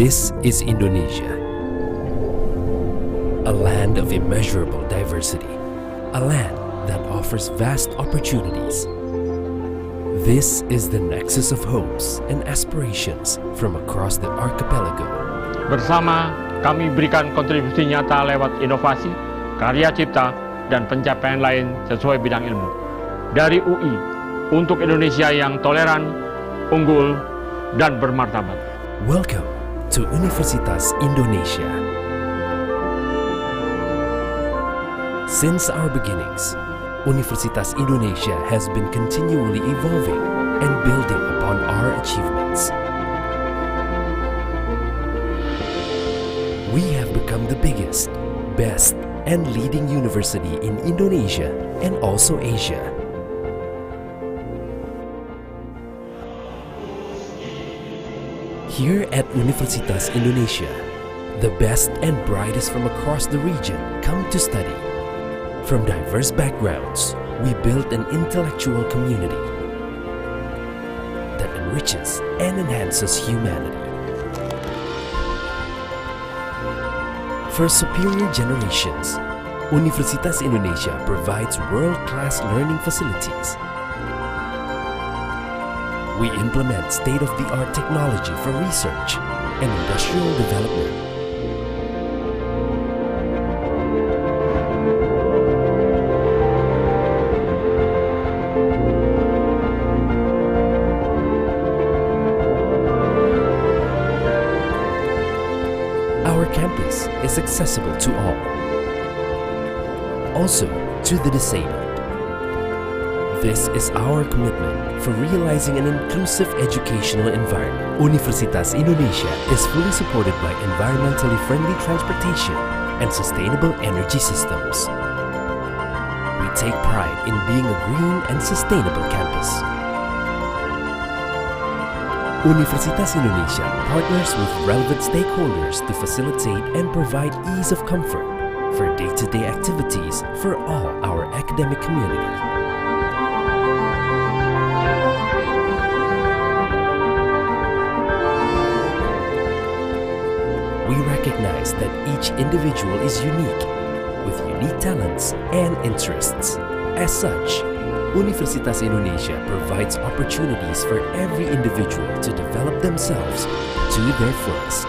This is Indonesia, a land of immeasurable diversity, a land that offers vast opportunities. This is the nexus of hopes and aspirations from across the archipelago. Bersama, kami berikan kontribusi nyata lewat inovasi, karya cipta, dan pencapaian lain sesuai bidang ilmu. Dari UI, untuk Indonesia yang toleran, unggul, dan bermartabat. Welcome to Universitas Indonesia. Since our beginnings, Universitas Indonesia has been continually evolving and building upon our achievements. We have become the biggest, best, and leading university in Indonesia and also Asia. Here at Universitas Indonesia, the best and brightest from across the region come to study. From diverse backgrounds, we build an intellectual community that enriches and enhances humanity. For superior generations, Universitas Indonesia provides world-class learning facilities. We implement state-of-the-art technology for research and industrial development. Our campus is accessible to all, also to the disabled. This is our commitment for realizing an inclusive educational environment. Universitas Indonesia is fully supported by environmentally friendly transportation and sustainable energy systems. We take pride in being a green and sustainable campus. Universitas Indonesia partners with relevant stakeholders to facilitate and provide ease of comfort for day-to-day activities for all our academic community. We recognize that each individual is unique, with unique talents and interests. As such, Universitas Indonesia provides opportunities for every individual to develop themselves to their fullest.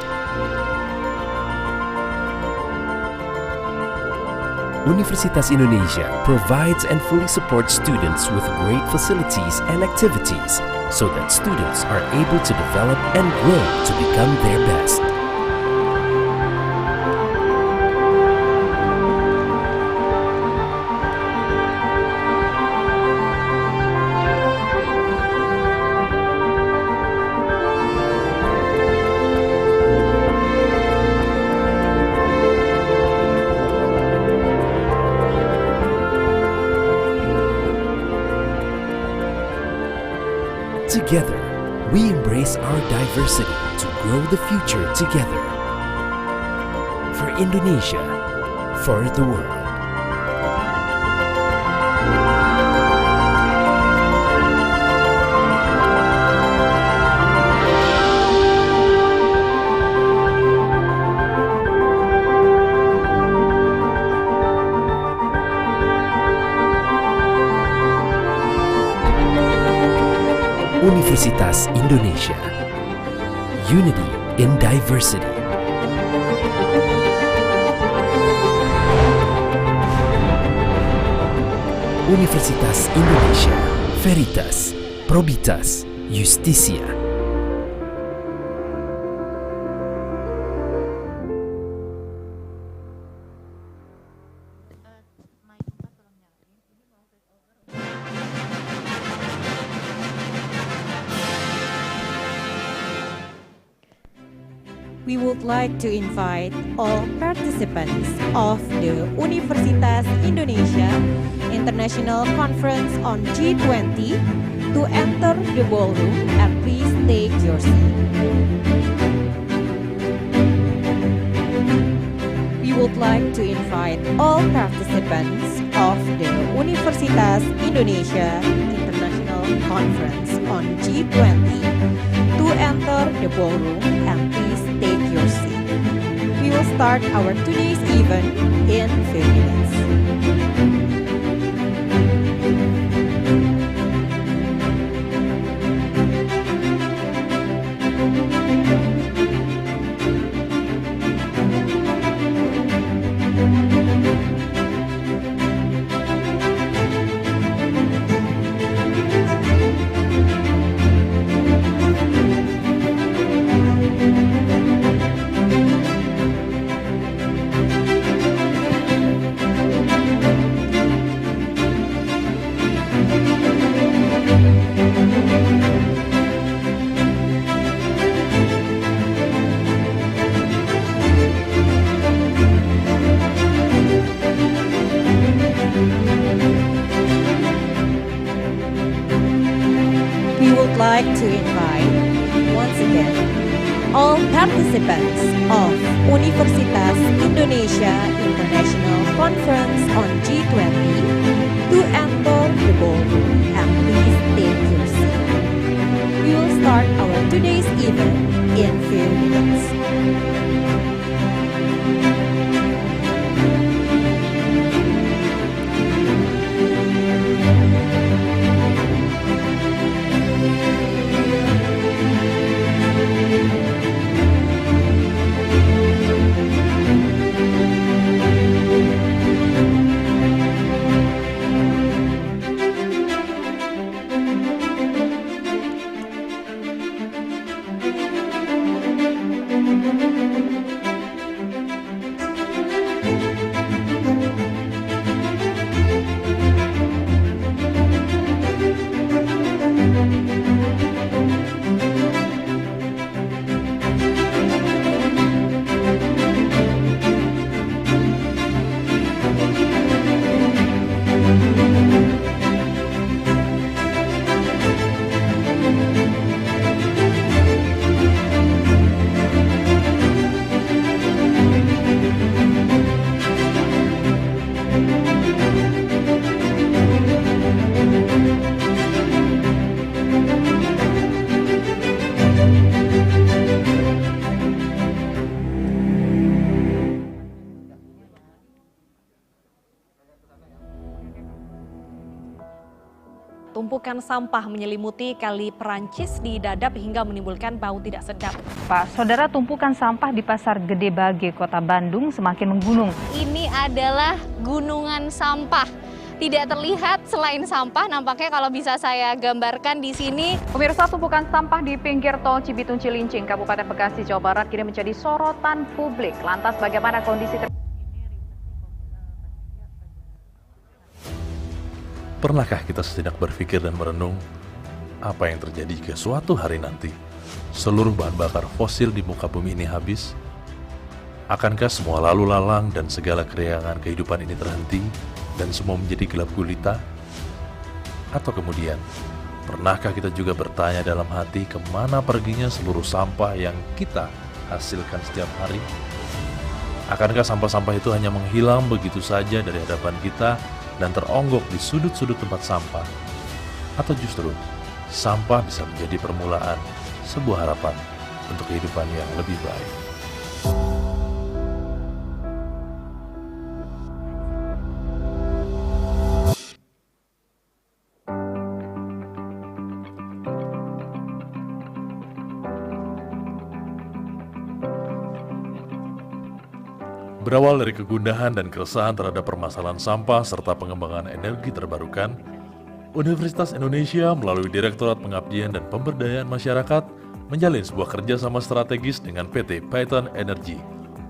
Universitas Indonesia provides and fully supports students with great facilities and activities so that students are able to develop and grow to become their best. Together, we embrace our diversity to grow the future together. For Indonesia, for the world. Universitas Indonesia, unity in diversity. Universitas Indonesia, Veritas, Probitas, Justitia. We would like to invite all participants of the Universitas Indonesia International Conference on G20 to enter the ballroom and please take your seat. We would like to invite all participants of the Universitas Indonesia International Conference on G20 to enter the ballroom and please take your seat. We will start our today's event in a few minutes. We would like to invite, once again, all participants of Universitas Indonesia International Conference on G20 to enter the ballroom and please take your seat. We will start our today's event in few minutes. Tumpukan sampah menyelimuti kali Perancis di Dadap hingga menimbulkan bau tidak sedap. Pak, saudara, tumpukan sampah di Pasar Gede Bage, Kota Bandung semakin menggunung. Ini adalah gunungan sampah. Tidak terlihat selain sampah, nampaknya kalau bisa saya gambarkan di sini. Pemirsa, tumpukan sampah di pinggir tol Cibitung Cilincing, Kabupaten Bekasi, Jawa Barat kini menjadi sorotan publik. Lantas bagaimana kondisi Pernahkah kita sejenak berpikir dan merenung apa yang terjadi jika suatu hari nanti seluruh bahan bakar fosil di muka bumi ini habis? Akankah semua lalu lalang dan segala keriangan kehidupan ini terhenti dan semua menjadi gelap gulita? Atau kemudian, pernahkah kita juga bertanya dalam hati kemana perginya seluruh sampah yang kita hasilkan setiap hari? Akankah sampah-sampah itu hanya menghilang begitu saja dari hadapan kita dan teronggok di sudut-sudut tempat sampah? Atau justru sampah bisa menjadi permulaan sebuah harapan untuk kehidupan yang lebih baik? Berawal dari kegundahan dan keresahan terhadap permasalahan sampah serta pengembangan energi terbarukan, Universitas Indonesia melalui Direktorat Pengabdian dan Pemberdayaan Masyarakat menjalin sebuah kerjasama strategis dengan PT Python Energy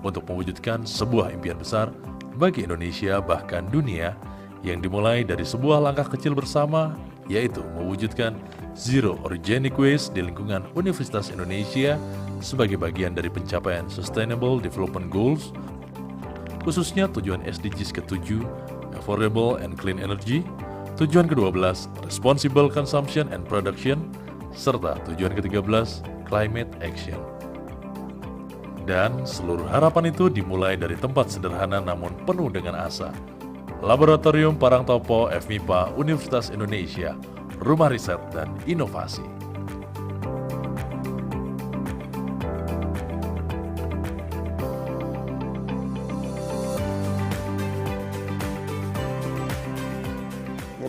untuk mewujudkan sebuah impian besar bagi Indonesia bahkan dunia yang dimulai dari sebuah langkah kecil bersama, yaitu mewujudkan Zero Organic Waste di lingkungan Universitas Indonesia sebagai bagian dari pencapaian Sustainable Development Goals, khususnya tujuan SDGs ke-7, Affordable and Clean Energy, tujuan ke-12, Responsible Consumption and Production, serta tujuan ke-13, Climate Action. Dan seluruh harapan itu dimulai dari tempat sederhana namun penuh dengan asa. Laboratorium Parangtopo FMIPA Universitas Indonesia, Rumah Riset dan Inovasi.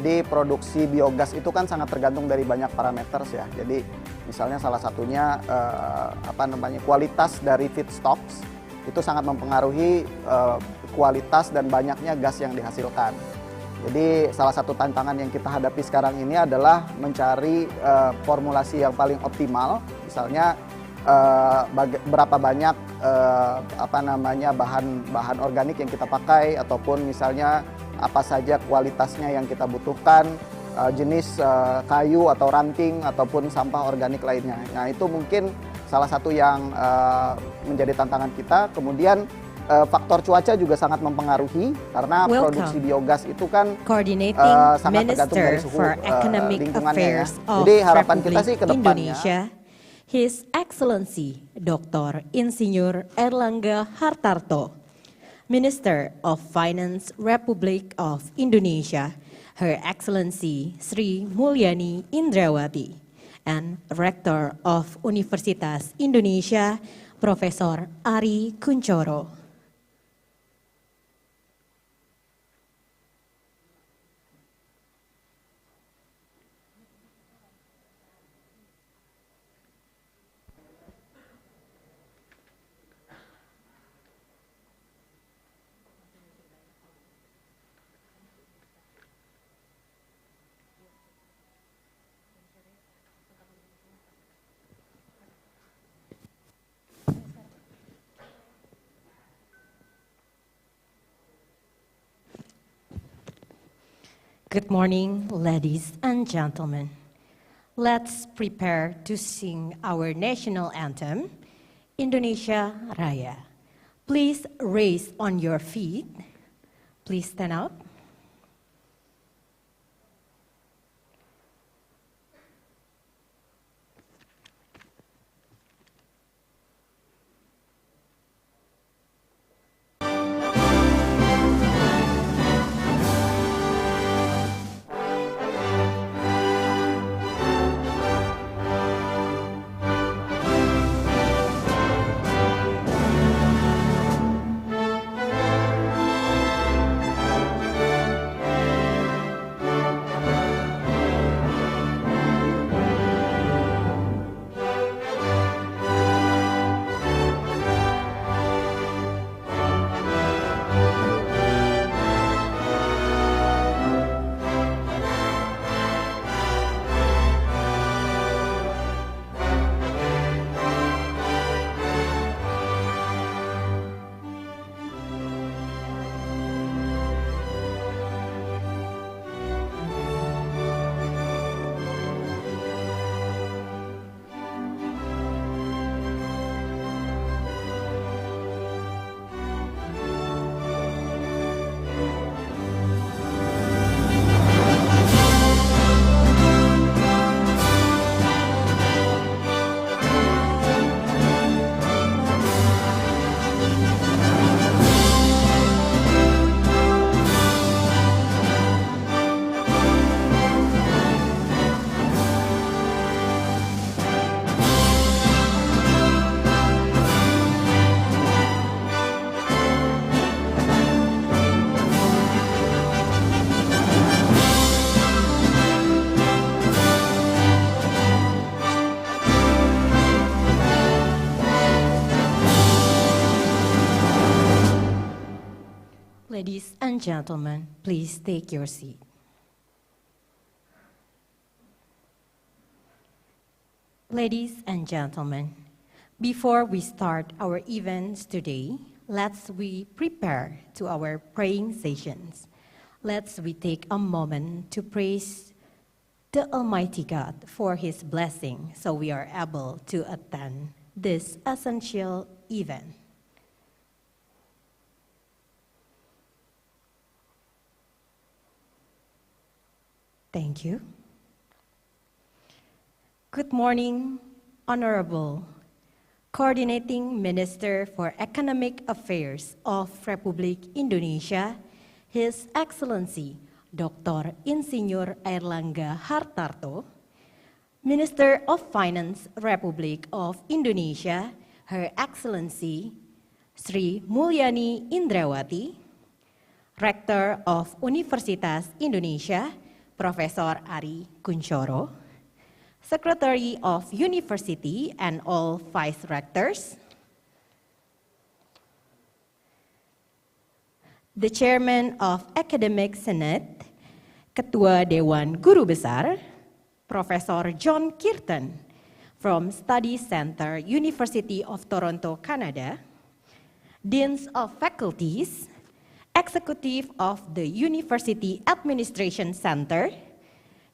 Jadi produksi biogas itu kan sangat tergantung dari banyak parameter ya. Jadi misalnya salah satunya kualitas dari feedstocks itu sangat mempengaruhi kualitas dan banyaknya gas yang dihasilkan. Jadi salah satu tantangan yang kita hadapi sekarang ini adalah mencari formulasi yang paling optimal. Misalnya berapa banyak bahan organik yang kita pakai, ataupun misalnya apa saja kualitasnya yang kita butuhkan, jenis kayu atau ranting ataupun sampah organik lainnya. Nah, itu mungkin salah satu yang menjadi tantangan kita. Kemudian faktor cuaca juga sangat mempengaruhi karena produksi biogas itu kan sangat tergantung dari suhu lingkungannya ya. Jadi harapan kita sih ke depannya His Excellency Dr. Insinyur Airlangga Hartarto, Minister of Finance Republik of Indonesia, Her Excellency Sri Mulyani Indrawati, and Rector of Universitas Indonesia, Profesor Ari Kuncoro. Good morning, ladies and gentlemen. Let's prepare to sing our national anthem, Indonesia Raya. Please raise on your feet. Please stand up. Ladies and gentlemen, please take your seat. Ladies and gentlemen, before we start our events today, let's we prepare to our praying sessions. Let's we take a moment to praise the Almighty God for His blessing so we are able to attend this essential event. Thank you. Good morning, Honorable Coordinating Minister for Economic Affairs of Republik Indonesia, His Excellency Dr. Insinyur Airlangga Hartarto, Minister of Finance Republik of Indonesia, Her Excellency Sri Mulyani Indrawati, Rector of Universitas Indonesia, Professor Ari Kunchoro, Secretary of University and all Vice Rectors, the Chairman of Academic Senate, Ketua Dewan Guru Besar, Professor John Kirton from Study Center, University of Toronto, Canada, Deans of Faculties, Executive of the University Administration Center,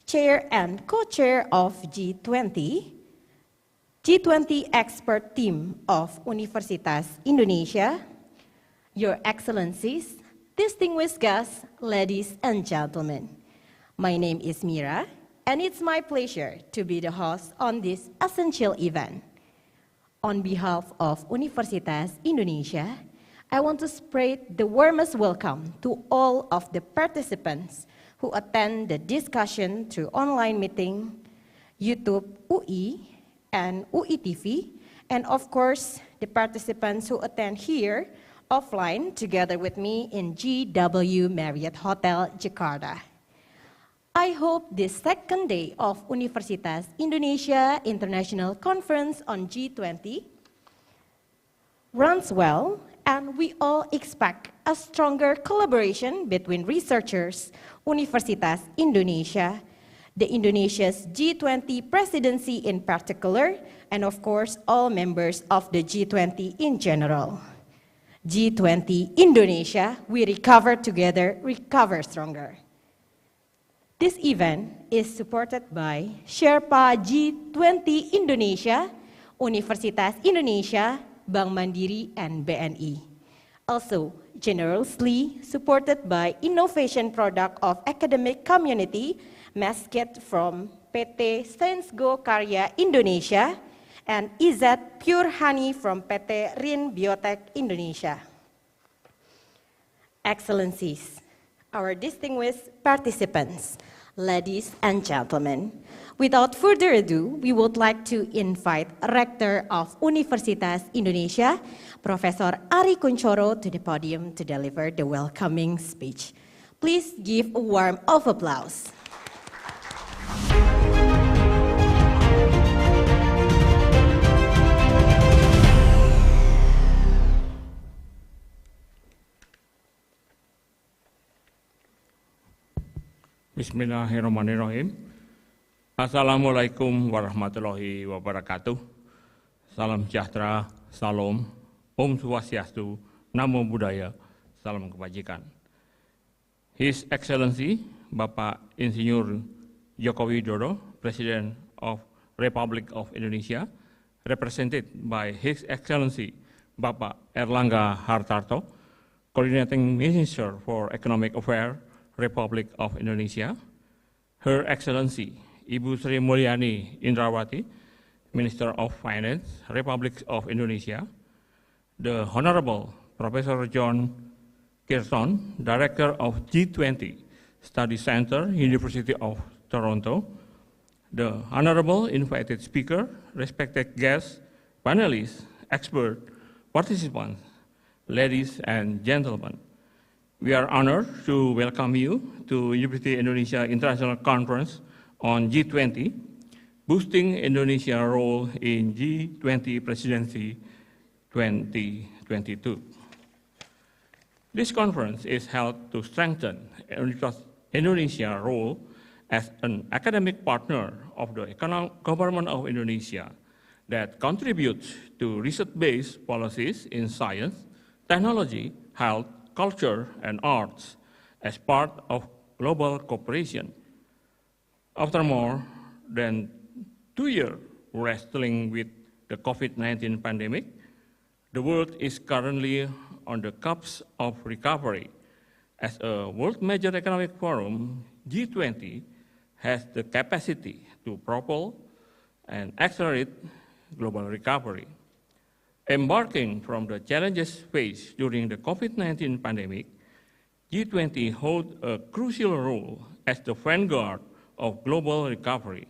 Chair and Co-Chair of G20, G20 Expert Team of Universitas Indonesia, Your Excellencies, distinguished guests, ladies and gentlemen. My name is Mira, and it's my pleasure to be the host on this essential event. On behalf of Universitas Indonesia, I want to spread the warmest welcome to all of the participants who attend the discussion through online meeting, YouTube UI, and UI TV, and of course, the participants who attend here offline together with me in GW Marriott Hotel, Jakarta. I hope this second day of Universitas Indonesia International Conference on G20 runs well, and we all expect a stronger collaboration between researchers, Universitas Indonesia, the Indonesia's G20 presidency in particular, and of course, all members of the G20 in general. G20 Indonesia, we recover together, recover stronger. This event is supported by Sherpa G20 Indonesia, Universitas Indonesia, Bank Mandiri, and BNI. Also, generously supported by Innovation Product of Academic Community, Masket from PT Sainsgo Karya Indonesia, and Izzat Pure Honey from PT Rin Biotech Indonesia. Excellencies, our distinguished participants, ladies and gentlemen, without further ado, we would like to invite Rector of Universitas Indonesia, Professor Ari Kunchoro, to the podium to deliver the welcoming speech. Please give a warm of applause. Bismillahirrahmanirrahim. Assalamualaikum warahmatullahi wabarakatuh. Salam sejahtera, salam, Om Swastiastu, Namo Buddhaya, salam kebajikan. His Excellency Bapak Insinyur Joko Widodo, President of Republic of Indonesia, represented by His Excellency Bapak Erlangga Hartarto, Coordinating Minister for Economic Affairs, Republic of Indonesia, Her Excellency Ibu Sri Mulyani Indrawati, Minister of Finance, Republic of Indonesia, the Honorable Professor John Kirton, Director of G20 Study Center, University of Toronto, the Honorable Invited Speaker, respected guests, panelists, experts, participants, ladies and gentlemen. We are honored to welcome you to University Indonesia International Conference on G20, boosting Indonesia's role in G20 Presidency 2022. This conference is held to strengthen Indonesia's role as an academic partner of the government of Indonesia that contributes to research-based policies in science, technology, health, culture, and arts as part of global cooperation. After more than 2 years wrestling with the COVID-19 pandemic, the world is currently on the cusp of recovery. As a world major economic forum, G20 has the capacity to propel and accelerate global recovery. Embarking from the challenges faced during the COVID-19 pandemic, G20 holds a crucial role as the vanguard of global recovery.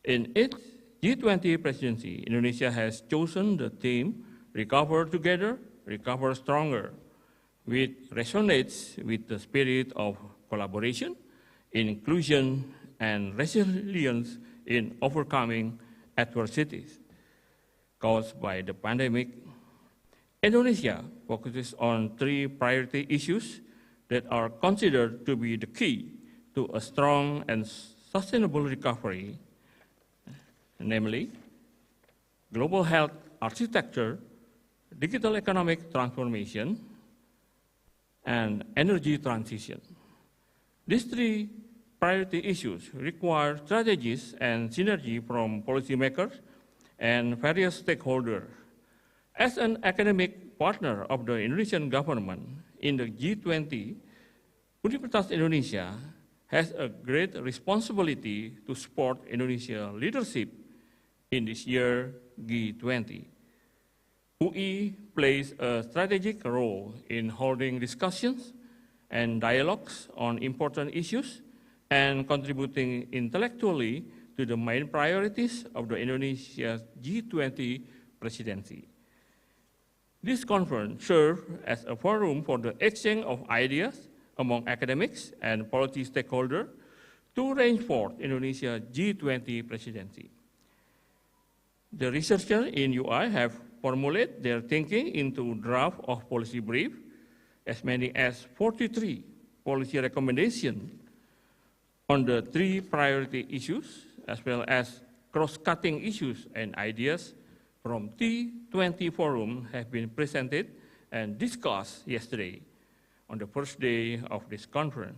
In its G20 presidency, Indonesia has chosen the theme, Recover Together, Recover Stronger, which resonates with the spirit of collaboration, inclusion, and resilience in overcoming adversities caused by the pandemic. Indonesia focuses on 3 priority issues that are considered to be the key to a strong and sustainable recovery, namely global health architecture, digital economic transformation, and energy transition. These 3 priority issues require strategies and synergy from policymakers and various stakeholders. As an academic partner of the Indonesian government in the G20, Universitas Indonesia has a great responsibility to support Indonesia's leadership in this year G20. UI plays a strategic role in holding discussions and dialogues on important issues and contributing intellectually to the main priorities of the Indonesia's G20 presidency. This conference serves as a forum for the exchange of ideas among academics and policy stakeholders to reinforce Indonesia's G20 presidency. The researchers in UI have formulated their thinking into draft of policy brief, as many as 43 policy recommendations on the 3 priority issues, as well as cross-cutting issues and ideas from T20 forum have been presented and discussed yesterday on the first day of this conference.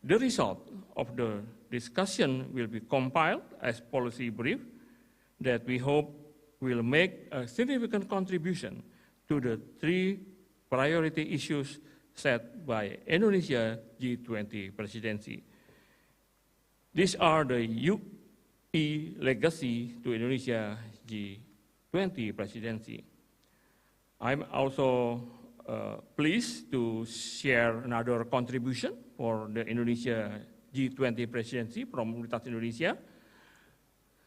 The result of the discussion will be compiled as policy brief that we hope will make a significant contribution to the 3 priority issues set by Indonesia G20 presidency. These are the UE legacy to Indonesia G20 presidency. I'm also pleased to share another contribution for the Indonesia G20 presidency from Universitas Indonesia.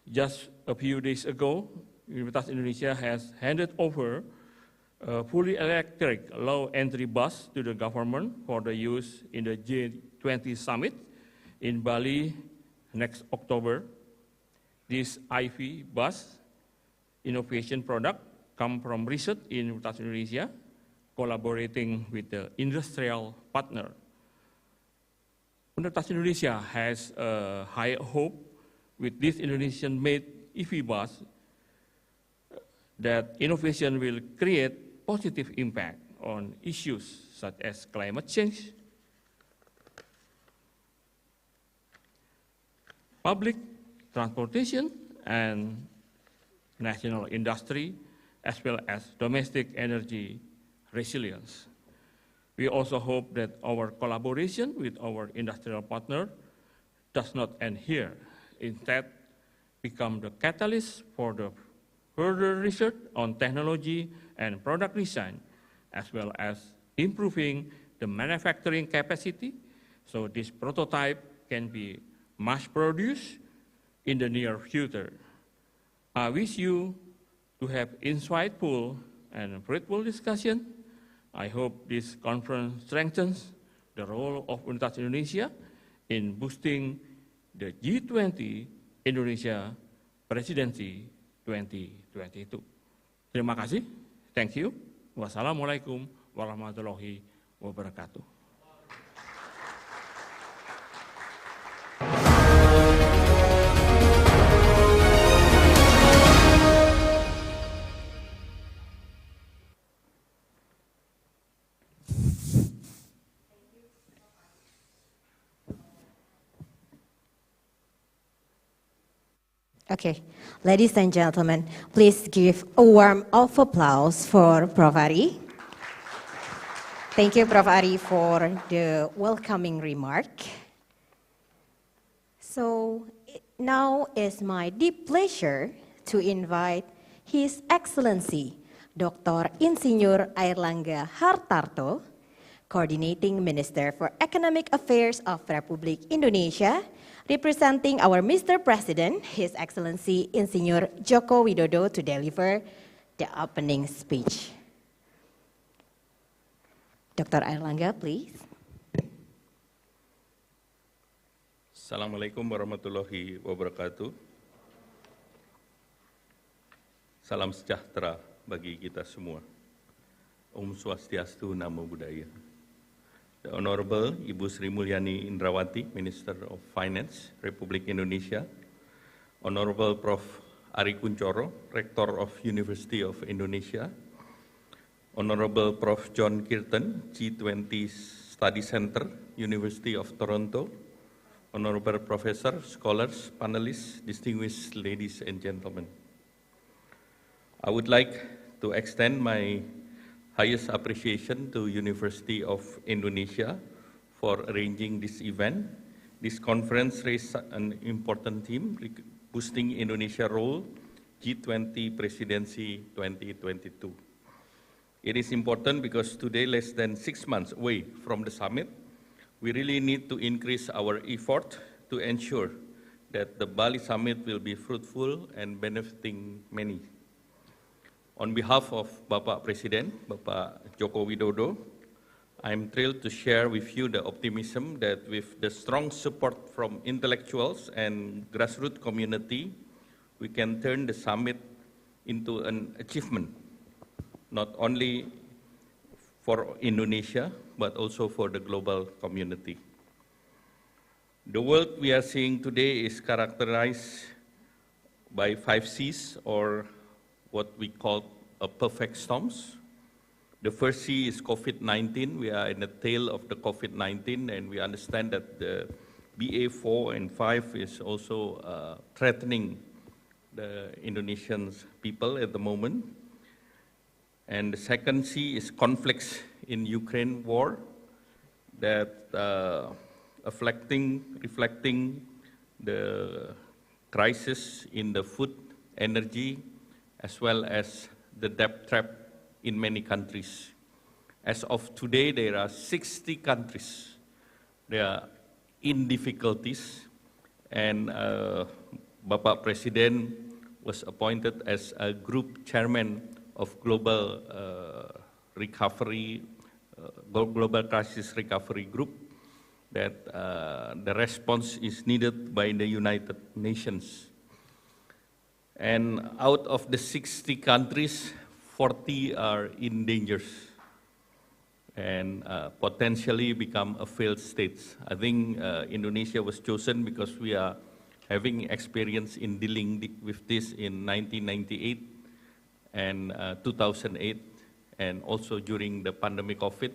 Just a few days ago, Universitas Indonesia has handed over a fully electric low-entry bus to the government for the use in the G20 summit in Bali next October. This IV bus innovation product comes from research in Universitas Indonesia, collaborating with the industrial partner. Universitas Indonesia has a high hope with this Indonesian-made EV bus that innovation will create positive impact on issues such as climate change, public transportation, and national industry, as well as domestic energy resilience. We also hope that our collaboration with our industrial partner does not end here. Instead, become the catalyst for the further research on technology and product design, as well as improving the manufacturing capacity so this prototype can be mass-produced in the near future. I wish you to have insightful and fruitful discussion. I hope this conference strengthens the role of Universitas Indonesia in boosting the G20 Indonesia Presidency 2022. Terima kasih. Thank you. Wassalamualaikum warahmatullahi wabarakatuh. Okay, ladies and gentlemen, please give a warm of applause for Prof. Ari. Thank you, Prof. Ari, for the welcoming remark. So now it's my deep pleasure to invite His Excellency Dr. Insinyur Airlangga Hartarto, Coordinating Minister for Economic Affairs of Republik Indonesia, representing our Mr. President, His Excellency Insinyur Joko Widodo, to deliver the opening speech. Dr. Airlangga, please. Assalamualaikum warahmatullahi wabarakatuh. Salam sejahtera bagi kita semua. Om Swastiastu, Namo Buddhaya. The Honorable Ibu Sri Mulyani Indrawati, Minister of Finance, Republik Indonesia. Honorable Prof. Ari Kunchoro, Rector of University of Indonesia. Honorable Prof. John Kirtan, G20 Study Center, University of Toronto. Honorable Professor, scholars, panelists, distinguished ladies and gentlemen. I would like to extend my highest appreciation to University of Indonesia for arranging this event. This conference raised an important theme, boosting Indonesia's role, G20 Presidency 2022. It is important because today, less than 6 months away from the summit, we really need to increase our effort to ensure that the Bali Summit will be fruitful and benefiting many. On behalf of Bapak Presiden, Bapak Joko Widodo, I am thrilled to share with you the optimism that with the strong support from intellectuals and grassroots community, we can turn the summit into an achievement, not only for Indonesia, but also for the global community. The world we are seeing today is characterized by 5 C's, or what we call a perfect storms. The first C is COVID-19. We are in the tail of the COVID-19, and we understand that the BA4 and 5 is also threatening the Indonesian people at the moment. And the second C is conflicts in Ukraine war that reflecting the crisis in the food, energy, as well as the debt trap in many countries. As of today, there are 60 countries. They are in difficulties, and Bapak Presiden was appointed as a group chairman of global global crisis recovery group, that the response is needed by the United Nations. And out of the 60 countries, 40 are in danger and potentially become a failed state. I think Indonesia was chosen because we are having experience in dealing with this in 1998 and 2008, and also during the pandemic of it,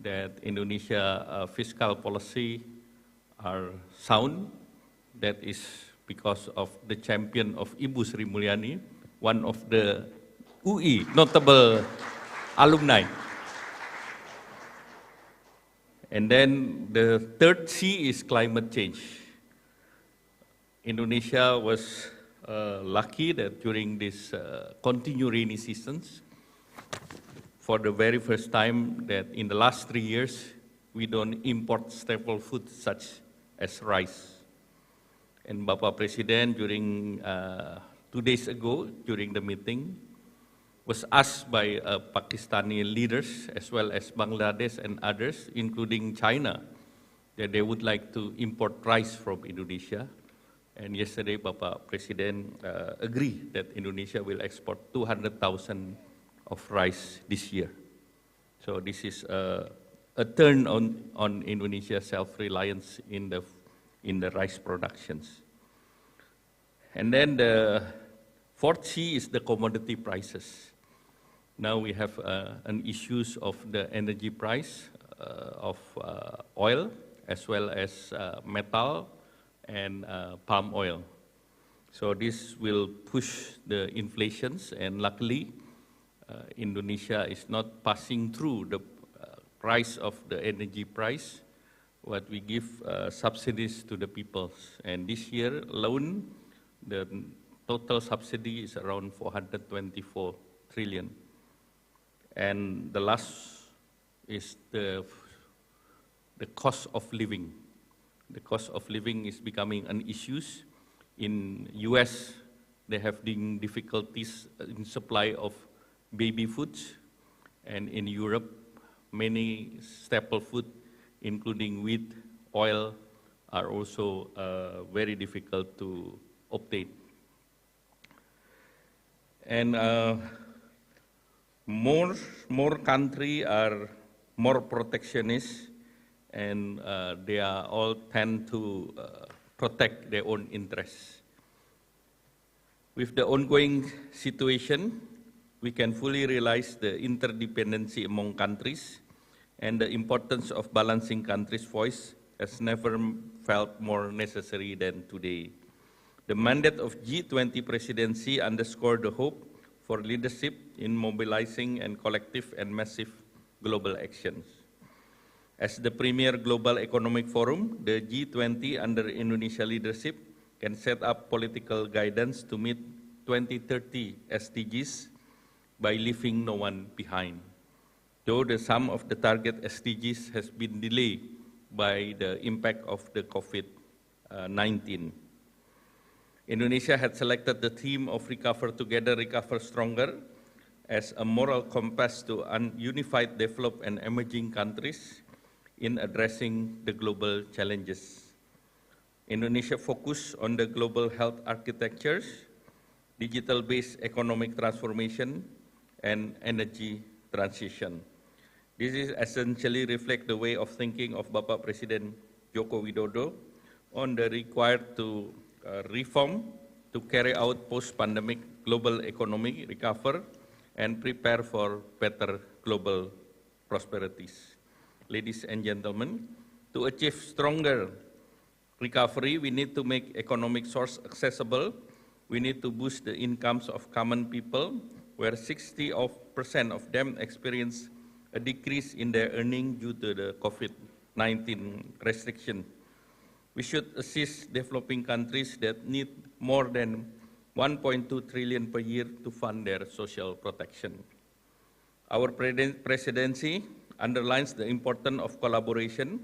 that Indonesia fiscal policy are sound. That is because of the champion of Ibu Sri Mulyani, one of the UI notable alumni. And then the third C is climate change. Indonesia was lucky that during this continued rainy seasons, for the very first time that in the last 3 years, we don't import staple foods such as rice. And Bapak Presiden during 2 days ago, during the meeting, was asked by Pakistani leaders as well as Bangladesh and others, including China, that they would like to import rice from Indonesia. And yesterday, Bapak Presiden agreed that Indonesia will export 200,000 of rice this year. So this is a turn on Indonesia's self-reliance in the rice productions. And then the fourth C is the commodity prices. Now we have an issues of the energy price of oil, as well as metal and palm oil. So this will push the inflations, and luckily Indonesia is not passing through the price of the energy price, but we give subsidies to the people. And this year alone, the total subsidy is around 424 trillion. And the last is the cost of living. The cost of living is becoming an issue. In US, they have difficulties in supply of baby foods, and in Europe, many staple food, including wheat, oil, are also very difficult to obtain. And more countries are more protectionist, and they are all tend to protect their own interests. With the ongoing situation, we can fully realize the interdependency among countries, and the importance of balancing countries' voice has never felt more necessary than today. The mandate of G20 presidency underscored the hope for leadership in mobilizing and collective and massive global actions. As the premier global economic forum, the G20 under Indonesia leadership can set up political guidance to meet 2030 SDGs by leaving no one behind. Though the sum of the target SDGs has been delayed by the impact of the COVID-19. Indonesia had selected the theme of Recover Together, Recover Stronger as a moral compass to unified developed and emerging countries in addressing the global challenges. Indonesia focused on the global health architectures, digital-based economic transformation, and energy transition. This is essentially reflect the way of thinking of Bapak Presiden Joko Widodo on the required to reform to carry out post-pandemic global economic recovery and prepare for better global prosperities. Ladies and gentlemen, to achieve stronger recovery, we need to make economic source accessible. We need to boost the incomes of common people, where 60% of them experience a decrease in their earning due to the COVID-19 restriction. We should assist developing countries that need more than 1.2 trillion per year to fund their social protection. Our presidency underlines the importance of collaboration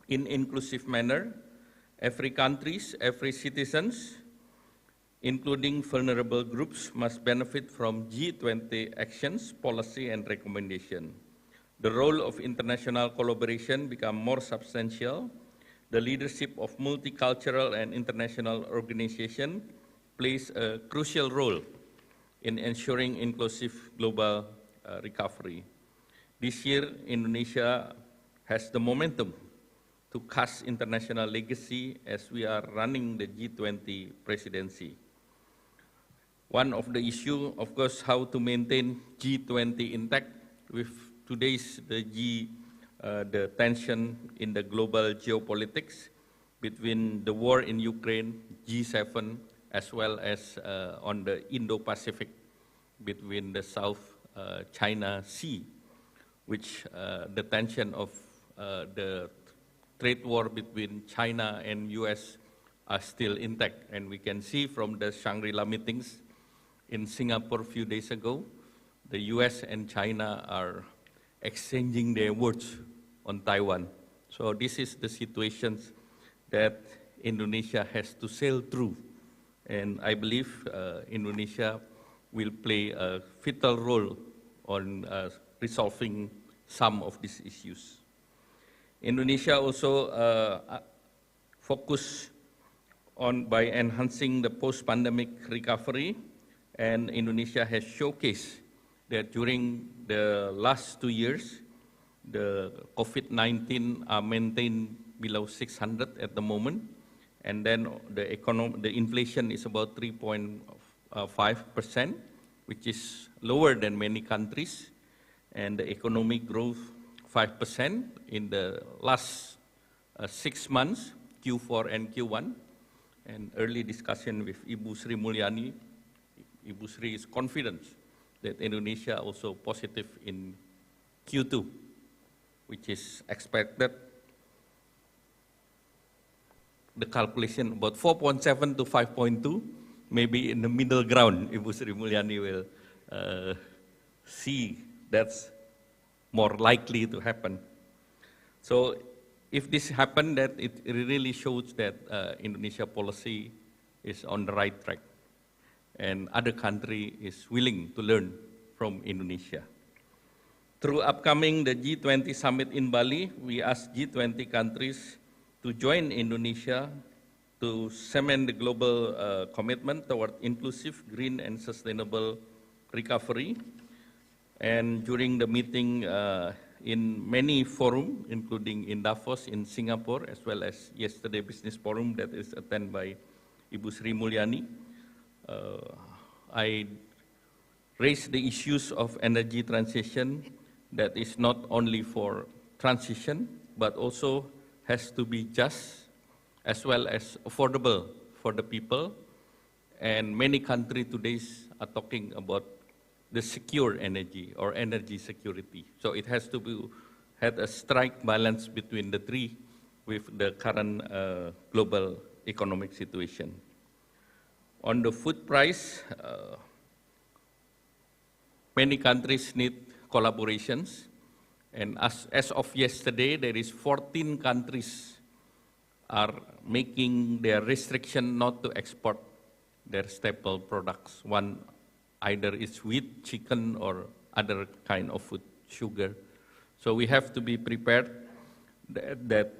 in inclusive manner. Every country, every citizens, including vulnerable groups, must benefit from G20 actions, policy, and recommendation. The role of international collaboration become more substantial. The leadership of multicultural and international organizations plays a crucial role in ensuring inclusive global recovery. This year, Indonesia has the momentum to cast international legacy as we are running the G20 presidency. One of the issues, of course, how to maintain G20 intact with today's the tension in the global geopolitics between the war in Ukraine, G7, as well as on the Indo-Pacific between the South China Sea, which the tension of the trade war between China and US are still intact. And we can see from the Shangri-La meetings in Singapore a few days ago, the US and China are exchanging their words on Taiwan. So this is the situation that Indonesia has to sail through. And I believe Indonesia will play a vital role on resolving some of these issues. Indonesia also focus on by enhancing the post-pandemic recovery, and Indonesia has showcased that during the last 2 years, the COVID-19 are maintained below 600 at the moment, and then the inflation is about 3.5%, which is lower than many countries, and the economic growth 5% in the last 6 months, Q4 and Q1, and early discussion with Ibu Sri Mulyani. Ibu Sri is confident that Indonesia also positive in Q2, which is expected. The calculation about 4.7 to 5.2, maybe in the middle ground, Ibu Sri Mulyani will see that's more likely to happen. So if this happens, that it really shows that Indonesia policy is on the right track, and other country is willing to learn from Indonesia. Through upcoming the G20 summit in Bali, we ask G20 countries to to join Indonesia to cement the global commitment toward inclusive, green, and sustainable recovery. And during the meeting in many forums, including in Davos in Singapore, as well as yesterday business forum that is attended by Ibu Sri Mulyani, I raised the issues of energy transition that is not only for transition, but also has to be just as well as affordable for the people. And many countries today are talking about the secure energy or energy security. So it has to be had a strike balance between the three with the current global economic situation. On the food price, many countries need collaborations. And as of yesterday, there is 14 countries are making their restriction not to export their staple products. One either is wheat, chicken, or other kind of food, sugar. So we have to be prepared that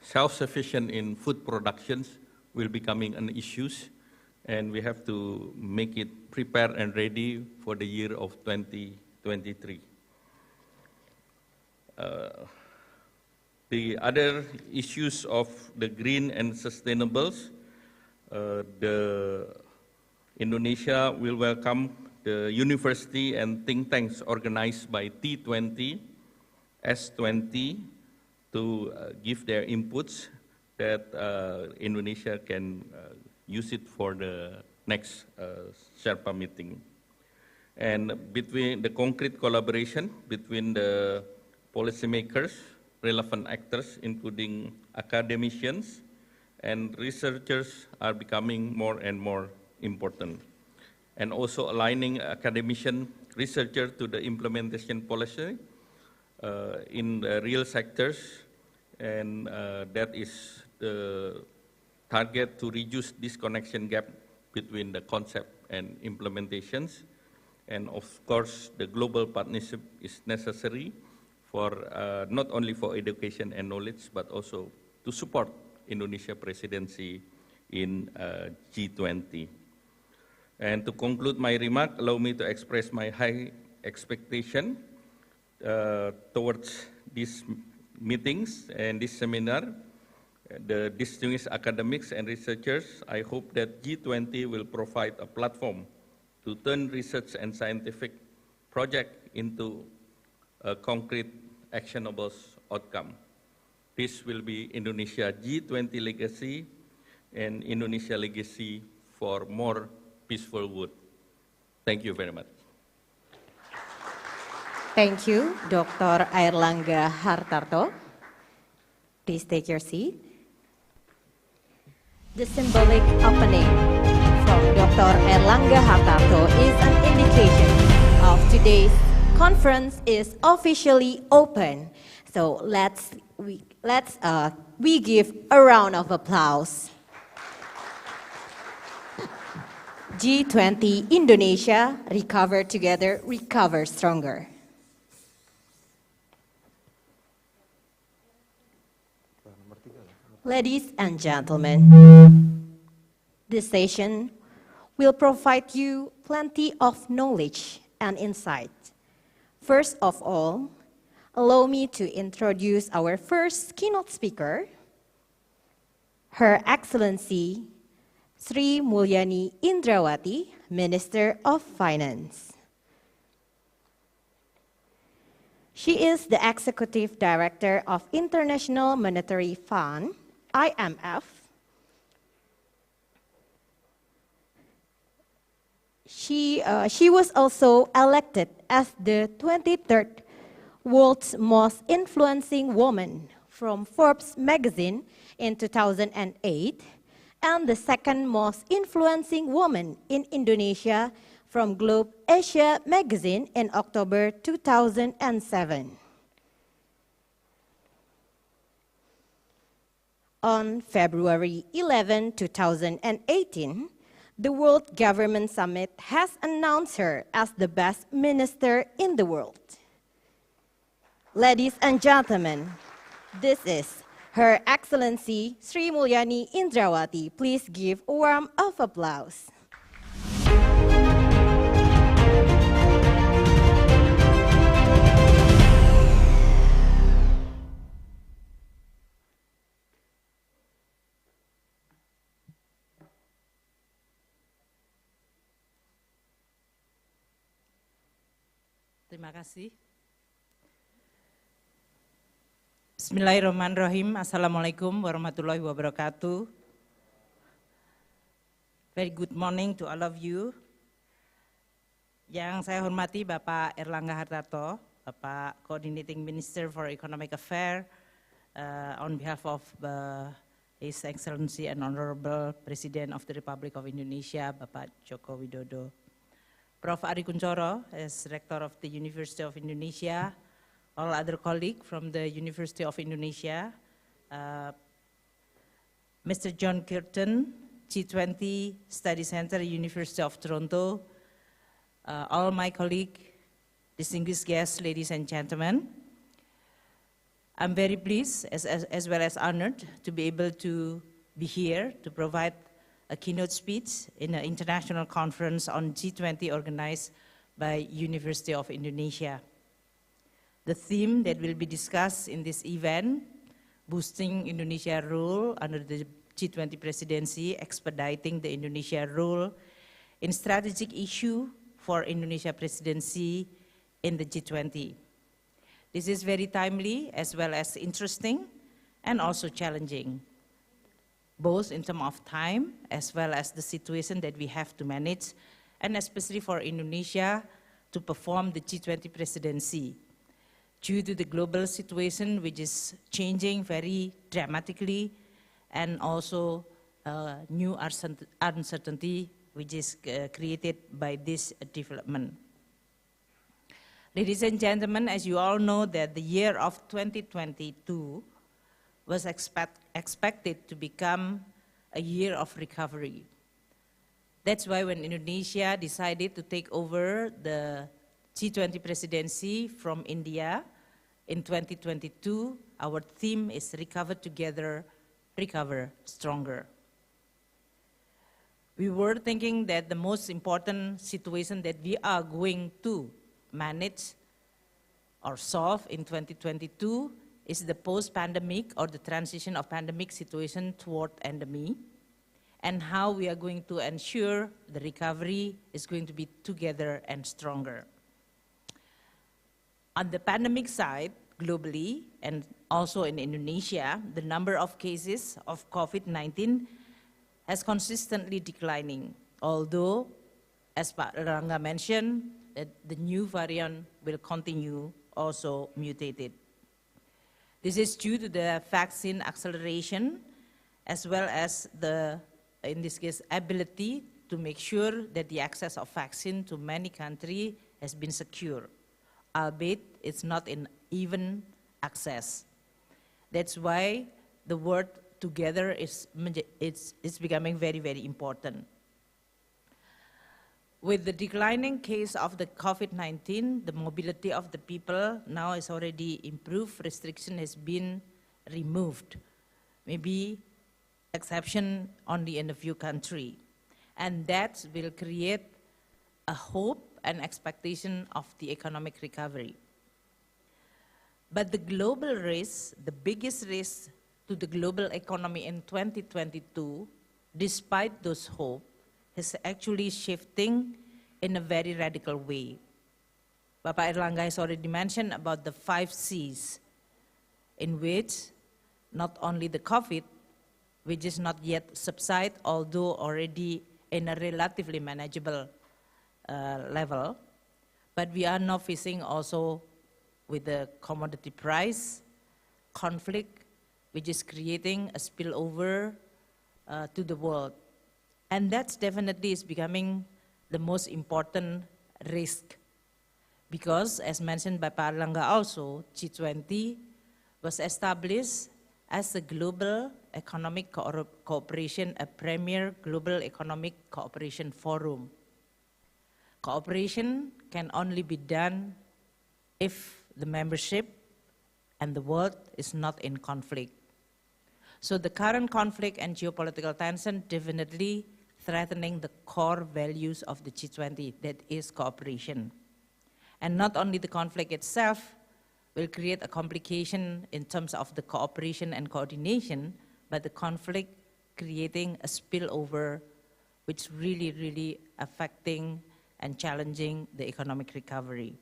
self-sufficient in food productions will becoming an issue, and we have to make it prepared and ready for the year of 2023. The other issues of the green and sustainables, Indonesia will welcome the university and think tanks organized by T20, S20 to give their inputs that Indonesia can use it for the next Sherpa meeting. And between the concrete collaboration between the policymakers, relevant actors, including academicians and researchers, are becoming more and more important. And also aligning academician researcher to the implementation policy in the real sectors, and that is the target to reduce this connection gap between the concept and implementations. And of course, the global partnership is necessary for not only for education and knowledge, but also to support Indonesia presidency in G20. And to conclude my remark, allow me to express my high expectation towards these meetings and this seminar. The distinguished academics and researchers, I hope that G20 will provide a platform to turn research and scientific project into a concrete, actionable outcome. This will be Indonesia G20 legacy and Indonesia legacy for more peaceful world. Thank you very much. Thank you, Dr. Airlangga Hartarto. Please take your seat. The symbolic opening from Dr. Airlangga Hartarto is an indication of today's conference is officially open. So we give a round of applause. G20 Indonesia, recover together, recover stronger. Ladies and gentlemen, this session will provide you plenty of knowledge and insight. First of all, allow me to introduce our first keynote speaker, Her Excellency Sri Mulyani Indrawati, Minister of Finance. She is the Executive Director of International Monetary Fund, IMF. She was also elected as the 23rd World's Most Influencing Woman from Forbes magazine in 2008, and the second most influencing woman in Indonesia from Globe Asia magazine in October 2007. On February 11, 2018, the World Government Summit has announced her as the best minister in the world. Ladies and gentlemen, this is Her Excellency Sri Mulyani Indrawati. Please give a warm of applause. Terima kasih. Bismillahirrahmanirrahim. Assalamualaikum warahmatullahi wabarakatuh. Very good morning to all of you. Yang saya hormati Bapak Erlangga Hartarto, Bapak Coordinating Minister for Economic Affairs, on behalf of His Excellency and Honorable President of the Republic of Indonesia, Bapak Joko Widodo. Prof. Ari Kunchoro, as Rector of the University of Indonesia, all other colleagues from the University of Indonesia, Mr. John Curtin, G20 Study Center, University of Toronto, all my colleagues, distinguished guests, ladies and gentlemen. I'm very pleased as well as honored to be able to be here to provide a keynote speech in an international conference on G20 organized by University of Indonesia. The theme that will be discussed in this event, boosting Indonesia's role under the G20 presidency, expediting the Indonesia role in strategic issue for Indonesia presidency in the G20. This is very timely as well as interesting and also challenging, both in terms of time as well as the situation that we have to manage, and especially for Indonesia to perform the G20 presidency due to the global situation which is changing very dramatically, and also new uncertainty which is created by this development. Ladies and gentlemen, as you all know that the year of 2022 was expected to become a year of recovery. That's why when Indonesia decided to take over the G20 presidency from India in 2022, our theme is Recover Together, Recover Stronger. We were thinking that the most important situation that we are going to manage or solve in 2022 is the post-pandemic or the transition of pandemic situation toward endemic, and how we are going to ensure the recovery is going to be together and stronger. On the pandemic side, globally, and also in Indonesia, the number of cases of COVID-19 has consistently declining, although, as Pak Erlangga mentioned, the new variant will continue also mutated. This is due to the vaccine acceleration, as well as the, in this case, ability to make sure that the access of vaccine to many countries has been secure, albeit it's not in even access. That's why the word together is becoming very, very important. With the declining case of the COVID-19, the mobility of the people now is already improved. Restriction has been removed. Maybe exception only in a few countries. And that will create a hope and expectation of the economic recovery. But the global risk, the biggest risk to the global economy in 2022, despite those hopes, is actually shifting in a very radical way. Bapak Erlangga has already mentioned about the 5 C's, in which not only the COVID, which is not yet subside, although already in a relatively manageable level, but we are now facing also with the commodity price conflict, which is creating a spillover to the world. And that definitely is becoming the most important risk, because as mentioned by Pak Erlangga also, G20 was established as a global economic cooperation, a premier global economic cooperation forum. Cooperation can only be done if the membership and the world is not in conflict. So the current conflict and geopolitical tension definitely threatening the core values of the G20, that is cooperation. And not only the conflict itself will create a complication in terms of the cooperation and coordination, but the conflict creating a spillover which really affecting and challenging the economic recovery.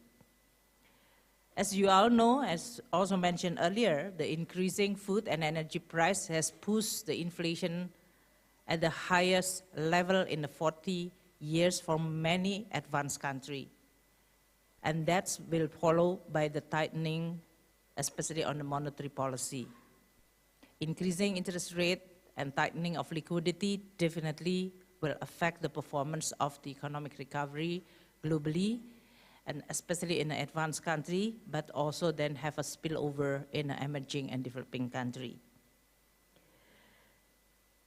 As you all know, as also mentioned earlier, the increasing food and energy price has pushed the inflation at the highest level in the 40 years for many advanced countries. And that will follow by the tightening, especially on the monetary policy. Increasing interest rate and tightening of liquidity definitely will affect the performance of the economic recovery globally, and especially in the advanced country, but also then have a spillover in the emerging and developing country.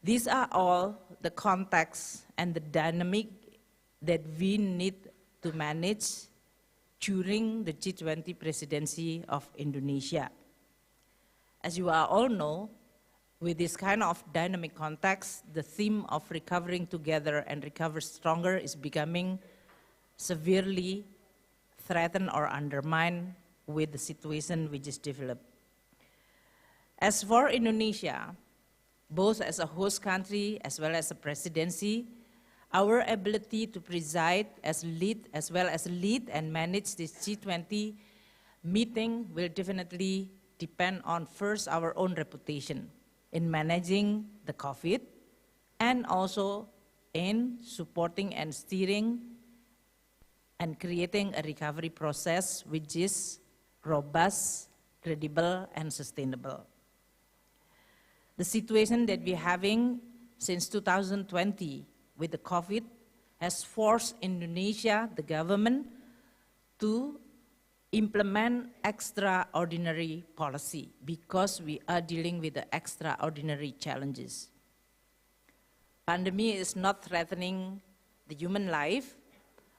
These are all the contexts and the dynamic that we need to manage during the G20 presidency of Indonesia. As you all know, with this kind of dynamic context, the theme of recovering together and recover stronger is becoming severely threatened or undermined with the situation which is developed. As for Indonesia, both as a host country as well as a presidency, our ability to preside as well as lead and manage this G20 meeting will definitely depend on first our own reputation in managing the COVID and also in supporting and steering and creating a recovery process which is robust, credible, and sustainable. The situation that we're having since 2020 with the COVID has forced Indonesia, the government, to implement extraordinary policy because we are dealing with the extraordinary challenges. Pandemic is not threatening the human life,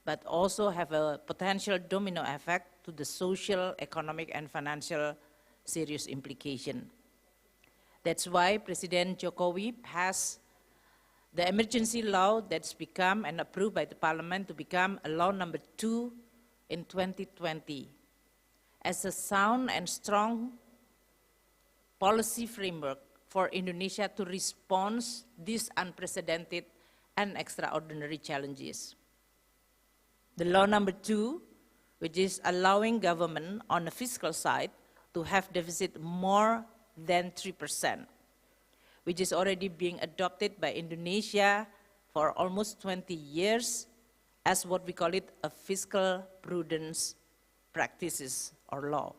but also have a potential domino effect to the social, economic, and financial serious implication. That's why President Jokowi passed the emergency law that's become and approved by the Parliament to become a law number 2 in 2020 as a sound and strong policy framework for Indonesia to respond these unprecedented and extraordinary challenges. The law number 2, which is allowing government on the fiscal side to have deficit more than 3%, which is already being adopted by Indonesia for almost 20 years as what we call it a fiscal prudence practices or law.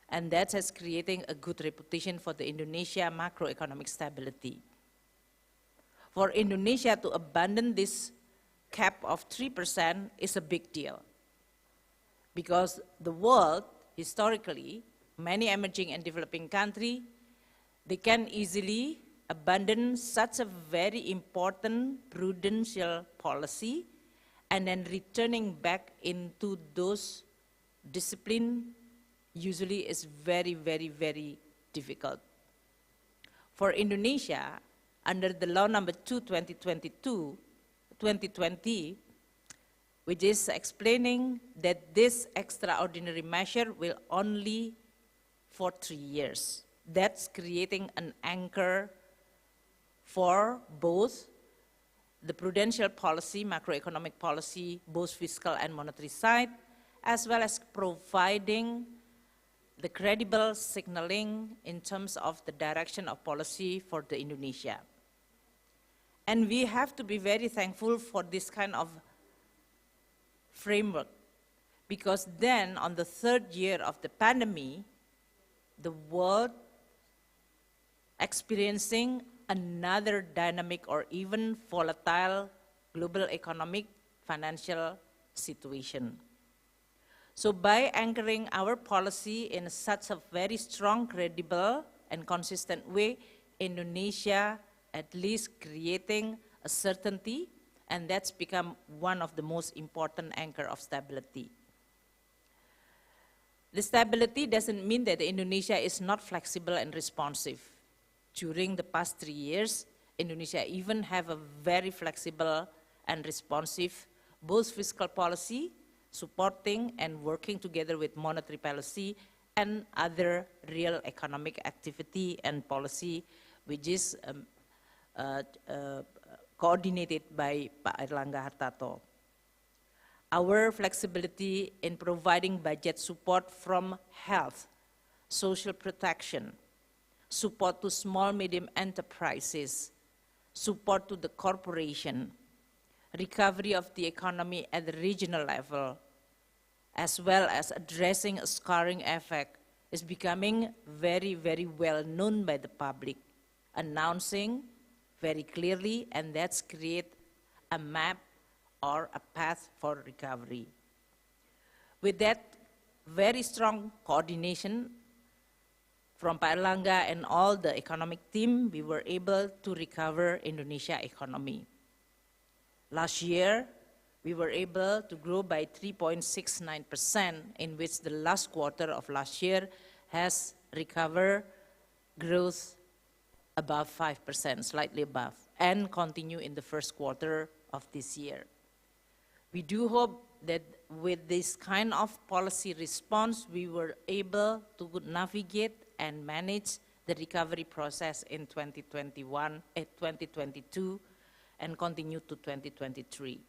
And that has creating a good reputation for the Indonesia macroeconomic stability. For Indonesia to abandon this cap of 3% is a big deal because the world, historically, many emerging and developing countries, they can easily abandon such a very important prudential policy and then returning back into those discipline usually is very difficult. For Indonesia, under the law number 2, 2020, which is explaining that this extraordinary measure will only for 3 years. That's creating an anchor for both the prudential policy, macroeconomic policy, both fiscal and monetary side, as well as providing the credible signaling in terms of the direction of policy for the Indonesia. And we have to be very thankful for this kind of framework, because then on the 3rd year of the pandemic, the world experiencing another dynamic or even volatile global economic financial situation. So by anchoring our policy in such a very strong, credible, and consistent way, Indonesia at least creating a certainty, and that's become one of the most important anchor of stability. The stability doesn't mean that Indonesia is not flexible and responsive. during the past 3 years, Indonesia even have a very flexible and responsive both fiscal policy, supporting and working together with monetary policy and other real economic activity and policy, which is coordinated by Pak Airlangga Hartarto. Our flexibility in providing budget support from health, social protection, support to small medium enterprises, support to the corporation, recovery of the economy at the regional level, as well as addressing a scarring effect, is becoming very, very well known by the public, announcing very clearly, and that's create a map or a path for recovery. With that very strong coordination from Pak Airlangga and all the economic team, we were able to recover Indonesia economy. Last year, we were able to grow by 3.69%, in which the last quarter of last year has recovered growth above 5%, slightly above, and continue in the first quarter of this year. We do hope that with this kind of policy response, we were able to navigate and manage the recovery process in 2022, and continue to 2023.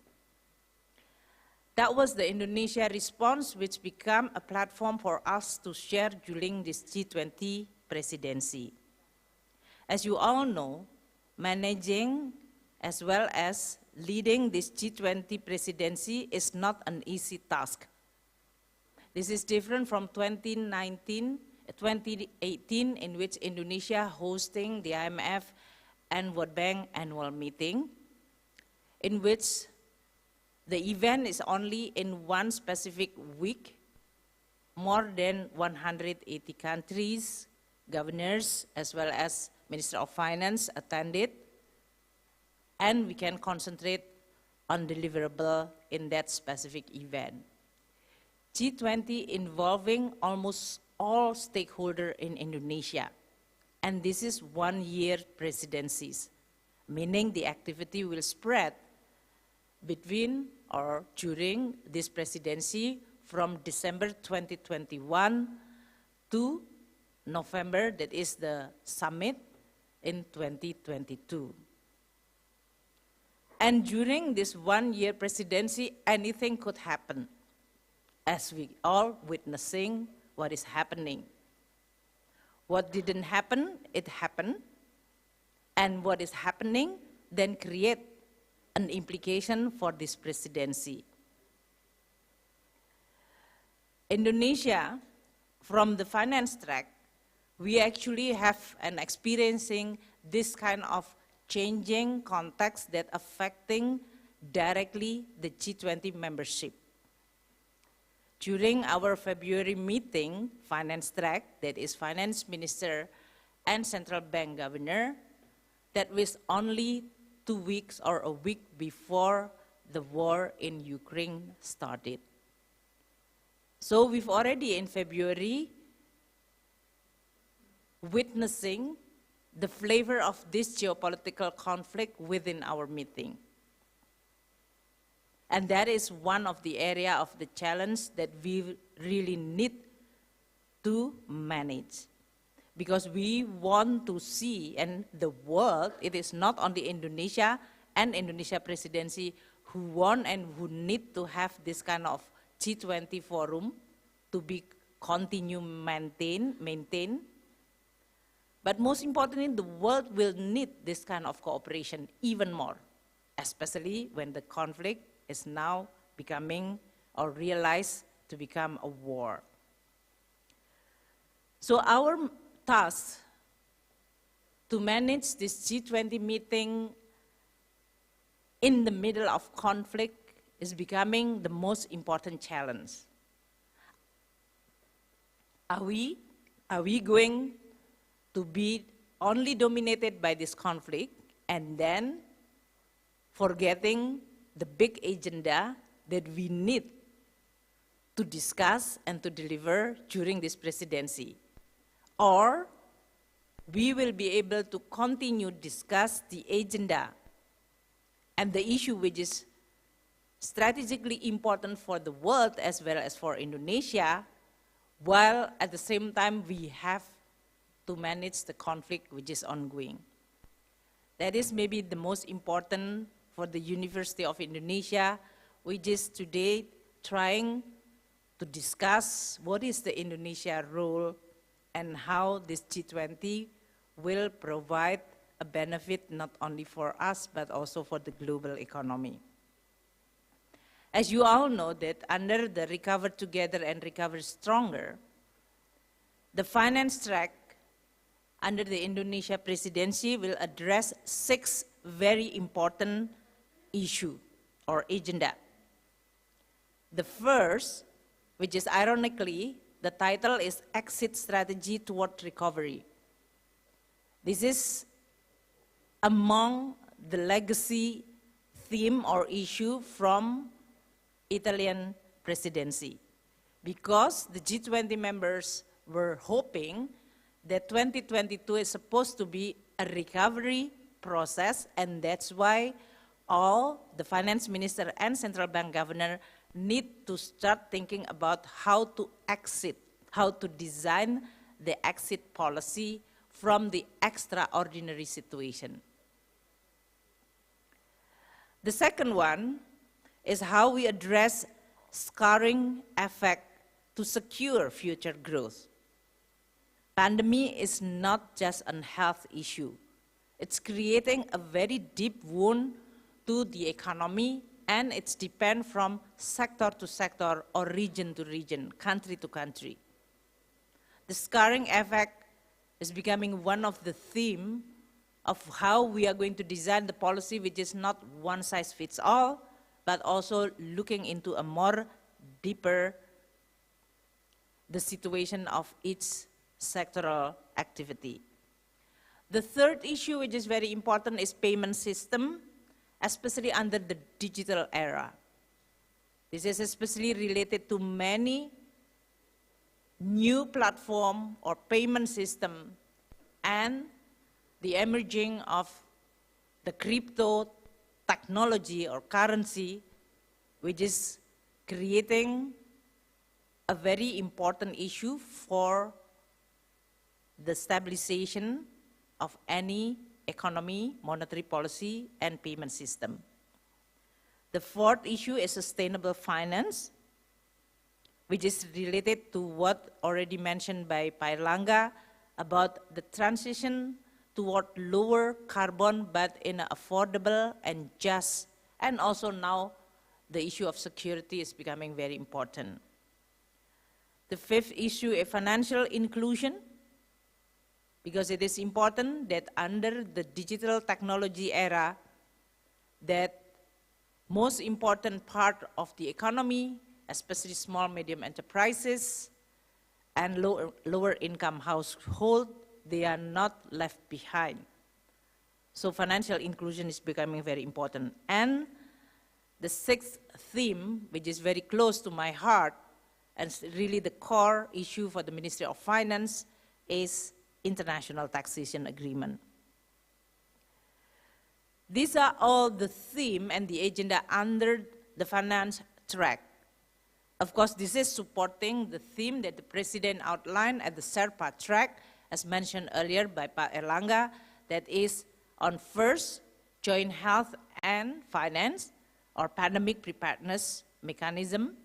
That was the Indonesia response, which became a platform for us to share during this G20 presidency. As you all know, managing as well as leading this G20 presidency is not an easy task. This is different from 2018, in which Indonesia hosting the IMF and World Bank annual meeting, in which the event is only in one specific week. More than 180 countries, governors, as well as Minister of Finance attended, and we can concentrate on deliverable in that specific event. G20 involving almost all stakeholders in Indonesia, and this is 1 year presidencies, meaning the activity will spread between or during this presidency from December 2021 to November, that is the summit in 2022. And during this 1 year presidency, anything could happen, as we all witnessing what is happening. What didn't happen, it happened, and what is happening then create an implication for this presidency. Indonesia, from the finance track, we actually have an experiencing this kind of changing context that affecting directly the G20 membership. During our February meeting, finance track, that is finance minister and central bank governor, that was only 2 weeks or a week before the war in Ukraine started. So we've already in February witnessing the flavor of this geopolitical conflict within our meeting. And that is one of the area of the challenge that we really need to manage. Because we want to see, and the world, it is not only Indonesia and Indonesia presidency who want and who need to have this kind of G20 forum to be continue maintain. But most importantly, the world will need this kind of cooperation even more, especially when the conflict is now becoming or realized to become a war. So our task to manage this G20 meeting in the middle of conflict is becoming the most important challenge. Are we going to be only dominated by this conflict and then forgetting the big agenda that we need to discuss and to deliver during this presidency? Or we will be able to continue discuss the agenda and the issue which is strategically important for the world as well as for Indonesia, while at the same time we have to manage the conflict which is ongoing. That is maybe the most important for the University of Indonesia, which is today trying to discuss what is the Indonesia role and how this G20 will provide a benefit not only for us but also for the global economy. As you all know that under the Recover Together and Recover Stronger, the finance track under the Indonesia presidency will address 6 very important issues or agenda. The first, which is ironically, the title is Exit Strategy Toward Recovery. This is among the legacy theme or issue from Italian presidency, because the G20 members were hoping that 2022 is supposed to be a recovery process, and that's why all the finance minister and central bank governor need to start thinking about how to exit, how to design the exit policy from the extraordinary situation. The second one is how we address scarring effect to secure future growth. Pandemic is not just a health issue. It's creating a very deep wound to the economy, and it's depend from sector to sector or region to region, country to country. The scarring effect is becoming one of the theme of how we are going to design the policy, which is not one size fits all, but also looking into a more deeper the situation of each sectoral activity. The third issue, which is very important, is payment system, especially under the digital era. This is especially related to many new platform or payment system and the emerging of the crypto technology or currency, which is creating a very important issue for the stabilization of any economy, monetary policy, and payment system. The fourth issue is sustainable finance, which is related to what already mentioned by Pak Erlangga about the transition toward lower carbon but in an affordable and just, and also now the issue of security is becoming very important. The fifth issue is financial inclusion, because it is important that under the digital technology era, that most important part of the economy, especially small, medium enterprises and lower income household, they are not left behind. So financial inclusion is becoming very important. And the sixth theme, which is very close to my heart, and really the core issue for the Ministry of Finance, is international taxation agreement. These are all the theme and the agenda under the finance track. Of course, this is supporting the theme that the President outlined at the Sherpa track, as mentioned earlier by Pak Erlangga, that is on first, joint health and finance, or pandemic preparedness mechanism.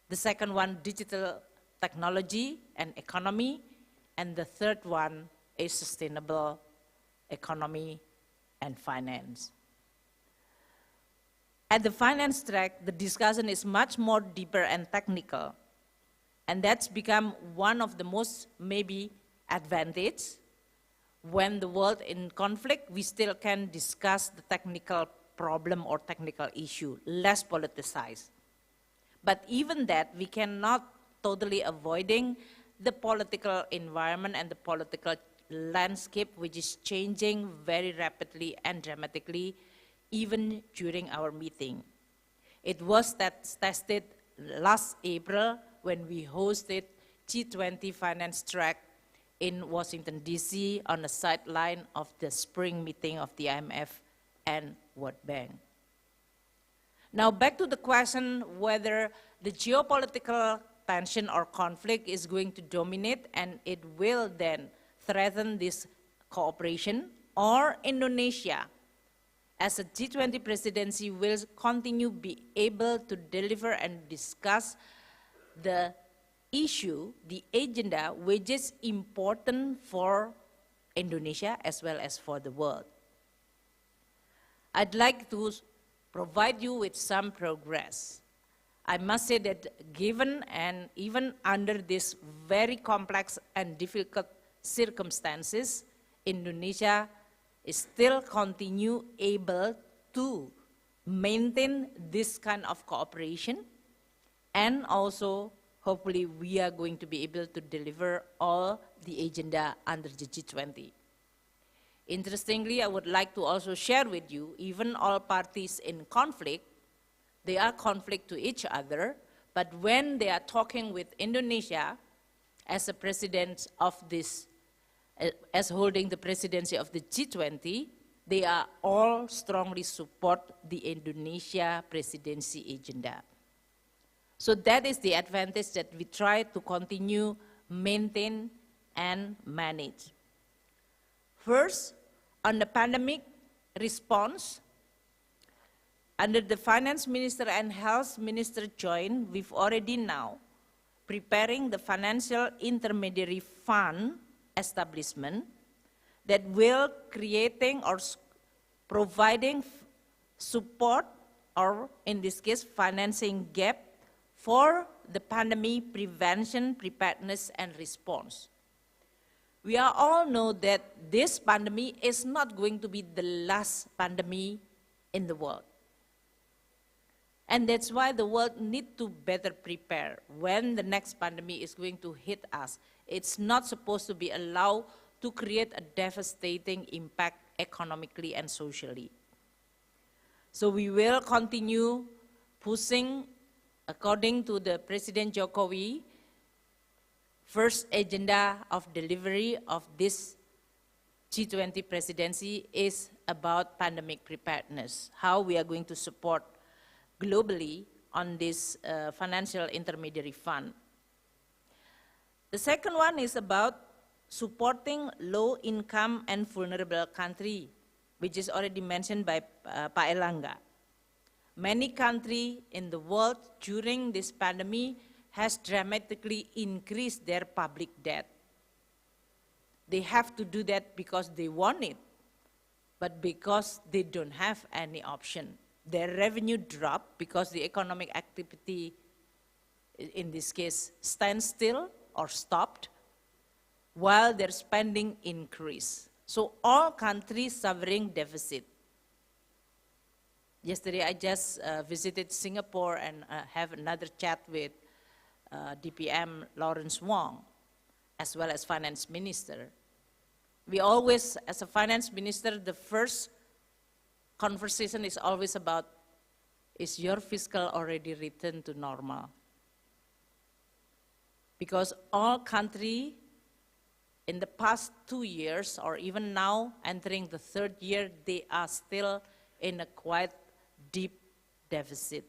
The second one, digital technology and economy. And the third one is sustainable economy and finance. At the finance track, the discussion is much more deeper and technical. And that's become one of the most maybe advantage. When the world in conflict, we still can discuss the technical problem or technical issue, less politicized. But even that, we cannot totally avoiding the political environment and the political landscape, which is changing very rapidly and dramatically, even during our meeting. It was tested last April when we hosted G20 finance track in Washington, D.C. on the sideline of the spring meeting of the IMF and World Bank. Now back to the question whether the geopolitical tension or conflict is going to dominate and it will then threaten this cooperation, or Indonesia as a G20 presidency will continue be able to deliver and discuss the issue, the agenda, which is important for Indonesia as well as for the world. I'd like to provide you with some progress. I must say that given and even under these very complex and difficult circumstances, Indonesia is still continue able to maintain this kind of cooperation, and also hopefully we are going to be able to deliver all the agenda under the G20. Interestingly, I would like to also share with you, even all parties in conflict, they are conflict to each other, but when they are talking with Indonesia as a president of this, as holding the presidency of the G20, they are all strongly support the Indonesia presidency agenda. So that is the advantage that we try to continue, maintain, and manage. First, on the pandemic response, under the Finance Minister and Health Minister joint, we've already now preparing the Financial Intermediary Fund establishment that will creating or providing support, or in this case, financing gap for the pandemic prevention, preparedness, and response. We all know that this pandemic is not going to be the last pandemic in the world. And that's why the world needs to better prepare when the next pandemic is going to hit us. It's not supposed to be allowed to create a devastating impact economically and socially. So we will continue pushing, according to the President Jokowi, first agenda of delivery of this G20 presidency is about pandemic preparedness, how we are going to support globally on this financial intermediary fund. The second one is about supporting low-income and vulnerable country, which is already mentioned by Pak Erlangga. Many countries in the world during this pandemic has dramatically increased their public debt. They have to do that because they want it, but because they don't have any option. Their revenue dropped because the economic activity, in this case, stands still or stopped, while their spending increased. So all countries suffering deficit. Yesterday I just visited Singapore and have another chat with DPM Lawrence Wong, as well as finance minister. We always, as a finance minister, the first conversation is always about, is your fiscal already returned to normal? Because all countries in the past 2 years, or even now entering the third year, they are still in a quite deep deficit.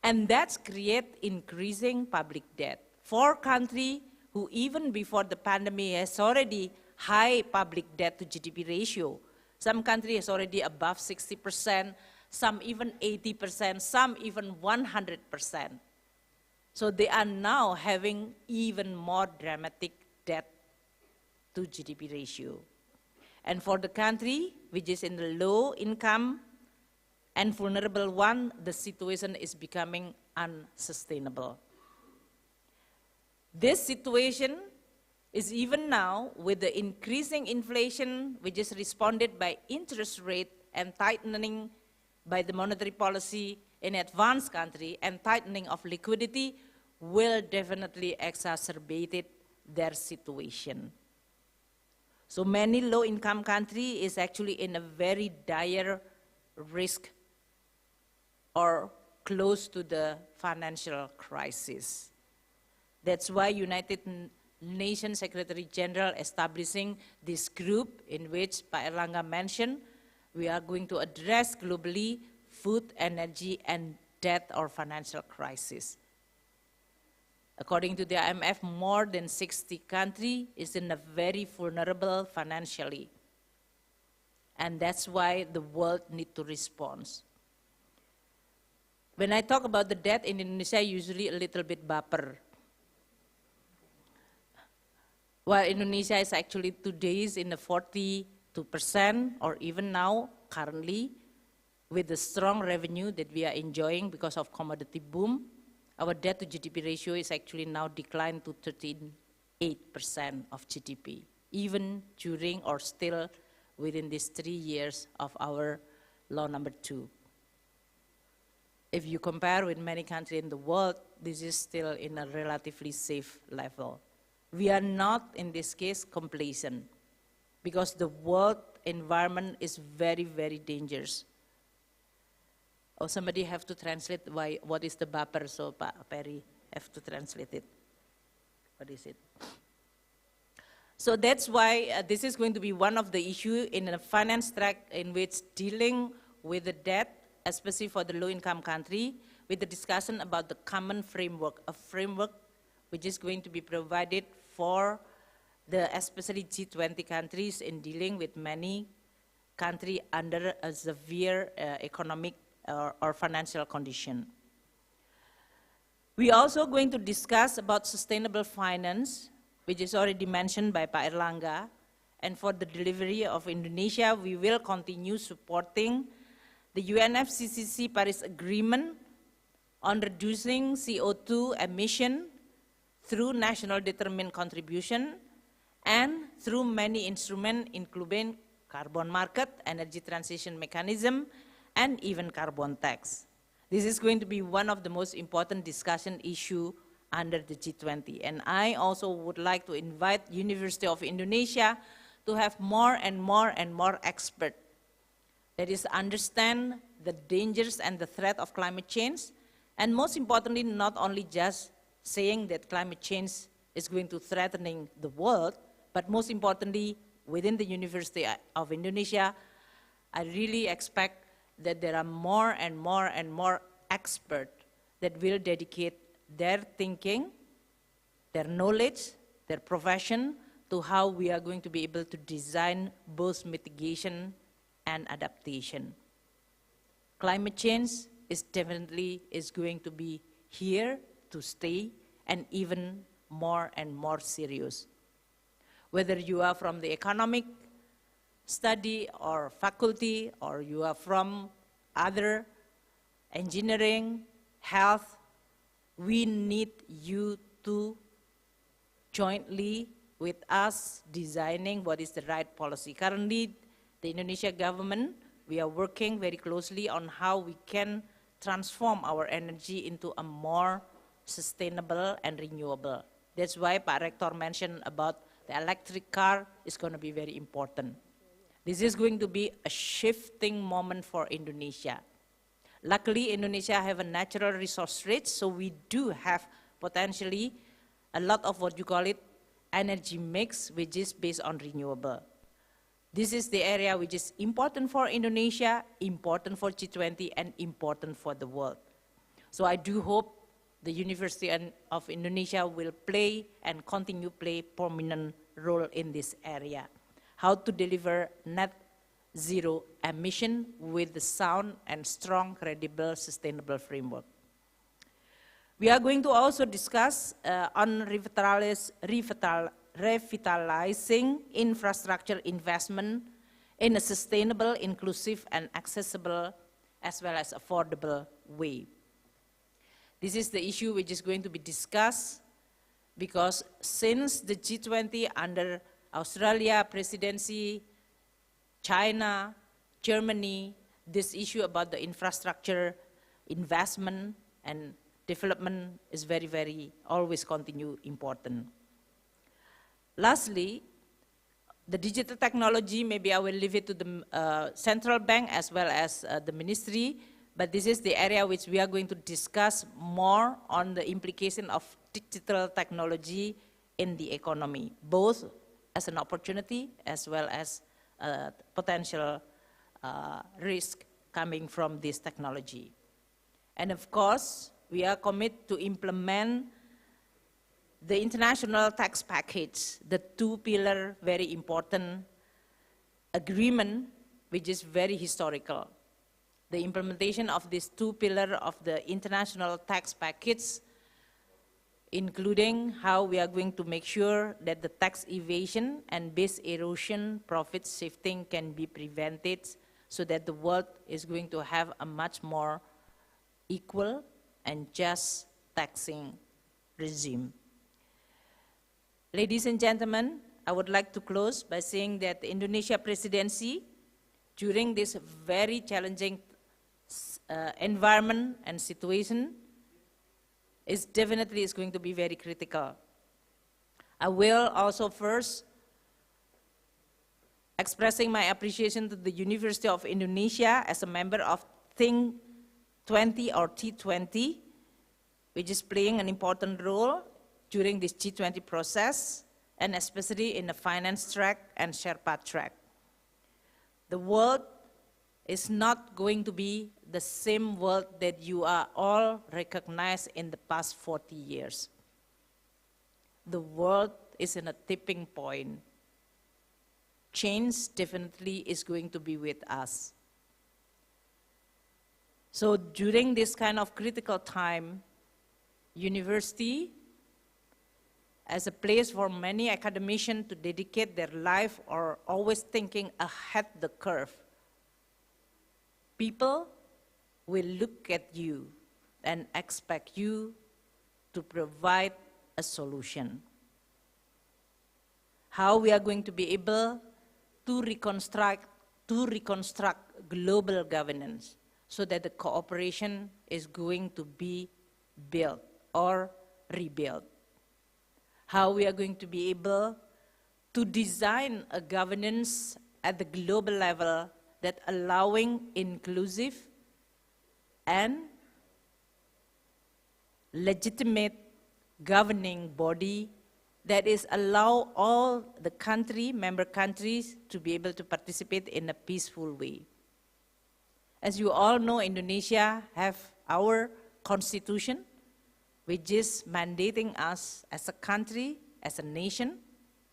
And that's create increasing public debt. For countries who even before the pandemic has already high public debt to GDP ratio, some countries is already above 60%, some even 80%, some even 100%. So they are now having even more dramatic debt to GDP ratio. And for the country which is in the low income and vulnerable one, the situation is becoming unsustainable. This situation is even now with the increasing inflation, which is responded by interest rate and tightening by the monetary policy in advanced country, and tightening of liquidity will definitely exacerbate their situation. So many low-income countries is actually in a very dire risk or close to the financial crisis. That's why United Nation Secretary General establishing this group in which Pak Erlangga mentioned we are going to address globally food, energy, and debt or financial crisis. According to the IMF, more than 60 countries is in a very vulnerable financially. And that's why the world need to respond. When I talk about the debt in Indonesia, usually a little bit baper. While Indonesia is actually today is in the 42% or even now currently with the strong revenue that we are enjoying because of commodity boom, our debt to GDP ratio is actually now declined to 38% of GDP, even during or still within these 3 years of our law number 2. If you compare with many countries in the world, this is still in a relatively safe level. We are not, in this case, complacent, because the world environment is very, very dangerous. Oh, somebody have to translate what is the baper, so Pak Perry have to translate it. What is it? So that's why this is going to be one of the issues in a finance track in which dealing with the debt, especially for the low-income country, with the discussion about the common framework, a framework which is going to be provided for the especially G20 countries in dealing with many countries under a severe economic or financial condition. We are also going to discuss about sustainable finance, which is already mentioned by Pak Erlangga, and for the delivery of Indonesia, we will continue supporting the UNFCCC Paris Agreement on reducing CO2 emission through national determined contribution and through many instruments including carbon market, energy transition mechanism, and even carbon tax. This is going to be one of the most important discussion issue under the G20. And I also would like to invite University of Indonesia to have more and more experts that is understand the dangers and the threat of climate change, and most importantly, not only just saying that climate change is going to threatening the world, but most importantly, within the University of Indonesia, I really expect that there are more and more experts that will dedicate their thinking, their knowledge, their profession to how we are going to be able to design both mitigation and adaptation. Climate change is definitely going to be here to stay and even more and more serious. Whether you are from the economic study or faculty, or you are from other engineering, health, we need you to jointly with us designing what is the right policy. Currently, the Indonesia government, we are working very closely on how we can transform our energy into a more sustainable and renewable. That's why Pak Rector mentioned about the electric car is going to be very important. This is going to be a shifting moment for Indonesia. Luckily, Indonesia have a natural resource rich, so we do have potentially a lot of what you call it energy mix, which is based on renewable. This is the area which is important for Indonesia, important for G20, and important for the world. So I do hope the University of Indonesia will play and continue play prominent role in this area. How to deliver net zero emission with the sound and strong, credible, sustainable framework. We are going to also discuss on revitalizing infrastructure investment in a sustainable, inclusive, and accessible, as well as affordable way. This is the issue which is going to be discussed because since the G20 under Australia presidency, China, Germany, this issue about the infrastructure investment and development is very, always continue important. Lastly, the digital technology, maybe I will leave it to the central bank as well as the ministry, but this is the area which we are going to discuss more on the implication of digital technology in the economy, both as an opportunity as well as potential risk coming from this technology. And of course, we are committed to implement the international tax package, the two-pillar, very important agreement, which is very historical. The implementation of this two-pillar of the international tax package, including how we are going to make sure that the tax evasion and base erosion profit shifting can be prevented so that the world is going to have a much more equal and just taxing regime. Ladies and gentlemen, I would like to close by saying that the Indonesia presidency, during this very challenging environment and situation, is definitely going to be very critical. I will also first expressing my appreciation to the University of Indonesia as a member of Think 20 or T20, which is playing an important role during this G20 process, and especially in the finance track and Sherpa track. The world is not going to be the same world that you are all recognized in the past 40 years. The world is in a tipping point. Change definitely is going to be with us. So during this kind of critical time, university, as a place for many academicians to dedicate their life or always thinking ahead the curve, people will look at you and expect you to provide a solution. How we are going to be able to reconstruct global governance so that the cooperation is going to be built or rebuilt. How we are going to be able to design a governance at the global level that allowing inclusive and legitimate governing body that is allow all the member countries to be able to participate in a peaceful way. As you all know, Indonesia have our constitution, which is mandating us as a country, as a nation,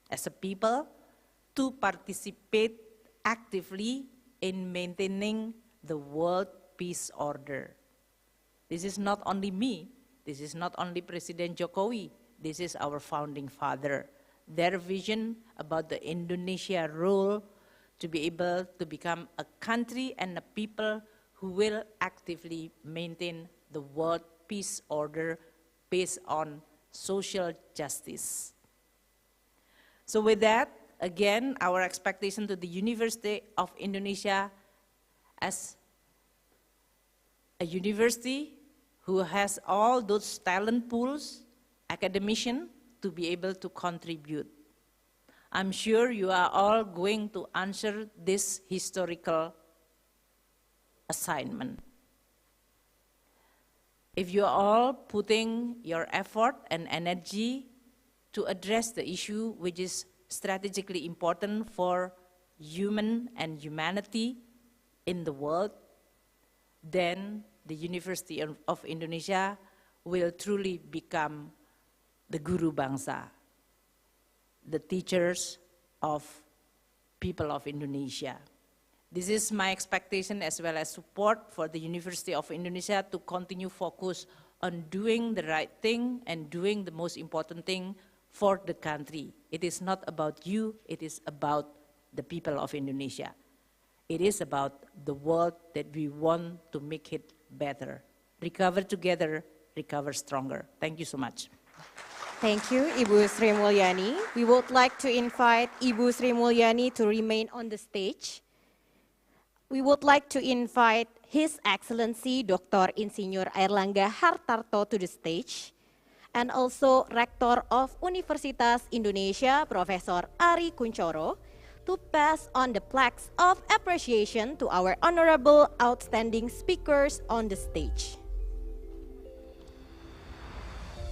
as a people, to participate actively in maintaining the world peace order. This is not only me, this is not only President Jokowi, this is our founding father. Their vision about the Indonesia role to be able to become a country and a people who will actively maintain the world peace order based on social justice. So with that, again, our expectation to the University of Indonesia as a university who has all those talent pools, academicians, to be able to contribute. I'm sure you are all going to answer this historical assignment. If you are all putting your effort and energy to address the issue which is strategically important for human and humanity in the world, then the University of Indonesia will truly become the guru bangsa, the teachers of people of Indonesia. This is my expectation as well as support for the University of Indonesia to continue focus on doing the right thing and doing the most important thing for the country. It is not about you, it is about the people of Indonesia. It is about the world that we want to make it better. Recover together, recover stronger. Thank you so much. Thank you, Ibu Sri Mulyani. We would like to invite Ibu Sri Mulyani to remain on the stage. We would like to invite His Excellency Dr. Insinyur Airlangga Hartarto to the stage, and also Rector of Universitas Indonesia, Professor Ari Kunchoro, to pass on the plaques of appreciation to our honorable outstanding speakers on the stage.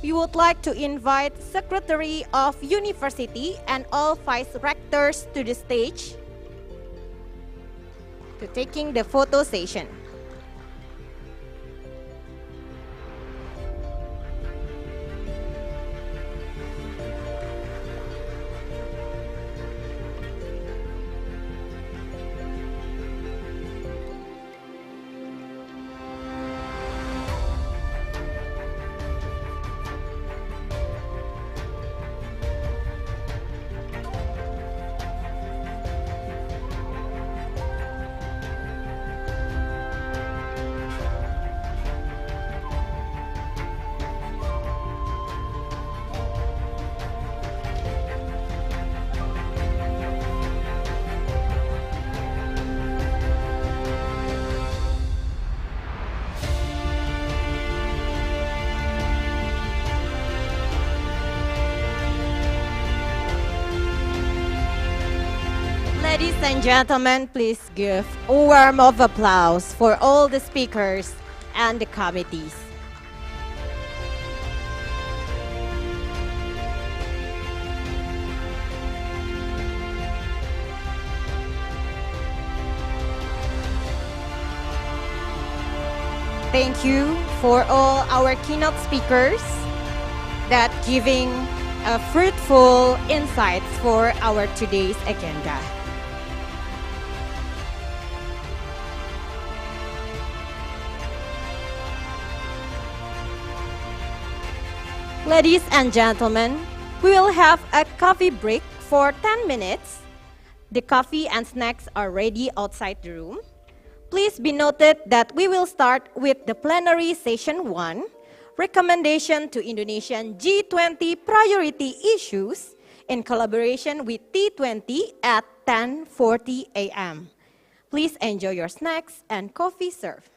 we would like to invite Secretary of University and all Vice Rectors to the stage to taking the photo session. Ladies and gentlemen, please give a warm of applause for all the speakers and the committees. Thank you for all our keynote speakers that giving a fruitful insights for our today's agenda. Ladies and gentlemen, we will have a coffee break for 10 minutes. The coffee and snacks are ready outside the room. Please be noted that we will start with the plenary session 1, recommendation to Indonesian G20 priority issues in collaboration with T20 at 10:40 a.m. Please enjoy your snacks and coffee served.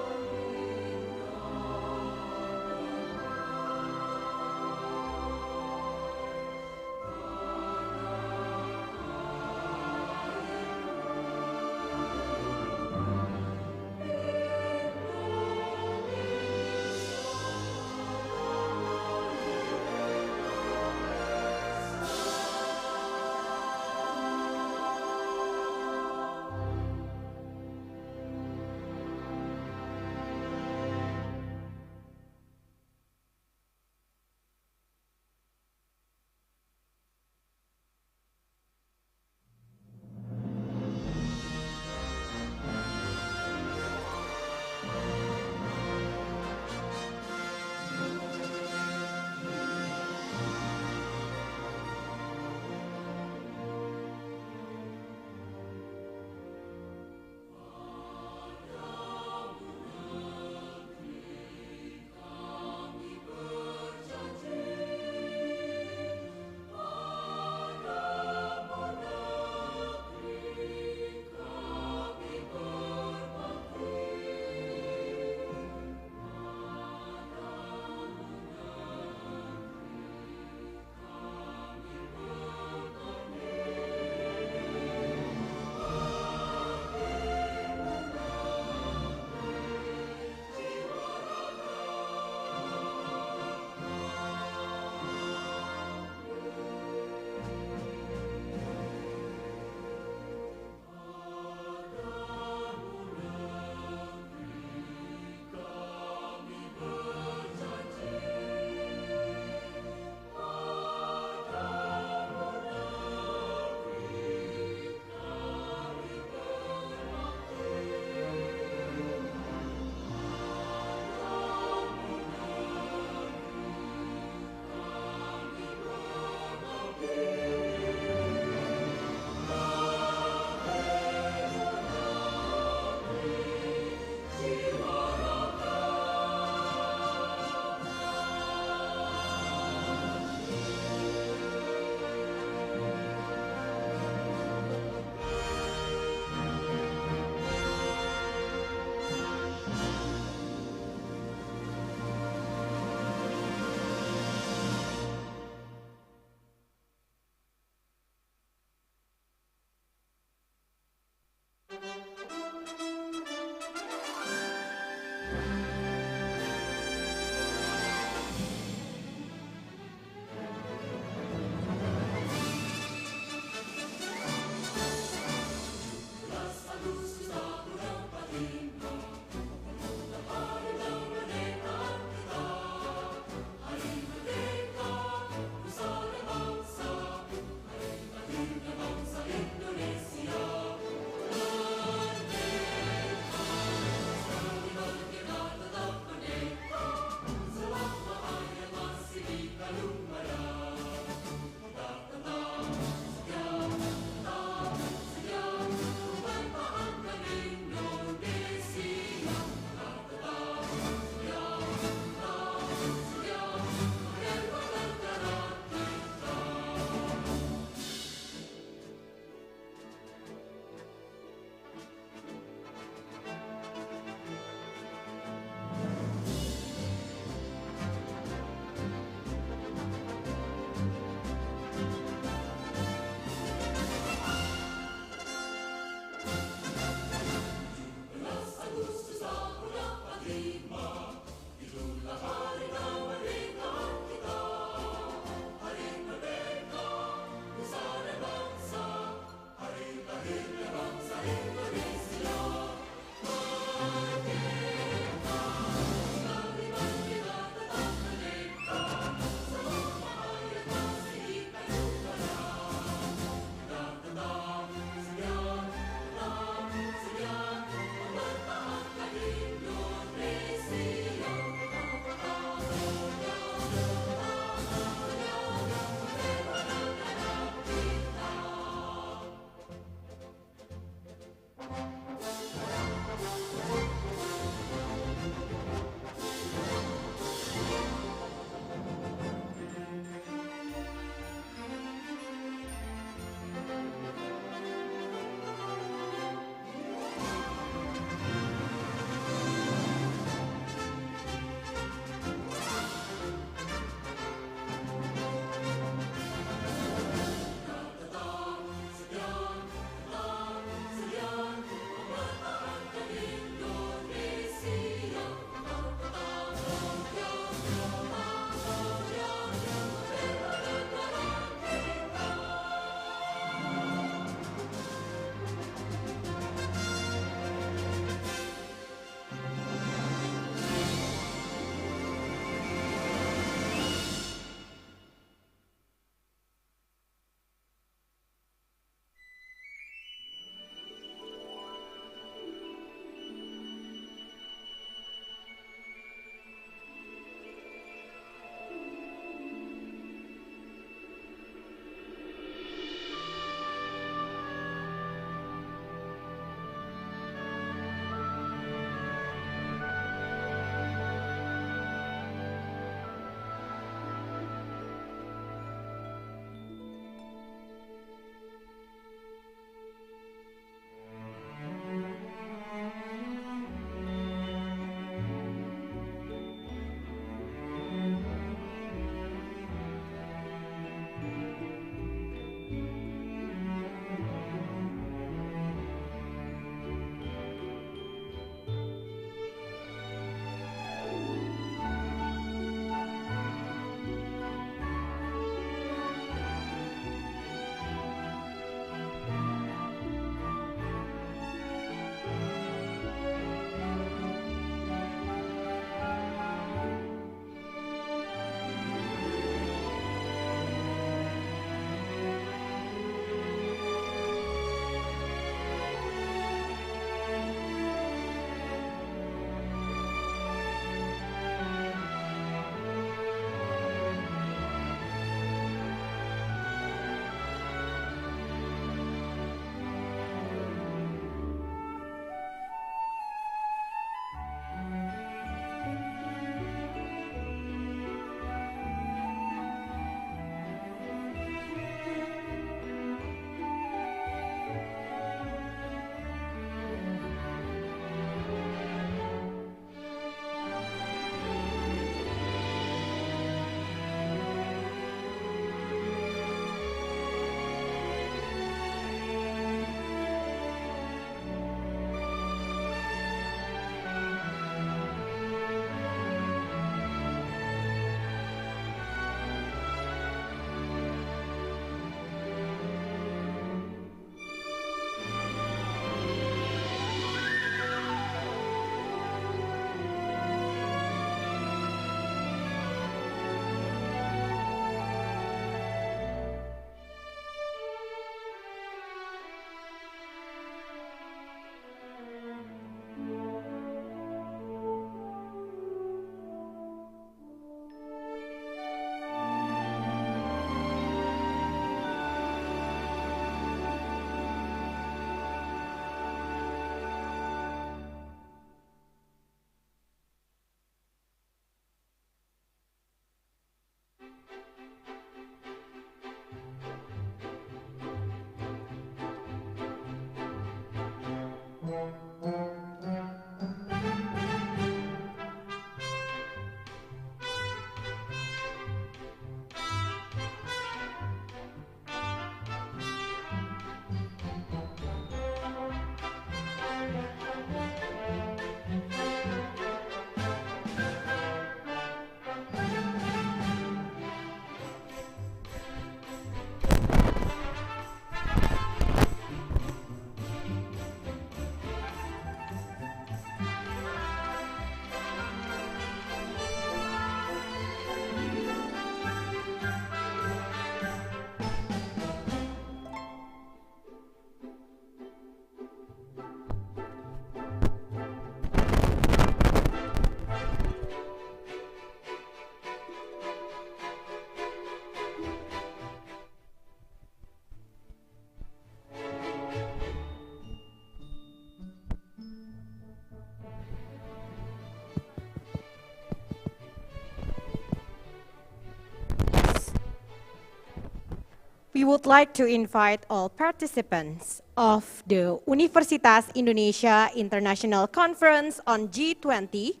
We would like to invite all participants of the Universitas Indonesia International Conference on G20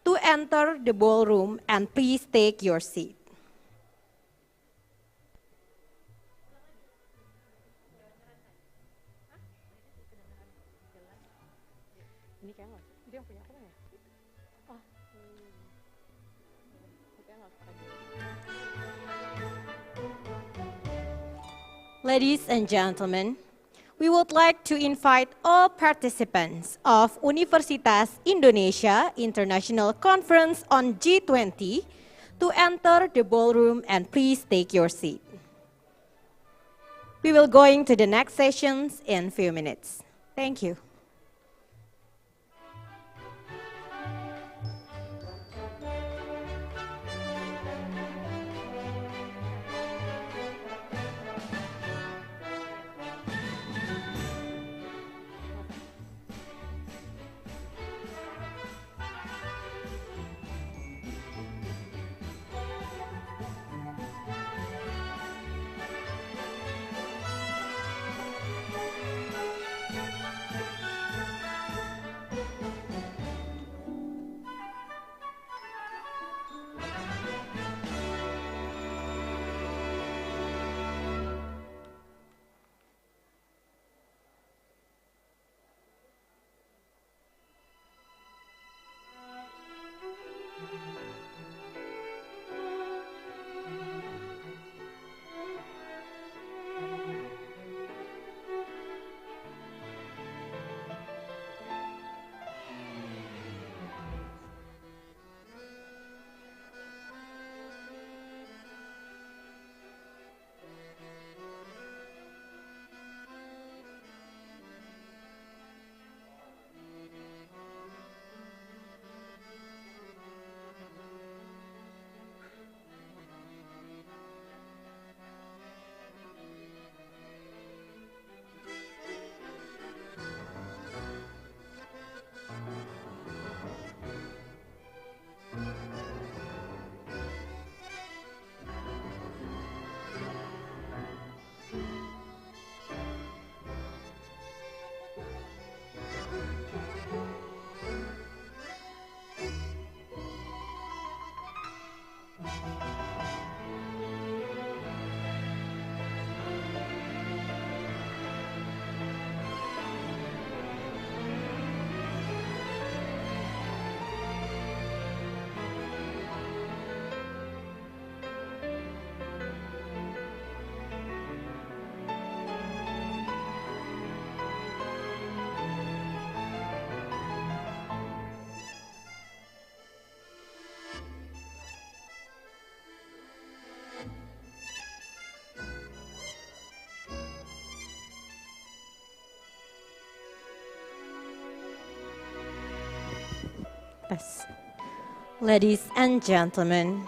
to enter the ballroom and please take your seat. Ladies and gentlemen, we would like to invite all participants of Universitas Indonesia International Conference on G20 to enter the ballroom and please take your seat. We will going to the next sessions in a few minutes. Thank you. Yes. Ladies and gentlemen,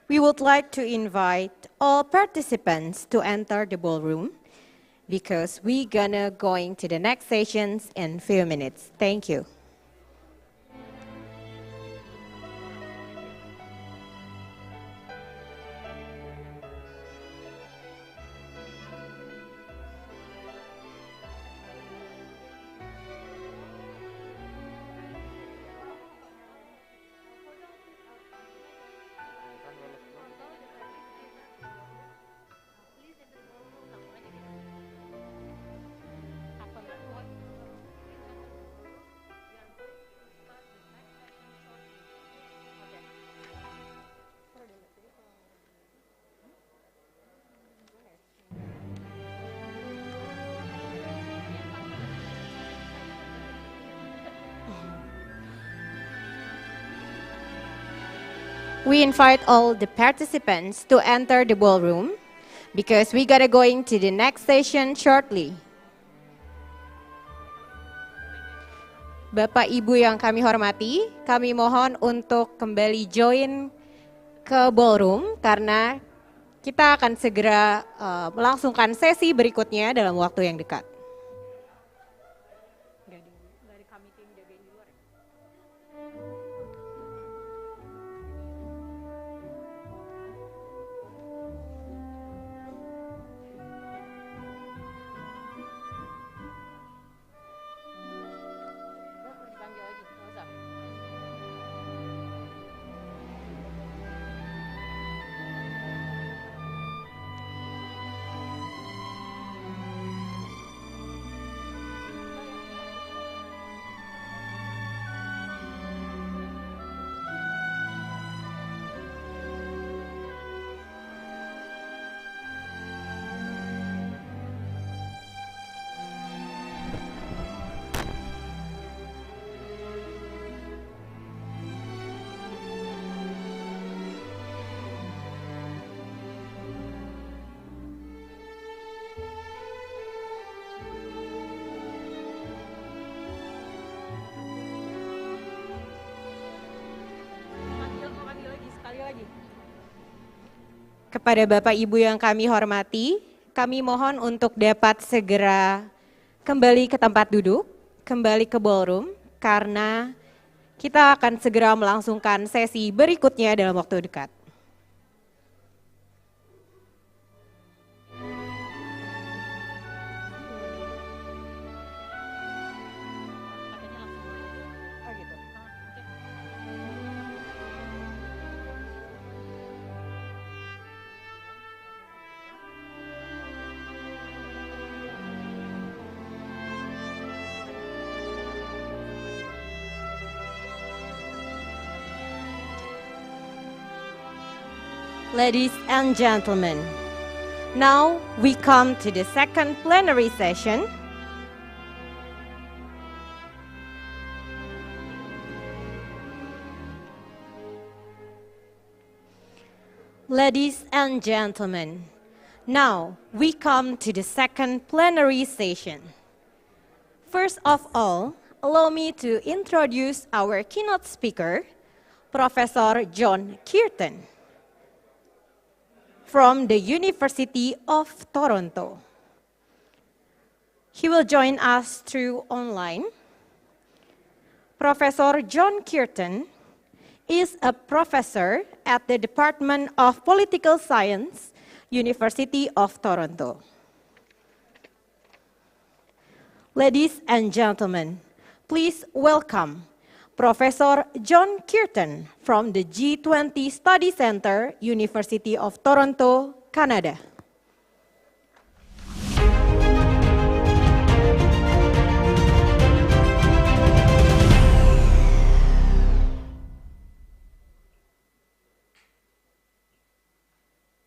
we would like to invite all participants to enter the ballroom because we're gonna going to the next sessions in a few minutes. Thank you. We invite all the participants to enter the ballroom because we gotta going to the next session shortly. Bapak Ibu yang kami hormati, kami mohon untuk kembali join ke ballroom karena kita akan segera melangsungkan sesi berikutnya dalam waktu yang dekat. Kepada Bapak Ibu yang kami hormati, kami mohon untuk dapat segera kembali ke tempat duduk, kembali ke ballroom, karena kita akan segera melangsungkan sesi berikutnya dalam waktu dekat. Ladies and gentlemen, now we come to the second plenary session. Ladies and gentlemen, now we come to the second plenary session. First of all, allow me to introduce our keynote speaker, Professor John Kirton, from the University of Toronto. He will join us through online. Professor John Kirton is a professor at the Department of Political Science, University of Toronto. Ladies and gentlemen, please welcome Professor John Kirton from the G20 Study Center, University of Toronto, Canada.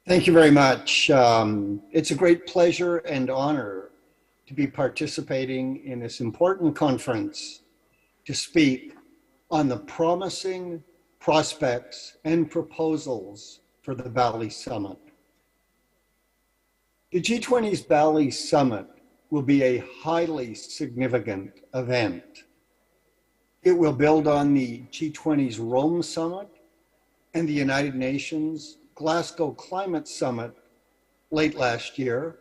Thank you very much. It's a great pleasure and honor to be participating in this important conference to speak on the promising prospects and proposals for the Bali Summit. The G20's Bali Summit will be a highly significant event. It will build on the G20's Rome Summit and the United Nations Glasgow Climate Summit late last year,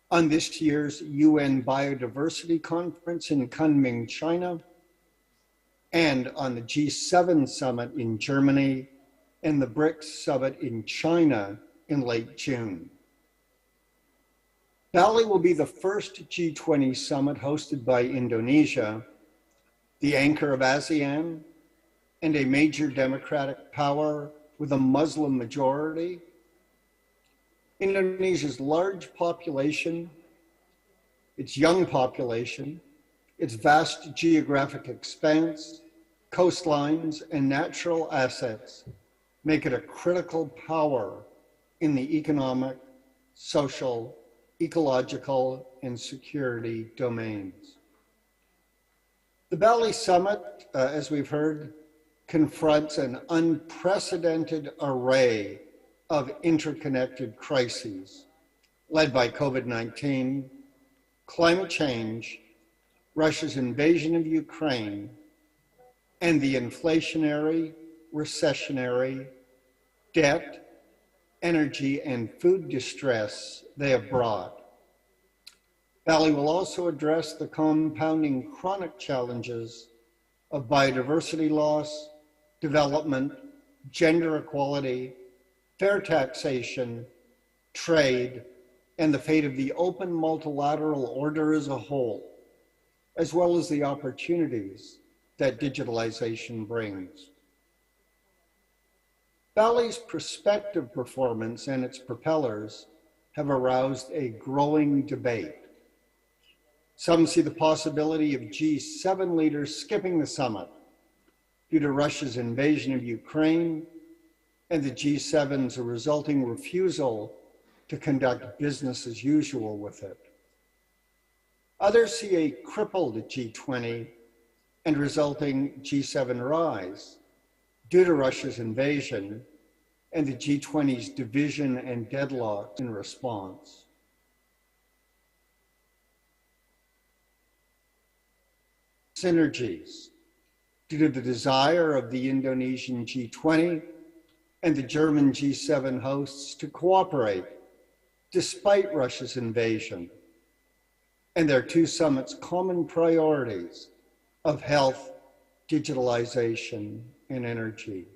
on this year's UN Biodiversity Conference in Kunming, China, and on the G7 Summit in Germany and the BRICS Summit in China in late June. Bali will be the first G20 summit hosted by Indonesia, the anchor of ASEAN, and a major democratic power with a Muslim majority. Indonesia's large population, its young population, its vast geographic expanse, coastlines, and natural assets make it a critical power in the economic, social, ecological, and security domains. The Bali Summit, as we've heard, confronts an unprecedented array of interconnected crises led by COVID-19, climate change, Russia's invasion of Ukraine, and the inflationary, recessionary, debt, energy, and food distress they have brought. Bali will also address the compounding chronic challenges of biodiversity loss, development, gender equality, fair taxation, trade, and the fate of the open multilateral order as a whole, as well as the opportunities that digitalization brings. Bali's prospective performance and its propellers have aroused a growing debate. Some see the possibility of G7 leaders skipping the summit due to Russia's invasion of Ukraine and the G7's resulting refusal to conduct business as usual with it. Others see a crippled G20 and resulting G7 rise due to Russia's invasion and the G20's division and deadlock in response. Synergies due to the desire of the Indonesian G20 and the German G7 hosts to cooperate despite Russia's invasion and their two summits' common priorities of health, digitalization, and energy.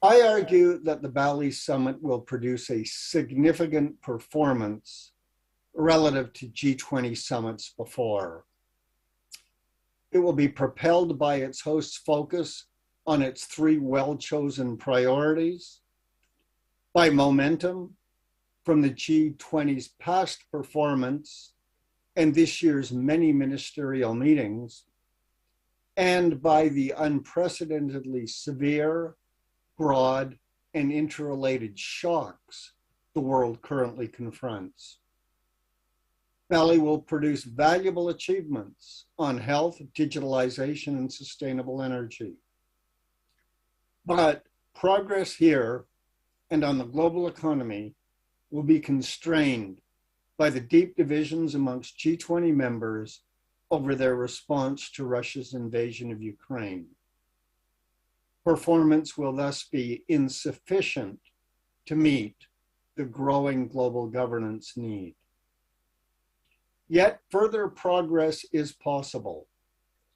I argue that the Bali Summit will produce a significant performance relative to G20 summits before. It will be propelled by its host's focus on its three well-chosen priorities, by momentum from the G20's past performance and this year's many ministerial meetings, and by the unprecedentedly severe, broad, and interrelated shocks the world currently confronts. Bali will produce valuable achievements on health, digitalization, and sustainable energy. But progress here and on the global economy will be constrained by the deep divisions amongst G20 members over their response to Russia's invasion of Ukraine. Performance will thus be insufficient to meet the growing global governance need. Yet further progress is possible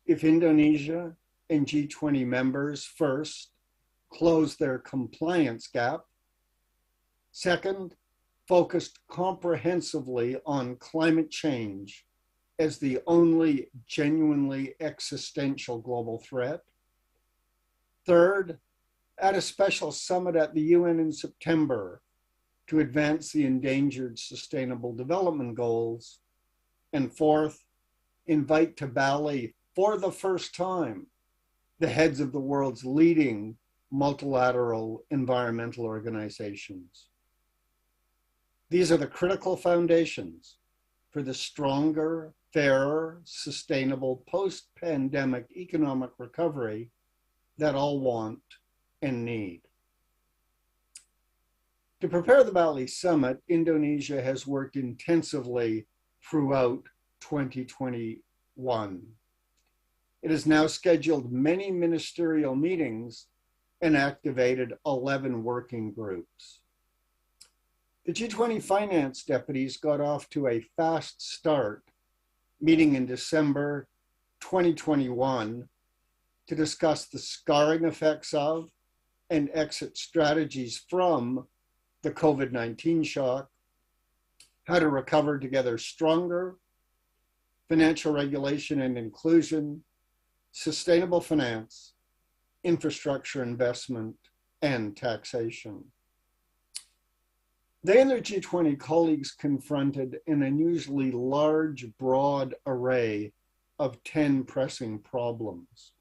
if Indonesia and G20 members first close their compliance gap, second, focused comprehensively on climate change as the only genuinely existential global threat, third, at a special summit at the UN in September to advance the endangered Sustainable Development Goals, and fourth, invite to Bali for the first time the heads of the world's leading multilateral environmental organizations. These are the critical foundations for the stronger, fairer, sustainable post-pandemic economic recovery that all want and need. To prepare the Bali Summit, Indonesia has worked intensively throughout 2021. It has now scheduled many ministerial meetings and activated 11 working groups. The G20 finance deputies got off to a fast start, meeting in December 2021 to discuss the scarring effects of and exit strategies from the COVID-19 shock, how to recover together stronger, financial regulation and inclusion, sustainable finance, infrastructure investment, and taxation. They and their G20 colleagues confronted an unusually large, broad array of 10 pressing problems.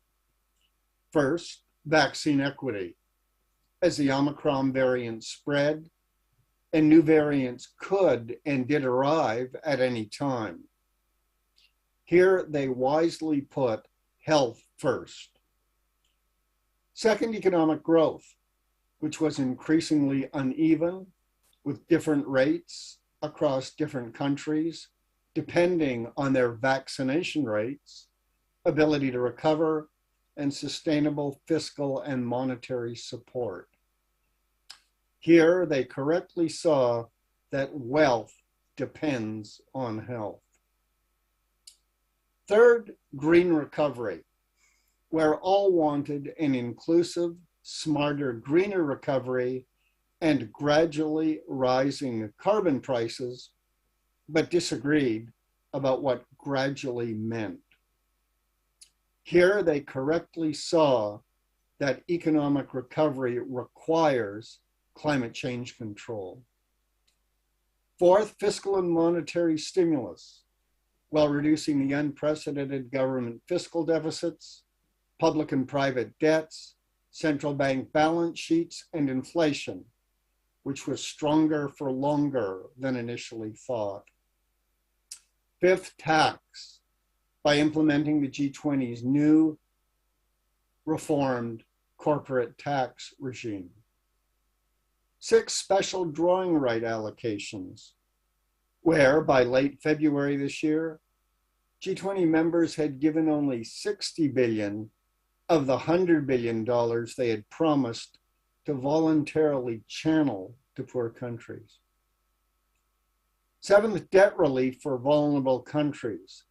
First, vaccine equity. As the Omicron variant spread, and new variants could and did arrive at any time. Here, they wisely put health first. Second, economic growth, which was increasingly uneven with different rates across different countries, depending on their vaccination rates, ability to recover, and sustainable fiscal and monetary support. Here, they correctly saw that wealth depends on health. Third, green recovery, where all wanted an inclusive, smarter, greener recovery and gradually rising carbon prices, but disagreed about what gradually meant. Here, they correctly saw that economic recovery requires climate change control. Fourth, fiscal and monetary stimulus, while reducing the unprecedented government fiscal deficits, public and private debts, central bank balance sheets, and inflation, which was stronger for longer than initially thought. Fifth, tax, by implementing the G20's new reformed corporate tax regime. Six, special drawing right allocations, where by late February this year, G20 members had given only 60 billion of the $100 billion they had promised to voluntarily channel to poor countries. Seventh, debt relief for vulnerable countries,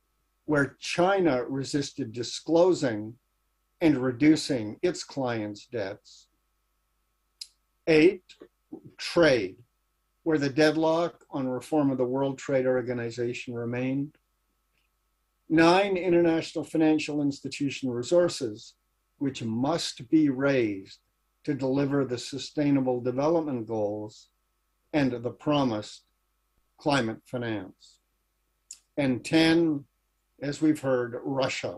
where China resisted disclosing and reducing its clients' debts. 8, trade, where the deadlock on reform of the World Trade Organization remained. 9, international financial institution resources, which must be raised to deliver the Sustainable Development Goals and the promised climate finance. And 10, as we've heard, Russia,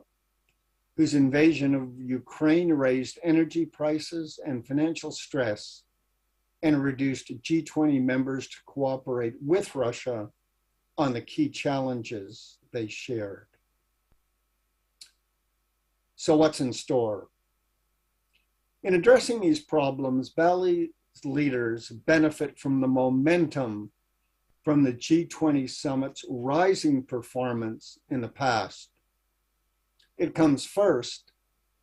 whose invasion of Ukraine raised energy prices and financial stress and reduced G20 members to cooperate with Russia on the key challenges they shared. So what's in store? In addressing these problems, Bali's leaders benefit from the momentum from the G20 summit's rising performance in the past. It comes first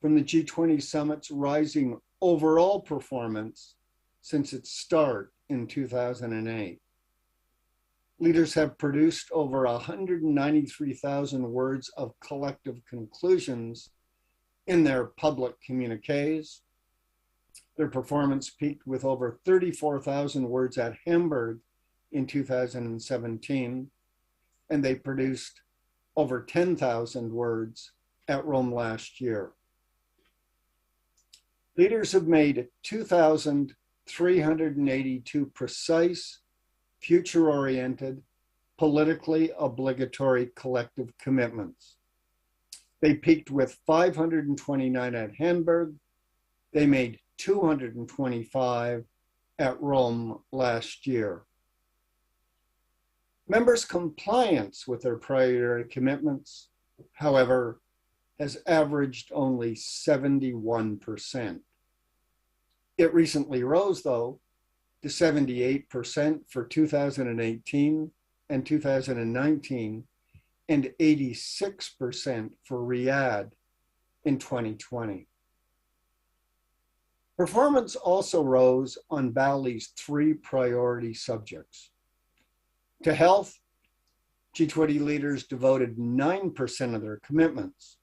from the G20 summit's rising overall performance since its start in 2008. Leaders have produced over 193,000 words of collective conclusions in their public communiques. Their performance peaked with over 34,000 words at Hamburg in 2017, and they produced over 10,000 words at Rome last year. Leaders have made 2,382 precise, future-oriented, politically obligatory collective commitments. They peaked with 529 at Hamburg. They made 225 at Rome last year. Members' compliance with their prior commitments, however, has averaged only 71%. It recently rose, though, to 78% for 2018 and 2019, and 86% for Riyadh in 2020. Performance also rose on Bali's 3 priority subjects. To health, G20 leaders devoted 9% of their commitments.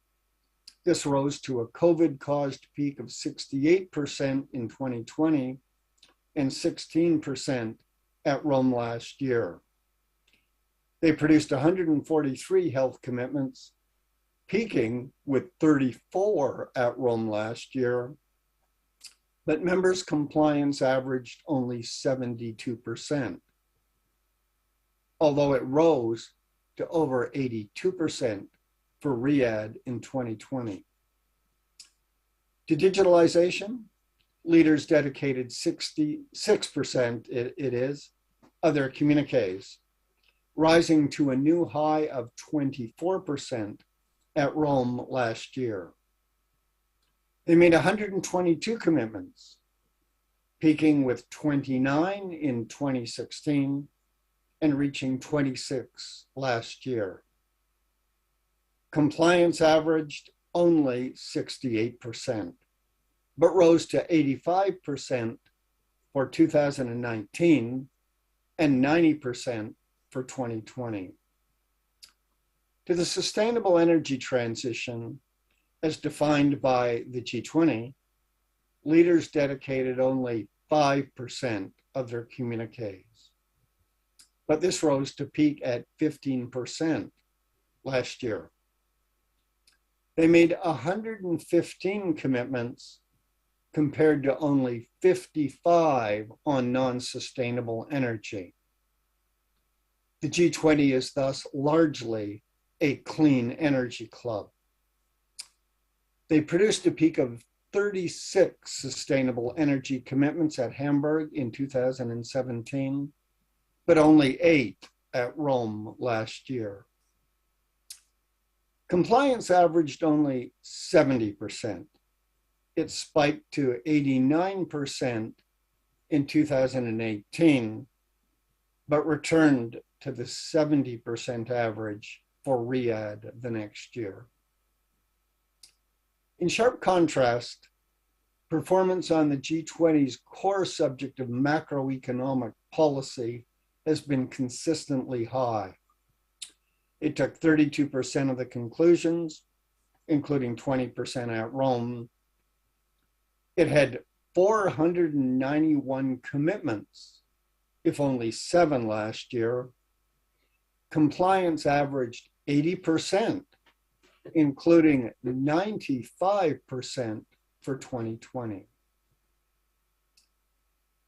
This rose to a COVID-caused peak of 68% in 2020 and 16% at Rome last year. They produced 143 health commitments, peaking with 34 at Rome last year, but members' compliance averaged only 72%, although it rose to over 82% for Riyadh in 2020. To digitalization, leaders dedicated 66% of their communiques, rising to a new high of 24% at Rome last year. They made 122 commitments, peaking with 29 in 2016 and reaching 26 last year. Compliance averaged only 68%, but rose to 85% for 2019 and 90% for 2020. To the sustainable energy transition, as defined by the G20, leaders dedicated only 5% of their communiques. But this rose to peak at 15% last year. They made 115 commitments compared to only 55 on non-sustainable energy. The G20 is thus largely a clean energy club. They produced a peak of 36 sustainable energy commitments at Hamburg in 2017, but only 8 at Rome last year. Compliance averaged only 70%. It spiked to 89% in 2018, but returned to the 70% average for Riyadh the next year. In sharp contrast, performance on the G20's core subject of macroeconomic policy has been consistently high. It took 32% of the conclusions, including 20% at Rome. It had 491 commitments, if only 7 last year. Compliance averaged 80%, including 95% for 2020.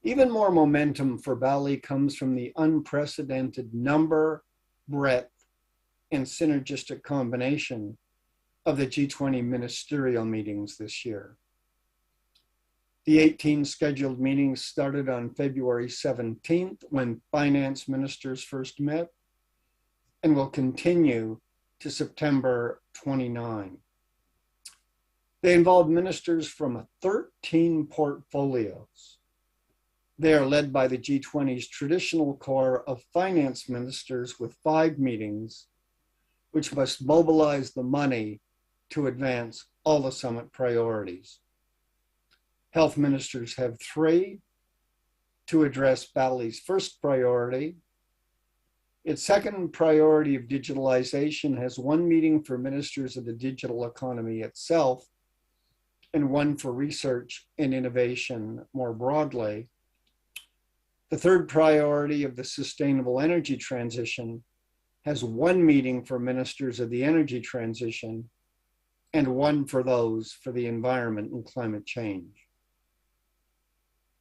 Even more momentum for Bali comes from the unprecedented number, breadth, and synergistic combination of the G20 ministerial meetings this year. The 18 scheduled meetings started on February 17th when finance ministers first met and will continue to September 29. They involve ministers from 13 portfolios. They are led by the G20's traditional core of finance ministers with 5 meetings, which must mobilize the money to advance all the summit priorities. Health ministers have 3 to address Bali's first priority. Its second priority of digitalization has 1 meeting for ministers of the digital economy itself and 1 for research and innovation more broadly. The third priority of the sustainable energy transition has 1 meeting for ministers of the energy transition and 1 for those for the environment and climate change.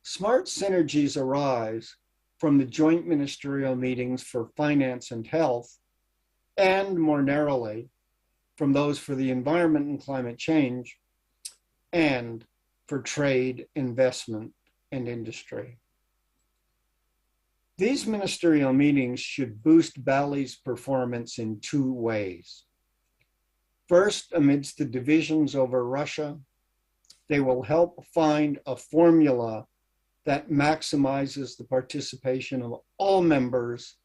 Smart synergies arise from the joint ministerial meetings for finance and health, and more narrowly, from those for the environment and climate change, and for trade, investment, and industry. These ministerial meetings should boost Bali's performance in 2 ways. First, amidst the divisions over Russia, they will help find a formula that maximizes the participation of all members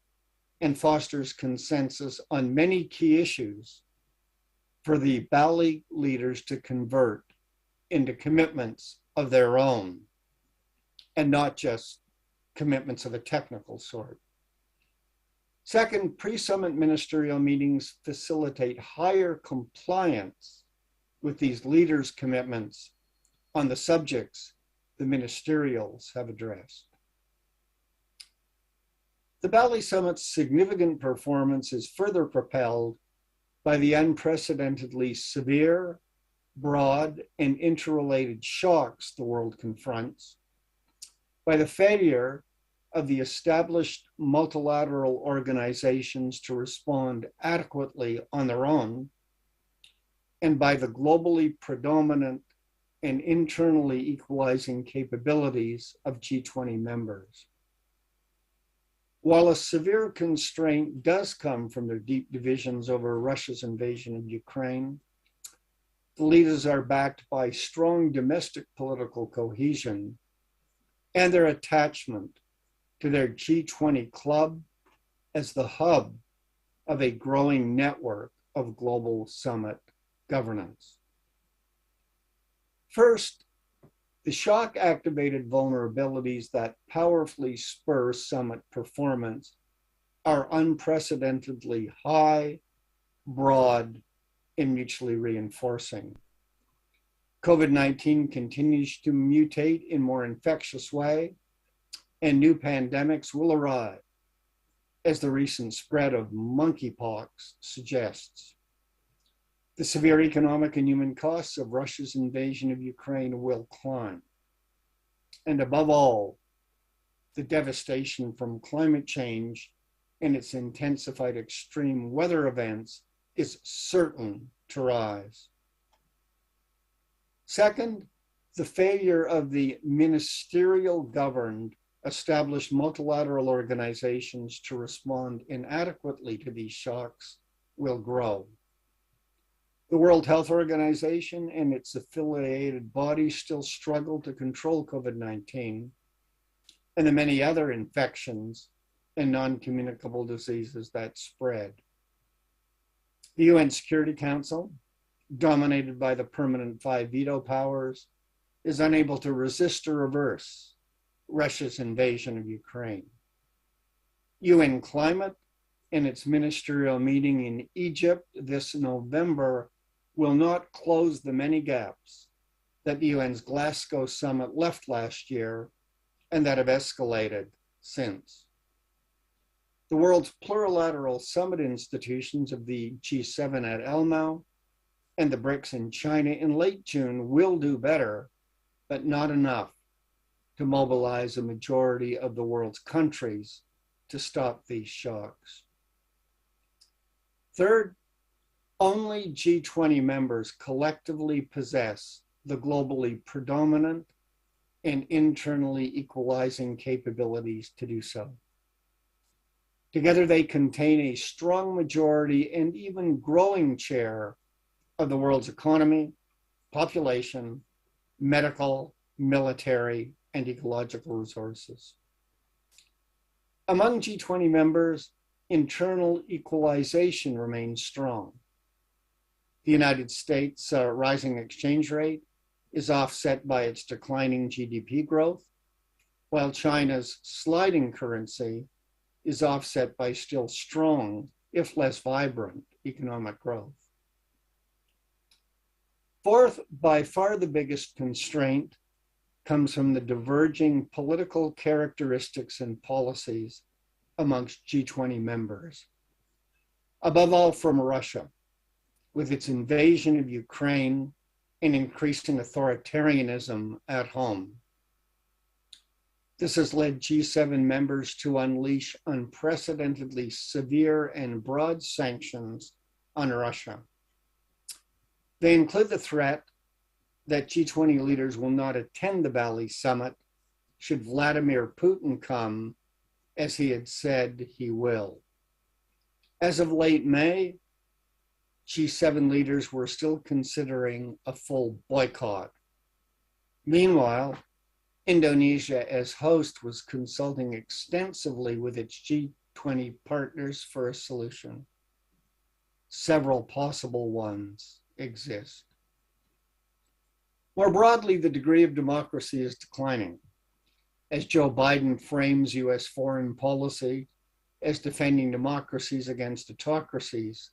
and fosters consensus on many key issues for the Bali leaders to convert into commitments of their own, and not just commitments of a technical sort. Second, pre-summit ministerial meetings facilitate higher compliance with these leaders' commitments on the subjects the ministerials have addressed. The Bali Summit's significant performance is further propelled by the unprecedentedly severe, broad, and interrelated shocks the world confronts, by the failure of the established multilateral organizations to respond adequately on their own, and by the globally predominant and internally equalizing capabilities of G20 members. While a severe constraint does come from their deep divisions over Russia's invasion of Ukraine, the leaders are backed by strong domestic political cohesion and their attachment to their G20 club as the hub of a growing network of global summit governance. First, the shock-activated vulnerabilities that powerfully spur summit performance are unprecedentedly high, broad, and mutually reinforcing. COVID-19 continues to mutate in more infectious way, and new pandemics will arrive, as the recent spread of monkeypox suggests. The severe economic and human costs of Russia's invasion of Ukraine will climb. And above all, the devastation from climate change and its intensified extreme weather events is certain to rise. Second, the failure of the ministerial governed established multilateral organizations to respond inadequately to these shocks will grow. The World Health Organization and its affiliated bodies still struggle to control COVID-19 and the many other infections and non-communicable diseases that spread. The UN Security Council dominated by the permanent five veto powers, is unable to resist or reverse Russia's invasion of Ukraine. UN Climate, in its ministerial meeting in Egypt this November, will not close the many gaps that the UN's Glasgow summit left last year and that have escalated since. The world's plurilateral summit institutions of the G7 at Elmau and the BRICS in China in late June will do better, but not enough to mobilize a majority of the world's countries to stop these shocks. Third, only G20 members collectively possess the globally predominant and internally equalizing capabilities to do so. Together, they contain a strong majority and even growing share of the world's economy, population, medical, military, and ecological resources. Among G20 members, internal equalization remains strong. The United States' rising exchange rate is offset by its declining GDP growth, while China's sliding currency is offset by still strong, if less vibrant, economic growth. Fourth, by far the biggest constraint comes from the diverging political characteristics and policies amongst G20 members. Above all, from Russia, with its invasion of Ukraine and increasing authoritarianism at home. This has led G7 members to unleash unprecedentedly severe and broad sanctions on Russia. They include the threat that G20 leaders will not attend the Bali summit should Vladimir Putin come, as he had said he will. As of late May, G7 leaders were still considering a full boycott. Meanwhile, Indonesia as host was consulting extensively with its G20 partners for a solution. Several possible ones exist. More broadly, the degree of democracy is declining as Joe Biden frames US foreign policy as defending democracies against autocracies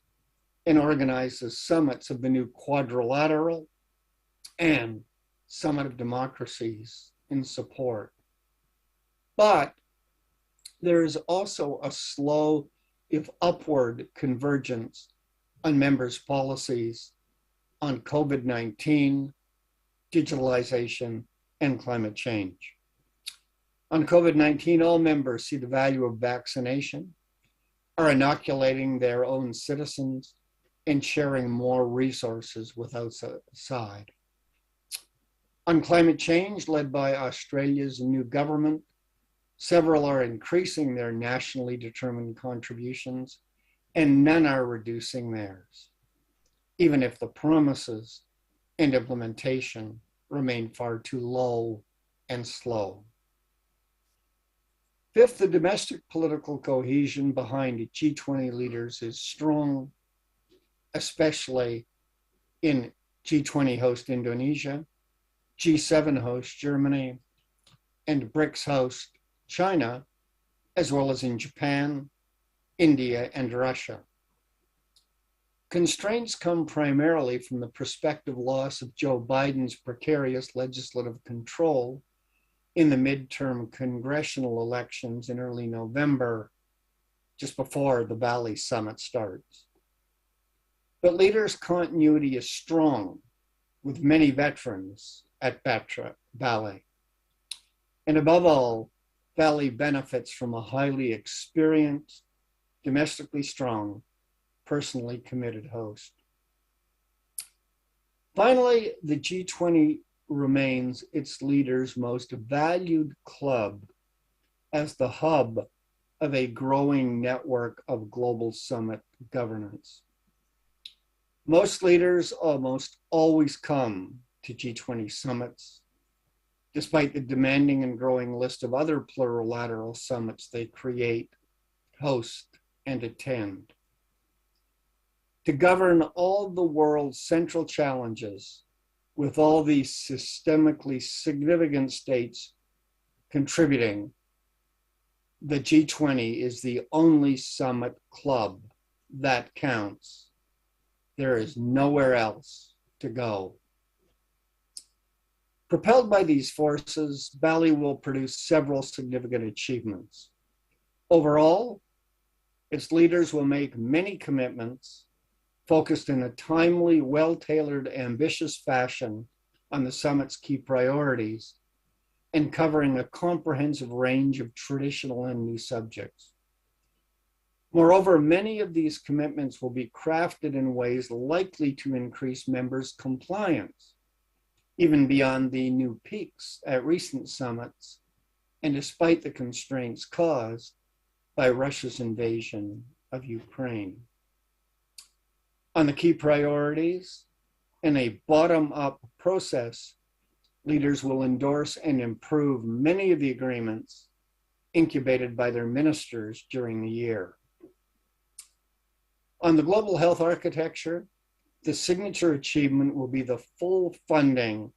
and organizes summits of the new Quadrilateral and Summit of Democracies in support. But there is also a slow, if upward, convergence on members' policies on COVID-19, digitalization, and climate change. On COVID-19, all members see the value of vaccination, are inoculating their own citizens, and sharing more resources with outside. On climate change, led by Australia's new government, several are increasing their nationally determined contributions, and none are reducing theirs, even if the promises and implementation remain far too low and slow. Fifth, the domestic political cohesion behind G20 leaders is strong, especially in G20 host Indonesia, G7 host Germany, and BRICS host China, as well as in Japan, India, and Russia. Constraints come primarily from the prospective loss of Joe Biden's precarious legislative control in the midterm congressional elections in early November, just before the Bali summit starts. But leaders' continuity is strong, with many veterans at Bali. And above all, Bali benefits from a highly experienced, domestically strong, personally committed host. Finally, the G20 remains its leaders' most valued club as the hub of a growing network of global summit governance. Most leaders almost always come to G20 summits, despite the demanding and growing list of other plurilateral summits they create, host, and attend. to govern all the world's central challenges with all these systemically significant states contributing, the G20 is the only summit club that counts. There is nowhere else to go. Propelled by these forces, Bali will produce several significant achievements. Overall, its leaders will make many commitments focused in a timely, well-tailored, ambitious fashion on the summit's key priorities and covering a comprehensive range of traditional and new subjects. Moreover, many of these commitments will be crafted in ways likely to increase members' compliance, even beyond the new peaks at recent summits, and despite the constraints caused by Russia's invasion of Ukraine. On the key priorities, in a bottom-up process, leaders will endorse and improve many of the agreements incubated by their ministers during the year. On the global health architecture, the signature achievement will be the full funding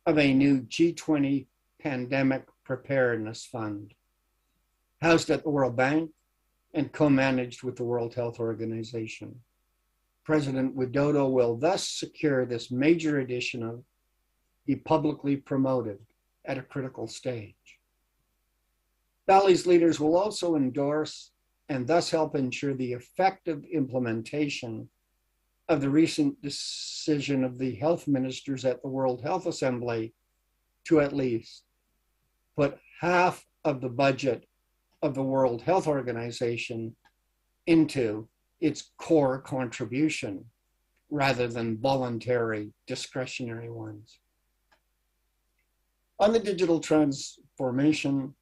of a new G20 Pandemic Preparedness Fund, housed at the World Bank and co-managed with the World Health Organization. President Widodo will thus secure this major initiative be publicly promoted at a critical stage. Bali's leaders will also endorse and thus help ensure the effective implementation of the recent decision of the health ministers at the World Health Assembly to at least put half of the budget of the World Health Organization into its core contribution rather than voluntary discretionary ones. On the digital transformation,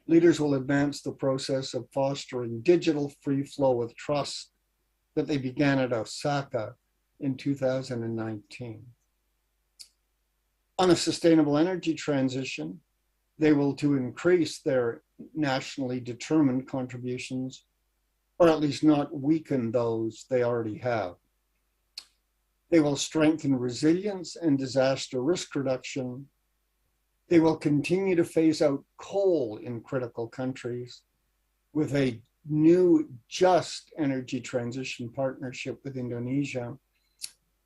leaders will advance the process of fostering digital free flow with trust that they began at Osaka in 2019. On a sustainable energy transition, they will to increase their nationally determined contributions, or at least not weaken those they already have. They will strengthen resilience and disaster risk reduction. They will continue to phase out coal in critical countries with a new just energy transition partnership with Indonesia,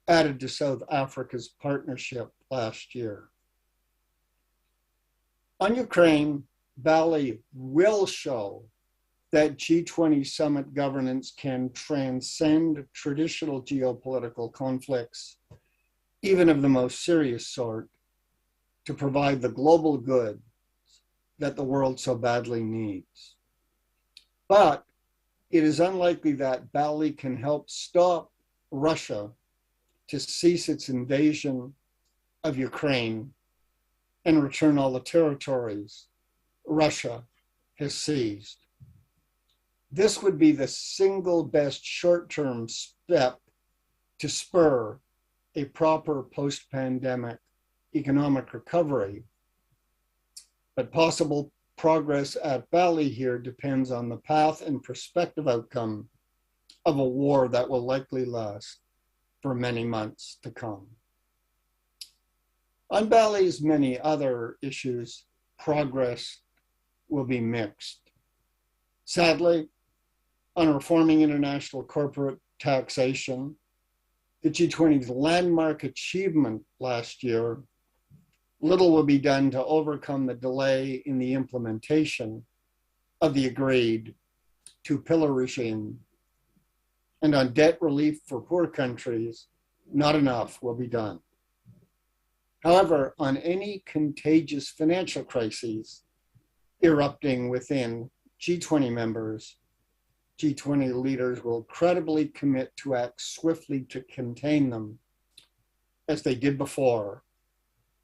added to South Africa's partnership last year. On Ukraine, Bali will show that G20 summit governance can transcend traditional geopolitical conflicts, even of the most serious sort, to provide the global good that the world so badly needs. But it is unlikely that Bali can help stop Russia to cease its invasion of Ukraine and return all the territories Russia has seized. This would be the single best short-term step to spur a proper post-pandemic economic recovery. But possible progress at Bali here depends on the path and prospective outcome of a war that will likely last for many months to come. On Bali's many other issues, progress will be mixed. Sadly, on reforming international corporate taxation, the G20's landmark achievement last year, little will be done to overcome the delay in the implementation of the agreed two-pillar regime. And on debt relief for poor countries, not enough will be done. However, on any contagious financial crises erupting within G20 members, G20 leaders will credibly commit to act swiftly to contain them, as they did before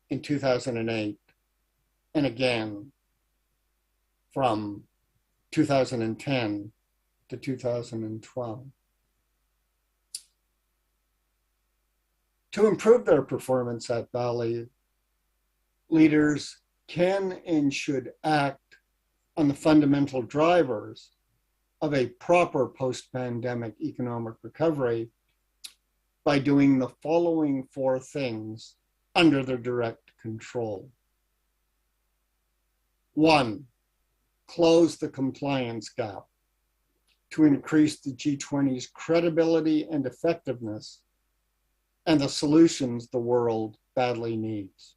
in 2008, and again from 2010 to 2012. To improve their performance at Bali, leaders can and should act on the fundamental drivers of a proper post-pandemic economic recovery by doing the following 4 things under their direct control. 1, close the compliance gap to increase the G20's credibility and effectiveness and the solutions the world badly needs.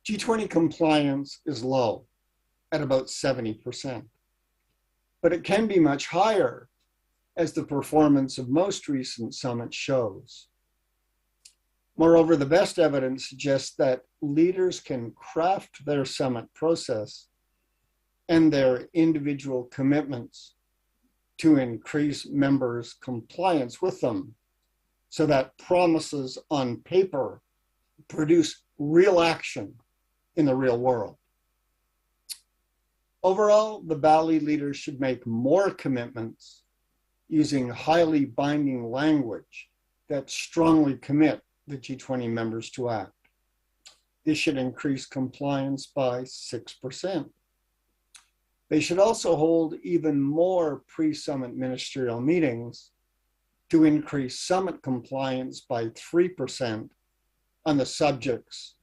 G20 compliance is low at about 70%, but it can be much higher, as the performance of most recent summits shows. Moreover, the best evidence suggests that leaders can craft their summit process and their individual commitments to increase members' compliance with them, so that promises on paper produce real action in the real world. Overall, the Bali leaders should make more commitments using highly binding language that strongly commit the G20 members to act. This should increase compliance by 6%. They should also hold even more pre-summit ministerial meetings to increase summit compliance by 3% on the subjects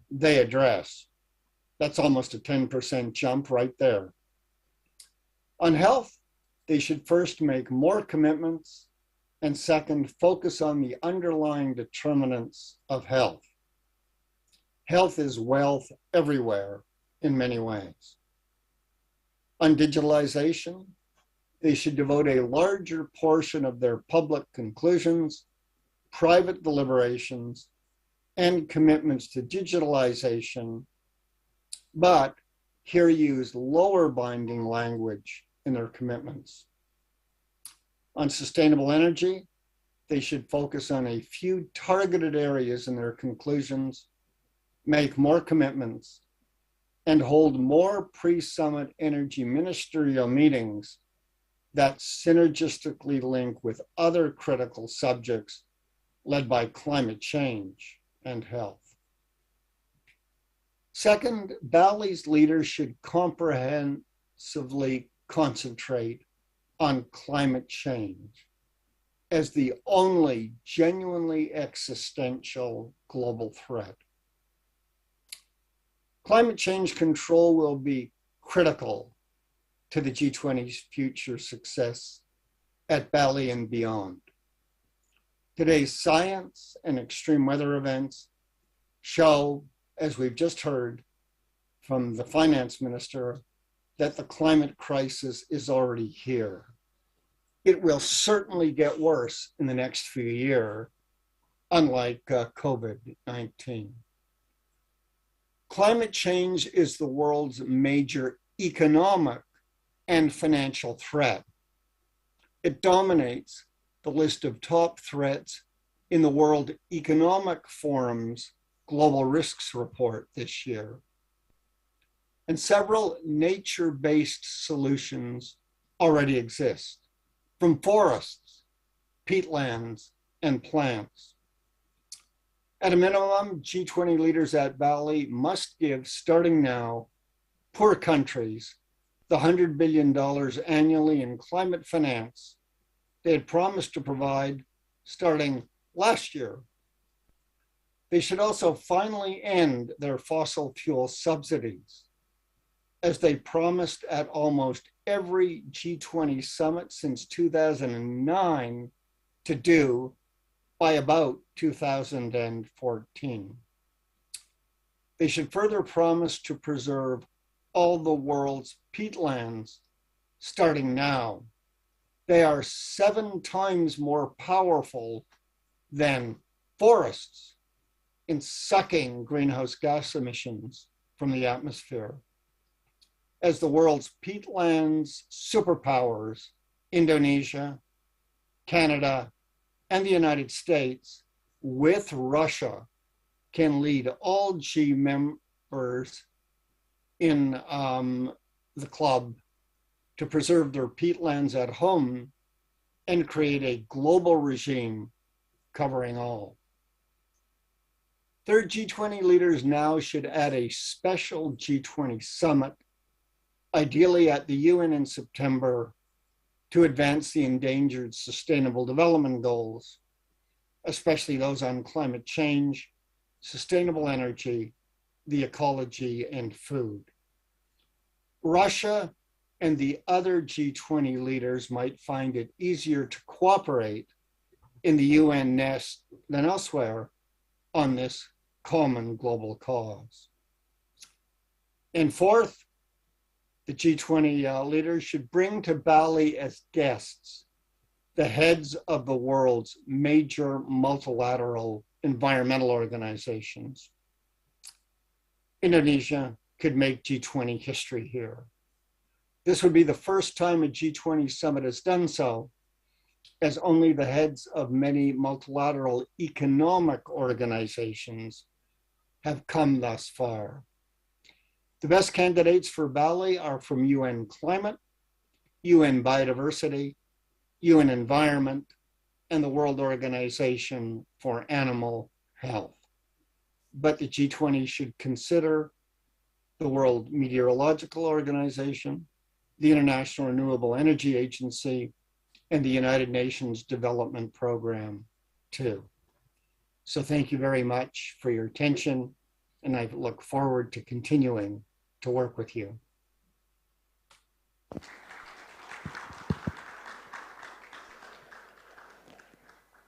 they address. That's almost a 10% jump right there. On health, they should first make more commitments, and second, focus on the underlying determinants of health. Health is wealth everywhere in many ways. On digitalization, they should devote a larger portion of their public conclusions, private deliberations, and commitments to digitalization, but here use lower binding language in their commitments. On sustainable energy, they should focus on a few targeted areas in their conclusions, make more commitments, and hold more pre-summit energy ministerial meetings that synergistically link with other critical subjects led by climate change and health. Second, Bali's leaders should comprehensively concentrate on climate change as the only genuinely existential global threat. Climate change control will be critical to the G20's future success at Bali and beyond. Today's science and extreme weather events show, as we've just heard from the finance minister, that the climate crisis is already here. It will certainly get worse in the next few years, unlike COVID-19. Climate change is the world's major economic and financial threat. It dominates the list of top threats in the World Economic Forum's Global Risks Report this year. And several nature-based solutions already exist, from forests, peatlands, and plants. At a minimum, G20 leaders at Bali must give, starting now, poor countries the $100 billion annually in climate finance they had promised to provide starting last year. They should also finally end their fossil fuel subsidies, as they promised at almost every G20 summit since 2009 to do by about 2014. They should further promise to preserve all the world's peatlands starting now. They are 7 times more powerful than forests in sucking greenhouse gas emissions from the atmosphere. As the world's peatlands superpowers, Indonesia, Canada, and the United States, with Russia, can lead all G members in the club to preserve their peatlands at home and create a global regime covering all. Third, G20 leaders now should add a special G20 summit, ideally at the UN in September, to advance the endangered Sustainable Development Goals, especially those on climate change, sustainable energy, the ecology, and food. Russia and the other G20 leaders might find it easier to cooperate in the UN nest than elsewhere on this common global cause. And fourth, the G20 leaders should bring to Bali as guests the heads of the world's major multilateral environmental organizations. Indonesia could make G20 history here. This would be the first time a G20 summit has done so, as only the heads of many multilateral economic organizations have come thus far. The best candidates for Bali are from UN Climate, UN Biodiversity, UN Environment, and the World Organization for Animal Health. But the G20 should consider the World Meteorological Organization, the International Renewable Energy Agency, and the United Nations Development Program too. So thank you very much for your attention, and I look forward to continuing to work with you.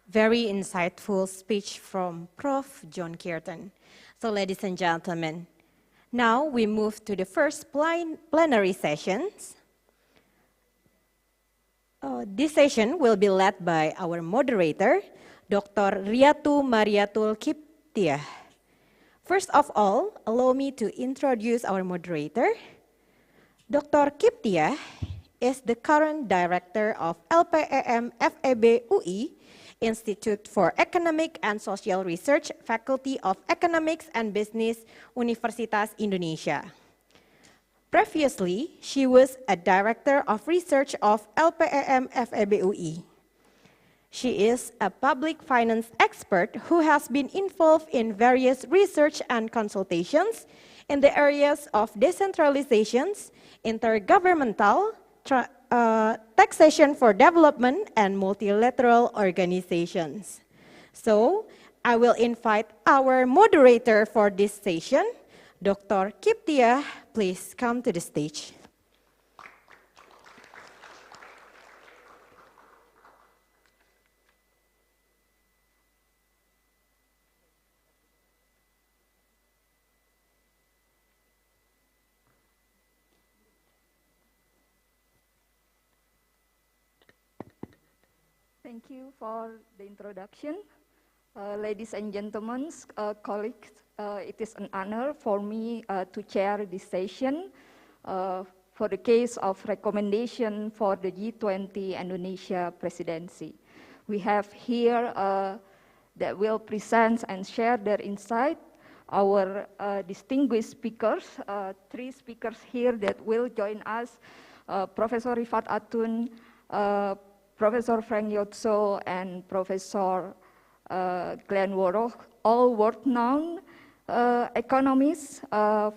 Very insightful speech from Prof. John Kearton. So ladies and gentlemen, now we move to the first plenary sessions. This session will be led by our moderator, Dr. Riatu Mariatul Kiptiah. First of all, allow me to introduce our moderator. Dr. Kiptiah is the current director of LPEM FEB UI, Institute for Economic and Social Research, Faculty of Economics and Business, Universitas Indonesia. Previously, she was a director of research of LPEM FEB UI. She is a public finance expert who has been involved in various research and consultations in the areas of decentralizations, intergovernmental, taxation for development, and multilateral organizations. So, I will invite our moderator for this session, Dr. Kiptiah. Please come to the stage. Thank you for the introduction. Ladies and gentlemen, colleagues, it is an honor for me to chair this session for the case of recommendation for the G20 Indonesia presidency. We have here that will present and share their insight our distinguished speakers, three speakers here that will join us, Professor Rifat Atun, Professor Frank Yotso, and Professor Glenn Worrow, all world-known economists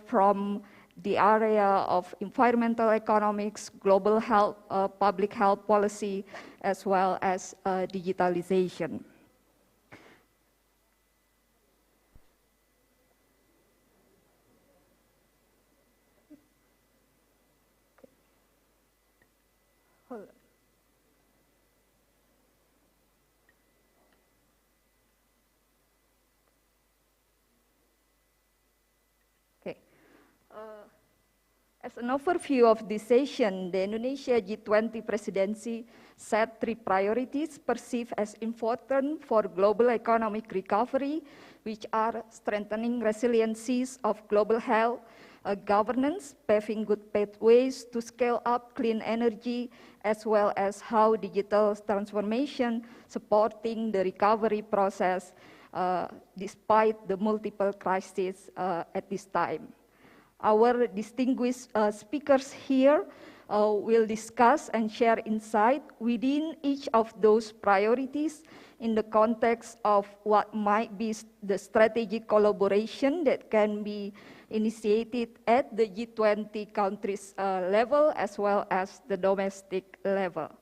from the area of environmental economics, global health, public health policy, as well as digitalization. As an overview of this session, the Indonesia G20 presidency set three priorities perceived as important for global economic recovery, which are strengthening resiliencies of global health, governance, paving good pathways to scale up clean energy, as well as how digital transformation supporting the recovery process despite the multiple crises at this time. Our distinguished speakers here will discuss and share insight within each of those priorities in the context of what might be the strategic collaboration that can be initiated at the G20 countries level as well as the domestic level.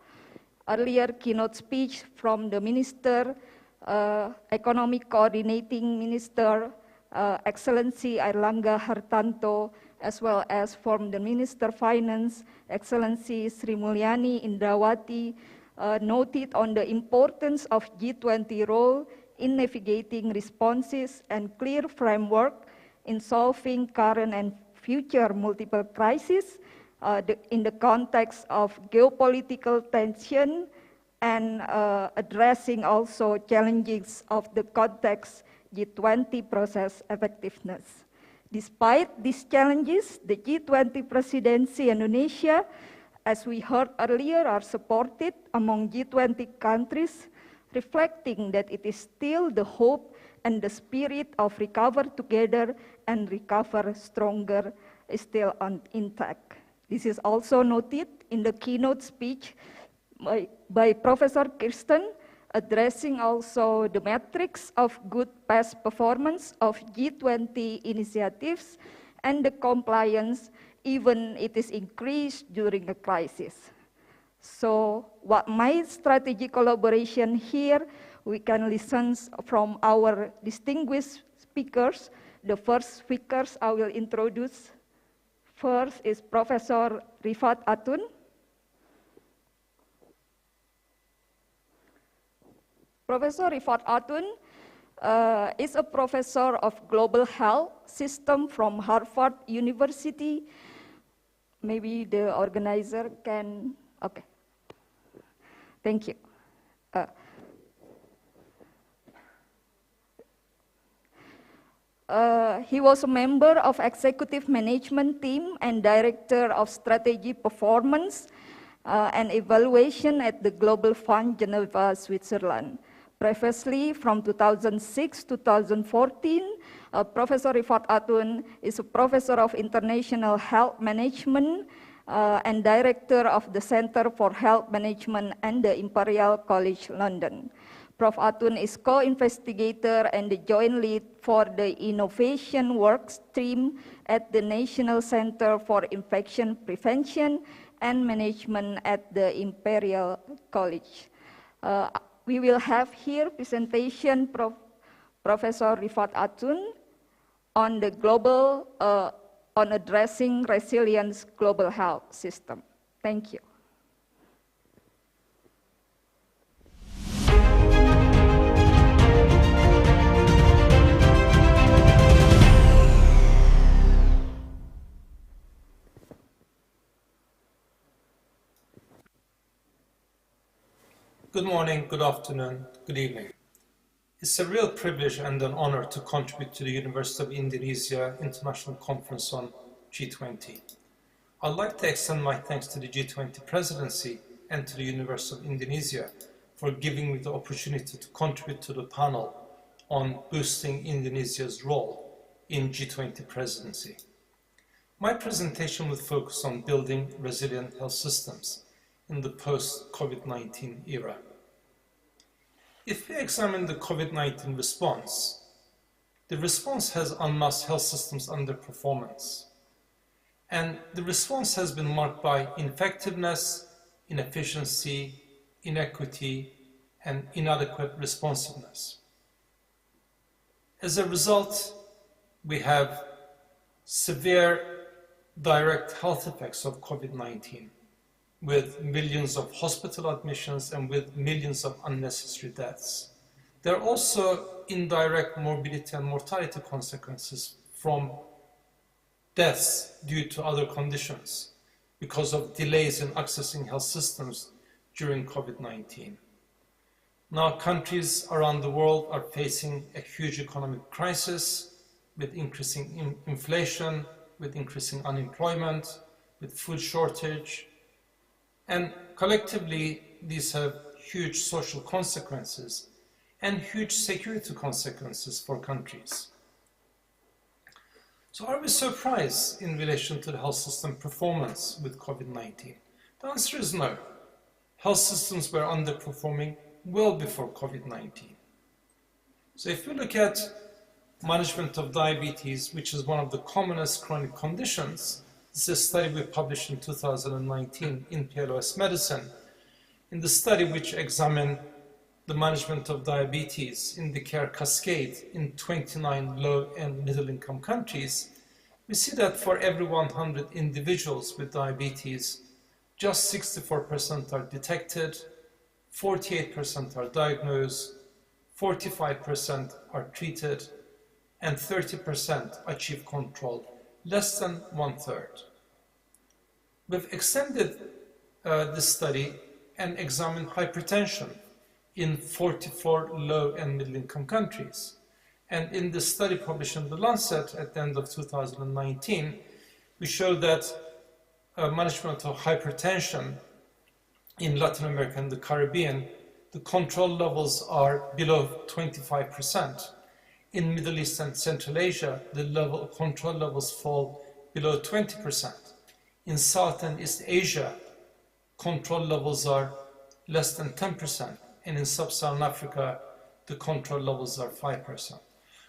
earlier keynote speech from the Minister, Economic Coordinating Minister, Excellency Airlangga Hartanto, as well as from the Minister Finance, Excellency Sri Mulyani Indrawati, noted on the importance of G20 role in navigating responses and clear framework in solving current and future multiple crises in the context of geopolitical tension and addressing also challenges of the context G20 process effectiveness. Despite these challenges, the G20 presidency Indonesia, as we heard earlier, are supported among G20 countries, reflecting that it is still the hope and the spirit of recover together and recover stronger is still intact. This is also noted in the keynote speech by Professor Kirsten, addressing also the metrics of good past performance of G20 initiatives and the compliance, even it is increased during a crisis. So what my strategic collaboration here, we can listen from our distinguished speakers. The first speakers I will introduce first is Professor Rifat Atun. Professor Rifat Atun is a professor of global health system from Harvard University. Maybe the organizer can, okay. Thank you. He was a member of executive management team and director of strategy performance and evaluation at the Global Fund Geneva, Switzerland. Previously, from 2006 to 2014, Professor Rifat Atun is a professor of international health management and director of the Center for Health Management and the Imperial College London. Prof. Atun is co-investigator and the joint lead for the innovation work stream at the National Center for Infection Prevention and Management at the Imperial College. We will have here presentation Professor Rifat Atun on the global, on addressing resilience global health system. Thank you. Good morning, good afternoon, good evening. It's a real privilege and an honor to contribute to the University of Indonesia International Conference on G20. I'd like to extend my thanks to the G20 presidency and to the University of Indonesia for giving me the opportunity to contribute to the panel on boosting Indonesia's role in G20 presidency. My presentation will focus on building resilient health systems in the post-COVID-19 era. If we examine the COVID-19 response, the response has unmasked health systems underperformance. And the response has been marked by ineffectiveness, inefficiency, inequity, and inadequate responsiveness. As a result, we have severe direct health effects of COVID-19, with millions of hospital admissions and with millions of unnecessary deaths. There are also indirect morbidity and mortality consequences from deaths due to other conditions because of delays in accessing health systems during COVID-19. Now, countries around the world are facing a huge economic crisis with increasing inflation, with increasing unemployment, with food shortage, and collectively, these have huge social consequences and huge security consequences for countries. So are we surprised in relation to the health system performance with COVID-19? The answer is no. Health systems were underperforming well before COVID-19. So if we look at management of diabetes, which is one of the commonest chronic conditions, this is a study we published in 2019 in PLOS Medicine. In the study which examined the management of diabetes in the care cascade in 29 low and middle income countries, we see that for every 100 individuals with diabetes, just 64% are detected, 48% are diagnosed, 45% are treated, and 30% achieve control, less than 1/3. We've extended this study and examined hypertension in 44 low and middle income countries. And in the study published in The Lancet at the end of 2019, we showed that management of hypertension in Latin America and the Caribbean, the control levels are below 25%. In Middle East and Central Asia, the control levels fall below 20%. In South and East Asia, control levels are less than 10%. And in Sub-Saharan Africa, the control levels are 5%.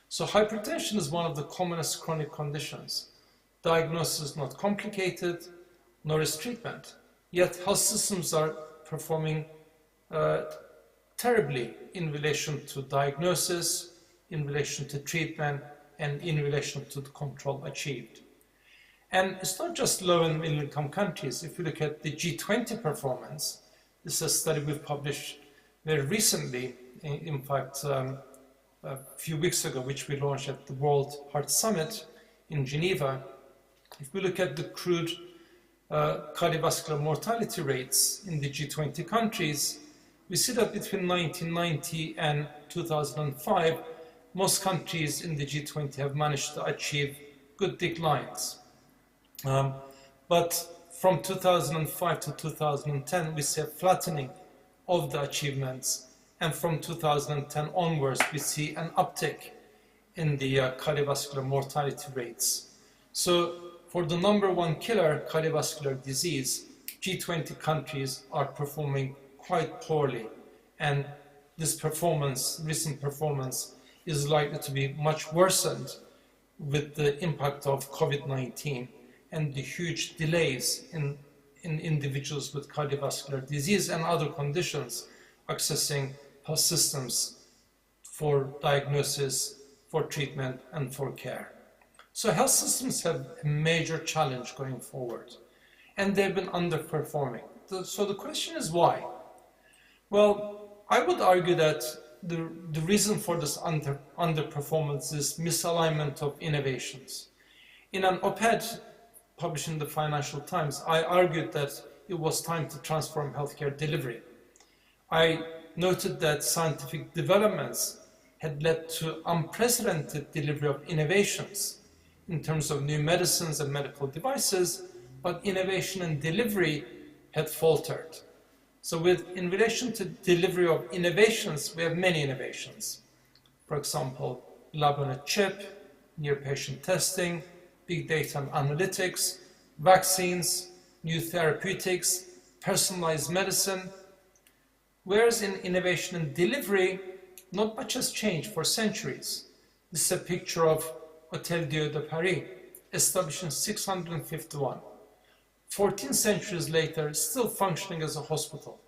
So hypertension is one of the commonest chronic conditions. Diagnosis is not complicated, nor is treatment. Yet health systems are performing terribly in relation to diagnosis, in relation to treatment, and in relation to the control achieved. And it's not just low and middle income countries. If you look at the G20 performance, this is a study we've published very recently, in fact, a few weeks ago, which we launched at the World Heart Summit in Geneva. If we look at the crude cardiovascular mortality rates in the G20 countries, we see that between 1990 and 2005, most countries in the G20 have managed to achieve good declines. But from 2005 to 2010, we see a flattening of the achievements. And from 2010 onwards, we see an uptick in the cardiovascular mortality rates. So for the number one killer, cardiovascular disease, G20 countries are performing quite poorly. And this performance, recent performance, is likely to be much worsened with the impact of COVID-19 and the huge delays in individuals with cardiovascular disease and other conditions accessing health systems for diagnosis, for treatment, and for care. So health systems have a major challenge going forward, and they've been underperforming. So the question is why? Well, I would argue that the reason for this underperformance is misalignment of innovations. In an op-ed published in the Financial Times, I argued that it was time to transform healthcare delivery. I noted that scientific developments had led to unprecedented delivery of innovations in terms of new medicines and medical devices, but innovation and delivery had faltered. So in relation to delivery of innovations, we have many innovations. For example, lab on a chip, near-patient testing, big data and analytics, vaccines, new therapeutics, personalized medicine. Whereas in innovation and delivery, not much has changed for centuries. This is a picture of Hôtel Dieu de Paris, established in 651. 14 centuries later, still functioning as a hospital.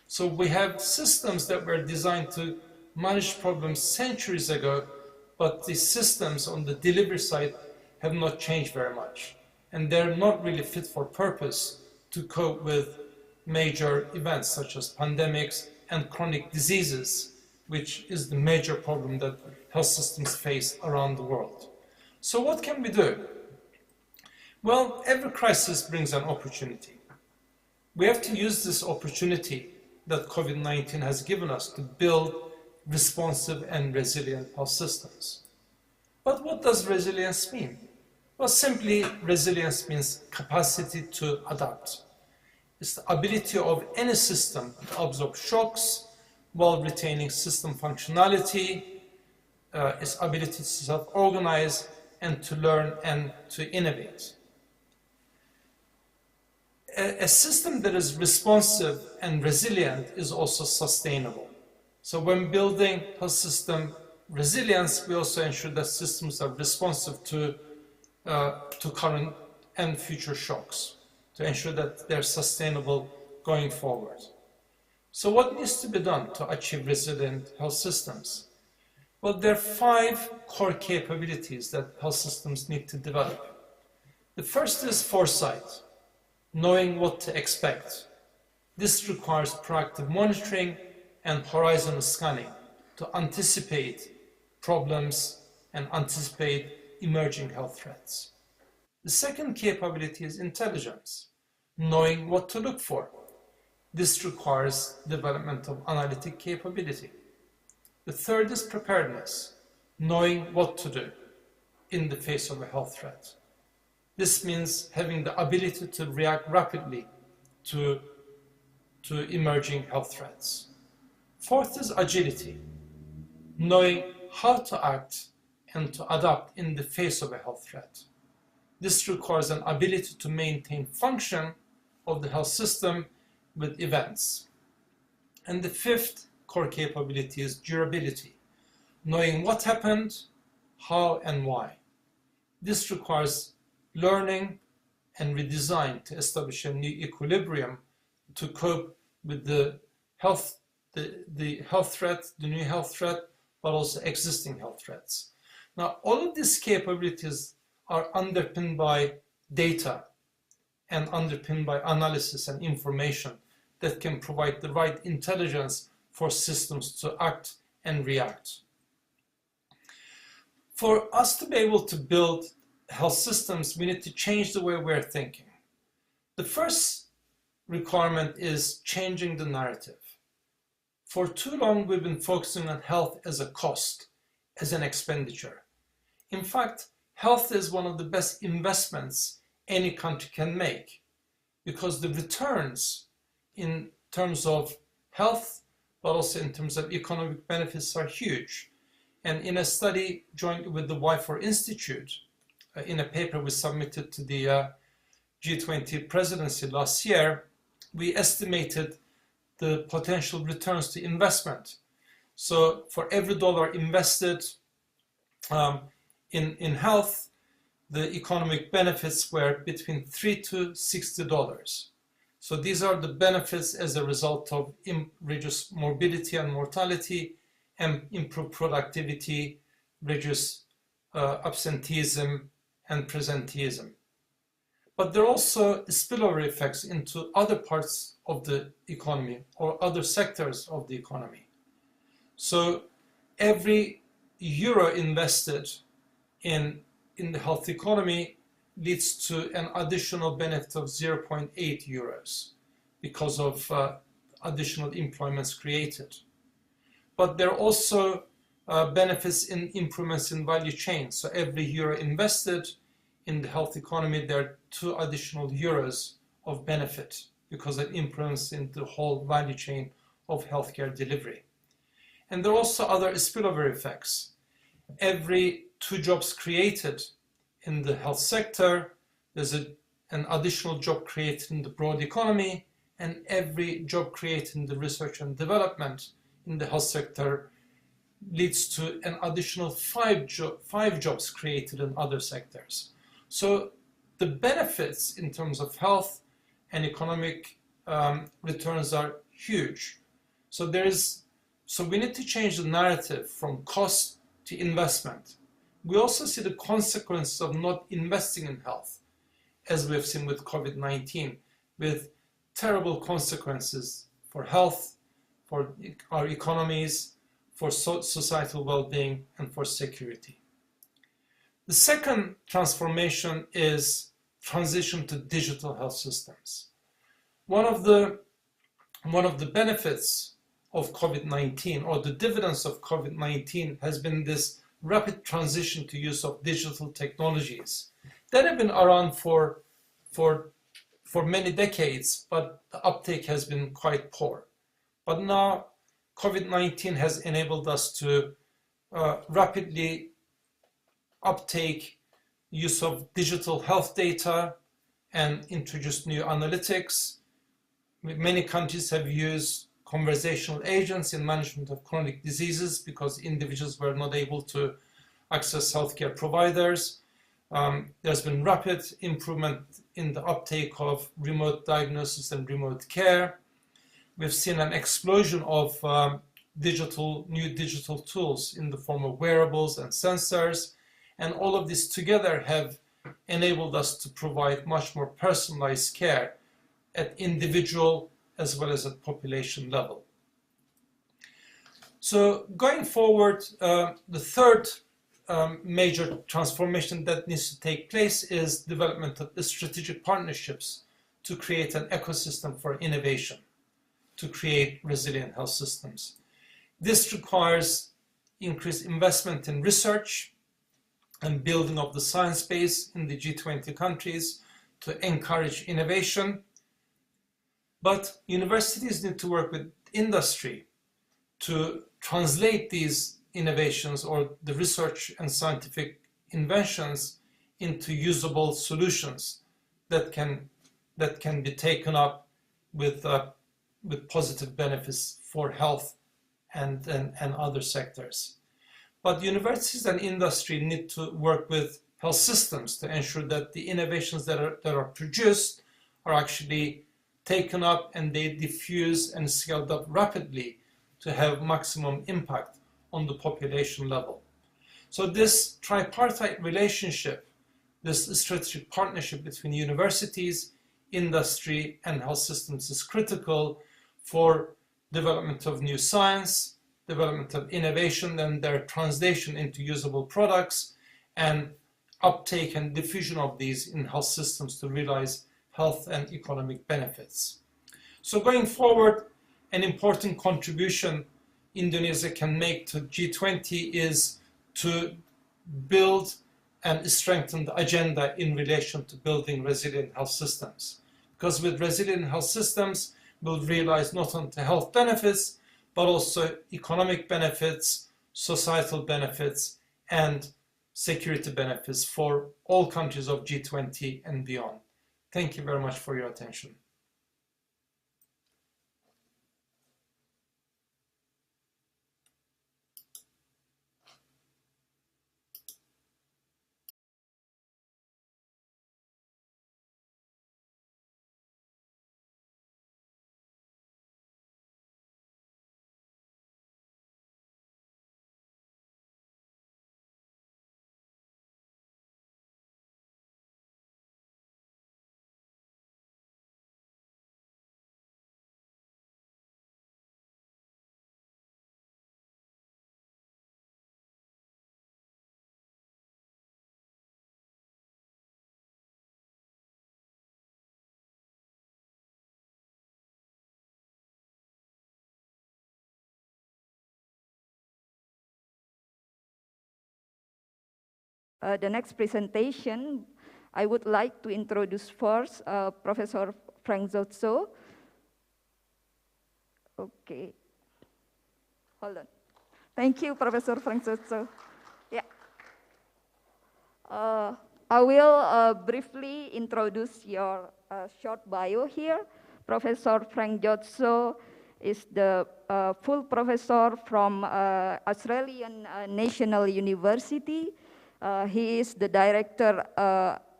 So we have systems that were designed to manage problems centuries ago, but the systems on the delivery side have not changed very much. And they're not really fit for purpose to cope with major events such as pandemics and chronic diseases, which is the major problem that health systems face around the world. So what can we do? Well, every crisis brings an opportunity. We have to use this opportunity that COVID-19 has given us to build responsive and resilient health systems. But what does resilience mean? Well, simply, resilience means capacity to adapt. It's the ability of any system to absorb shocks while retaining system functionality, its ability to self-organize and to learn and to innovate. A system that is responsive and resilient is also sustainable. So when building health system resilience, we also ensure that systems are responsive to current and future shocks, to ensure that they're sustainable going forward. So what needs to be done to achieve resilient health systems? Well, there are 5 core capabilities that health systems need to develop. The first is foresight, knowing what to expect. This requires proactive monitoring and horizontal scanning to anticipate problems and anticipate emerging health threats. The second capability is intelligence, knowing what to look for. This requires development of analytic capability. The third is preparedness, knowing what to do in the face of a health threat. This means having the ability to react rapidly to emerging health threats. Fourth is agility, knowing how to act and to adapt in the face of a health threat. This requires an ability to maintain function of the health system with events. And the fifth core capability is durability, knowing what happened, how and why. This requires learning and redesign to establish a new equilibrium to cope with the health threat, the new health threat, but also existing health threats. Now, all of these capabilities are underpinned by data and underpinned by analysis and information that can provide the right intelligence for systems to act and react. For us to be able to build health systems, we need to change the way we're thinking. The first requirement is changing the narrative. For too long, we've been focusing on health as a cost, as an expenditure. In fact, health is one of the best investments any country can make because the returns in terms of health, but also in terms of economic benefits are huge. And in a study jointly with the Y4 Institute, in a paper we submitted to the G20 presidency last year, we estimated the potential returns to investment. So for every dollar invested in health, the economic benefits were between $3 to $60. So these are the benefits as a result of reduced morbidity and mortality and improved productivity, reduced absenteeism and presenteeism. But there are also spillover effects into other parts of the economy or other sectors of the economy. So every euro invested in the health economy leads to an additional benefit of 0.8 euros because of additional employments created. But there are also benefits in improvements in value chain. So every euro invested in the health economy, there are 2 additional euros of benefit because of improvements in the whole value chain of healthcare delivery. And there are also other spillover effects. Every 2 jobs created in the health sector, there's an additional job created in the broad economy, and every job created in the research and development in the health sector leads to an additional 5 jobs created in other sectors. So the benefits in terms of health and economic returns are huge. So we need to change the narrative from cost to investment. We also see the consequences of not investing in health, as we have seen with COVID-19, with terrible consequences for health, for our economies, for societal well-being, and for security. The second transformation is transition to digital health systems. One of the benefits of COVID-19, or the dividends of COVID-19, has been this rapid transition to use of digital technologies that have been around for many decades, but the uptake has been quite poor. But now COVID-19 has enabled us to rapidly uptake use of digital health data and introduce new analytics. Many countries have used conversational agents in management of chronic diseases because individuals were not able to access healthcare providers. There's been rapid improvement in the uptake of remote diagnosis and remote care. we've seen an explosion of new digital tools in the form of wearables and sensors, and all of this together have enabled us to provide much more personalized care at individual as well as at population level. So going forward, the third major transformation that needs to take place is development of the strategic partnerships to create an ecosystem for innovation, to create resilient health systems. This requires increased investment in research and building of the science base in the G20 countries to encourage innovation. But universities need to work with industry to translate these innovations or the research and scientific inventions into usable solutions that can be taken up with positive benefits for health and other sectors. But universities and industry need to work with health systems to ensure that the innovations that are produced are actually taken up and they diffuse and scaled up rapidly to have maximum impact on the population level. So this tripartite relationship, this strategic partnership between universities, industry, and health systems is critical for development of new science, development of innovation, and their translation into usable products, and uptake and diffusion of these in health systems to realize health and economic benefits. So going forward, an important contribution Indonesia can make to G20 is to build and strengthen the agenda in relation to building resilient health systems. Because with resilient health systems, we'll realize not only health benefits, but also economic benefits, societal benefits, and security benefits for all countries of G20 and beyond. Thank you very much for your attention. The next presentation, I would like to introduce first Professor Frank Zotso. Okay. Hold on. Thank you, Professor Frank Zotso. Yeah. I will briefly introduce your short bio here. Professor Frank Zotso is the full professor from Australian National University. He is the director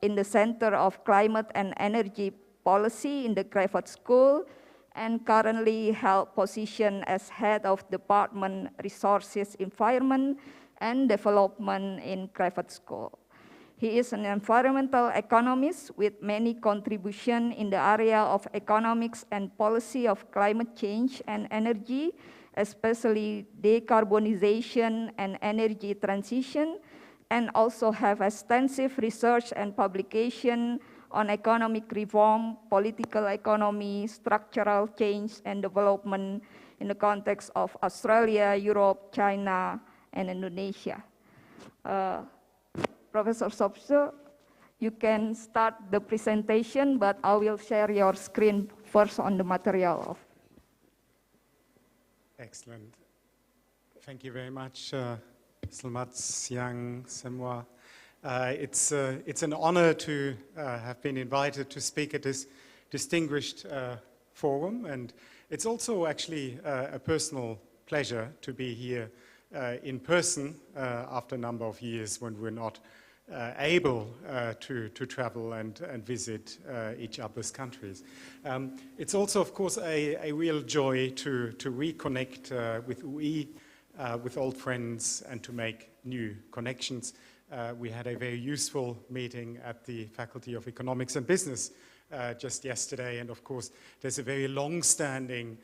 in the Center of Climate and Energy Policy in the Graduate School, and currently held position as head of Department Resources, Environment and Development in Graduate School. He is an environmental economist with many contributions in the area of economics and policy of climate change and energy, especially decarbonization and energy transition, and also have extensive research and publication on economic reform, political economy, structural change and development in the context of Australia, Europe, China, and Indonesia. Professor Zotso, you can start the presentation, but I will share your screen first on the material. Excellent. Thank you very much. Selamat siang semua. It's an honor to have been invited to speak at this distinguished forum, and it's also actually a personal pleasure to be here in person after a number of years when we're not able to travel and visit each other's countries. It's also, of course, a real joy to reconnect with UI, with old friends, and to make new connections. We had a very useful meeting at the Faculty of Economics and Business just yesterday, and of course there's a very long-standing,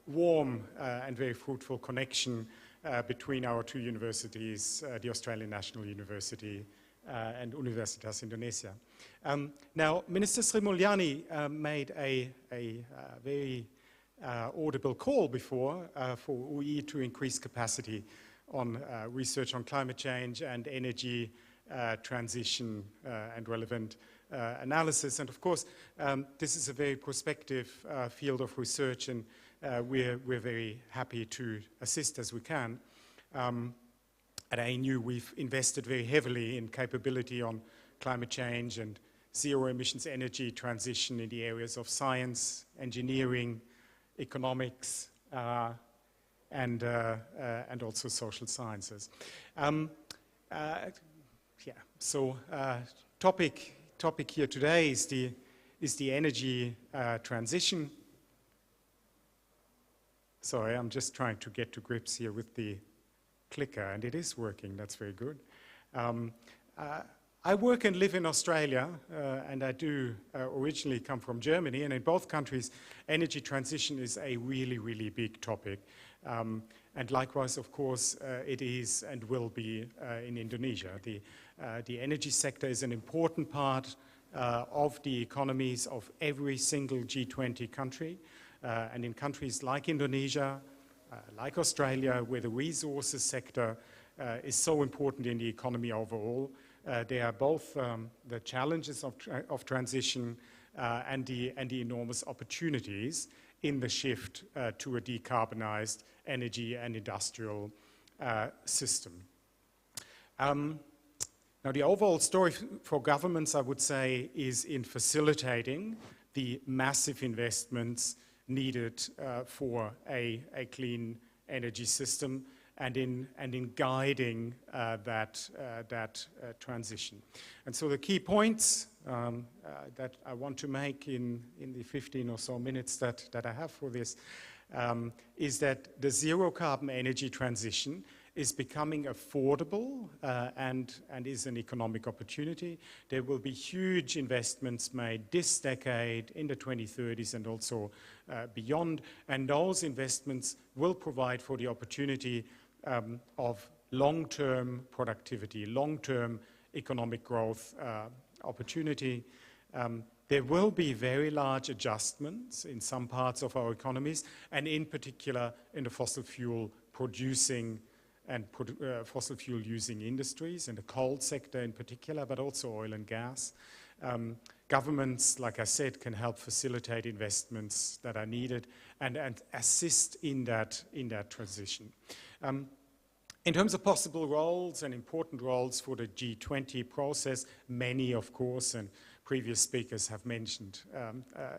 warm and very fruitful connection between our two universities, the Australian National University and Universitas Indonesia. Now, Minister Sri Mulyani made a very audible call before for UI to increase capacity on research on climate change and energy transition and relevant analysis. And of course, this is a very prospective field of research, and we're very happy to assist as we can. At ANU, we've invested very heavily in capability on climate change and zero emissions energy transition in the areas of science, engineering, economics, and also social sciences. Topic here today is the energy transition. Sorry, I'm just trying to get to grips here with the clicker, and it is working. That's very good. I work and live in Australia, and I do originally come from Germany, and in both countries, energy transition is a really, really big topic. And likewise, of course, it is and will be in Indonesia. The energy sector is an important part of the economies of every single G20 country. And in countries like Indonesia, like Australia, where the resources sector is so important in the economy overall, there are both the challenges of transition and the enormous opportunities in the shift to a decarbonized energy and industrial system. Now, the overall story for governments, I would say, is in facilitating the massive investments needed for a clean energy system and in guiding that transition. And so the key points that I want to make in the 15 or so minutes that I have for this is that the zero carbon energy transition is becoming affordable and is an economic opportunity. There will be huge investments made this decade, in the 2030s, and also beyond. And those investments will provide for the opportunity of long-term productivity, long-term economic growth opportunity. There will be very large adjustments in some parts of our economies, and in particular in the fossil fuel producing and fossil fuel using industries, in the coal sector in particular, but also oil and gas. Governments, like I said, can help facilitate investments that are needed and assist in that transition. In terms of possible roles and important roles for the G20 process, many, of course, and previous speakers have mentioned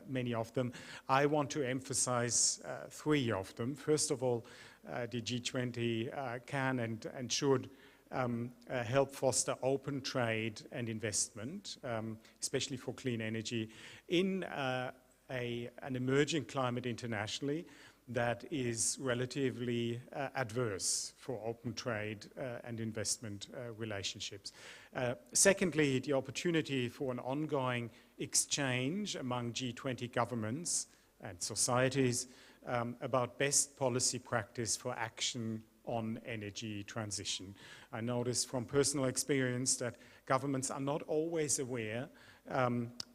many of them. I want to emphasize three of them. First of all, the G20 can and should help foster open trade and investment, especially for clean energy, in an emerging climate internationally that is relatively adverse for open trade and investment relationships. Secondly, the opportunity for an ongoing exchange among G20 governments and societies about best policy practice for action on energy transition. I notice from personal experience that governments are not always aware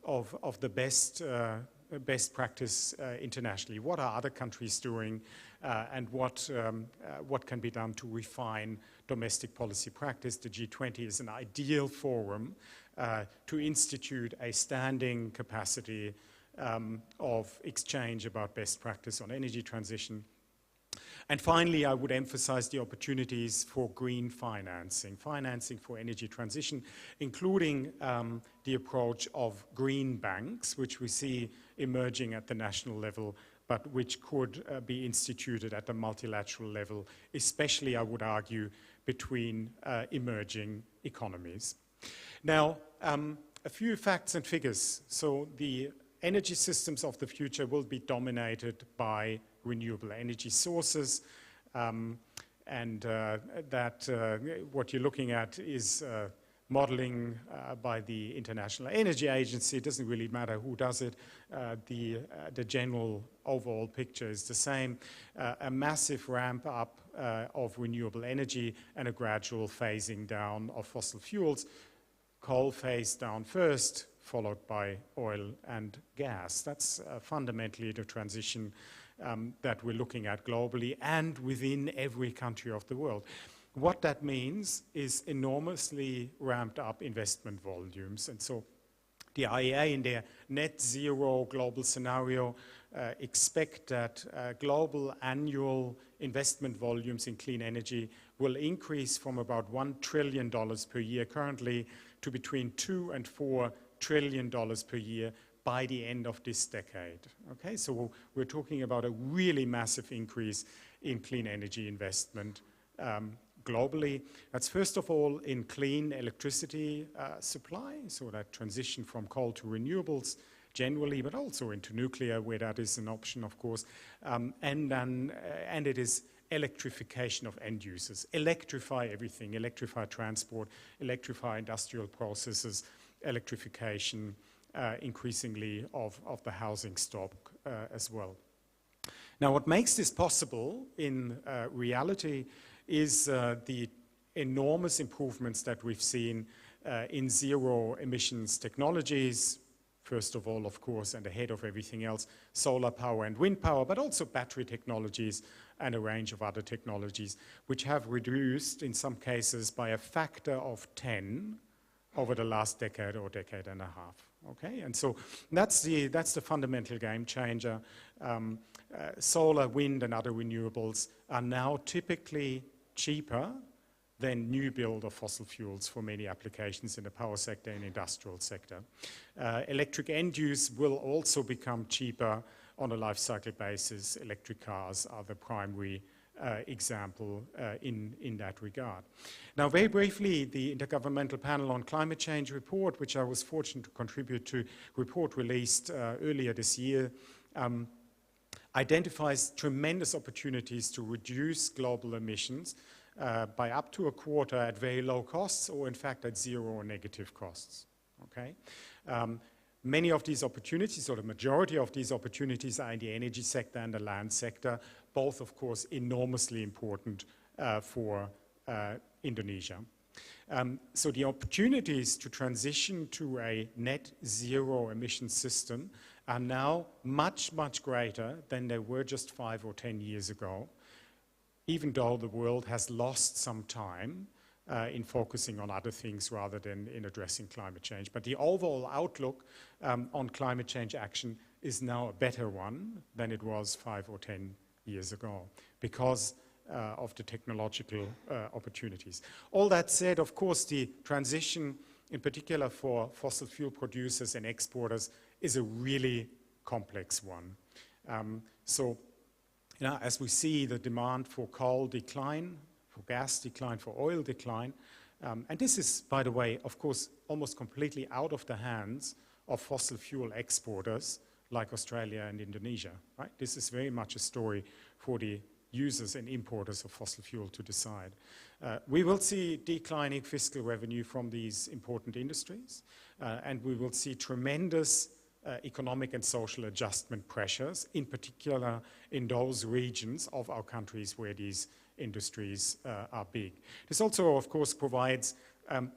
of the best practice internationally. What are other countries doing, and what can be done to refine domestic policy practice? The G20 is an ideal forum to institute a standing capacity of exchange about best practice on energy transition. And finally, I would emphasize the opportunities for green financing for energy transition, including the approach of green banks, which we see emerging at the national level, but which could be instituted at the multilateral level, especially, I would argue, between emerging economies. Now, a few facts and figures. So the energy systems of the future will be dominated by renewable energy sources, and what you're looking at is modeling by the International Energy Agency. It doesn't really matter who does it. The general overall picture is the same. A massive ramp up of renewable energy and a gradual phasing down of fossil fuels. Coal phased down first, followed by oil and gas. That's fundamentally the transition that we're looking at globally and within every country of the world. What that means is enormously ramped up investment volumes. And so the IEA in their net zero global scenario expect that global annual investment volumes in clean energy will increase from about $1 trillion per year currently to between $2 and $4 trillion per year by the end of this decade. Okay, so we're talking about a really massive increase in clean energy investment globally. That's first of all in clean electricity supply, so that transition from coal to renewables generally, but also into nuclear where that is an option, of course, and it is electrification of end users. Electrify everything, electrify transport, electrify industrial processes, electrification increasingly of the housing stock as well. Now, what makes this possible in reality is the enormous improvements that we've seen in zero emissions technologies. First of all, of course, and ahead of everything else, solar power and wind power, but also battery technologies and a range of other technologies, which have reduced, in some cases, by a factor of 10 over the last decade or decade and a half. Okay, and so that's the fundamental game changer. Solar, wind, and other renewables are now typically cheaper than new build of fossil fuels for many applications in the power sector and industrial sector. Electric end use will also become cheaper on a life cycle basis. Electric cars are the primary example in that regard. Now, very briefly, the Intergovernmental Panel on Climate Change report, which I was fortunate to contribute to, report released earlier this year, identifies tremendous opportunities to reduce global emissions by up to a quarter at very low costs, or in fact at zero or negative costs. Okay? Many of these opportunities, or the majority of these opportunities, are in the energy sector and the land sector, both, of course, enormously important for Indonesia. So the opportunities to transition to a net zero emission system are now much, much greater than they were just 5 or 10 years ago, even though the world has lost some time in focusing on other things rather than in addressing climate change. But the overall outlook on climate change action is now a better one than it was 5 or 10 years ago because of the technological opportunities. All that said, of course, the transition, in particular for fossil fuel producers and exporters, is a really complex one. So, as we see the demand for coal decline, for gas decline, for oil decline, and this is, by the way, of course, almost completely out of the hands of fossil fuel exporters like Australia and Indonesia, right? This is very much a story for the users and importers of fossil fuel to decide. We will see declining fiscal revenue from these important industries, and we will see tremendous economic and social adjustment pressures, in particular in those regions of our countries where these industries are big. This also, of course, provides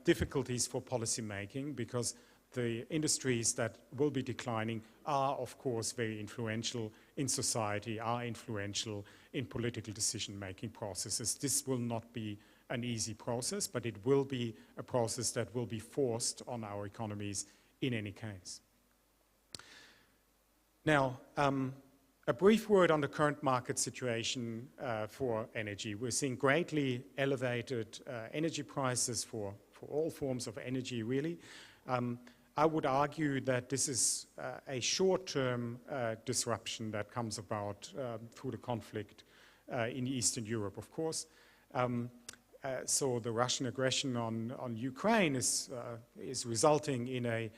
difficulties for policy making because the industries that will be declining are, of course, very influential in society, are influential in political decision-making processes. This will not be an easy process, but it will be a process that will be forced on our economies in any case. Now, a brief word on the current market situation for energy. We're seeing greatly elevated energy prices for all forms of energy, really. I would argue that this is a short-term disruption that comes about through the conflict in Eastern Europe, of course. So the Russian aggression on Ukraine is resulting in a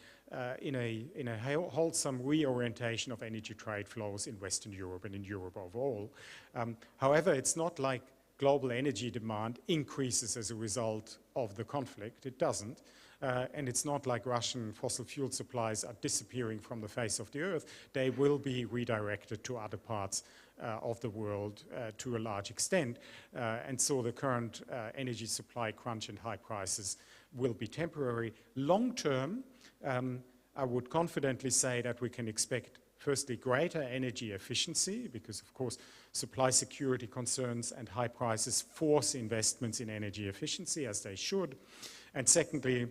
wholesome reorientation of energy trade flows in Western Europe and in Europe overall. However, it's not like global energy demand increases as a result of the conflict. It doesn't. And it's not like Russian fossil fuel supplies are disappearing from the face of the earth. They will be redirected to other parts of the world to a large extent. And so the current energy supply crunch and high prices will be temporary. Long term, I would confidently say that we can expect, firstly, greater energy efficiency, because, of course, supply security concerns and high prices force investments in energy efficiency, as they should. And secondly,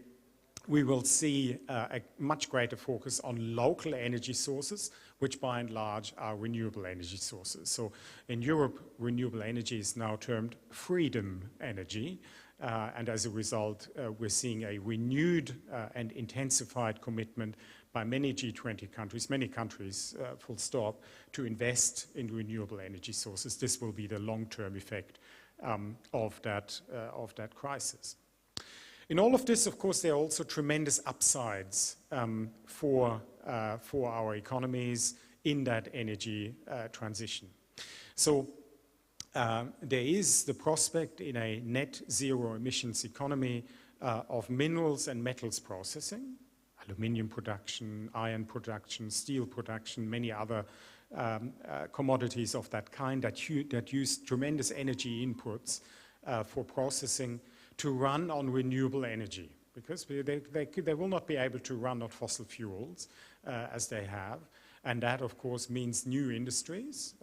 we will see a much greater focus on local energy sources, which by and large are renewable energy sources. So in Europe, renewable energy is now termed freedom energy. And as a result, we're seeing a renewed and intensified commitment by many G20 countries, many countries, full stop, to invest in renewable energy sources. This will be the long-term effect of that crisis. In all of this, of course, there are also tremendous upsides for our economies in that energy transition. So there is the prospect in a net zero emissions economy of minerals and metals processing, aluminium production, iron production, steel production, many other commodities of that kind that use tremendous energy inputs for processing, to run on renewable energy, because they will not be able to run on fossil fuels as they have. And that, of course, means new industries,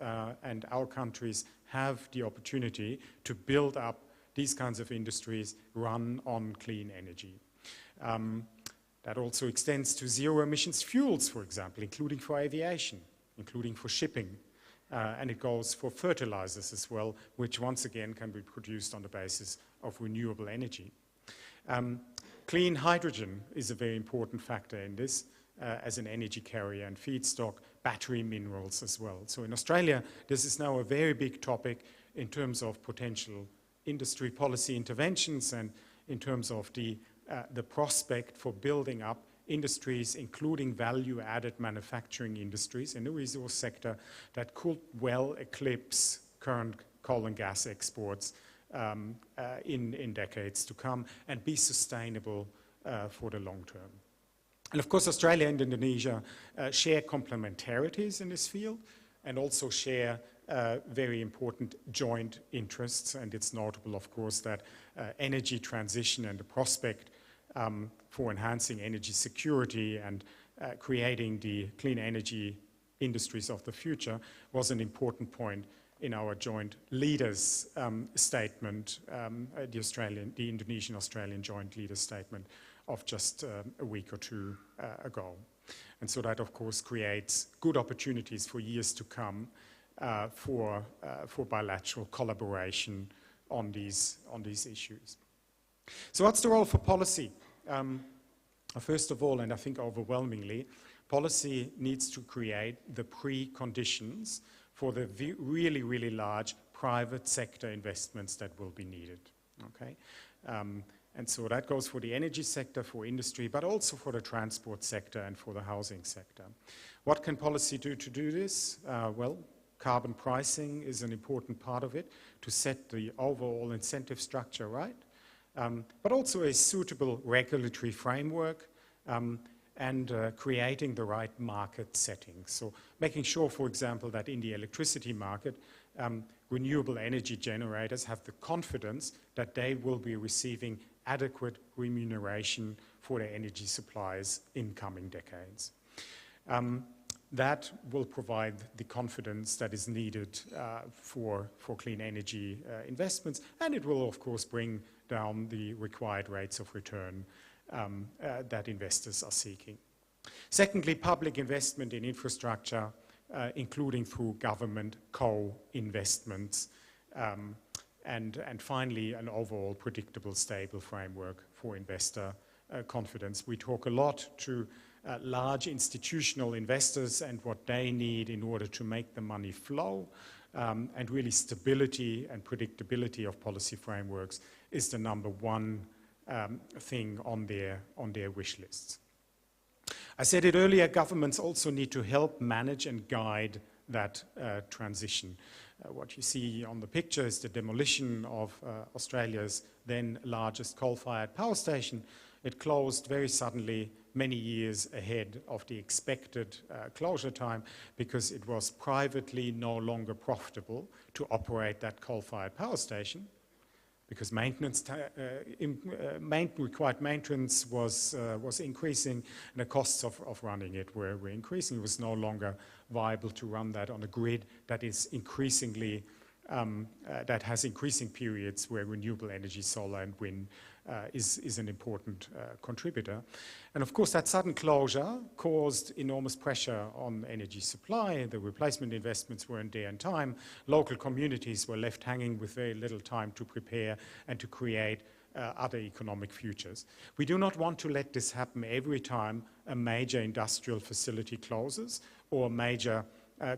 and our countries have the opportunity to build up these kinds of industries run on clean energy. That also extends to zero emissions fuels, for example, including for aviation, including for shipping. And it goes for fertilizers as well, which once again can be produced on the basis of renewable energy. Clean hydrogen is a very important factor in this as an energy carrier and feedstock, battery minerals as well. So in Australia, this is now a very big topic in terms of potential industry policy interventions and in terms of the prospect for building up industries, including value-added manufacturing industries in the resource sector that could well eclipse current coal and gas exports in decades to come and be sustainable for the long term. And of course, Australia and Indonesia share complementarities in this field and also share very important joint interests. And it's notable, of course, that energy transition and the prospect for enhancing energy security and creating the clean energy industries of the future was an important point in our joint leaders' statement, the Indonesian-Australian joint leaders' statement of just a week or two ago. And so that, of course, creates good opportunities for years to come for bilateral collaboration on these issues. So what's the role for policy? First of all, and I think overwhelmingly, policy needs to create the preconditions for the really, really large private sector investments that will be needed, okay? And so that goes for the energy sector, for industry, but also for the transport sector and for the housing sector. What can policy do to do this? Well, carbon pricing is an important part of it to set the overall incentive structure right, but also a suitable regulatory framework and creating the right market settings. So making sure, for example, that in the electricity market, renewable energy generators have the confidence that they will be receiving adequate remuneration for their energy supplies in coming decades. That will provide the confidence that is needed for clean energy investments, and it will, of course, bring down the required rates of return that investors are seeking. Secondly, public investment in infrastructure, including through government co-investments, and finally, an overall predictable, stable framework for investor confidence. We talk a lot to large institutional investors and what they need in order to make the money flow, and really stability and predictability of policy frameworks is the #1 thing on their wish lists. I said it earlier, governments also need to help manage and guide that transition. What you see on the picture is the demolition of Australia's then largest coal-fired power station. It closed very suddenly, many years ahead of the expected closure time, because it was privately no longer profitable to operate that coal-fired power station, because required maintenance was increasing, and the costs of running it were increasing. It was no longer viable to run that on a grid that is increasingly that has increasing periods where renewable energy, solar and wind, is an important contributor. And of course, that sudden closure caused enormous pressure on energy supply. The replacement investments weren't there in time. Local communities were left hanging with very little time to prepare and to create other economic futures. We do not want to let this happen every time a major industrial facility closes or a major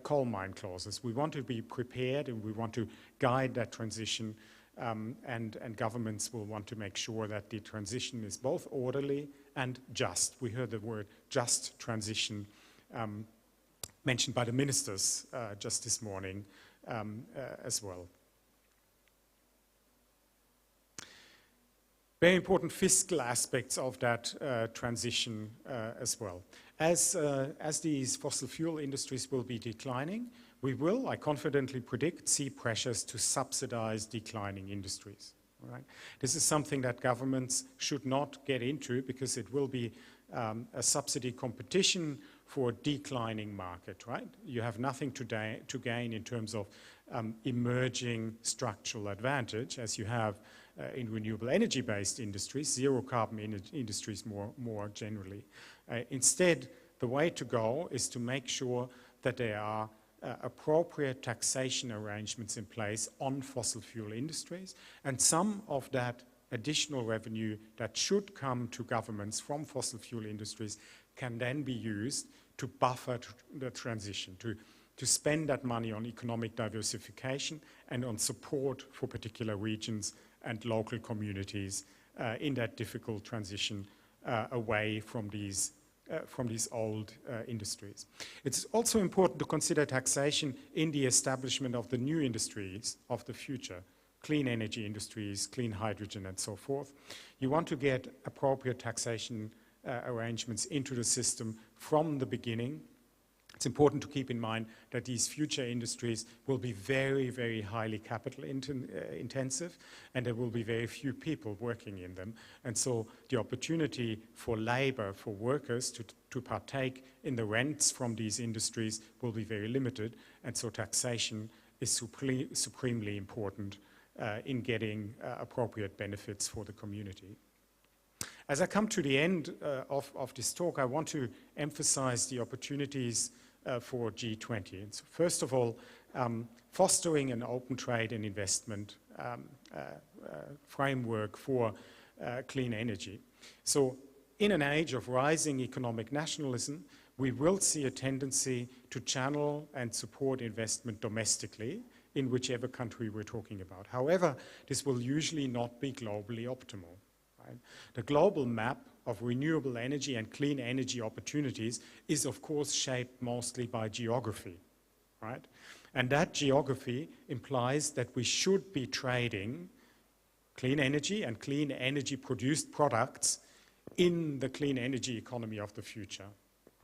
coal mine closes. We want to be prepared, and we want to guide that transition, and governments will want to make sure that the transition is both orderly and just. We heard the word just transition mentioned by the ministers just this morning as well. Very important fiscal aspects of that transition as well. As these fossil fuel industries will be declining, we will, I confidently predict, see pressures to subsidize declining industries. Right? This is something that governments should not get into, because it will be a subsidy competition for a declining market. Right? You have nothing to gain in terms of emerging structural advantage, as you have in renewable energy-based industries, zero-carbon industries more generally. Instead, the way to go is to make sure that there are appropriate taxation arrangements in place on fossil fuel industries, and some of that additional revenue that should come to governments from fossil fuel industries can then be used to buffer the transition, to spend that money on economic diversification and on support for particular regions and local communities in that difficult transition away from these old industries. It's also important to consider taxation in the establishment of the new industries of the future, clean energy industries, clean hydrogen and so forth. You want to get appropriate taxation arrangements into the system from the beginning. It's important to keep in mind that these future industries will be very, very highly capital intensive, and there will be very few people working in them. And so the opportunity for labor, for workers to partake in the rents from these industries will be very limited. And so taxation is supremely important in getting appropriate benefits for the community. As I come to the end of this talk, I want to emphasize the opportunities for G20. And so first of all, fostering an open trade and investment framework for clean energy. So in an age of rising economic nationalism, we will see a tendency to channel and support investment domestically in whichever country we're talking about. However, this will usually not be globally optimal. Right? The global map of renewable energy and clean energy opportunities is, of course, shaped mostly by geography, right? And that geography implies that we should be trading clean energy and clean energy-produced products in the clean energy economy of the future,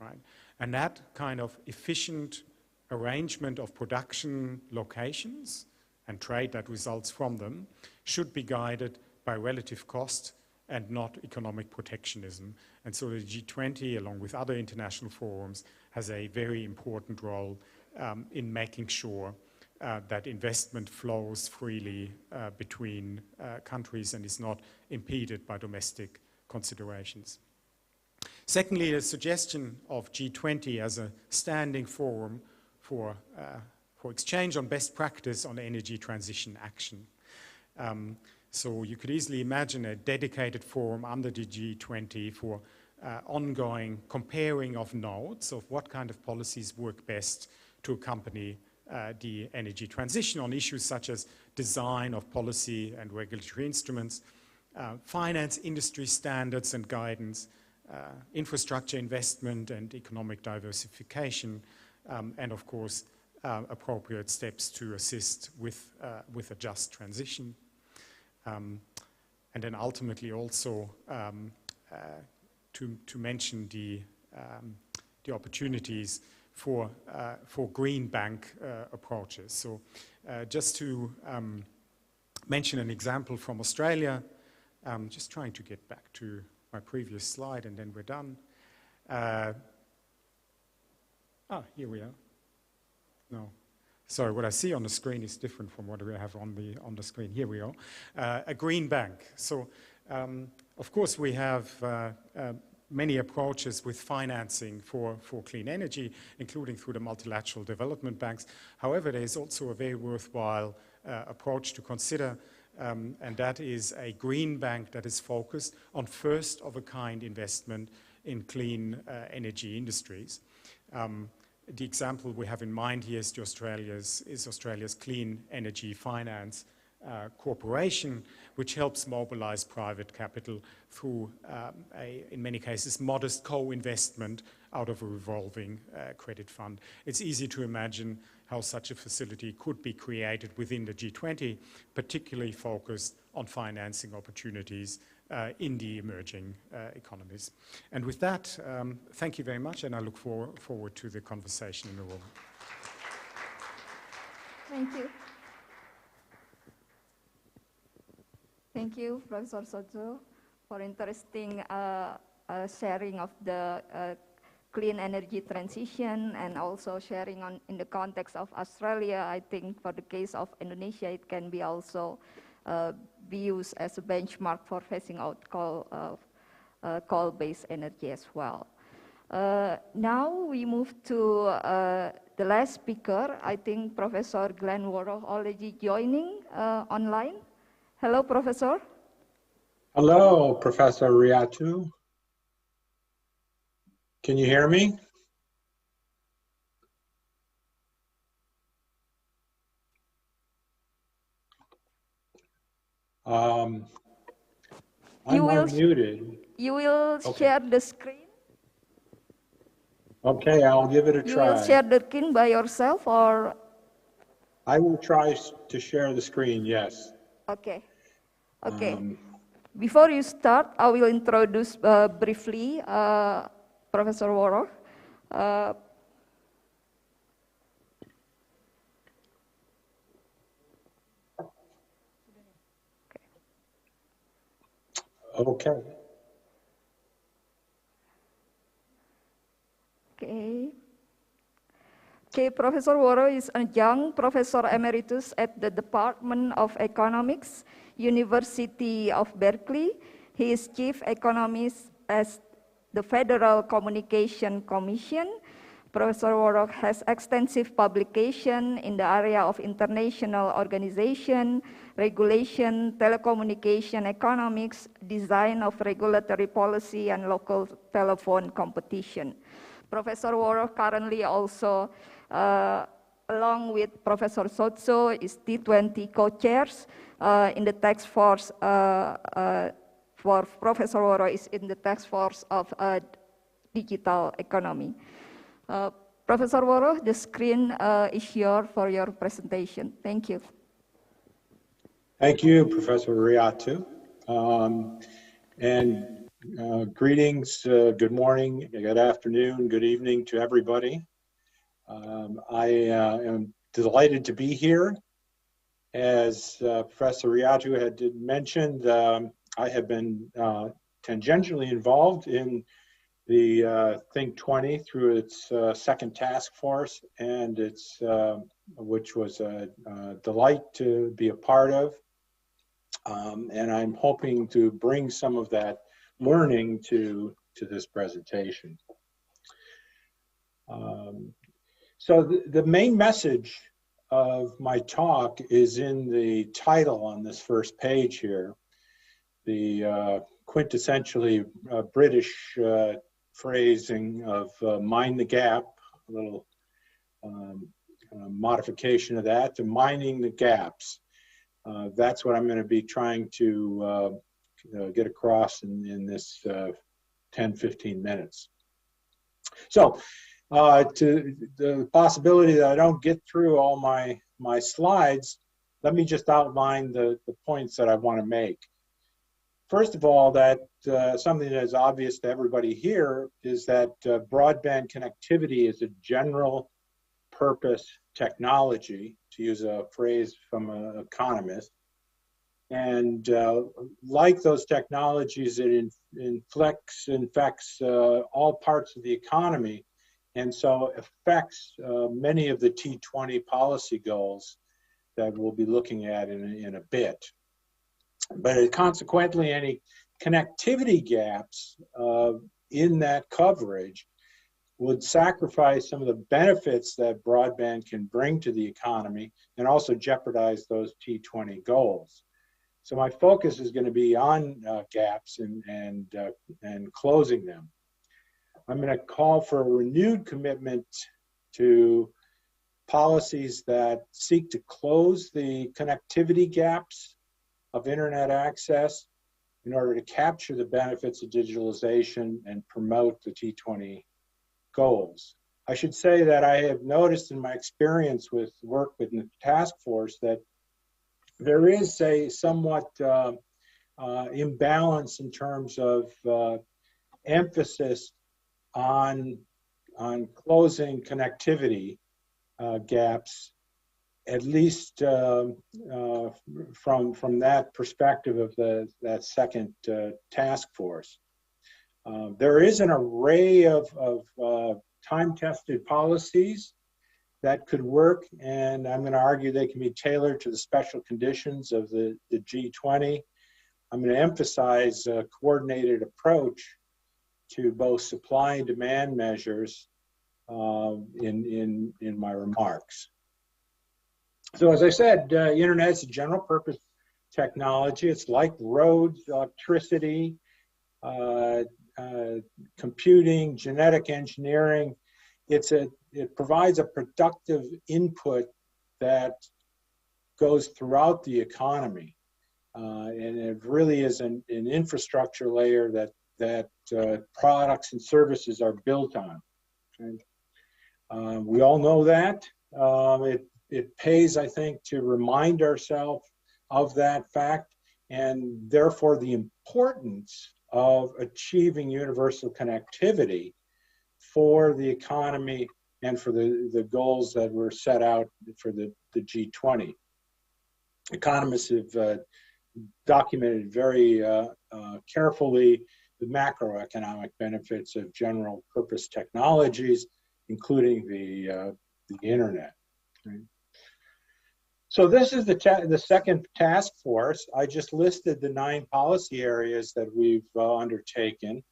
right? And that kind of efficient arrangement of production locations and trade that results from them should be guided by relative cost and not economic protectionism. And so the G20, along with other international forums, has a very important role in making sure that investment flows freely between countries and is not impeded by domestic considerations. Secondly, the suggestion of G20 as a standing forum for exchange on best practice on energy transition action. So you could easily imagine a dedicated forum under the G20 for ongoing comparing of notes of what kind of policies work best to accompany the energy transition on issues such as design of policy and regulatory instruments, finance industry standards and guidance, infrastructure investment and economic diversification, and of course, appropriate steps to assist with a just transition. And then ultimately also to mention the opportunities for green bank approaches. So just to mention an example from Australia, just trying to get back to my previous slide and then we're done. Here we are. No. Sorry, what I see on the screen is different from what we have on the screen. Here we are. A green bank. So, of course, we have many approaches with financing for clean energy, including through the multilateral development banks. However, there is also a very worthwhile approach to consider, and that is a green bank that is focused on first-of-a-kind investment in clean energy industries. The example we have in mind here is Australia's Clean Energy Finance Corporation, which helps mobilize private capital through, in many cases, modest co-investment out of a revolving credit fund. It's easy to imagine how such a facility could be created within the G20, particularly focused on financing opportunities in the emerging economies. And with that, thank you very much, and I look forward to the conversation in the room. Thank you. Thank you, Professor Sotso, for interesting sharing of the clean energy transition and also sharing in the context of Australia. I think for the case of Indonesia, it can be also be used as a benchmark for phasing out coal-based energy as well. Now we move to the last speaker. I think Professor Glenn Worrow already joining online. Hello, Professor. Hello, Professor Riatu. Can you hear me? I'm unmuted. You will Okay. share the screen? Okay, I'll give it a try. You will share the screen by yourself or? I will try to share the screen, yes. Okay. Okay. Before you start, I will introduce briefly Professor Worrow. Okay. Okay, Professor Worrow is a young professor emeritus at the Department of Economics, University of Berkeley. He is chief economist at the Federal Communication Commission. Professor Worrow has extensive publication in the area of international organization, regulation, telecommunication economics, design of regulatory policy, and local telephone competition. Professor Worrow currently also, along with Professor Sotso, is G20 co-chairs in the task force. For Professor Worrow is in the task force of digital economy. Professor Worrow, the screen is yours for your presentation. Thank you. Thank you, Professor Riatu. Greetings, good morning, good afternoon, good evening to everybody. I am delighted to be here. As Professor Riatu had mentioned, I have been tangentially involved in the Think 20 through its second task force, and its which was a delight to be a part of. And I'm hoping to bring some of that learning to this presentation. So the main message of my talk is in the title on this first page here, the quintessentially British phrasing of mind the gap, a little modification of that to mining the gaps. That's what I'm going to be trying to get across in this 10-15 minutes. So to the possibility that I don't get through all my slides, let me just outline the points that I want to make. First of all, that something that is obvious to everybody here is that broadband connectivity is a general purpose technology, to use a phrase from an economist. And like those technologies, it infects all parts of the economy, and so affects many of the G20 policy goals that we'll be looking at in a bit. But consequently, any connectivity gaps in that coverage would sacrifice some of the benefits that broadband can bring to the economy and also jeopardize those G20 goals. So my focus is going to be on gaps and closing them. I'm going to call for a renewed commitment to policies that seek to close the connectivity gaps of internet access in order to capture the benefits of digitalization and promote the G20 goals. I should say that I have noticed in my experience with work with the task force that there is a somewhat imbalance in terms of emphasis on closing connectivity gaps, at least from that perspective of that second task force. There is an array of time-tested policies that could work, and I'm going to argue they can be tailored to the special conditions of the G20. I'm going to emphasize a coordinated approach to both supply and demand measures in my remarks. So as I said, internet is a general purpose technology. It's like roads, electricity, computing, genetic engineering. It provides a productive input that goes throughout the economy. And it really is an infrastructure layer that products and services are built on. And, we all know that. It pays, I think, to remind ourselves of that fact, and therefore the importance of achieving universal connectivity for the economy and for the goals that were set out for the G20. Economists have documented very carefully the macroeconomic benefits of general purpose technologies, including the internet. Right? So this is the second task force. I just listed the 9 policy areas that we've undertaken.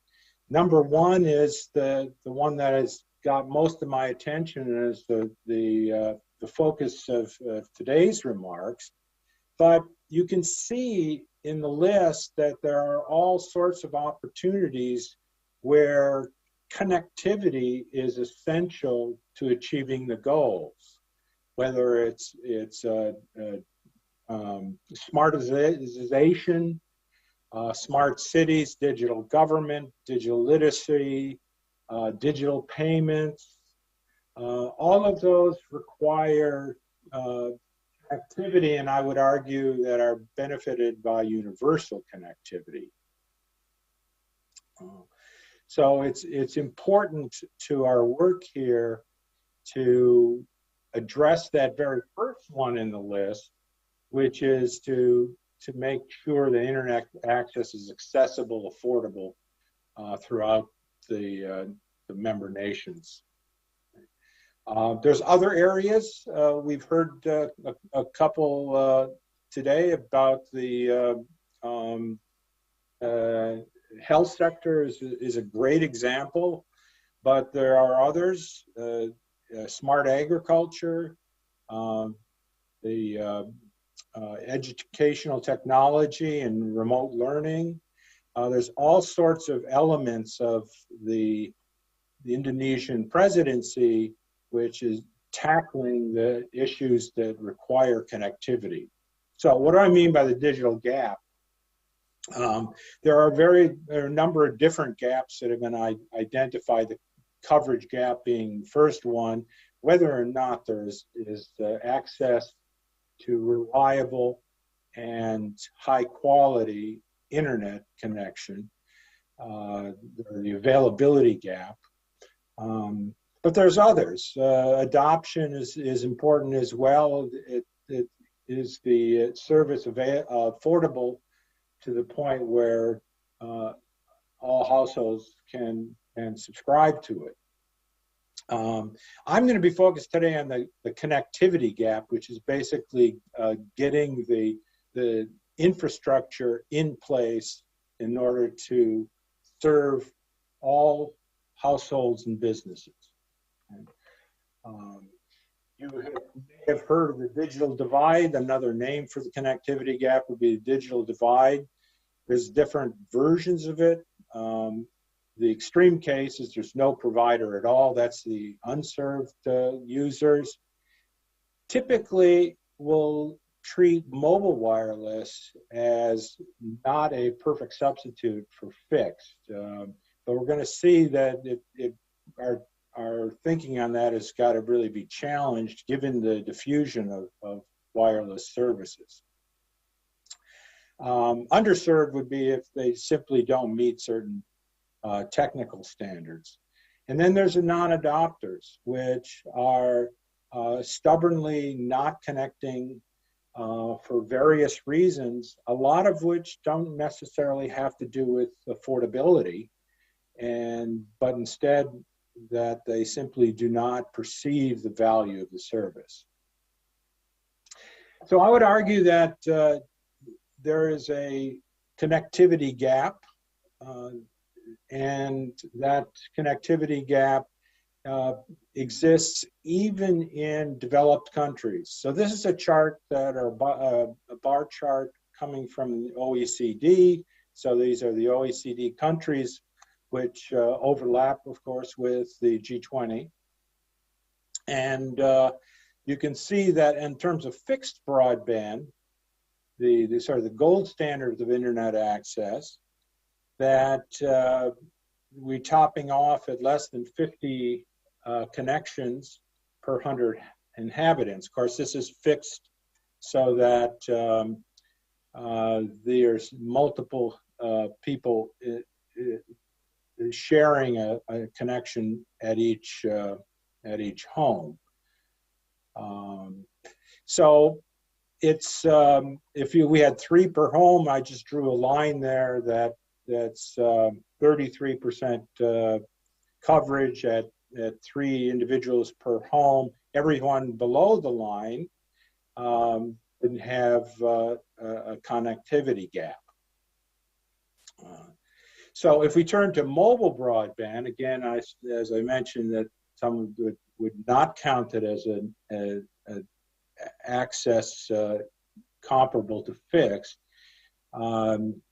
Number one is the one that has got most of my attention and is the focus of today's remarks. But you can see in the list that there are all sorts of opportunities where connectivity is essential to achieving the goals, whether it's smartization, smart cities, digital government, digital literacy, digital payments. All of those require activity, and I would argue that are benefited by universal connectivity. So it's important to our work here to address that very first one in the list, which is to make sure the internet access is accessible, affordable throughout the member nations. There's other areas. We've heard a couple today about the health sector is a great example, but there are others. Smart agriculture, the educational technology and remote learning. There's all sorts of elements of the Indonesian presidency which is tackling the issues that require connectivity. So what do I mean by the digital gap? There are a number of different gaps that have been identified, the coverage gap being the first one, whether or not there is access to reliable and high quality internet connection, the availability gap. But there's others. Adoption is important as well. It is the service affordable to the point where all households can subscribe to it. I'm going to be focused today on the connectivity gap, which is basically getting the infrastructure in place in order to serve all households and businesses. You may have heard of the digital divide. Another name for the connectivity gap would be the digital divide. There's different versions of it. The extreme case is there's no provider at all. That's the unserved users. Typically, we'll treat mobile wireless as not a perfect substitute for fixed. But we're going to see that our thinking on that has got to really be challenged given the diffusion of wireless services. Underserved would be if they simply don't meet certain technical standards. And then there's the non-adopters, which are stubbornly not connecting for various reasons, a lot of which don't necessarily have to do with affordability, but instead that they simply do not perceive the value of the service. So I would argue that there is a connectivity gap, and that connectivity gap exists even in developed countries. So this is a chart a bar chart coming from the OECD. So these are the OECD countries which overlap, of course, with the G20. And you can see that in terms of fixed broadband, the sort of the gold standards of internet access, that we're topping off at less than 50 connections per 100 inhabitants. Of course, this is fixed so that there's multiple people sharing a connection at each home. So it's we had 3 per home. I just drew a line there that's 33% coverage at 3 individuals per home. Everyone below the line didn't have a connectivity gap. So if we turn to mobile broadband, again, as I mentioned, that some would not count it as an access comparable to fixed.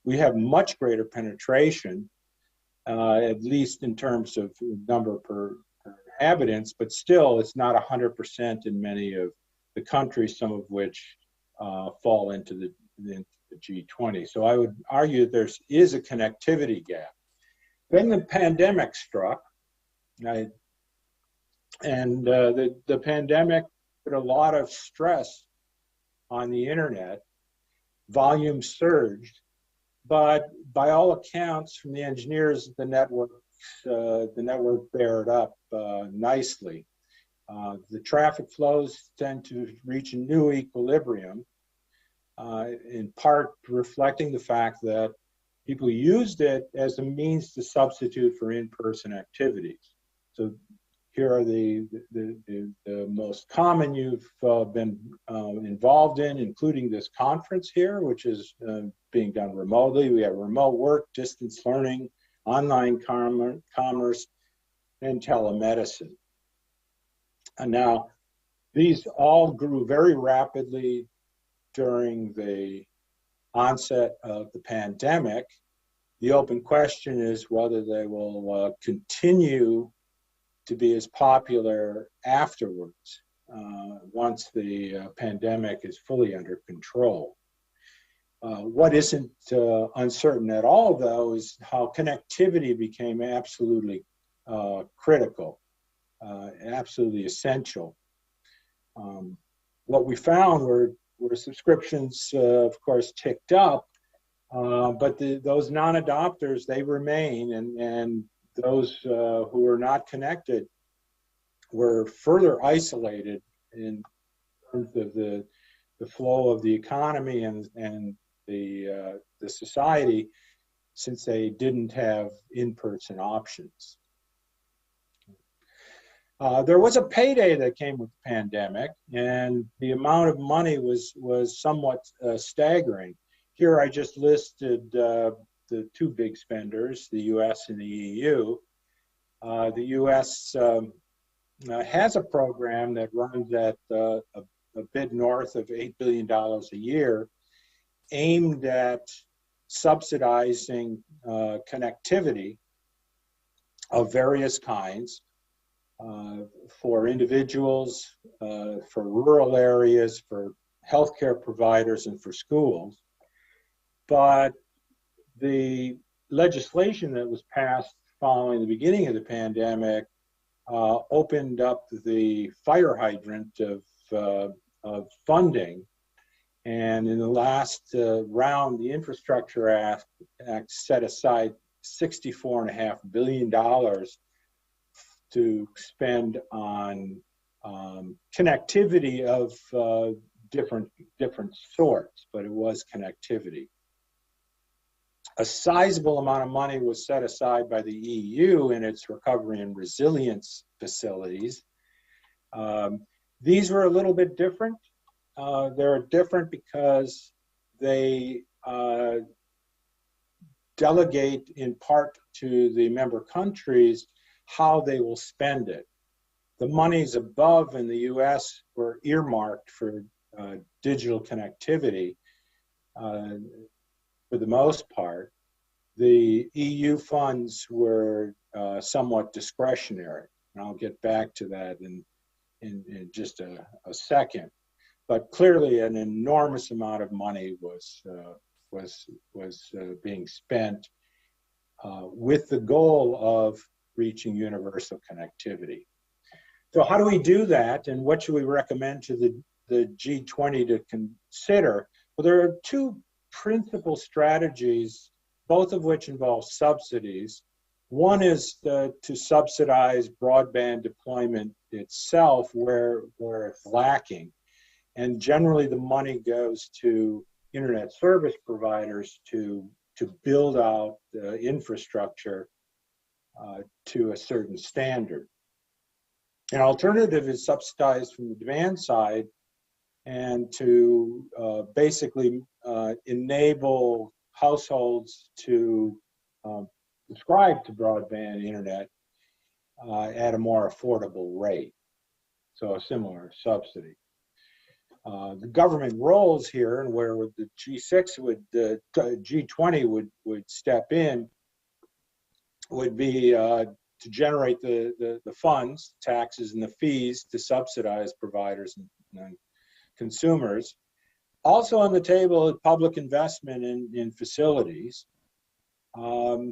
We have much greater penetration, at least in terms of number per inhabitants, but still it's not 100% in many of the countries, some of which fall into the G20. So I would argue that there is a connectivity gap. Then the pandemic struck, and the pandemic put a lot of stress on the internet. Volume surged, but by all accounts from the engineers, the network bared up nicely. The traffic flows tend to reach a new equilibrium, in part reflecting the fact that people used it as a means to substitute for in-person activities. So here are the most common you've been involved in, including this conference here, which is being done remotely. We have remote work, distance learning, online commerce, and telemedicine. And now, these all grew very rapidly during the onset of the pandemic. The open question is whether they will continue to be as popular afterwards. once the pandemic is fully under control. What isn't uncertain at all, though, is how connectivity became absolutely critical, absolutely essential. What we found were subscriptions, of course, ticked up, but those non-adopters, they remain, and those who were not connected were further isolated in terms of the flow of the economy and the society, since they didn't have in-person options. There was a payday that came with the pandemic, and the amount of money was somewhat staggering. Here I just listed the two big spenders, the US and the EU. The US has a program that runs at a bit north of $8 billion a year, aimed at subsidizing connectivity of various kinds for individuals, for rural areas, for healthcare providers, and for schools. But the legislation that was passed following the beginning of the pandemic opened up the fire hydrant of funding. And in the last round, the Infrastructure Act set aside $64.5 billion to spend on connectivity of different sorts, but it was connectivity. A sizable amount of money was set aside by the EU in its recovery and resilience facilities. These were a little bit different. They're different because they delegate in part to the member countries how they will spend it. The monies above in the US were earmarked for digital connectivity for the most part. The EU funds were somewhat discretionary, and I'll get back to that in just a second. But clearly, an enormous amount of money was being spent with the goal of reaching universal connectivity. So, how do we do that, and what should we recommend to the G20 to consider? Well, there are two principal strategies, both of which involve subsidies. One is to subsidize broadband deployment itself where it's lacking. And generally the money goes to internet service providers to build out the infrastructure to a certain standard. An alternative is subsidized from the demand side and to basically enable households to subscribe to broadband internet at a more affordable rate. So a similar subsidy. The government roles here, and where the G20 would step in, would be to generate the funds, taxes, and the fees to subsidize providers and consumers. Also on the table is public investment in facilities. A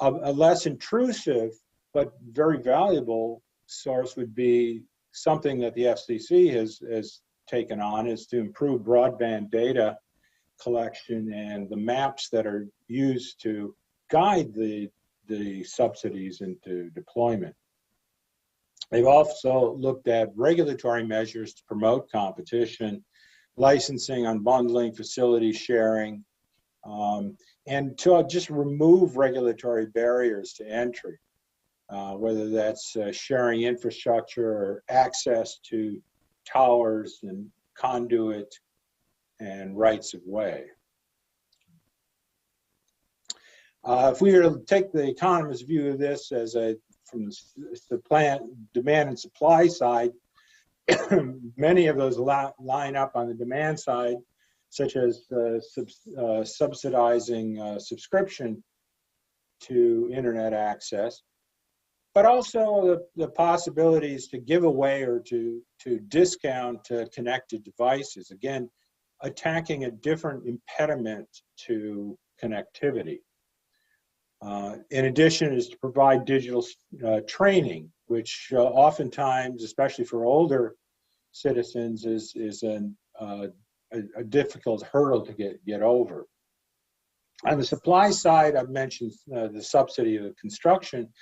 less intrusive but very valuable source would be something that the FCC has taken on, is to improve broadband data collection and the maps that are used to guide the subsidies into deployment. They've also looked at regulatory measures to promote competition, licensing, unbundling, facility sharing, and to just remove regulatory barriers to entry, whether that's sharing infrastructure or access to towers and conduit and rights of way. If we were to take the economist's view of this as from the demand and supply side, many of those line up on the demand side, such as subsidizing subscription to internet access. but also the possibilities to give away or to discount connected devices. Again, attacking a different impediment to connectivity. In addition, is to provide digital training, which oftentimes, especially for older citizens, is a difficult hurdle to get over. On the supply side, I've mentioned the subsidy of construction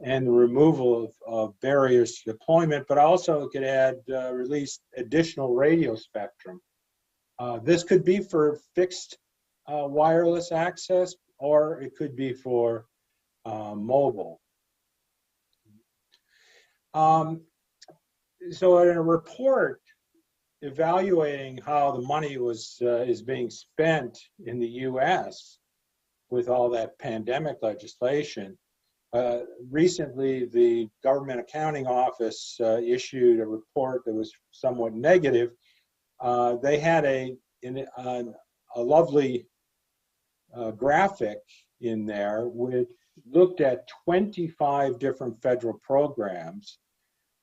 and the removal of barriers to deployment, but also it could add release additional radio spectrum. This could be for fixed wireless access, or it could be for mobile. So in a report evaluating how the money is being spent in the U.S. with all that pandemic legislation, recently the Government Accounting Office issued a report that was somewhat negative. They had a lovely graphic in there which looked at 25 different federal programs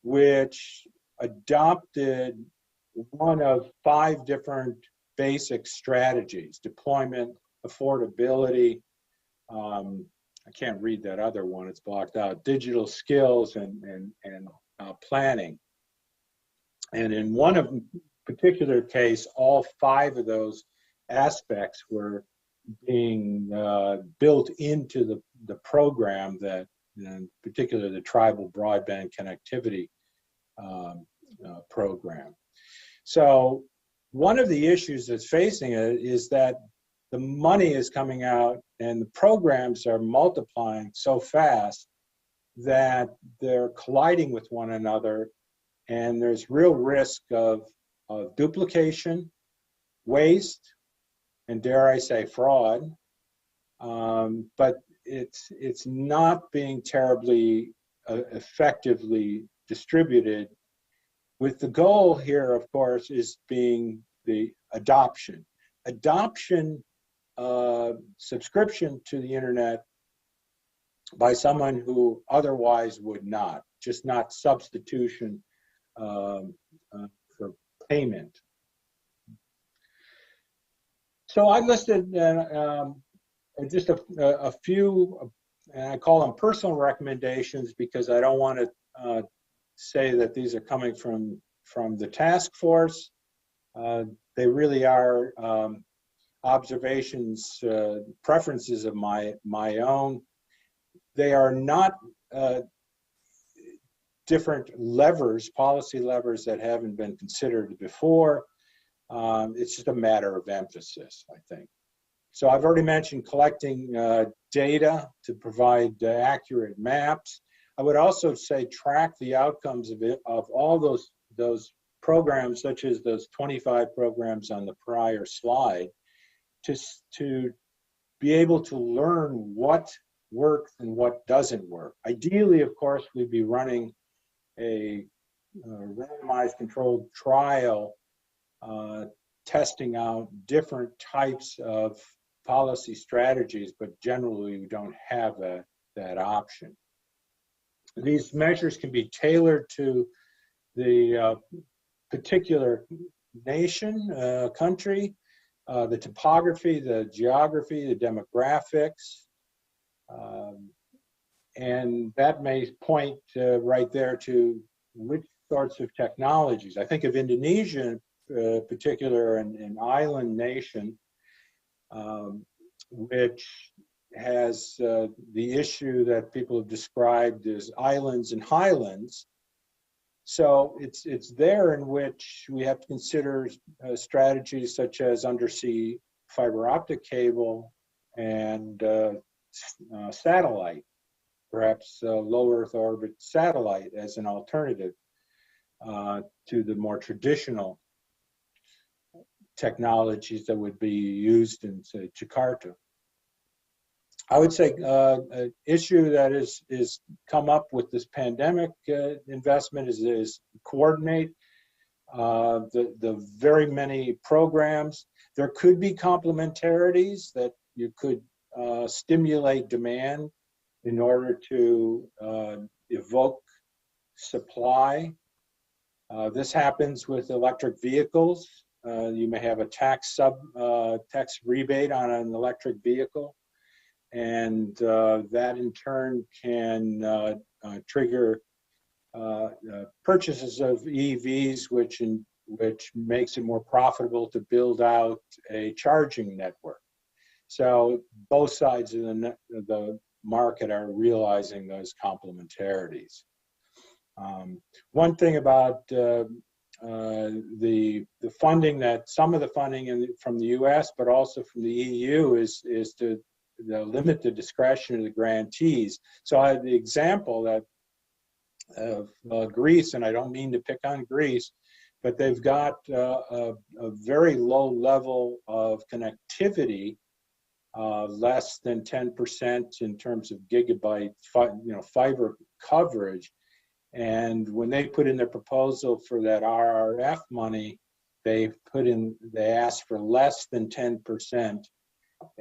which adopted one of 5 different basic strategies: deployment, affordability, I can't read that other one, it's blocked out, digital skills, and planning. And in one particular case, all 5 of those aspects were being built into the program, that in particular the tribal broadband connectivity program. So one of the issues that's facing it is that the money is coming out and the programs are multiplying so fast that they're colliding with one another, and there's real risk of duplication, waste, and dare I say fraud, but it's not being terribly effectively distributed, with the goal here, of course, is being the adoption. Subscription to the internet by someone who otherwise would not, just not substitution for payment. So I listed just a few, and I call them personal recommendations because I don't want to say that these are coming from the task force. They really are observations, preferences of my own. They are not different levers, policy levers that haven't been considered before. It's just a matter of emphasis, I think. So I've already mentioned collecting data to provide accurate maps. I would also say track the outcomes of all those programs, such as those 25 programs on the prior slide, to be able to learn what works and what doesn't work. Ideally, of course, we'd be running a randomized controlled trial testing out different types of policy strategies, but generally we don't have that option. These measures can be tailored to the particular nation, country, the topography, the geography, the demographics, and that may point right there to which sorts of technologies. I think of Indonesia in particular, an island nation, which has the issue that people have described as islands and highlands. So it's there in which we have to consider strategies such as undersea fiber optic cable and satellite, perhaps low Earth orbit satellite as an alternative to the more traditional technologies that would be used in, say, Jakarta. I would say an issue that is come up with this pandemic investment is coordinate the very many programs. There could be complementarities that you could stimulate demand in order to evoke supply. This happens with electric vehicles. You may have a tax rebate on an electric vehicle, and that in turn can trigger purchases of EVs, which makes it more profitable to build out a charging network. So both sides of the market are realizing those complementarities. One thing about the funding, that some of the funding from the U.S. but also from the EU is to limit the discretion of the grantees. So I had the example that of Greece, and I don't mean to pick on Greece, but they've got a very low level of connectivity, less than 10% in terms of gigabyte fiber coverage. And when they put in their proposal for that RRF money, they asked for less than 10%,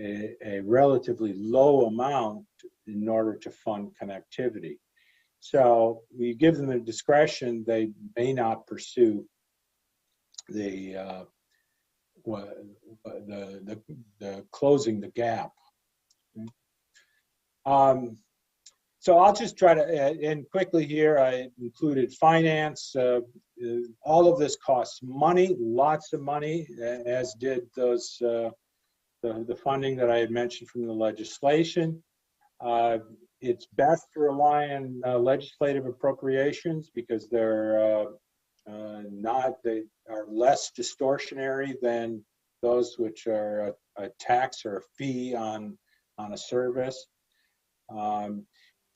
a relatively low amount in order to fund connectivity. So we give them the discretion; they may not pursue the closing the gap. So I'll just try to end quickly here. I included finance. All of this costs money, lots of money, as did those the funding that I had mentioned from the legislation. It's best to rely on legislative appropriations because they are less distortionary than those which are a tax or a fee on a service.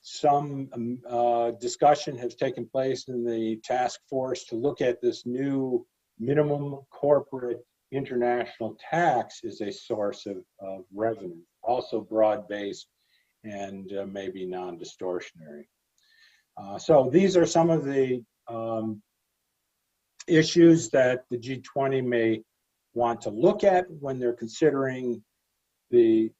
Some discussion has taken place in the task force to look at this new minimum corporate international tax as a source of revenue, also broad-based and maybe non-distortionary. So these are some of the issues that the G20 may want to look at when they're considering the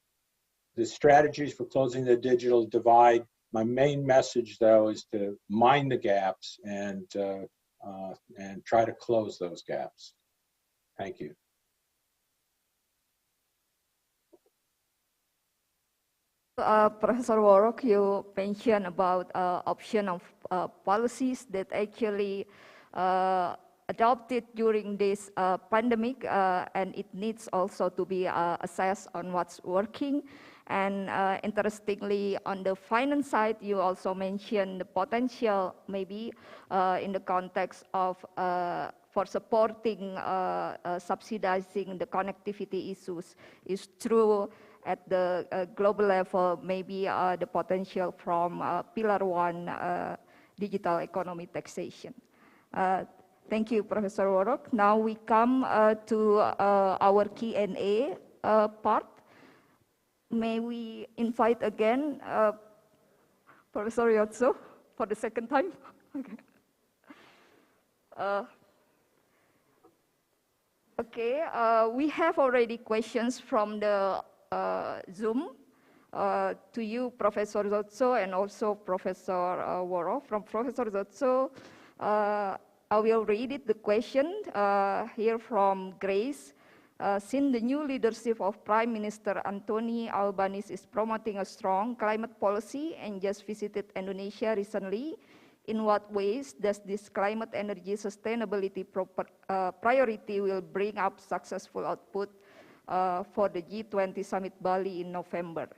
strategies for closing the digital divide. My main message, though, is to mind the gaps and try to close those gaps. Thank you. Professor Warrock, you mentioned about option of policies that actually adopted during this pandemic, and it needs also to be assessed on what's working. And interestingly, on the finance side, you also mentioned the potential, maybe in the context of for supporting subsidizing the connectivity issues is true at the global level, maybe the potential from Pillar 1 digital economy taxation. Thank you, Professor Warrock. Now we come to our Q&A part. May we invite again Professor Yotso for the second time? Okay. Okay, we have already questions from the Zoom to you, Professor Yotso, and also Professor Warrock. From Professor Yotso, I will read it, the question here from Grace. Since the new leadership of Prime Minister Anthony Albanese is promoting a strong climate policy and just visited Indonesia recently, in what ways does this climate energy sustainability priority will bring up successful output for the G20 Summit Bali in November?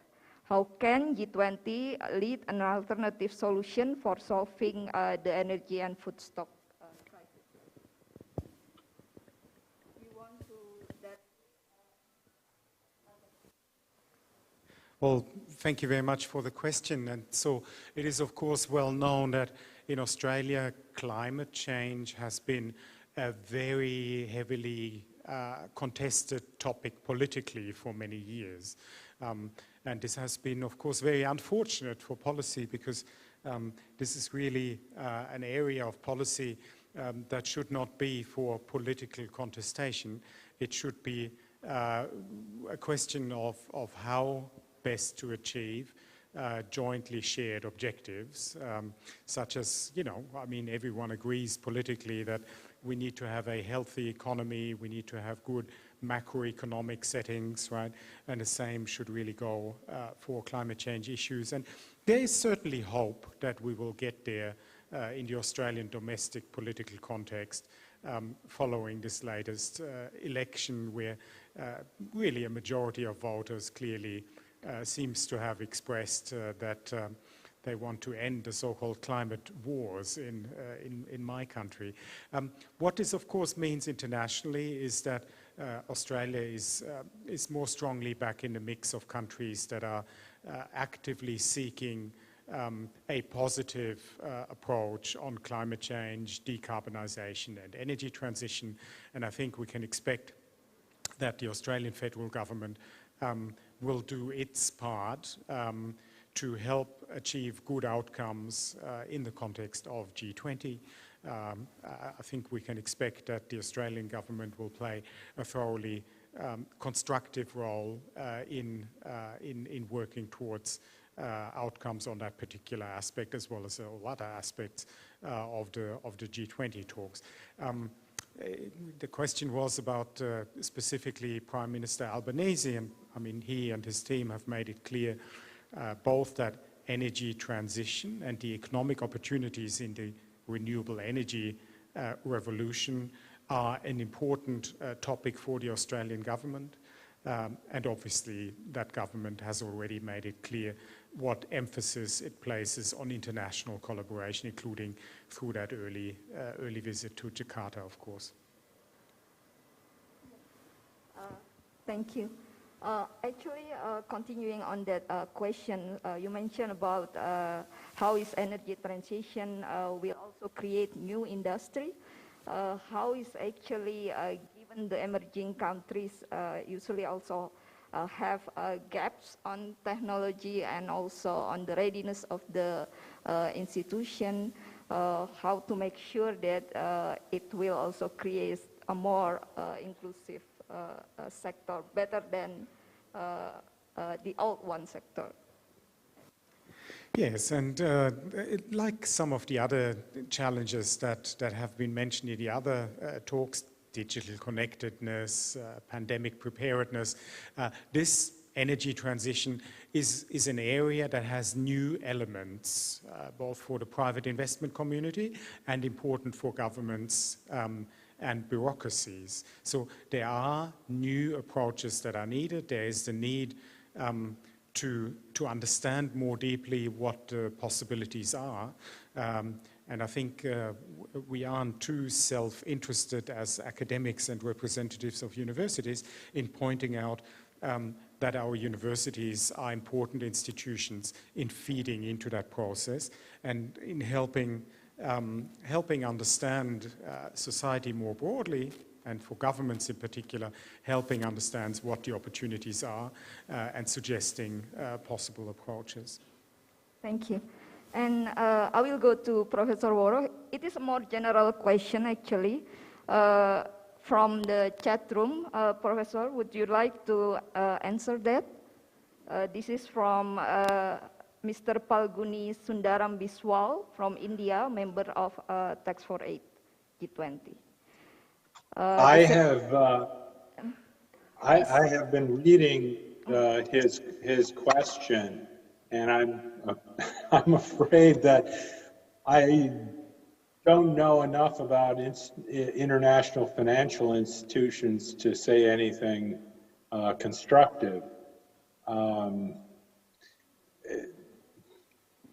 How can G20 lead an alternative solution for solving the energy and food stock crisis? Well, thank you very much for the question. And so it is, of course, well known that in Australia, climate change has been a very heavily contested topic politically for many years. And this has been, of course, very unfortunate for policy because this is really an area of policy that should not be for political contestation. It should be a question of how best to achieve jointly shared objectives, such as, I mean, everyone agrees politically that we need to have a healthy economy, we need to have good macroeconomic settings, right? And the same should really go for climate change issues. And there is certainly hope that we will get there in the Australian domestic political context following this latest election, where really a majority of voters clearly seems to have expressed that they want to end the so-called climate wars in my country. What this, of course, means internationally is that Australia is more strongly back in the mix of countries that are actively seeking a positive approach on climate change, decarbonisation and energy transition. And I think we can expect that the Australian federal government will do its part to help achieve good outcomes in the context of G20. I think we can expect that the Australian government will play a thoroughly constructive role in working towards outcomes on that particular aspect, as well as all other aspects of the G20 talks. The question was about specifically Prime Minister Albanese, and I mean, he and his team have made it clear both that energy transition and the economic opportunities in the renewable energy revolution are an important topic for the Australian government. And obviously that government has already made it clear what emphasis it places on international collaboration, including through that early visit to Jakarta, of course. Thank you. Actually, continuing on that question, you mentioned about how is energy transition will also create new industry. How is actually, given the emerging countries usually also have gaps on technology and also on the readiness of the institution, how to make sure that it will also create a more inclusive sector, better than the old one sector. Yes, and like some of the other challenges that have been mentioned in the other talks, digital connectedness, pandemic preparedness, this energy transition is an area that has new elements, both for the private investment community and important for governments and bureaucracies. So there are new approaches that are needed. There is the need to understand more deeply what the possibilities are. And I think we aren't too self-interested as academics and representatives of universities in pointing out that our universities are important institutions in feeding into that process and in helping understand society more broadly, and for governments in particular, helping understand what the opportunities are and suggesting possible approaches. Thank you. And I will go to Professor Woro. It is a more general question, actually. From the chat room, Professor, would you like to answer that? This is from Mr. Palguni Sundaram Biswal from India, member of Tax for Aid G20. I have been reading his question, and I'm afraid that I don't know enough about international financial institutions to say anything constructive.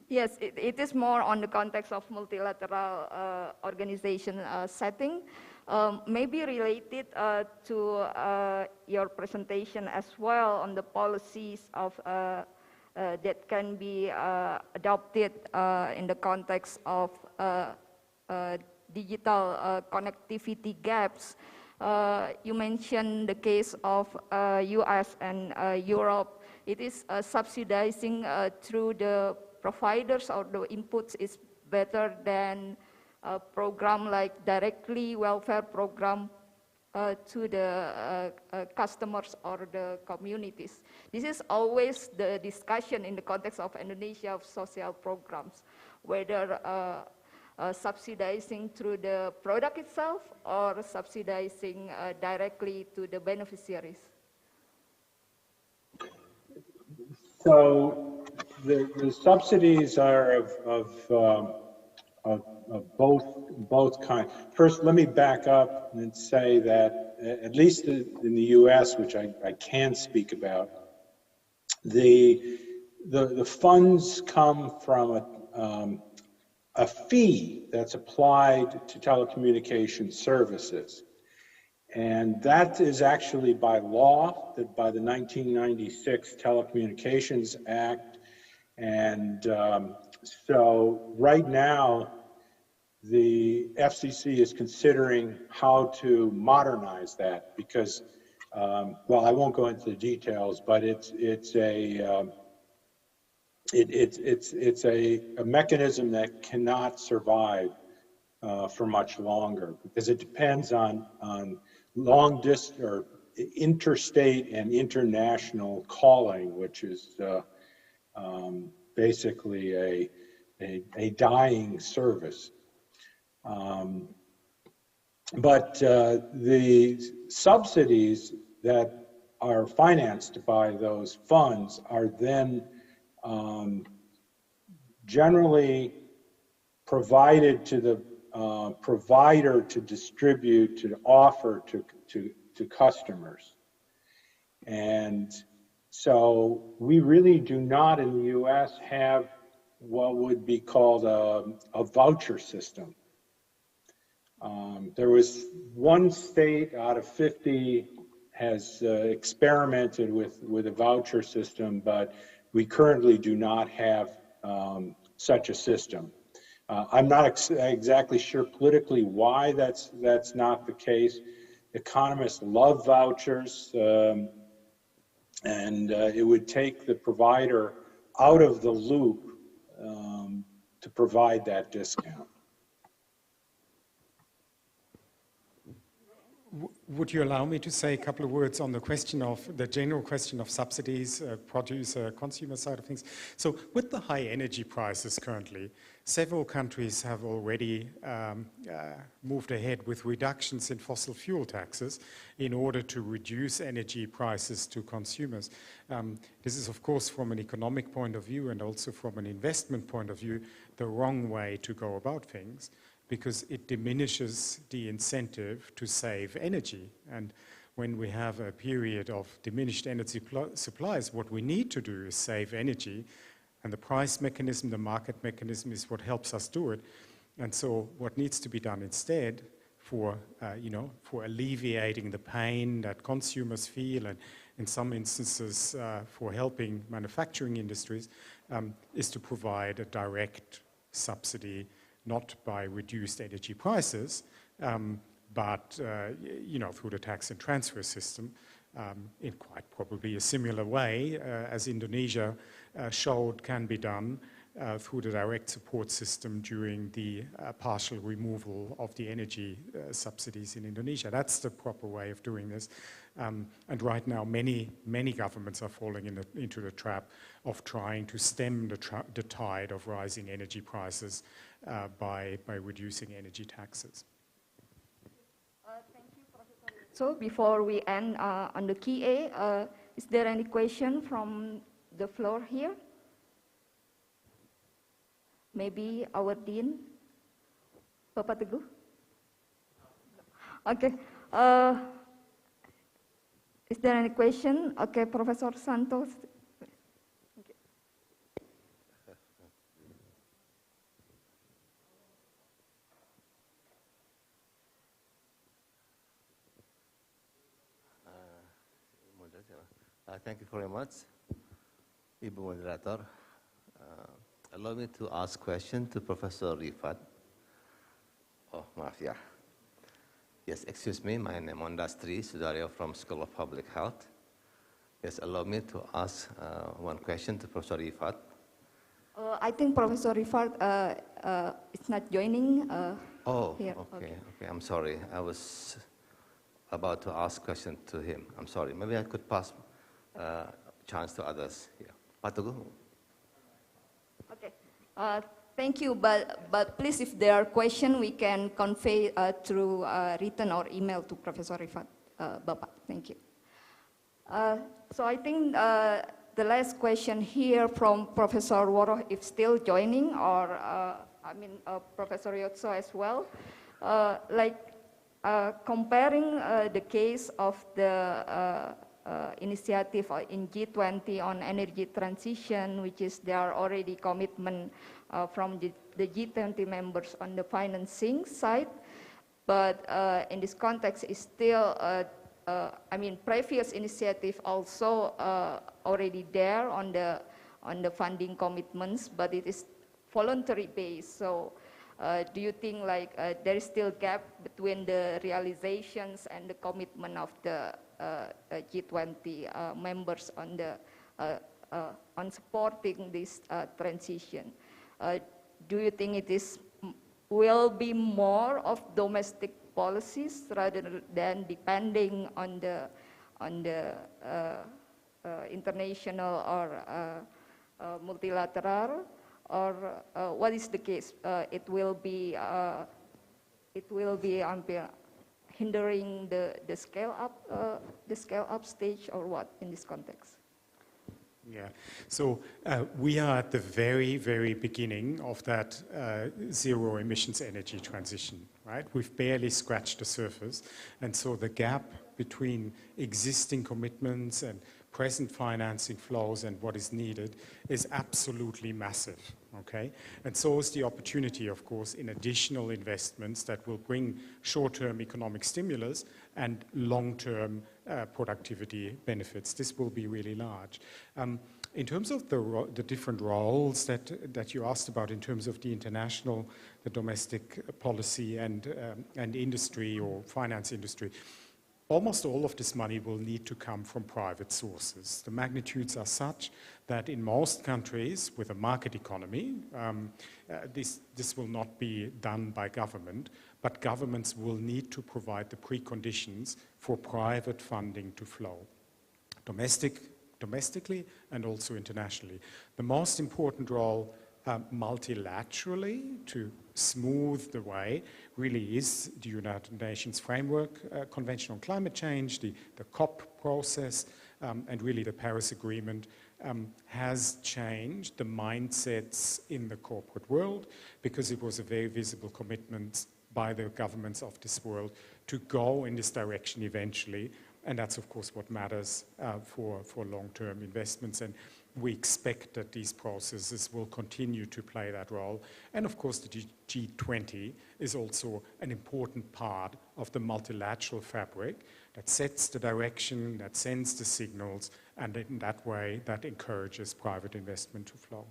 Yes, it is more on the context of multilateral organization setting. Maybe related to your presentation as well on the policies of that can be adopted in the context of digital connectivity gaps. You mentioned the case of US and Europe. It is subsidizing through the providers or the inputs is better than a program like directly welfare program to the customers or the communities. This is always the discussion in the context of Indonesia of social programs, whether subsidizing through the product itself or subsidizing directly to the beneficiaries. So the subsidies are of both kinds. First, let me back up and say that, at least in the U.S., which I can speak about, the funds come from a fee that's applied to telecommunication services. And that is actually by law, that by the 1996 Telecommunications Act. And so right now, the FCC is considering how to modernize that because, well, I won't go into the details, but it's a mechanism that cannot survive for much longer because it depends on long distance or interstate and international calling, which is basically a dying service. But the subsidies that are financed by those funds are then generally provided to the provider to distribute, to offer to customers. And so we really do not in the US have what would be called a voucher system. There was one state out of 50 has experimented with a voucher system, but we currently do not have such a system. I'm not exactly sure politically why that's not the case. Economists love vouchers, and it would take the provider out of the loop to provide that discount. Would you allow me to say a couple of words on the question of the general question of subsidies, producer, consumer side of things? So with the high energy prices currently, several countries have already moved ahead with reductions in fossil fuel taxes in order to reduce energy prices to consumers. This is, of course, from an economic point of view and also from an investment point of view, the wrong way to go about things, because it diminishes the incentive to save energy. And when we have a period of diminished energy supplies, what we need to do is save energy, and the price mechanism, the market mechanism is what helps us do it. And so what needs to be done instead for alleviating the pain that consumers feel, and in some instances for helping manufacturing industries, is to provide a direct subsidy, not by reduced energy prices, but through the tax and transfer system, in quite probably a similar way as Indonesia showed can be done through the direct support system during the partial removal of the energy subsidies in Indonesia. That's the proper way of doing this. And right now, many governments are falling into the trap of trying to stem the tide of rising energy prices by reducing energy taxes. Thank you, Professor. So before we end on the QA, is there any question from the floor here? Maybe our Dean, Bapak Teguh? Okay. Is there any question? Okay, Professor Santos. Okay. Thank you very much, Ibu Moderator. Allow me to ask question to Professor Rifat. Oh, maaf ya. Yes, excuse me, my name is Ondastri Sudaryo from School of Public Health. Yes, allow me to ask one question to Professor Rifat. I think Professor Rifat is not joining oh, here. Okay, I'm sorry. I was about to ask question to him. I'm sorry. Maybe I could pass chance to others. Yeah. Pak Teguh. Okay. Thank you, but please, if there are questions, we can convey through written or email to Professor Rifat, Bapak. Thank you. So I think the last question here from Professor Woro, if still joining, or Professor Yotso as well, comparing the case of the initiative in G20 on energy transition, which is there are already commitment from the G20 members on the financing side, but in this context is still, previous initiative also already there on the funding commitments, but it is voluntary based. So do you think there is still gap between the realizations and the commitment of the G20 members on on supporting this transition? Do you think it will be more of domestic policies rather than depending on the international or multilateral, or what is the case? It will be hindering the scale up stage, or what in this context? Yeah, so we are at the very, very beginning of that zero emissions energy transition, right? We've barely scratched the surface, and so the gap between existing commitments and present financing flows and what is needed is absolutely massive, okay? And so is the opportunity, of course, in additional investments that will bring short-term economic stimulus and long-term productivity benefits. This will be really large. In terms of the different roles that you asked about in terms of the international, the domestic policy and industry or finance industry, almost all of this money will need to come from private sources. The magnitudes are such that in most countries with a market economy, this will not be done by government, but governments will need to provide the preconditions for private funding to flow, domestically and also internationally. The most important role multilaterally to smooth the way really is the United Nations Framework Convention on Climate Change, the COP process, and really the Paris Agreement has changed the mindsets in the corporate world, because it was a very visible commitment by the governments of this world to go in this direction eventually. And that's, of course, what matters for long-term investments. And we expect that these processes will continue to play that role. And, of course, the G20 is also an important part of the multilateral fabric that sets the direction, that sends the signals, and in that way, that encourages private investment to flow.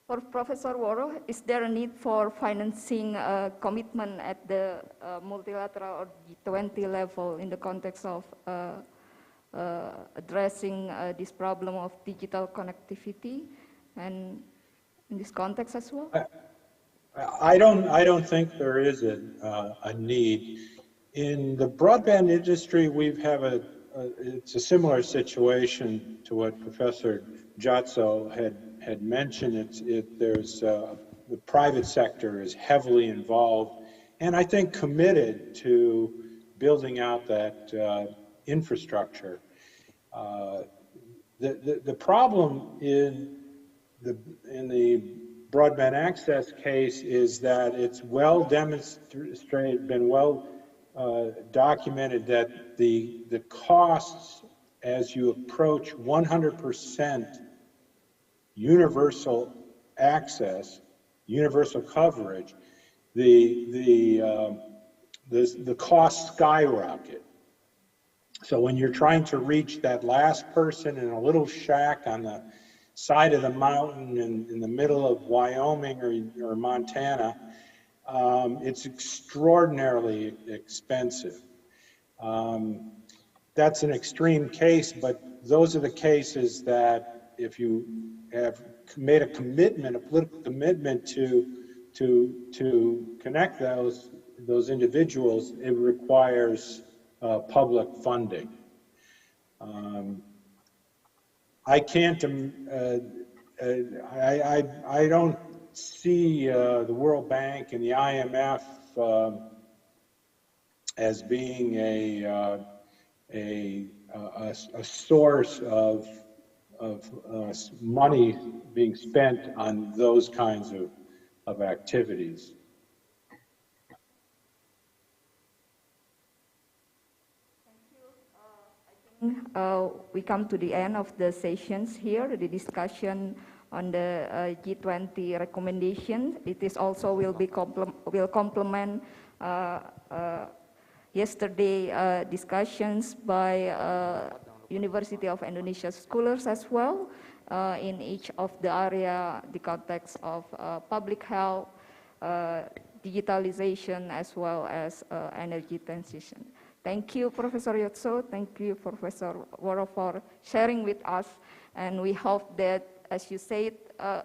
For Professor Woro, is there a need for financing commitment at the multilateral or G20 level in the context of addressing this problem of digital connectivity, and in this context as well? I don't think there is a need. In the broadband industry, it's a similar situation to what Professor Jatso had mentioned. The private sector is heavily involved, and I think committed to building out that infrastructure. The problem in the broadband access case is that it's well demonstrated, been well documented, that the costs as you approach 100% universal access, universal coverage, the costs skyrocket. So when you're trying to reach that last person in a little shack on the side of the mountain in the middle of Wyoming or Montana, it's extraordinarily expensive. That's an extreme case, but those are the cases that if you have made a commitment, a political commitment to connect those those individuals, it requires public funding. I can't, I don't see the World Bank and the IMF as being a source of money being spent on those kinds of activities. We come to the end of the sessions here, the discussion on the G20 recommendation. It is also will complement yesterday discussions by University of Indonesia scholars as well in each of the area, the context of public health, digitalization, as well as energy transition. Thank you, Professor Yotso. Thank you, Professor Woro, for sharing with us. And we hope that, as you said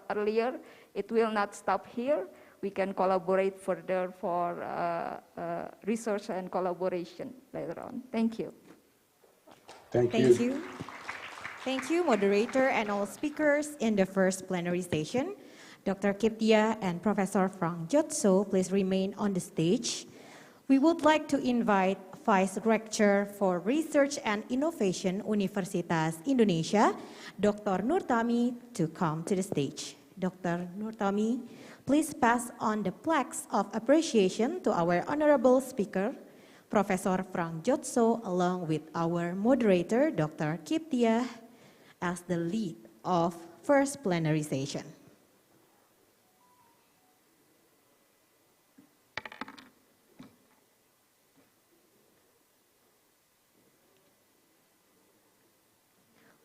earlier, it will not stop here. We can collaborate further for research and collaboration later on. Thank you. Thank you. Thank you, moderator and all speakers in the first plenary session. Dr. Kiptia and Professor Frank Jotso, please remain on the stage. We would like to invite Vice Rector for Research and Innovation Universitas Indonesia, Dr. Nurtami, to come to the stage. Dr. Nurtami, please pass on the plaques of appreciation to our honorable speaker, Professor Frank Jotso, along with our moderator, Dr. Kiptia, as the lead of first plenary session.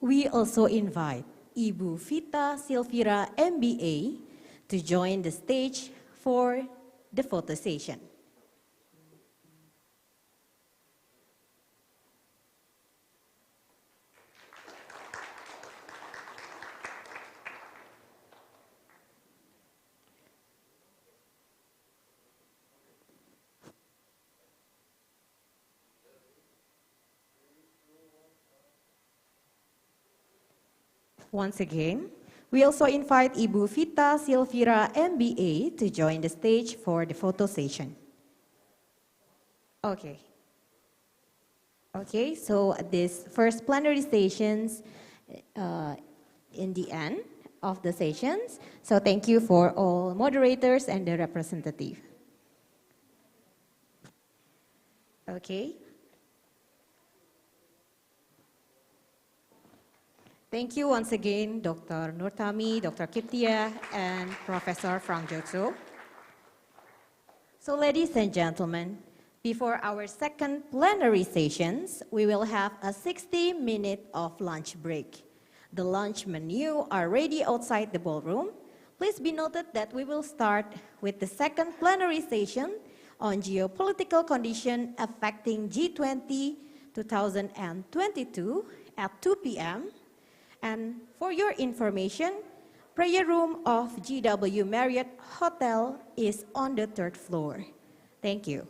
We also invite Ibu Vita Silvira, MBA, to join the stage for the photo session. Once again, we also invite Ibu Vita Silvira, MBA, to join the stage for the photo session. Okay, so this first plenary sessions in the end of the sessions. So thank you for all moderators and the representative. Okay. Thank you once again, Dr. Nurtami, Dr. Kiptia, and Professor Frank Jotso. So ladies and gentlemen, before our second plenary sessions, we will have a 60-minute of lunch break. The lunch menu are ready outside the ballroom. Please be noted that we will start with the second plenary session on geopolitical condition affecting G20 2022 at 2 p.m. And for your information, prayer room of GW Marriott Hotel is on the 3rd floor. Thank you.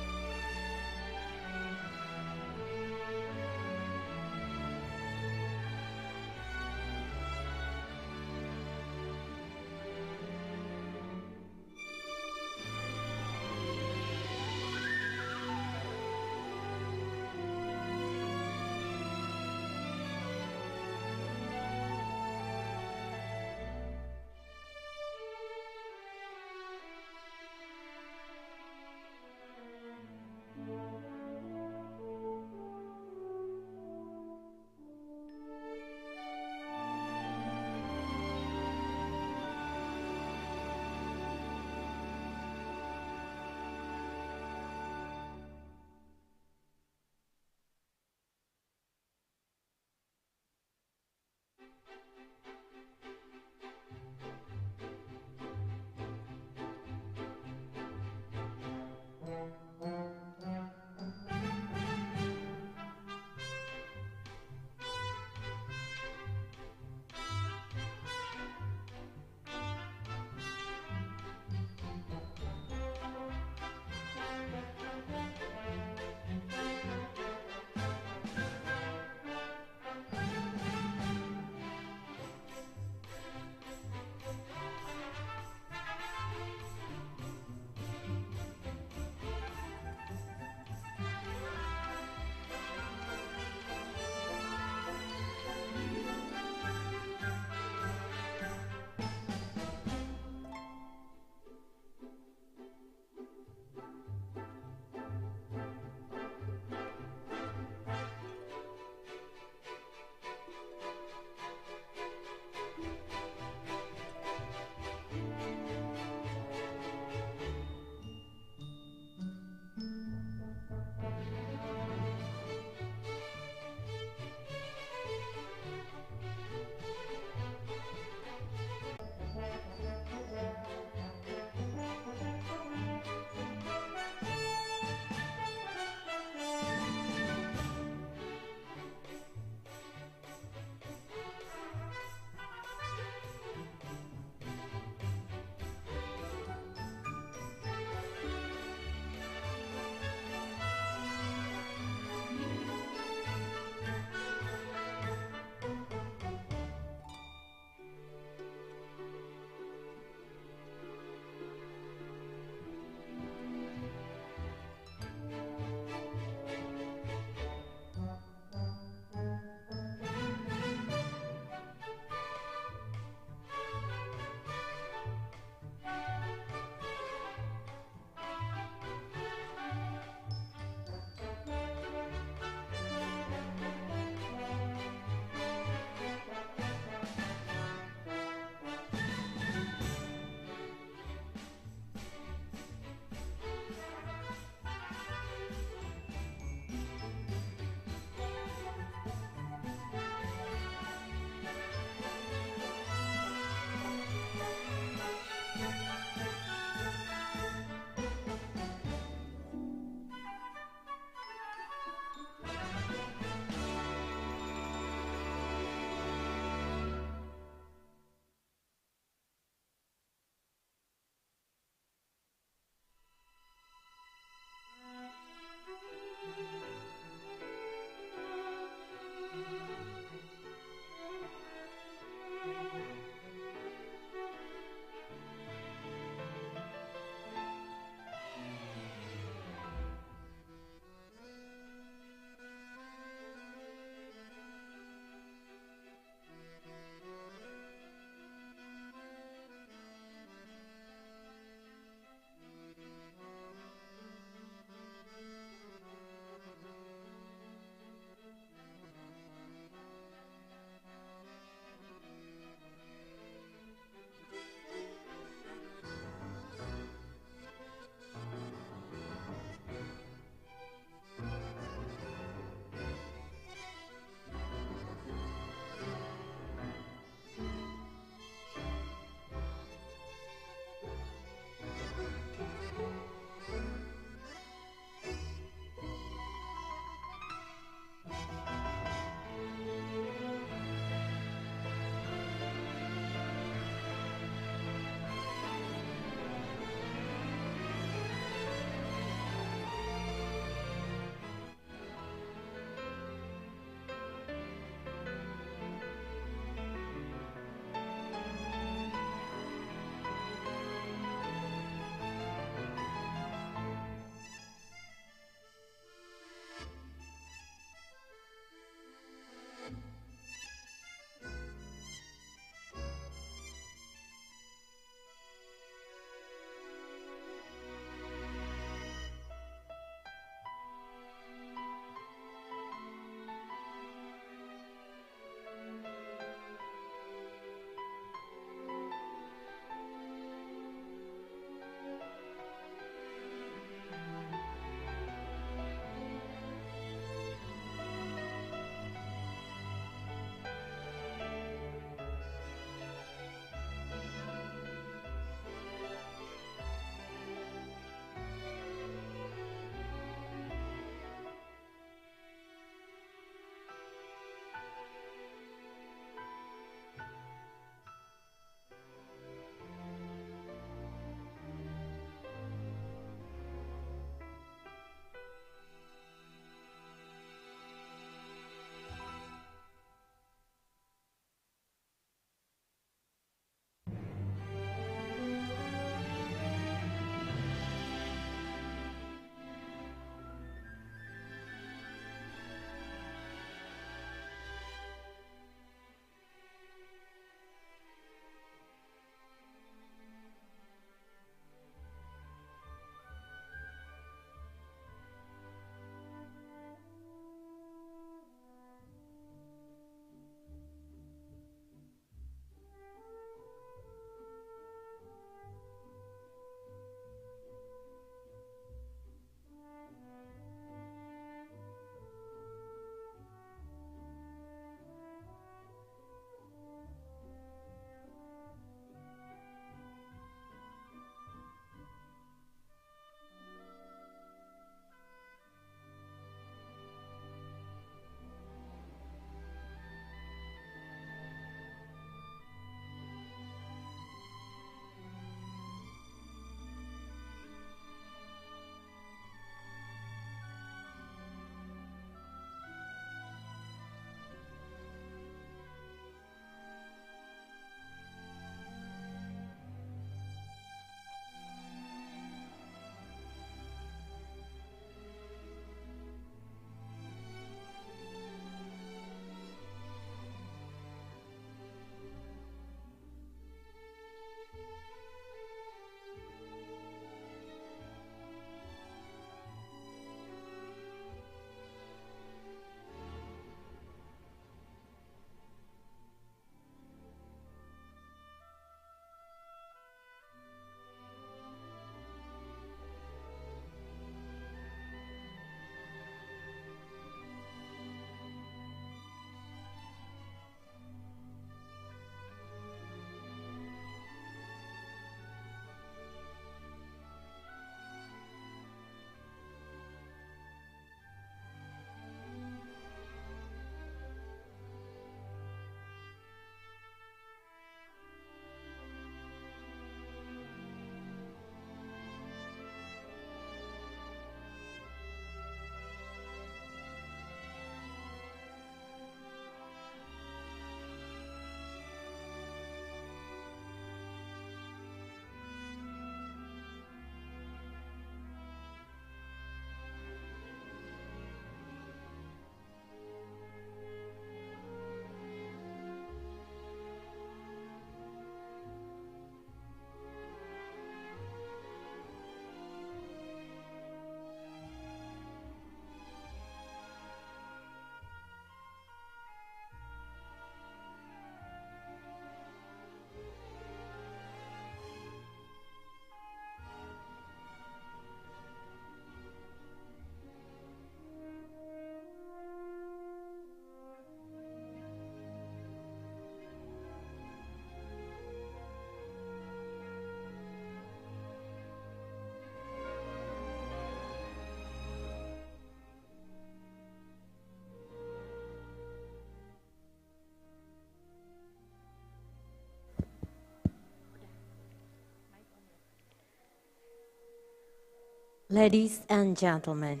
Ladies and gentlemen,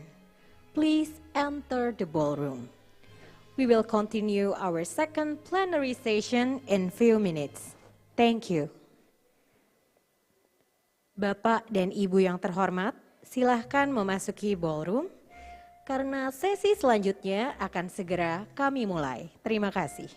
please enter the ballroom. We will continue our second plenary session in few minutes. Thank you. Bapak dan Ibu yang terhormat, silahkan memasuki ballroom karena sesi selanjutnya akan segera kami mulai. Terima kasih.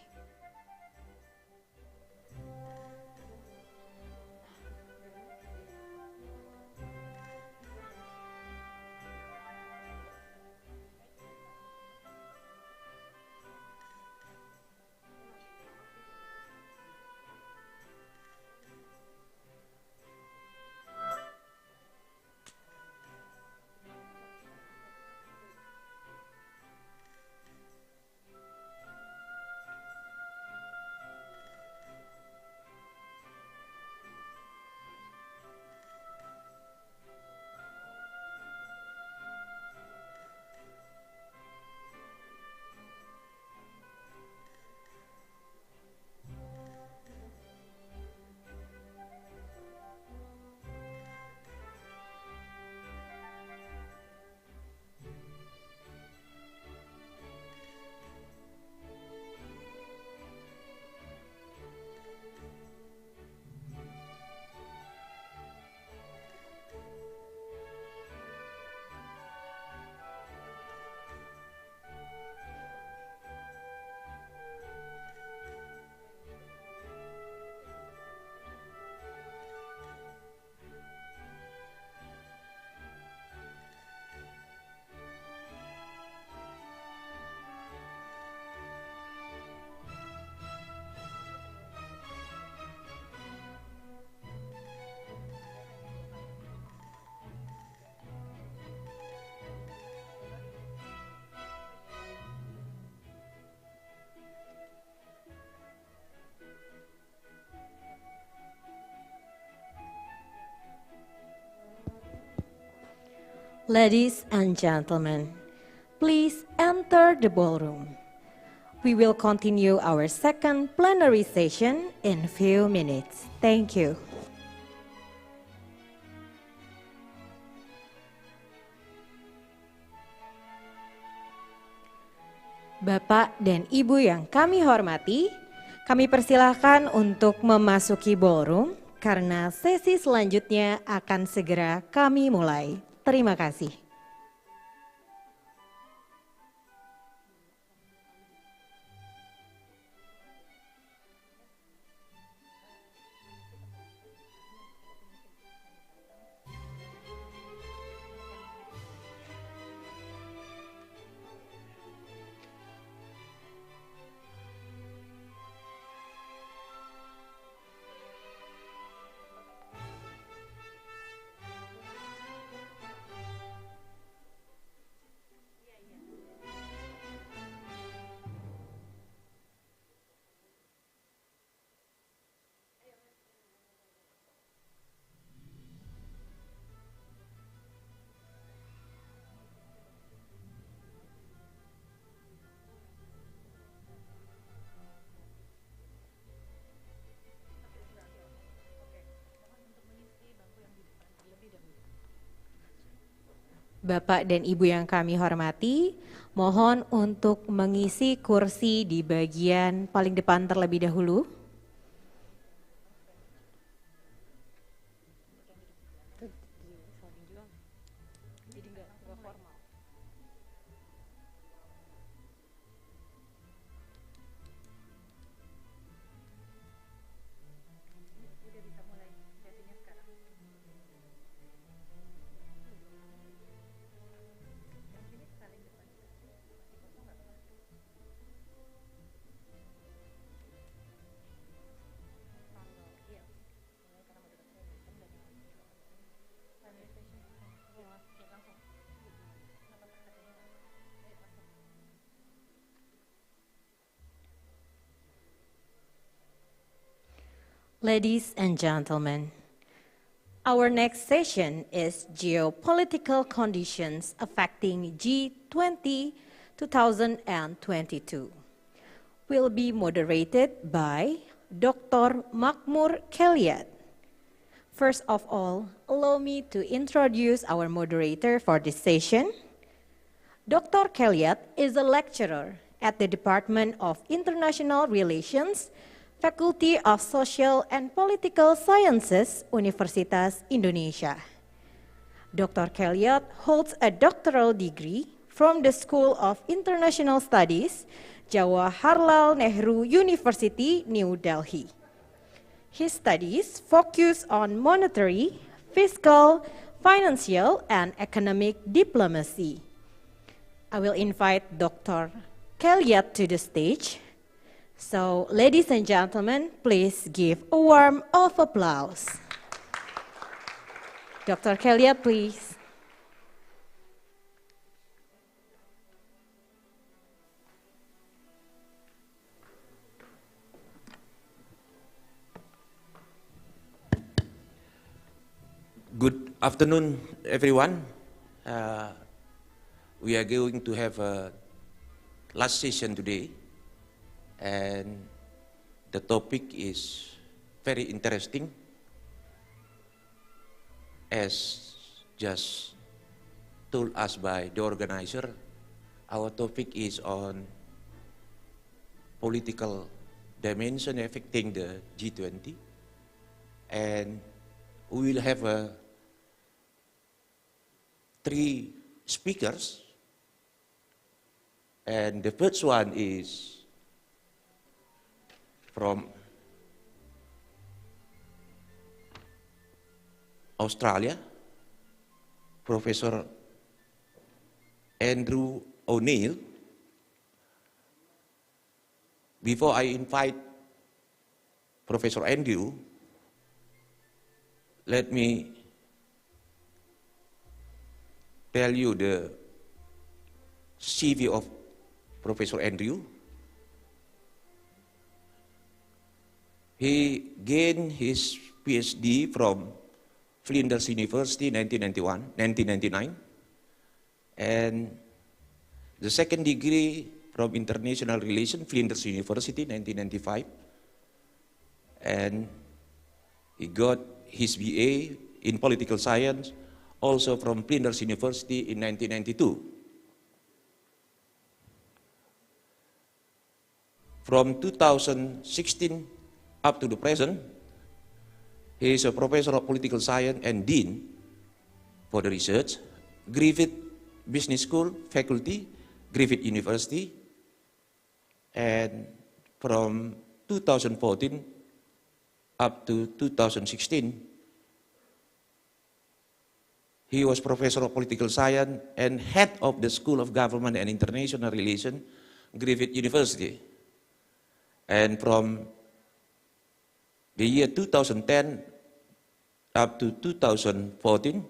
Ladies and gentlemen, please enter the ballroom. We will continue our second plenary session in few minutes. Thank you. Bapak dan Ibu yang kami hormati, kami persilahkan untuk memasuki ballroom karena sesi selanjutnya akan segera kami mulai. Terima kasih. Bapak dan Ibu yang kami hormati, mohon untuk mengisi kursi di bagian paling depan terlebih dahulu. Ladies and gentlemen, our next session is Geopolitical Conditions Affecting G20 2022. Will be moderated by Dr. Makmur Keliat, First of all, allow me to introduce our moderator for this session. Dr. Kellyat is a lecturer at the Department of International Relations, Faculty of Social and Political Sciences, Universitas Indonesia. Dr. Kellyat holds a doctoral degree from the School of International Studies, Jawaharlal Nehru University, New Delhi. His studies focus on monetary, fiscal, financial, and economic diplomacy. I will invite Dr. Kellyat to the stage. So, ladies and gentlemen, please give a warm of applause. Dr. Kellyat, please. Good afternoon, everyone. We are going to have a last session today, and the topic is very interesting. As just told us by the organizer, our topic is on political dimension affecting the G20, and we will have three speakers, and the first one is from Australia, Professor Andrew O'Neill. Before I invite Professor Andrew, let me tell you the CV of Professor Andrew. He gained his PhD from Flinders University in 1999, and the second degree from International Relations, Flinders University, 1995, and he got his BA in Political Science also from Flinders University in 1992. From 2016 up to the present, he is a professor of political science and dean for the research, Griffith Business School faculty, Griffith University, and from 2014 up to 2016, he was professor of political science and head of the School of Government and International Relations, Griffith University. And from the year 2010 up to 2014,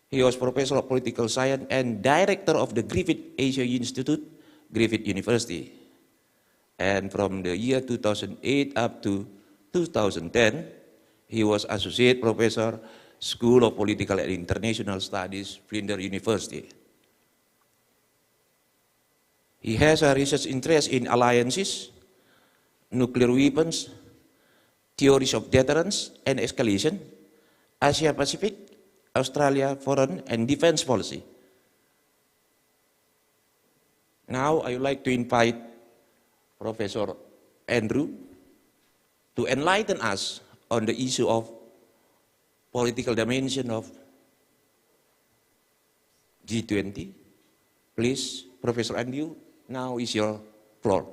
he was professor of political science and director of the Griffith Asia Institute, Griffith University. And from the year 2008 up to 2010, he was associate professor, School of Political and International Studies, Flinders University. He has a research interest in alliances, nuclear weapons, theories of deterrence and escalation, Asia Pacific, Australia foreign and defense policy. Now I would like to invite Professor Andrew to enlighten us on the issue of political dimension of G20. Please, Professor Andrew, now is your floor.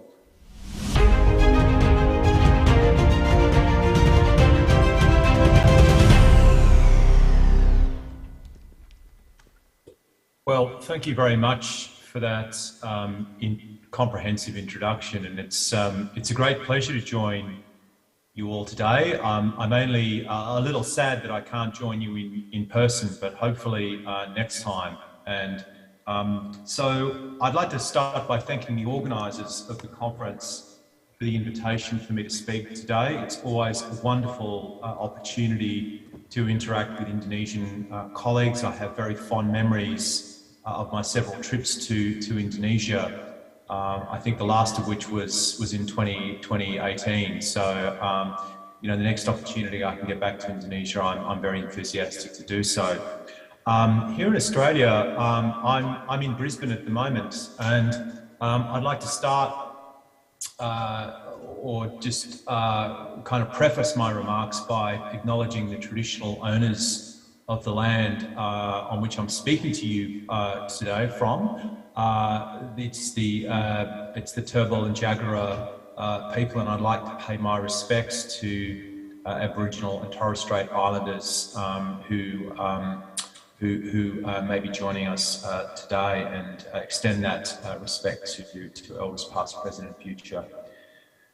Well, thank you very much for that comprehensive introduction, and it's a great pleasure to join you all today. I'm only a little sad that I can't join you in person, but hopefully next time. And so I'd like to start by thanking the organisers of the conference for the invitation for me to speak today. It's always a wonderful opportunity to interact with Indonesian colleagues. I have very fond memories of my several trips to Indonesia. I think the last of which was in 2018. So you know, the next opportunity I can get back to Indonesia, I'm very enthusiastic to do so. Here in Australia, I'm in Brisbane at the moment, and I'd like to start or just kind of preface my remarks by acknowledging the traditional owners of the land on which I'm speaking to you today from. It's the Turrbal and Jagera people, and I'd like to pay my respects to Aboriginal and Torres Strait Islanders who may be joining us today, and extend that respect to elders past, present and future.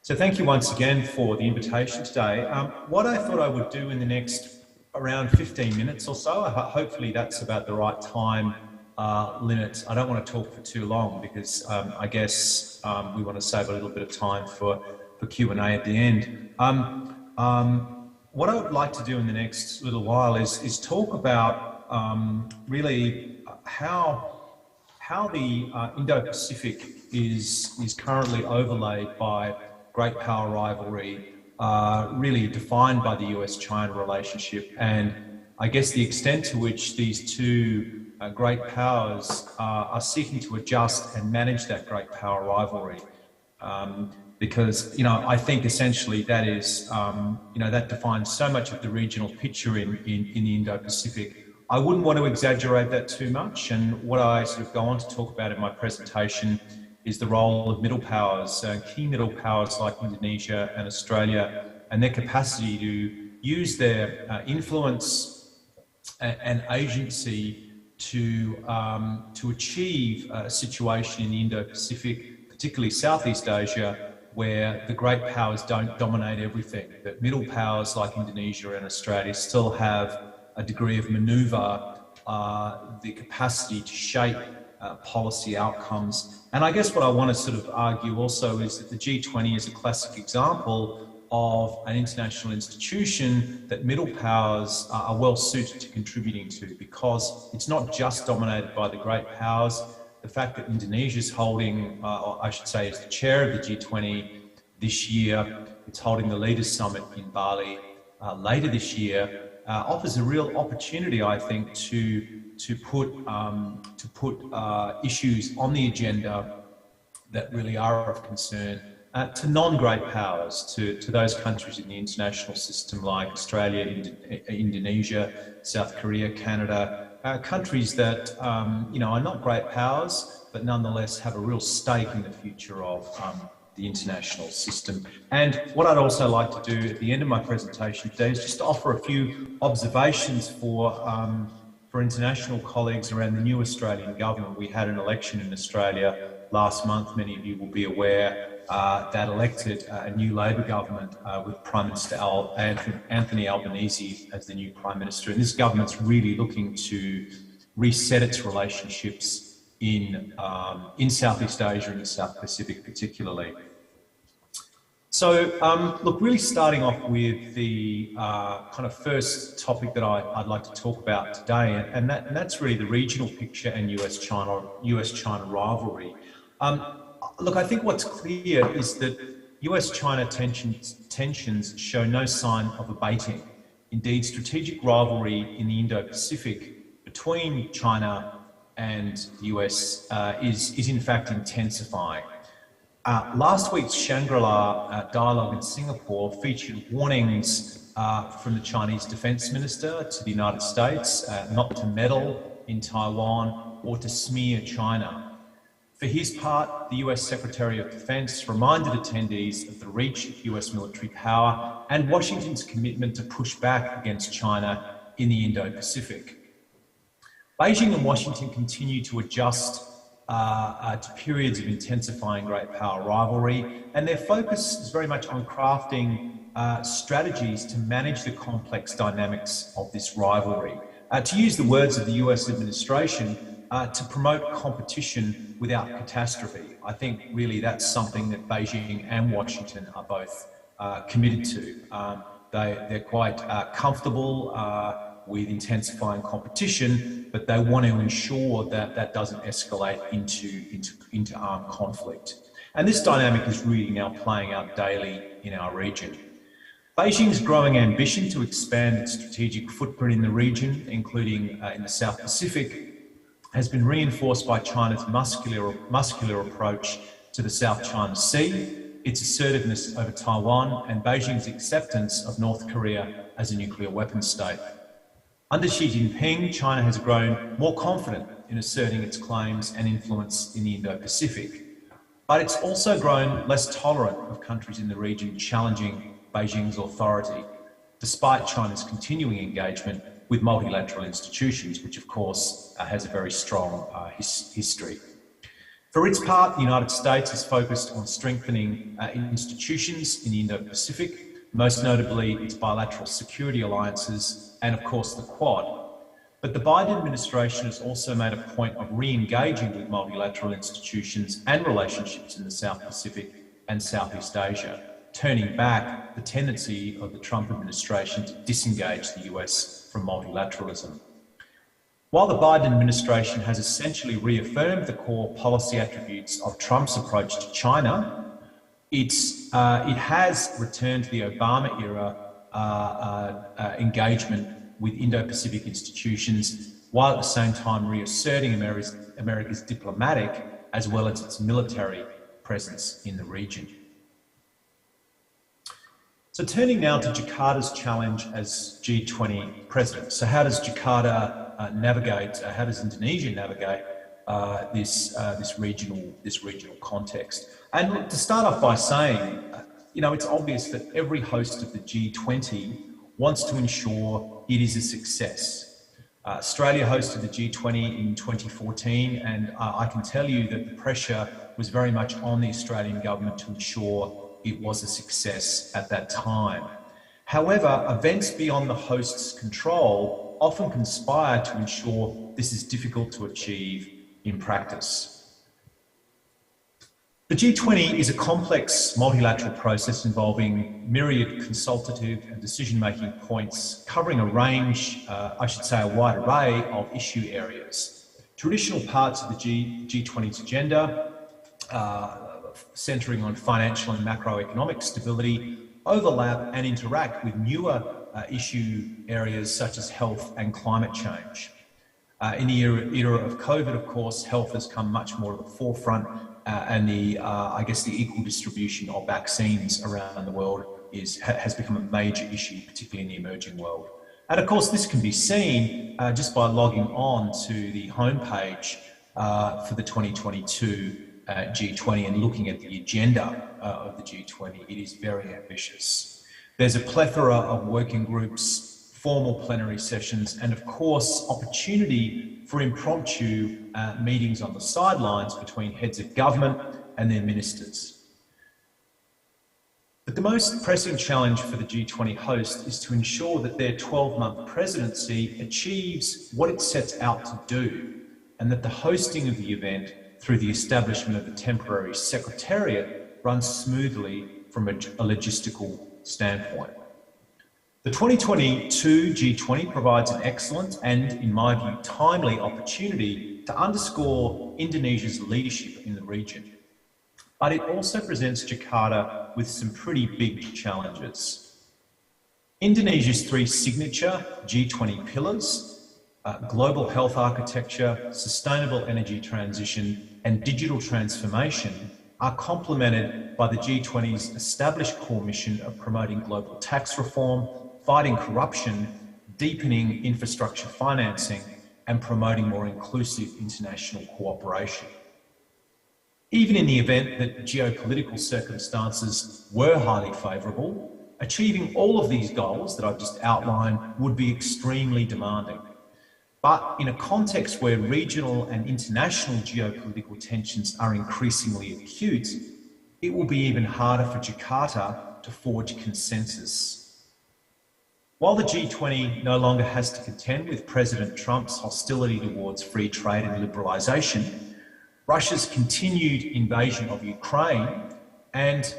So thank you once again for the invitation today. What I thought I would do in the next around 15 minutes or so, hopefully that's about the right time limit. I don't want to talk for too long because I guess we want to save a little bit of time for Q&A at the end. What I would like to do in the next little while is talk about really how the Indo-Pacific is currently overlaid by great power rivalry, really defined by the US-China relationship, and I guess the extent to which these two great powers are seeking to adjust and manage that great power rivalry. Because, you know, I think essentially that is, you know, that defines so much of the regional picture in the Indo-Pacific. I wouldn't want to exaggerate that too much, and what I sort of go on to talk about in my presentation is the role of middle powers, key middle powers like Indonesia and Australia, and their capacity to use their influence and agency to achieve a situation in the Indo-Pacific, particularly Southeast Asia, where the great powers don't dominate everything, that middle powers like Indonesia and Australia still have a degree of manoeuvre, the capacity to shape policy outcomes. And I guess what I want to sort of argue also is that the G20 is a classic example of an international institution that middle powers are well suited to contributing to, because it's not just dominated by the great powers. The fact that Indonesia is holding, or I should say is the chair of the G20 this year, it's holding the Leaders Summit in Bali later this year, offers a real opportunity, I think, to put issues on the agenda that really are of concern to non-great powers, to those countries in the international system like Australia, Indonesia, South Korea, Canada, countries that you know, are not great powers, but nonetheless have a real stake in the future of the international system. And what I'd also like to do at the end of my presentation today is just to offer a few observations for international colleagues around the new Australian government. We had an election in Australia last month. Many of you will be aware that elected a new Labor government with Prime Minister Anthony Albanese as the new Prime Minister. And this government's really looking to reset its relationships in Southeast Asia and the South Pacific particularly. So, look, really starting off with the kind of first topic that I'd like to talk about today, and that's really the regional picture and US-China rivalry. Look, I think what's clear is that US-China tensions show no sign of abating. Indeed, strategic rivalry in the Indo-Pacific between China and the US is in fact intensifying. Last week's Shangri-La dialogue in Singapore featured warnings from the Chinese Defence Minister to the United States not to meddle in Taiwan or to smear China. For his part, the US Secretary of Defence reminded attendees of the reach of US military power and Washington's commitment to push back against China in the Indo-Pacific. Beijing and Washington continue to adjust to periods of intensifying great power rivalry, and their focus is very much on crafting strategies to manage the complex dynamics of this rivalry. To use the words of the US administration, to promote competition without catastrophe. I think really that's something that Beijing and Washington are both committed to. They're quite comfortable with intensifying competition, but they want to ensure that that doesn't escalate into armed conflict. And this dynamic is really now playing out daily in our region. Beijing's growing ambition to expand its strategic footprint in the region, including in the South Pacific, has been reinforced by China's muscular approach to the South China Sea, its assertiveness over Taiwan, and Beijing's acceptance of North Korea as a nuclear weapons state. Under Xi Jinping, China has grown more confident in asserting its claims and influence in the Indo-Pacific, but it's also grown less tolerant of countries in the region challenging Beijing's authority, despite China's continuing engagement with multilateral institutions, which of course has a very strong history. For its part, the United States is focused on strengthening institutions in the Indo-Pacific, most notably its bilateral security alliances and of course the Quad. But the Biden administration has also made a point of re-engaging with multilateral institutions and relationships in the South Pacific and Southeast Asia, turning back the tendency of the Trump administration to disengage the US from multilateralism. While the Biden administration has essentially reaffirmed the core policy attributes of Trump's approach to China, it has returned to the Obama-era engagement with Indo-Pacific institutions, while at the same time reasserting America's diplomatic as well as its military presence in the region. So turning now to Jakarta's challenge as G20 president. So how does Jakarta navigate, how does Indonesia navigate this regional context? And look, to start off by saying, it's obvious that every host of the G20 wants to ensure it is a success. Australia hosted the G20 in 2014, and I can tell you that the pressure was very much on the Australian government to ensure it was a success at that time. However, events beyond the host's control often conspire to ensure this is difficult to achieve in practice. The G20 is a complex multilateral process involving myriad consultative and decision-making points covering a range, a wide array of issue areas. Traditional parts of the G20's agenda, centering on financial and macroeconomic stability, overlap and interact with newer issue areas such as health and climate change. In the era of COVID, of course, health has come much more to the forefront, and the equal distribution of vaccines around the world has become a major issue, particularly in the emerging world. And of course, this can be seen just by logging on to the homepage for the 2022 G20 and looking at the agenda of the G20. It is very ambitious. There's a plethora of working groups, formal plenary sessions, and of course, opportunity for impromptu meetings on the sidelines between heads of government and their ministers. But the most pressing challenge for the G20 host is to ensure that their 12-month presidency achieves what it sets out to do, and that the hosting of the event through the establishment of a temporary secretariat runs smoothly from a logistical standpoint. The 2022 G20 provides an excellent and, in my view, timely opportunity to underscore Indonesia's leadership in the region. But it also presents Jakarta with some pretty big challenges. Indonesia's three signature G20 pillars, global health architecture, sustainable energy transition, and digital transformation, are complemented by the G20's established core mission of promoting global tax reform, fighting corruption, deepening infrastructure financing, and promoting more inclusive international cooperation. Even in the event that geopolitical circumstances were highly favourable, achieving all of these goals that I've just outlined would be extremely demanding. But in a context where regional and international geopolitical tensions are increasingly acute, it will be even harder for Jakarta to forge consensus. While the G20 no longer has to contend with President Trump's hostility towards free trade and liberalisation, Russia's continued invasion of Ukraine and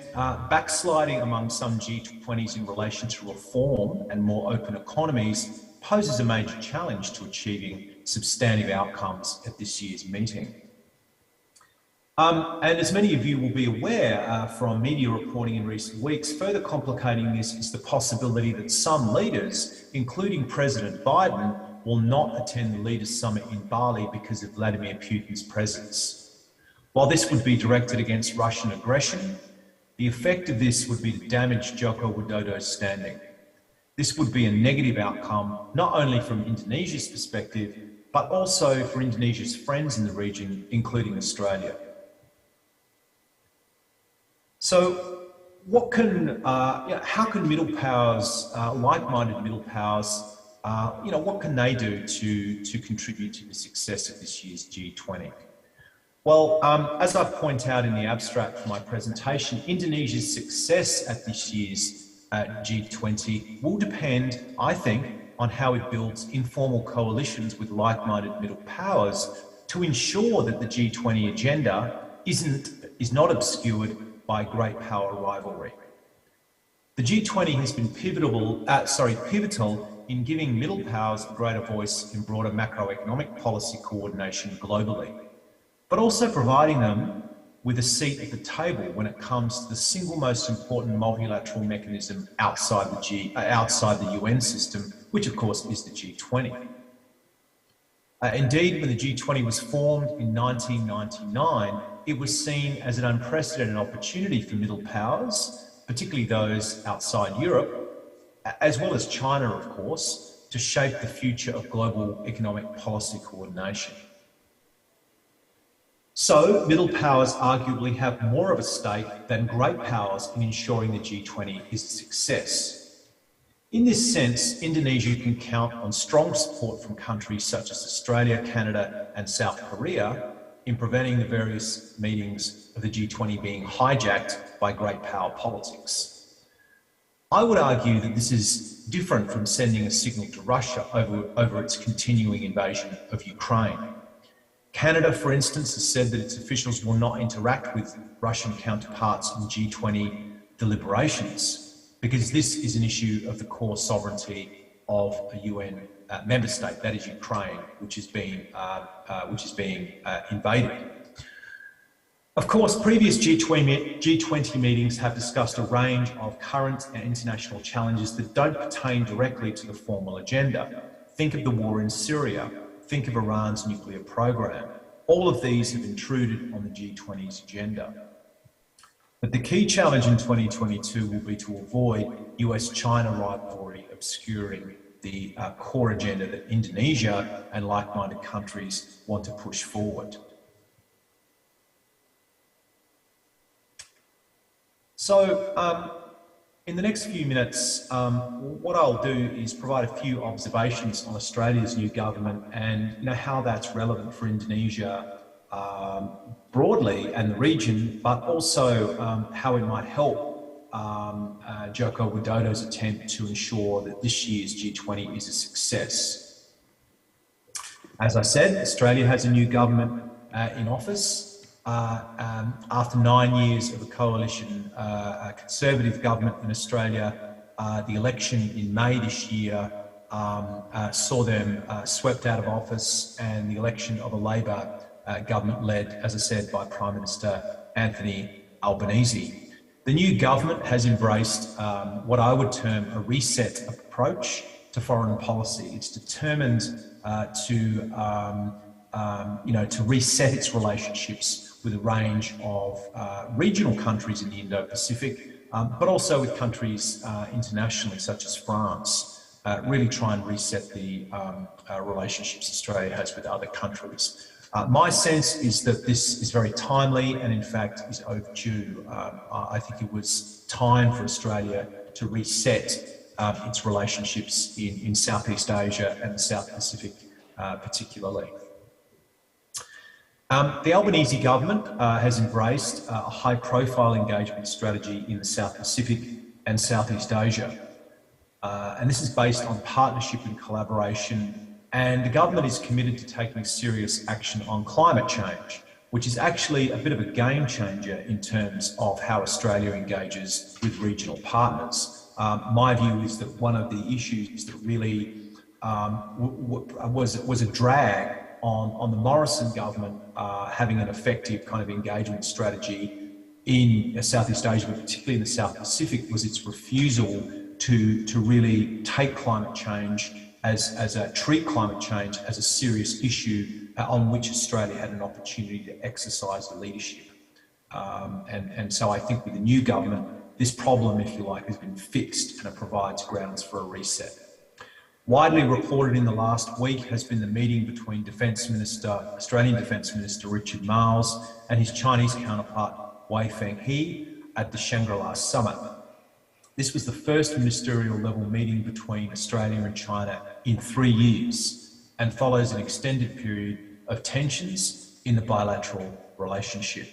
backsliding among some G20s in relation to reform and more open economies poses a major challenge to achieving substantive outcomes at this year's meeting. And as many of you will be aware from media reporting in recent weeks, further complicating this is the possibility that some leaders, including President Biden, will not attend the Leaders' Summit in Bali because of Vladimir Putin's presence. While this would be directed against Russian aggression, the effect of this would be to damage Joko Widodo's standing. This would be a negative outcome, not only from Indonesia's perspective, but also for Indonesia's friends in the region, including Australia. So what can, how can middle powers, like-minded middle powers, what can they do to contribute to the success of this year's G20? Well, as I point out in the abstract for my presentation, Indonesia's success at this year's G20 will depend, I think, on how it builds informal coalitions with like-minded middle powers to ensure that the G20 agenda is not obscured by great power rivalry. The G20 has been pivotal in giving middle powers a greater voice in broader macroeconomic policy coordination globally, but also providing them with a seat at the table when it comes to the single most important multilateral mechanism outside the UN system, which of course is the G20. Indeed, when the G20 was formed in 1999, it was seen as an unprecedented opportunity for middle powers, particularly those outside Europe, as well as China, of course, to shape the future of global economic policy coordination. So, middle powers arguably have more of a stake than great powers in ensuring the G20 is a success. In this sense, Indonesia can count on strong support from countries such as Australia, Canada, and South Korea in preventing the various meetings of the G20 being hijacked by great power politics. I would argue that this is different from sending a signal to Russia over its continuing invasion of Ukraine. Canada, for instance, has said that its officials will not interact with Russian counterparts in G20 deliberations because this is an issue of the core sovereignty of a UN member state, that is Ukraine, which is being invaded. Of course, previous G20 meetings have discussed a range of current and international challenges that don't pertain directly to the formal agenda. Think of the war in Syria. Think of Iran's nuclear program. All of these have intruded on the G20's agenda. But the key challenge in 2022 will be to avoid US-China rivalry obscuring the core agenda that Indonesia and like-minded countries want to push forward. So, in the next few minutes, what I'll do is provide a few observations on Australia's new government and how that's relevant for Indonesia broadly and the region, but also how it might help Joko Widodo's attempt to ensure that this year's G20 is a success. As I said, Australia has a new government in office. After 9 years of a coalition, a Conservative government in Australia, the election in May this year saw them swept out of office, and the election of a Labor government led, as I said, by Prime Minister Anthony Albanese. The new government has embraced what I would term a reset approach to foreign policy. It's determined to reset its relationships with a range of regional countries in the Indo-Pacific, but also with countries internationally, such as France, really try and reset the relationships Australia has with other countries. My sense is that this is very timely and, in fact, is overdue. I think it was time for Australia to reset its relationships in Southeast Asia and the South Pacific particularly. The Albanese government has embraced a high-profile engagement strategy in the South Pacific and Southeast Asia. And this is based on partnership and collaboration, and the government is committed to taking serious action on climate change, which is actually a bit of a game changer in terms of how Australia engages with regional partners. My view is that one of the issues that really was a drag on the Morrison government having an effective kind of engagement strategy in Southeast Asia, but particularly in the South Pacific, was its refusal to really take climate change treat climate change as a serious issue on which Australia had an opportunity to exercise leadership. And so I think with the new government, this problem, if you like, has been fixed, and it provides grounds for a reset. Widely reported in the last week has been the meeting between Australian Defence Minister Richard Marles and his Chinese counterpart Wei Fenghe at the Shangri-La Summit. This was the first ministerial level meeting between Australia and China in 3 years and follows an extended period of tensions in the bilateral relationship.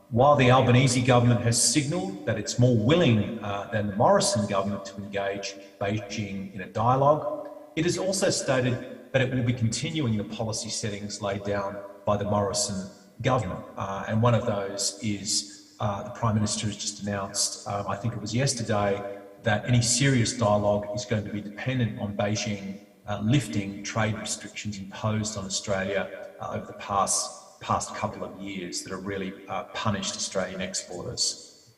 While the Albanese government has signalled that it's more willing than the Morrison government to engage Beijing in a dialogue, it has also stated that it will be continuing the policy settings laid down by the Morrison government. And one of those is the Prime Minister has just announced, I think it was yesterday, that any serious dialogue is going to be dependent on Beijing lifting trade restrictions imposed on Australia over the past couple of years that have really punished Australian exporters.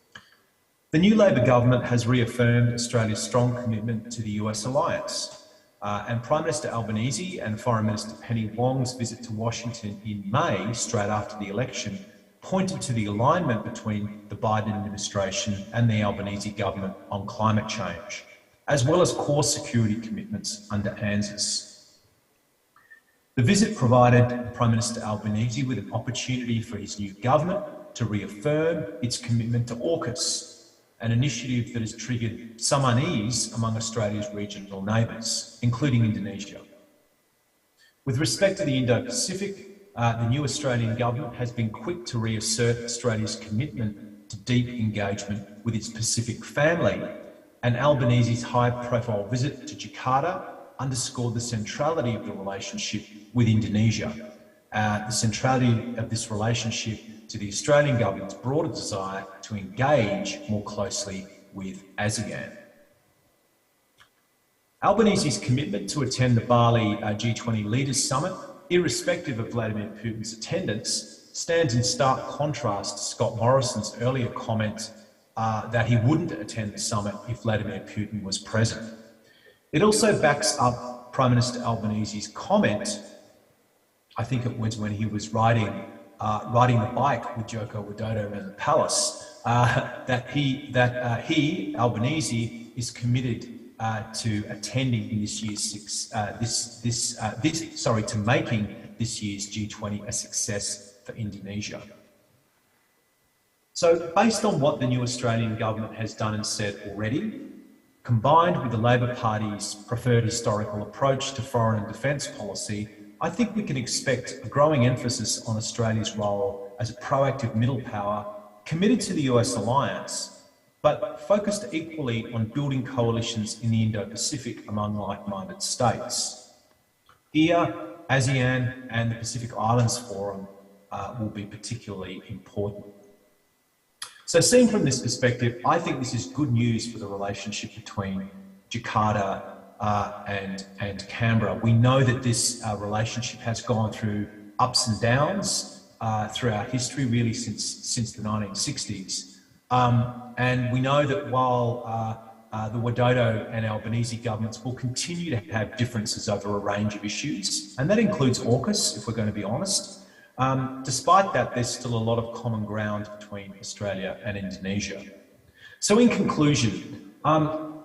The new Labor government has reaffirmed Australia's strong commitment to the US alliance, and Prime Minister Albanese and Foreign Minister Penny Wong's visit to Washington in May, straight after the election, pointed to the alignment between the Biden administration and the Albanese government on climate change, as well as core security commitments under ANZUS. The visit provided Prime Minister Albanese with an opportunity for his new government to reaffirm its commitment to AUKUS, an initiative that has triggered some unease among Australia's regional neighbours, including Indonesia. With respect to the Indo-Pacific, the new Australian government has been quick to reassert Australia's commitment to deep engagement with its Pacific family, and Albanese's high-profile visit to Jakarta underscored the centrality of the relationship with Indonesia, the centrality of this relationship to the Australian government's broader desire to engage more closely with ASEAN. Albanese's commitment to attend the Bali G20 Leaders Summit, irrespective of Vladimir Putin's attendance, stands in stark contrast to Scott Morrison's earlier comment that he wouldn't attend the summit if Vladimir Putin was present. It also backs up Prime Minister Albanese's comment, I think it was when he was riding the bike with Joko Widodo around the palace, that he, Albanese, is committed to attending this year's to making this year's G20 a success for Indonesia. So, based on what the new Australian government has done and said already, combined with the Labor Party's preferred historical approach to foreign and defence policy, I think we can expect a growing emphasis on Australia's role as a proactive middle power committed to the US alliance, but focused equally on building coalitions in the Indo-Pacific among like-minded states. Here, ASEAN and the Pacific Islands Forum will be particularly important. So seen from this perspective, I think this is good news for the relationship between Jakarta and Canberra. We know that this relationship has gone through ups and downs throughout history, really since the 1960s. And we know that while the Widodo and Albanese governments will continue to have differences over a range of issues, and that includes AUKUS, if we're going to be honest. Despite that, there's still a lot of common ground between Australia and Indonesia. So in conclusion,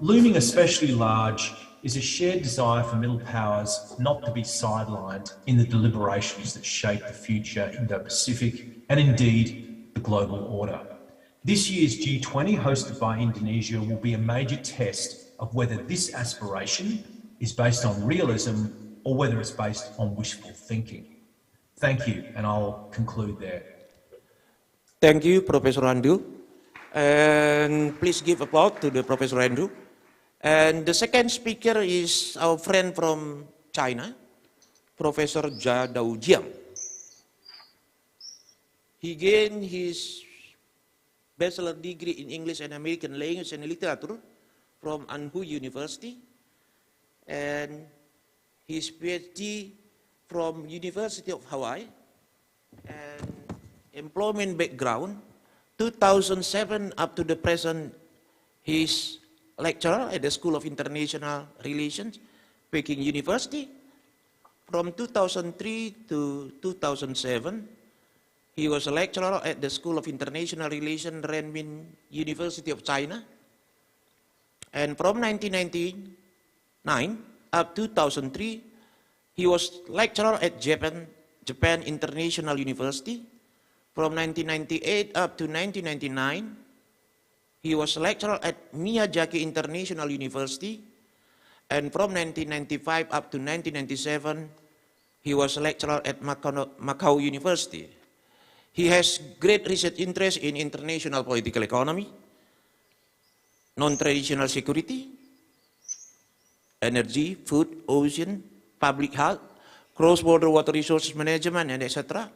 looming especially large is a shared desire for middle powers not to be sidelined in the deliberations that shape the future Indo-Pacific and indeed the global order. This year's G20, hosted by Indonesia, will be a major test of whether this aspiration is based on realism or whether it's based on wishful thinking. Thank you, and I'll conclude there. Thank you, Professor Andrew. And please give applause to the Professor Andrew. And the second speaker is our friend from China, Professor Jia Daojiang. He gained his bachelor degree in English and American Language and Literature from Anhui University, and his PhD from University of Hawaii and employment background. 2007 up to the present, he's lecturer at the School of International Relations, Peking University. From 2003 to 2007, he was a lecturer at the School of International Relations, Renmin University of China. And from 1999 up to 2003, he was lecturer at Japan International University. From 1998 up to 1999, he was a lecturer at Miyazaki International University. And from 1995 up to 1997, he was a lecturer at Macau University. He has great research interest in international political economy, non-traditional security, energy, food, ocean, public health, cross-border water resources management, and etc.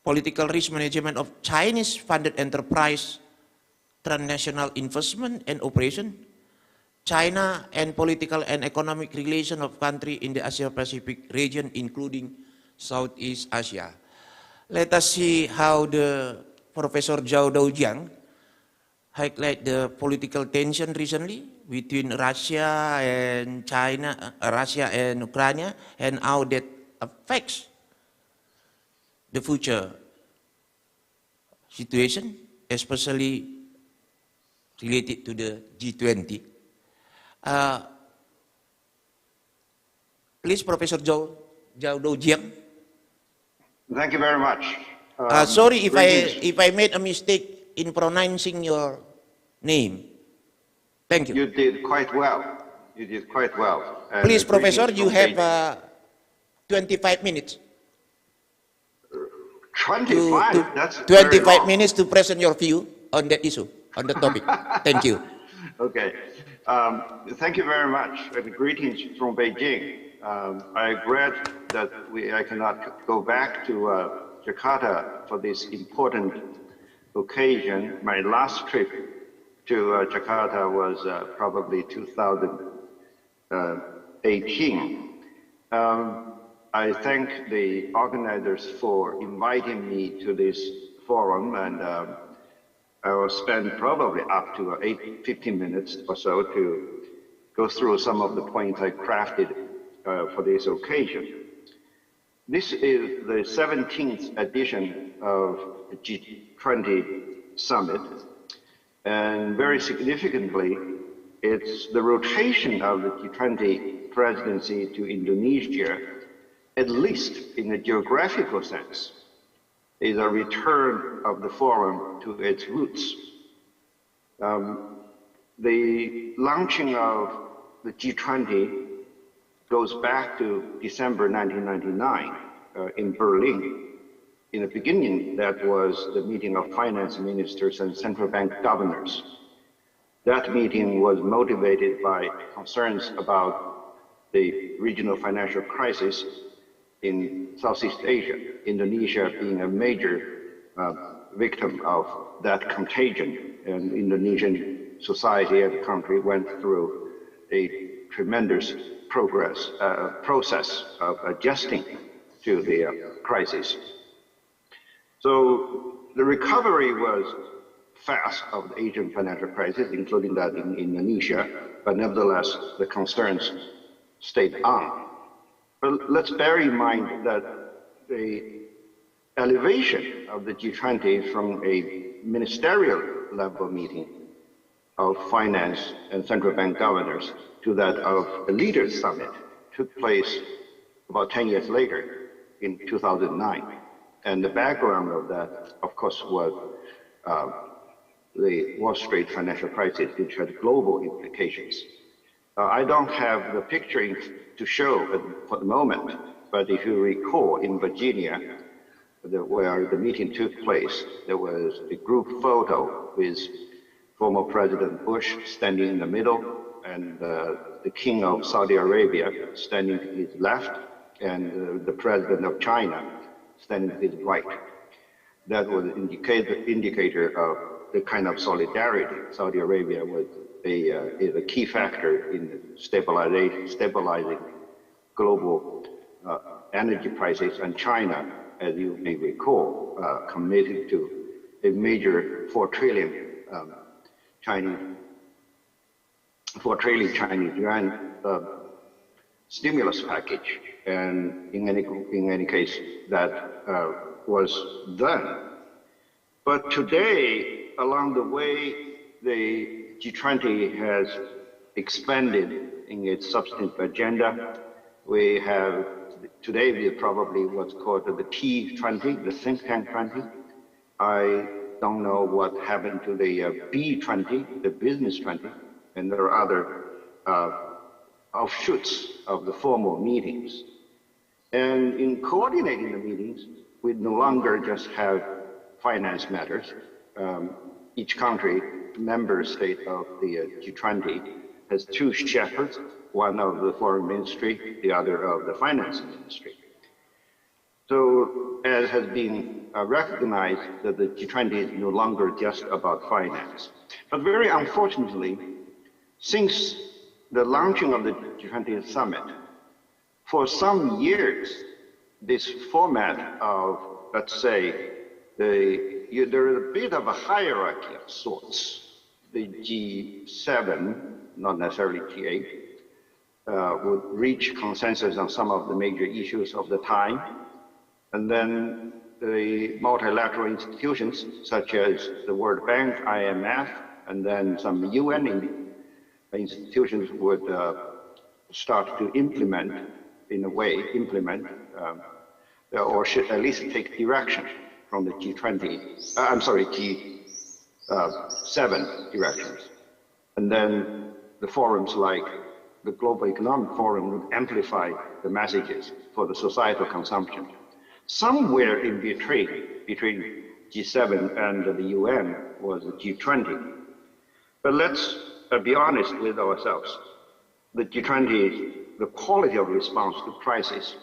Political risk management of Chinese-funded enterprise, transnational investment and operation, China and political and economic relation of country in the Asia-Pacific region, including Southeast Asia. Let us see how the Professor Zhao Doujiang highlight the political tension recently between Russia and China, Russia and Ukraine, and how that affects the future situation, especially related to the G20. Please, Professor Zhao Doujiang. Thank you very much. Sorry if I made a mistake in pronouncing your name. Thank you. You did quite well. You did quite well. And please, Professor, you have 25 minutes. 25? That's 25 minutes to present your view on that issue, on the topic. Thank you. Okay. Thank you very much. Greetings from Beijing. I regret that I cannot go back to Jakarta for this important occasion. My last trip to Jakarta was probably 2018. I thank the organizers for inviting me to this forum, and I will spend probably up to 15 minutes or so to go through some of the points I crafted for this occasion. This is the 17th edition of the G20 summit, and very significantly, it's the rotation of the G20 presidency to Indonesia, at least in a geographical sense, is a return of the forum to its roots. The launching of the G20 goes back to December 1999 in Berlin. In the beginning, that was the meeting of finance ministers and central bank governors. That meeting was motivated by concerns about the regional financial crisis in Southeast Asia, Indonesia being a major victim of that contagion, and Indonesian society and country went through a tremendous process of adjusting to the crisis. So the recovery was fast of the Asian financial crisis, including that in Indonesia, but nevertheless, the concerns stayed on. But let's bear in mind that the elevation of the G20 from a ministerial level meeting of finance and central bank governors to that of a leaders summit took place about 10 years later in 2009. And the background of that, of course, was the Wall Street financial crisis, which had global implications. I don't have the picture to show for the moment, but if you recall, in Virginia, where the meeting took place, there was a group photo with former President Bush standing in the middle, and the King of Saudi Arabia standing to his left, and the President of China standing to his right. That was an indicator of the kind of solidarity Saudi Arabia was is a key factor in stabilizing global energy prices, and China, as you may recall, committed to a major 4 trillion Chinese yuan stimulus package, and in any case that was done. But today, along the way, the G20 has expanded in its substantive agenda. We have today probably what's called the T20, the think tank 20. I don't know what happened to the B20, the business 20, and there are other offshoots of the formal meetings. And in coordinating the meetings, we no longer just have finance matters. Each country, member state of the G20, has 2 shepherds, one of the foreign ministry, the other of the finance ministry. So as has been recognized that the G20 is no longer just about finance. But very unfortunately, since the launching of the G20 summit, for some years, this format of, let's say, there is a bit of a hierarchy of sorts. The G7, not necessarily G8, would reach consensus on some of the major issues of the time. And then the multilateral institutions, such as the World Bank, IMF, and then some UN institutions would start to implement, in a way, or should at least take direction from the G20, G7 directions. And then the forums like the Global Economic Forum would amplify the messages for the societal consumption. Somewhere in between G7 and the UN was the G20. But let's be honest with ourselves. The G20, the quality of response to crisis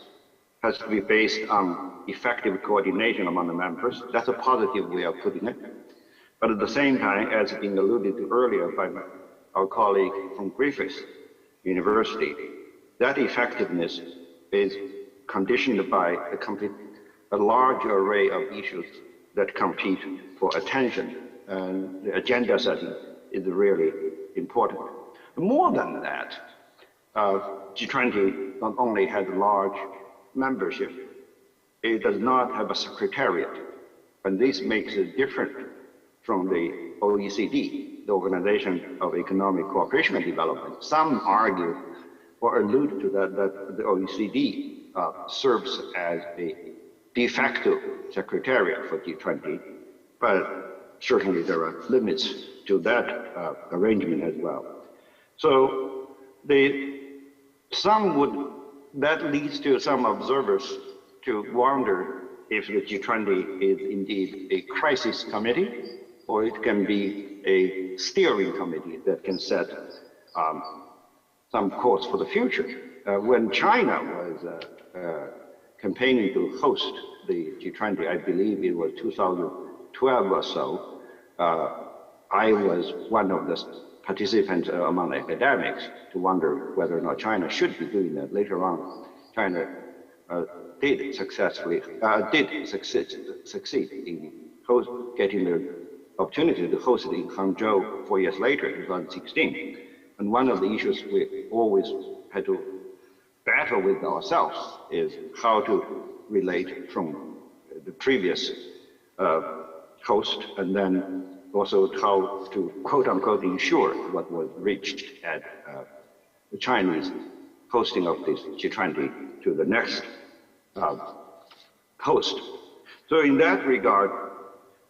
has to be based on effective coordination among the members. That's a positive way of putting it. But at the same time, as has been alluded to earlier by our colleague from Griffith University, that effectiveness is conditioned by a large array of issues that compete for attention, and the agenda setting is really important. More than that, G20 not only has large membership, it does not have a secretariat, and this makes it different from the OECD, the Organization of Economic Cooperation and Development. Some argue or allude to that the OECD serves as a de facto secretariat for G20, but certainly there are limits to that arrangement as well. So that leads to some observers to wonder if the G20 is indeed a crisis committee, or it can be a steering committee that can set some course for the future. When China was campaigning to host the G20, I believe it was 2012 or so, I was one of the participants among academics to wonder whether or not China should be doing that. Later on, China did succeed in getting the opportunity to host it in Hangzhou 4 years later, 2016. And one of the issues we always had to battle with ourselves is how to relate from the previous host, and then also how to quote-unquote ensure what was reached at the Chinese hosting of this G20 to the next host. So in that regard,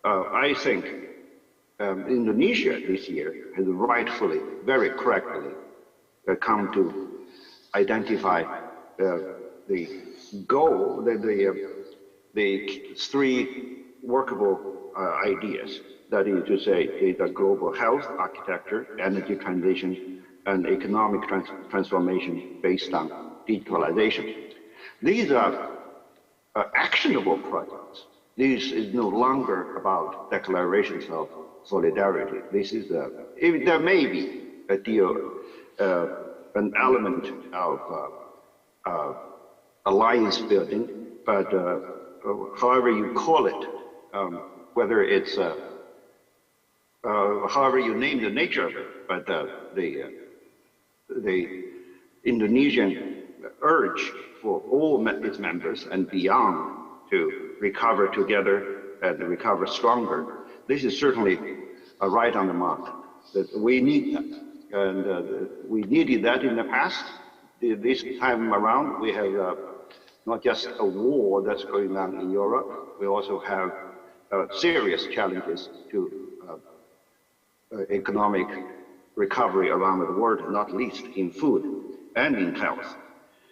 I think Indonesia this year has rightfully, very correctly, come to identify the goal, the 3 workable ideas. That is to say, the global health architecture, energy transition, and economic transformation based on digitalization. These are actionable projects. This is no longer about declarations of solidarity. This is there may be an element of alliance building, but however you call it, whether it's however you name the nature of it, but the Indonesian urge for all its members and beyond to recover together and recover stronger, this is certainly a right on the mark. That we need that, and we needed that in the past. This time around, we have not just a war that's going on in Europe, we also have serious challenges to economic recovery around the world, not least in food and in health.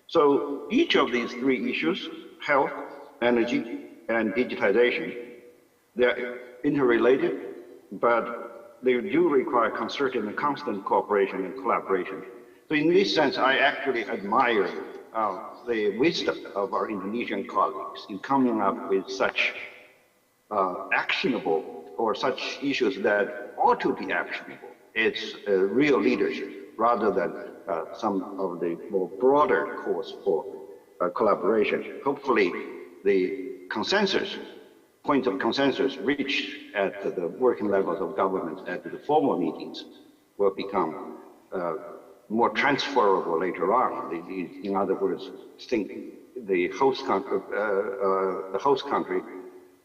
So each of these three issues, health, energy, and digitization, they're interrelated, but they do require concerted and constant cooperation and collaboration. So in this sense, I actually admire the wisdom of our Indonesian colleagues in coming up with such actionable or such issues that ought to be actionable. It's real leadership rather than some of the more broader calls for collaboration. Hopefully the consensus, points of consensus reached at the working levels of government at the formal meetings will become more transferable later on. In other words, think the host country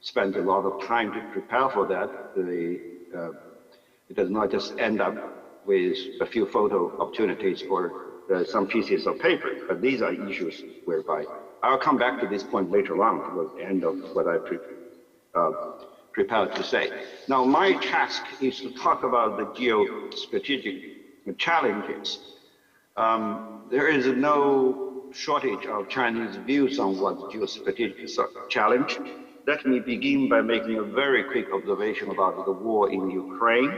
spends a lot of time to prepare for that. It does not just end up with a few photo opportunities or some pieces of paper, but these are issues whereby I'll come back to this point later on towards the end of what I prepared to say. Now, my task is to talk about the geostrategic challenges. There is no shortage of Chinese views on what geostrategic challenge. Let me begin by making a very quick observation about the war in Ukraine.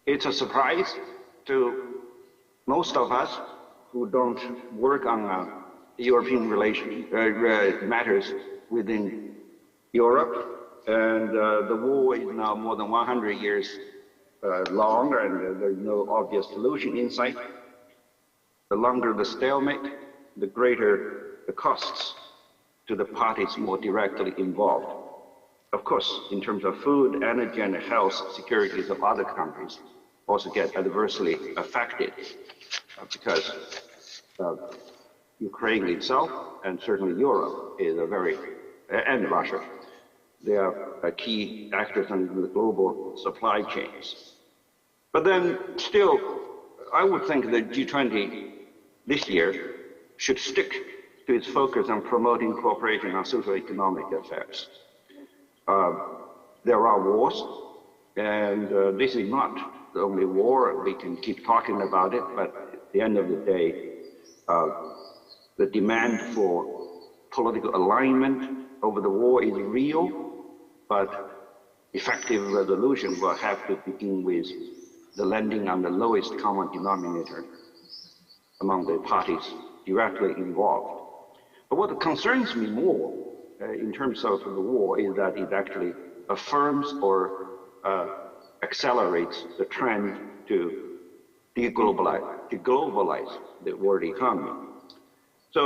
It's a surprise to most of us who don't work on European matters within Europe. And the war is now more than 100 years long, and there's no obvious solution in sight. The longer the stalemate, the greater the costs to the parties more directly involved. Of course, in terms of food, energy, and health securities of other countries also get adversely affected because Ukraine itself, and certainly Europe, is and Russia, they are key actors in the global supply chains. But then still, I would think that G20 this year should stick to its focus on promoting cooperation on socio-economic affairs. There are wars, and this is not the only war. We can keep talking about it, but at the end of the day, the demand for political alignment over the war is real, but effective resolution will have to begin with the landing on the lowest common denominator among the parties directly involved. But what concerns me more in terms of the war is that it actually affirms or accelerates the trend to deglobalize the world economy. So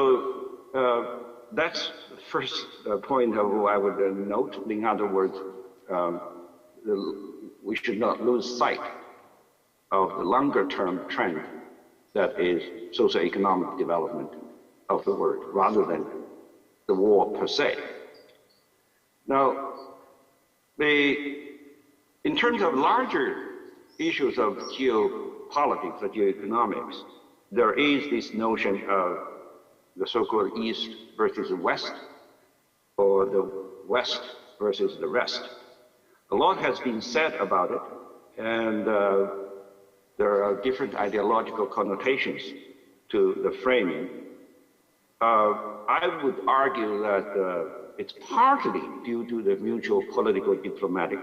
that's the first point I would note. In other words, we should not lose sight of the longer-term trend that is socio-economic development of the world, rather than the war per se. Now, in terms of larger issues of geopolitics or geoeconomics, there is this notion of the so-called East versus the West, or the West versus the rest. A lot has been said about it, and there are different ideological connotations to the framing. I would argue that it's partly due to the mutual political, diplomatic,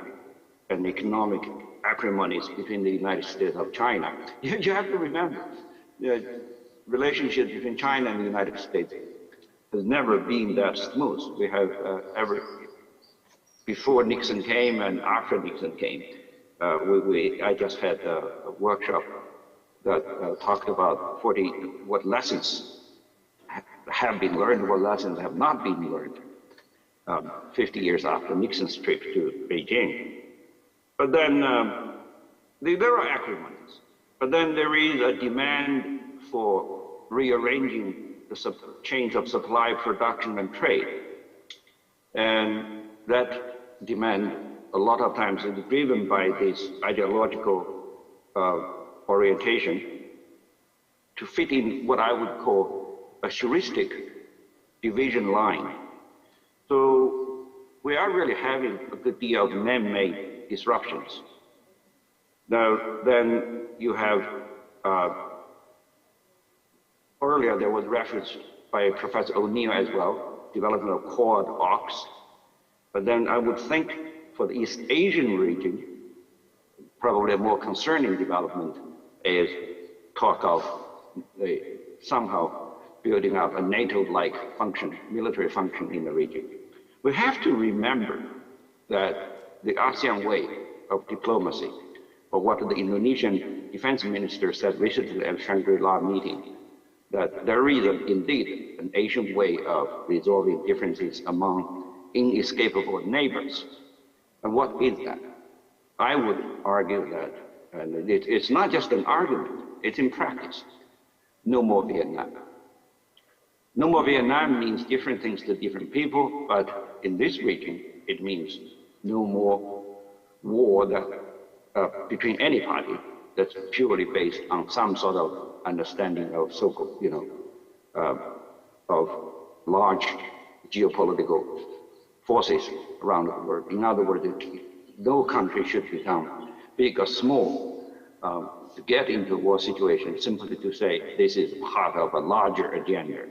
and economic acrimonies between the United States of China. You have to remember, the relationship between China and the United States has never been that smooth. We have before Nixon came and after Nixon came, I just had a workshop that talked about what lessons have been learned, what lessons have not been learned 50 years after Nixon's trip to Beijing. But then there are agreements. But then there is a demand for rearranging the chains of supply, production, and trade. And that demand, a lot of times, is driven by this ideological orientation to fit in what I would call a heuristic division line. So we are really having a good deal of man-made disruptions. Now, then you have, earlier there was reference by Professor O'Neill as well, development of Quad AUKUS. But then I would think for the East Asian region, probably a more concerning development is talk of somehow building up a NATO-like function, military function in the region. We have to remember that the ASEAN way of diplomacy, or what the Indonesian defense minister said recently at Shangri-La meeting, that there is indeed an Asian way of resolving differences among inescapable neighbors. And what is that? I would argue that, and it's not just an argument, it's in practice. No more Vietnam. No more Vietnam means different things to different people, but in this region, it means no more war that, between any party that's purely based on some sort of understanding of so-called, of large geopolitical forces around the world. In other words, no country should become big or small to get into a war situation simply to say this is part of a larger agenda.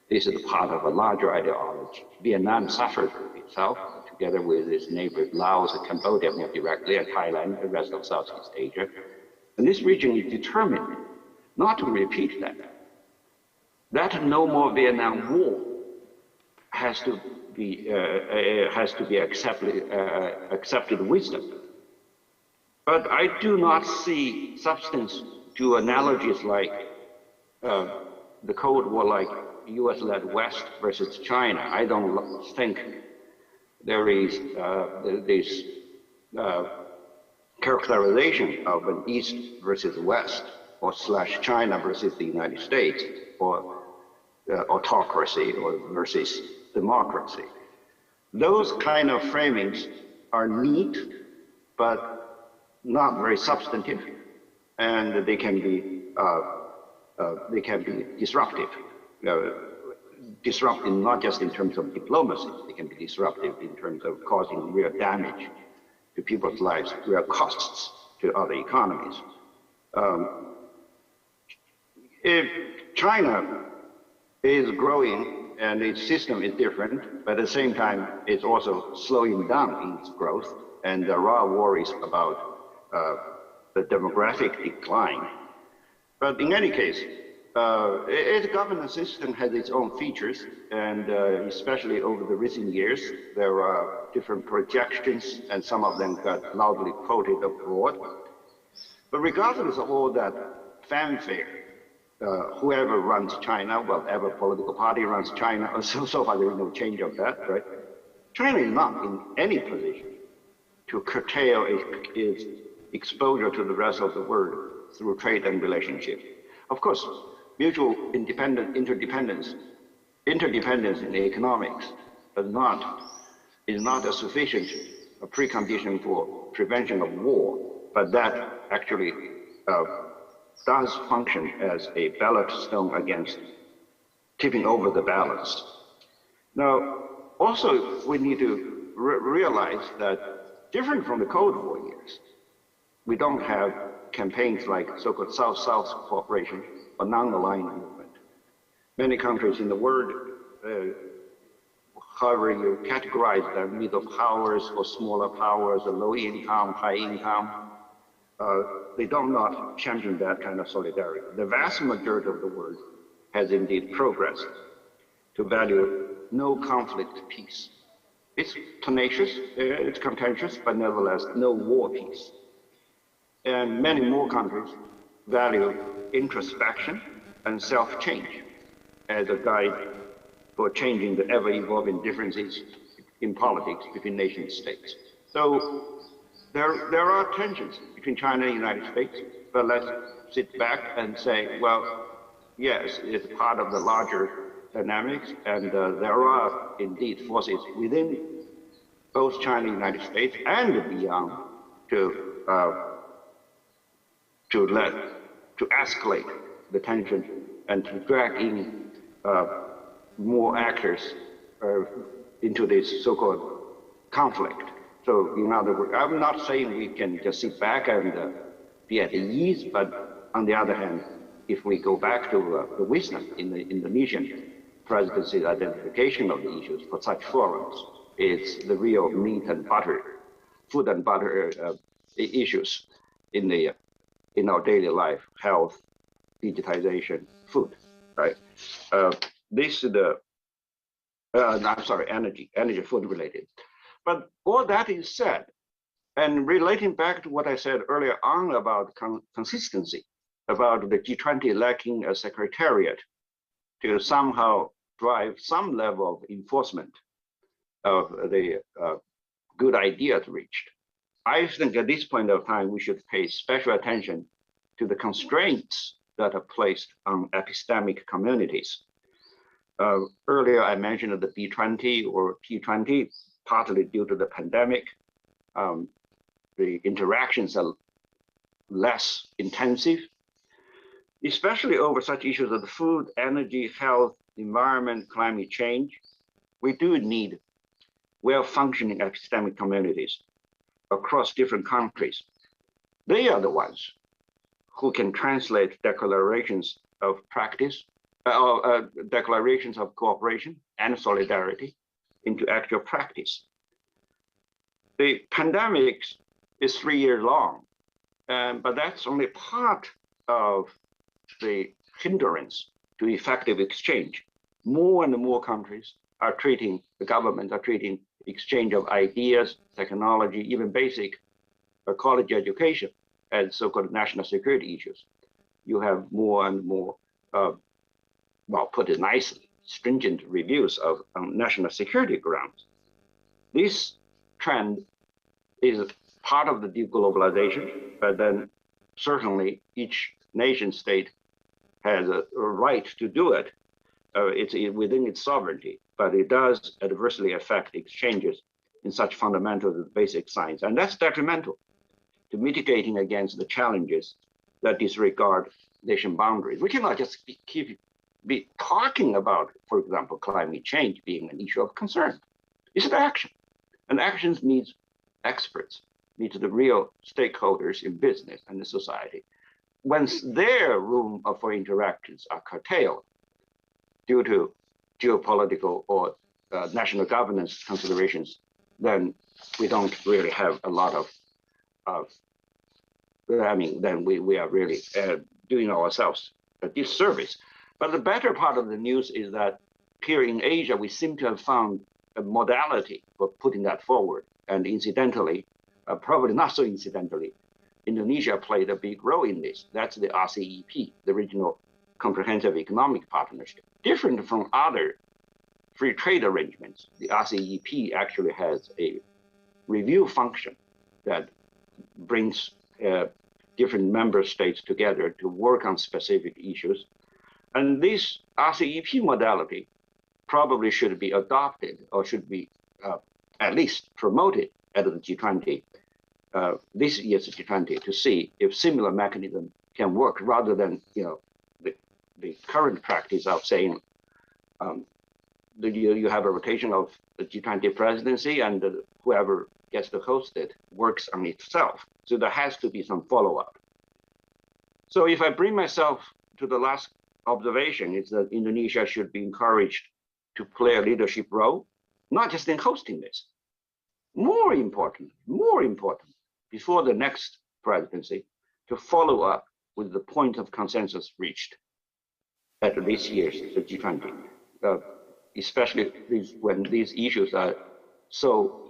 This is part of a larger ideology. Vietnam suffered itself together with its neighbors, Laos and Cambodia more directly, and Thailand, the rest of Southeast Asia. And this region is determined not to repeat that. That no more Vietnam war has to be accepted wisdom. But I do not see substance to analogies like the Cold War, like US-led West versus China. I don't think there is this characterization of an East versus West, or / China versus the United States, or autocracy or versus democracy. Those kind of framings are neat, but not very substantive, and they can be disruptive. Disruptive not just in terms of diplomacy, they can be disruptive in terms of causing real damage to people's lives, real costs to other economies. If China is growing and its system is different, but at the same time it's also slowing down in its growth, and there are worries about the demographic decline. But in any case, its governance system has its own features, and especially over the recent years, there are different projections, and some of them got loudly quoted abroad. But regardless of all that fanfare, whoever runs China, whatever political party runs China, so far there is no change of that, right? China is not in any position to curtail its exposure to the rest of the world through trade and relationship. Of course, mutual interdependence in economics is not a sufficient precondition for prevention of war, but that actually does function as a ballast stone against tipping over the balance. Now, also we need to realize that different from the Cold War years, we don't have campaigns like so-called South-South cooperation or non-aligned movement. Many countries in the world, however you categorize them, middle powers or smaller powers or low income, high income, they do not champion that kind of solidarity. The vast majority of the world has indeed progressed to value no conflict peace. It's tenacious, it's contentious, but nevertheless no war peace. And many more countries value introspection and self-change. as a guide for changing the ever-evolving differences in politics between nation states. So there are tensions between China and the United States, but let's sit back and say, well, yes, it's part of the larger dynamics, and there are indeed forces within both China and the United States and beyond to escalate the tension and to drag in more actors into this so-called conflict. So in other words, I'm not saying we can just sit back and be at ease, but on the other hand, if we go back to the wisdom in the Indonesian presidency's identification of the issues for such forums, it's the real meat and butter, food and butter issues in our daily life: health, digitization, food. Right? This is the I'm sorry, energy, food related. But all that is said, and relating back to what I said earlier on about consistency, about the G20 lacking a secretariat to somehow drive some level of enforcement of the good ideas reached. I think at this point of time, we should pay special attention to the constraints that are placed on epistemic communities. Earlier, I mentioned the B20 or T20, partly due to the pandemic. The interactions are less intensive, especially over such issues of food, energy, health, environment, climate change. We do need well-functioning epistemic communities across different countries. They are the ones who can translate declarations of practice, declarations of cooperation and solidarity into actual practice. The pandemic is 3 years long, but that's only part of the hindrance to effective exchange. More and more countries are treating, the governments are treating exchange of ideas, technology, even basic college education as so-called national security issues. You have more and more, well, put it nicely, stringent reviews of national security grounds. This trend is part of the deglobalization, but then certainly each nation state has a right to do it. It's within its sovereignty, but it does adversely affect exchanges in such fundamental basic science. And that's detrimental to mitigating against the challenges that disregard nation boundaries. We cannot just be talking about, for example, climate change being an issue of concern. It's an action, and actions needs experts, needs the real stakeholders in business and the society. Once their room for interactions are curtailed due to geopolitical or national governance considerations, then we don't really have a lot of I mean, then we are really doing ourselves a disservice. But the better part of the news is that here in Asia, we seem to have found a modality for putting that forward. And incidentally, probably not so incidentally, Indonesia played a big role in this. That's the RCEP, the Regional Comprehensive Economic Partnership. Different from other free trade arrangements, the RCEP actually has a review function that brings different member states together to work on specific issues. And this RCEP modality probably should be adopted or should be at least promoted at the G20, this year's G20, to see if similar mechanism can work rather than the current practice of saying you have a rotation of the G20 presidency and whoever gets to host it works on itself. So there has to be some follow-up. So if I bring myself to the last observation, is that Indonesia should be encouraged to play a leadership role, not just in hosting this. More important, before the next presidency, to follow up with the point of consensus reached at this year's G20, especially when these issues are so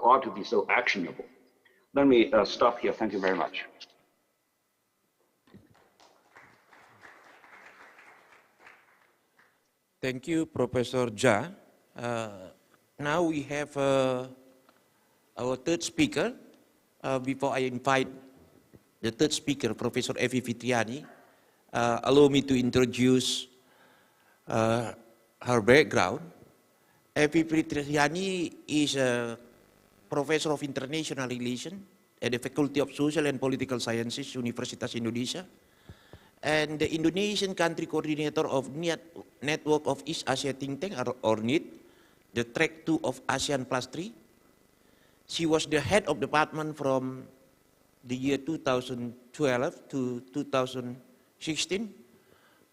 ought to be so actionable. Let me stop here. Thank you very much. Thank you, Professor Ja. Now we have our third speaker. Before I invite the third speaker, Professor Evi Fitriani, allow me to introduce her background. Evi Fitriani is a professor of international relations at the Faculty of Social and Political Sciences, Universitas Indonesia, and the Indonesian country coordinator of Network of East Asia Think Tank, or NET, the track 2 of ASEAN Plus 3. She was the head of department from the year 2012 to 2016,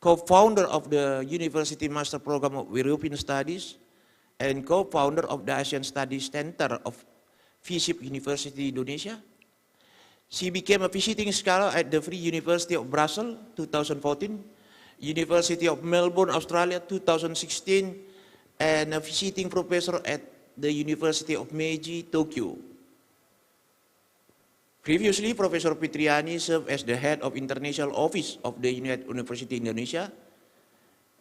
co-founder of the University Master Program of European Studies, and co-founder of the Asian Studies Center of FISIP University Indonesia. She became a visiting scholar at the Free University of Brussels, 2014, University of Melbourne, Australia, 2016, and a visiting professor at the University of Meiji, Tokyo. Previously, Professor Fitriani served as the head of International Office of the University of Indonesia,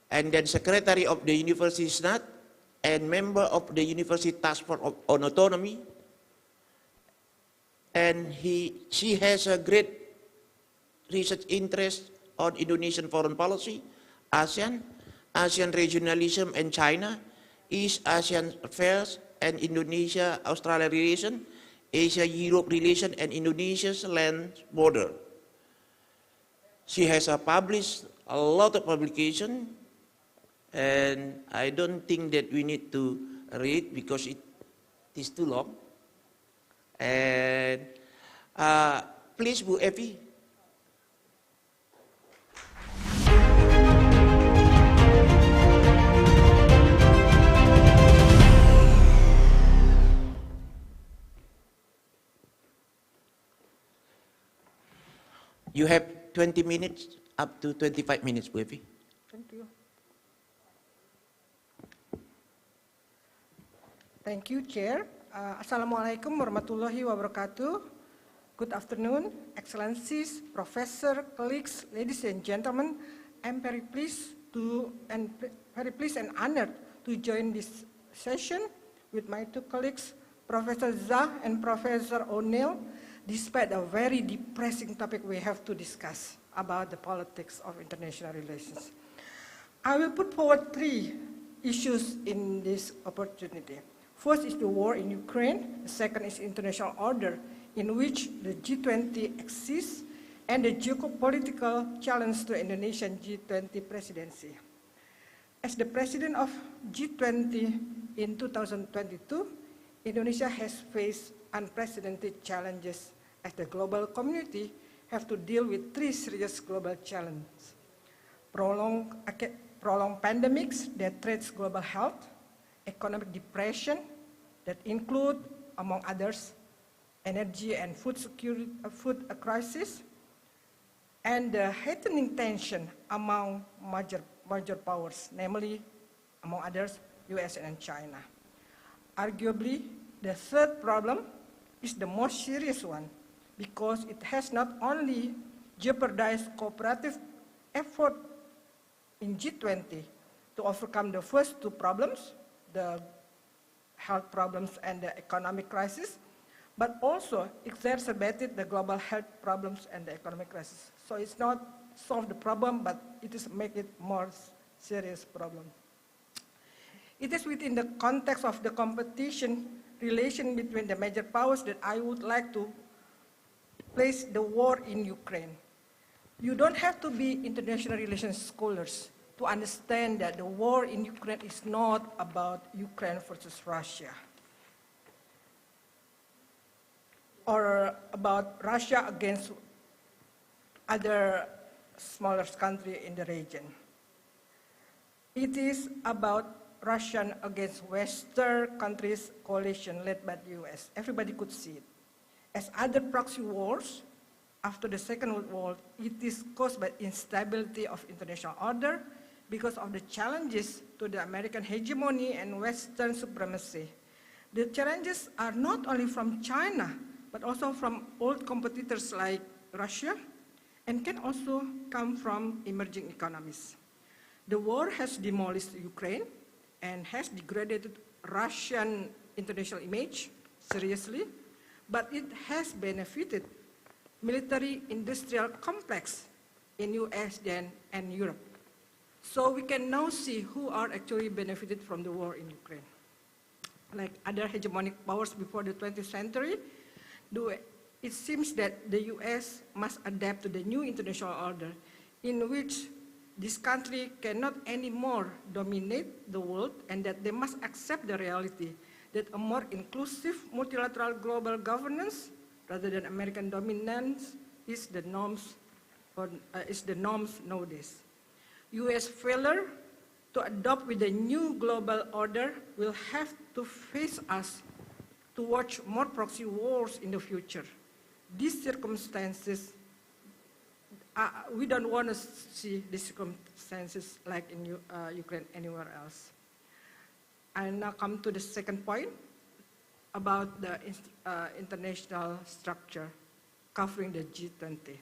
and then secretary of the University Senate, and member of the University Task Force on Autonomy. And she has a great research interest on Indonesian foreign policy, ASEAN, ASEAN regionalism and China, East Asian affairs and Indonesia-Australia relation, Asia-Europe relation, and Indonesia's land border. She has published a lot of publication, and I don't think that we need to read because it is too long. And please, Bu Evi. You have 20 minutes, up to 25 minutes, Bu Evi. Thank you. Thank you, Chair. Assalamualaikum warahmatullahi wabarakatuh. Good afternoon, Excellencies, Professor, colleagues, ladies and gentlemen. I'm very pleased and honored to join this session with my two colleagues, Professor Zah and Professor O'Neill, despite a very depressing topic we have to discuss about the politics of international relations. I will put forward three issues in this opportunity. First is the war in Ukraine, the second is international order in which the G20 exists, and the geopolitical challenge to Indonesian G20 presidency. As the president of G20 in 2022, Indonesia has faced unprecedented challenges as the global community have to deal with three serious global challenges. Prolonged pandemics that threats global health, economic depression that include, among others, energy and food security, food crisis, and the heightening tension among major powers, namely, among others, US and China. Arguably, the third problem is the most serious one because it has not only jeopardized cooperative effort in G20 to overcome the first two problems, the health problems and the economic crisis, but also exacerbated the global health problems and the economic crisis. So it's not solve the problem, but it is make it more serious problem. It is within the context of the competition relation between the major powers that I would like to place the war in Ukraine. You don't have to be international relations scholars to understand that the war in Ukraine is not about Ukraine versus Russia or about Russia against other smaller countries in the region. It is about Russian against Western countries coalition led by the US. Everybody could see it. As other proxy wars after the Second World War, it is caused by instability of international order because of the challenges to the American hegemony and Western supremacy. The challenges are not only from China, but also from old competitors like Russia, and can also come from emerging economies. The war has demolished Ukraine and has degraded Russian international image seriously, but it has benefited military-industrial complex in US and Europe. So we can now see who are actually benefited from the war in Ukraine. Like other hegemonic powers before the 20th century, it seems that the US must adapt to the new international order in which this country cannot anymore dominate the world, and that they must accept the reality that a more inclusive multilateral global governance rather than American dominance is the norms nowadays. US failure to adopt with the new global order will have to face us to watch more proxy wars in the future. These circumstances, we don't want to see these circumstances like in Ukraine anywhere else. I now come to the second point about the international structure covering the G20.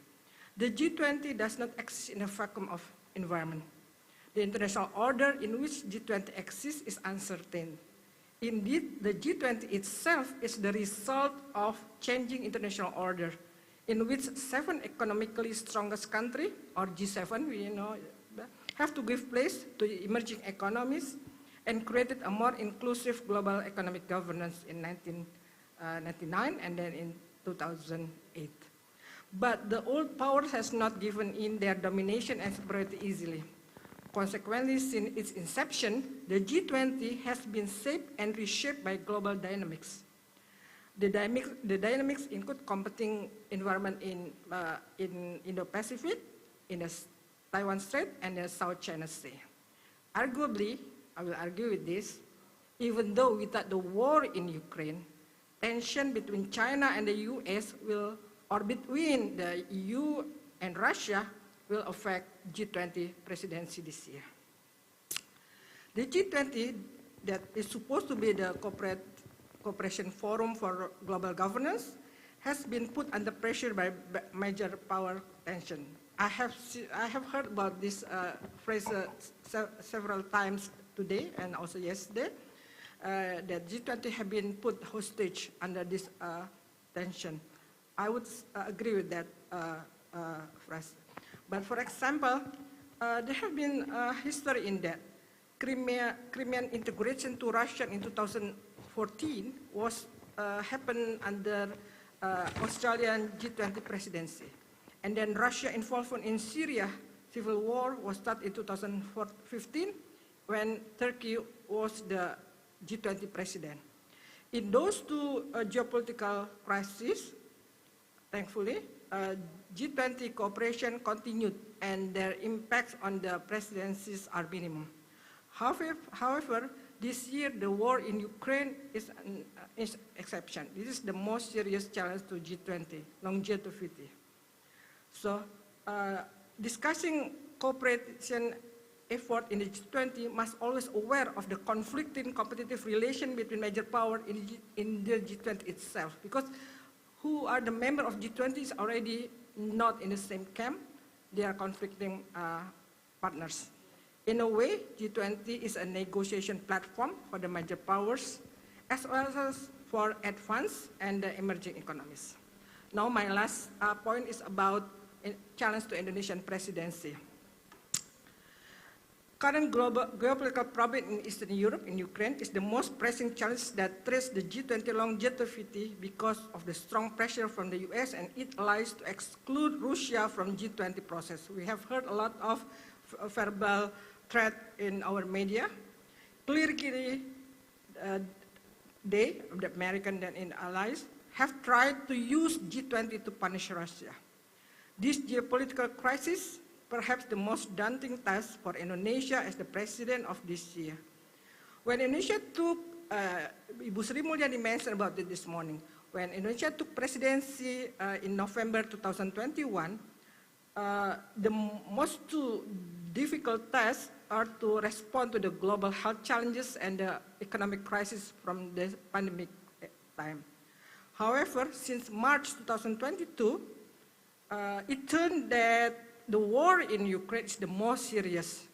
The G20 does not exist in a vacuum of environment. The international order in which G20 exists is uncertain. Indeed, the G20 itself is the result of changing international order in which 7 economically strongest countries, or G7, we know, have to give place to emerging economies and created a more inclusive global economic governance in 1999 and then in 2008. But the old powers has not given in their domination and superiority easily. Consequently, since its inception, the G20 has been shaped and reshaped by global dynamics. The dynamics include competing environment in Indo-Pacific, in the Taiwan Strait, and the South China Sea. Arguably, I will argue with this, even though without the war in Ukraine, tension between China and the US will, or between the EU and Russia, will affect G20 presidency this year. The G20, that is supposed to be the cooperation forum for global governance, has been put under pressure by major power tension. I have heard about this phrase several times today and also yesterday, that G20 have been put hostage under this tension. I would agree with that phrase. But for example, there have been history in that. Crimean integration to Russia in 2014 was happened under Australian G20 presidency. And then Russia involvement in Syria civil war was started in 2015 when Turkey was the G20 president. In those two geopolitical crises, thankfully, G20 cooperation continued and their impacts on the presidencies are minimum. However, this year the war in Ukraine is an exception. This is the most serious challenge to G20, longevity. So, discussing cooperation effort in the G20 must always aware of the conflicting competitive relation between major power in the G20 itself, because who are the member of G20 is already not in the same camp. They are conflicting partners. In a way, G20 is a negotiation platform for the major powers, as well as for advanced and emerging economies. Now, my last point is about challenge to Indonesian presidency. Current geopolitical problem in Eastern Europe, in Ukraine, is the most pressing challenge that threats the G20 longevity because of the strong pressure from the US and its allies to exclude Russia from G20 process. We have heard a lot of verbal threat in our media. Clearly, they, the American and allies, have tried to use G20 to punish Russia. This geopolitical crisis, perhaps the most daunting task for Indonesia as the president of this year. When Indonesia took, Ibu Sri Mulyani mentioned about it this morning, when Indonesia took presidency in November 2021, the most two difficult tasks are to respond to the global health challenges and the economic crisis from the pandemic time. However, since March 2022, it turned that the war in Ukraine is the most serious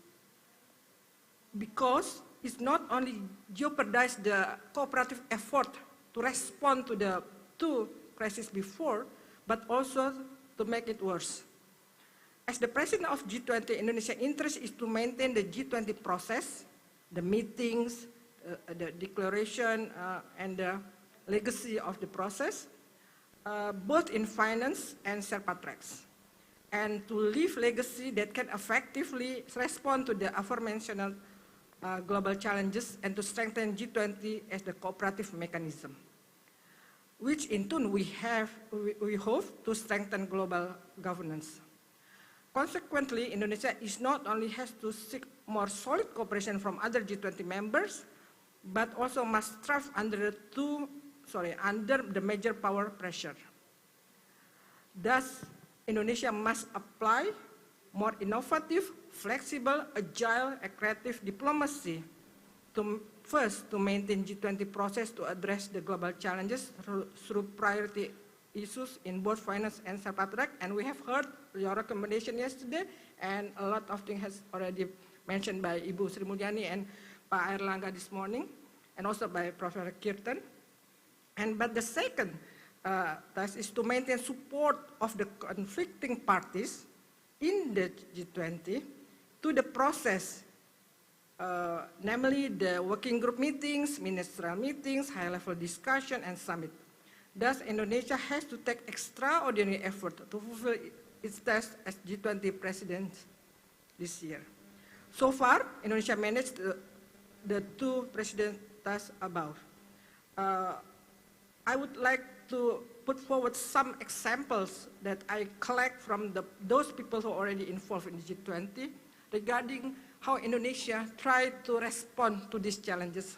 because it's not only jeopardize the cooperative effort to respond to the two crises before, but also to make it worse. As the president of G20, Indonesia's interest is to maintain the G20 process, the meetings, the declaration, and the legacy of the process, both in finance and Sherpa tracks, and to leave legacy that can effectively respond to the aforementioned global challenges and to strengthen G20 as the cooperative mechanism, which in turn we hope to strengthen global governance. Consequently, Indonesia is not only has to seek more solid cooperation from other G20 members, but also must strive under the major power pressure. Thus, Indonesia must apply more innovative, flexible, agile, and creative diplomacy to maintain G20 process to address the global challenges through priority issues in both finance and Sherpa track. And we have heard your recommendation yesterday, and a lot of things has already mentioned by Ibu Sri Mulyani and Pak Airlangga this morning, and also by Professor Kirtan. But the second task is to maintain support of the conflicting parties in the G20 to the process, namely the working group meetings, ministerial meetings, high-level discussion, and summit. Thus, Indonesia has to take extraordinary effort to fulfill its task as G20 president this year. So far, Indonesia managed the two president tasks above. I would like to put forward some examples that I collect from those people who are already involved in the G20 regarding how Indonesia tried to respond to these challenges.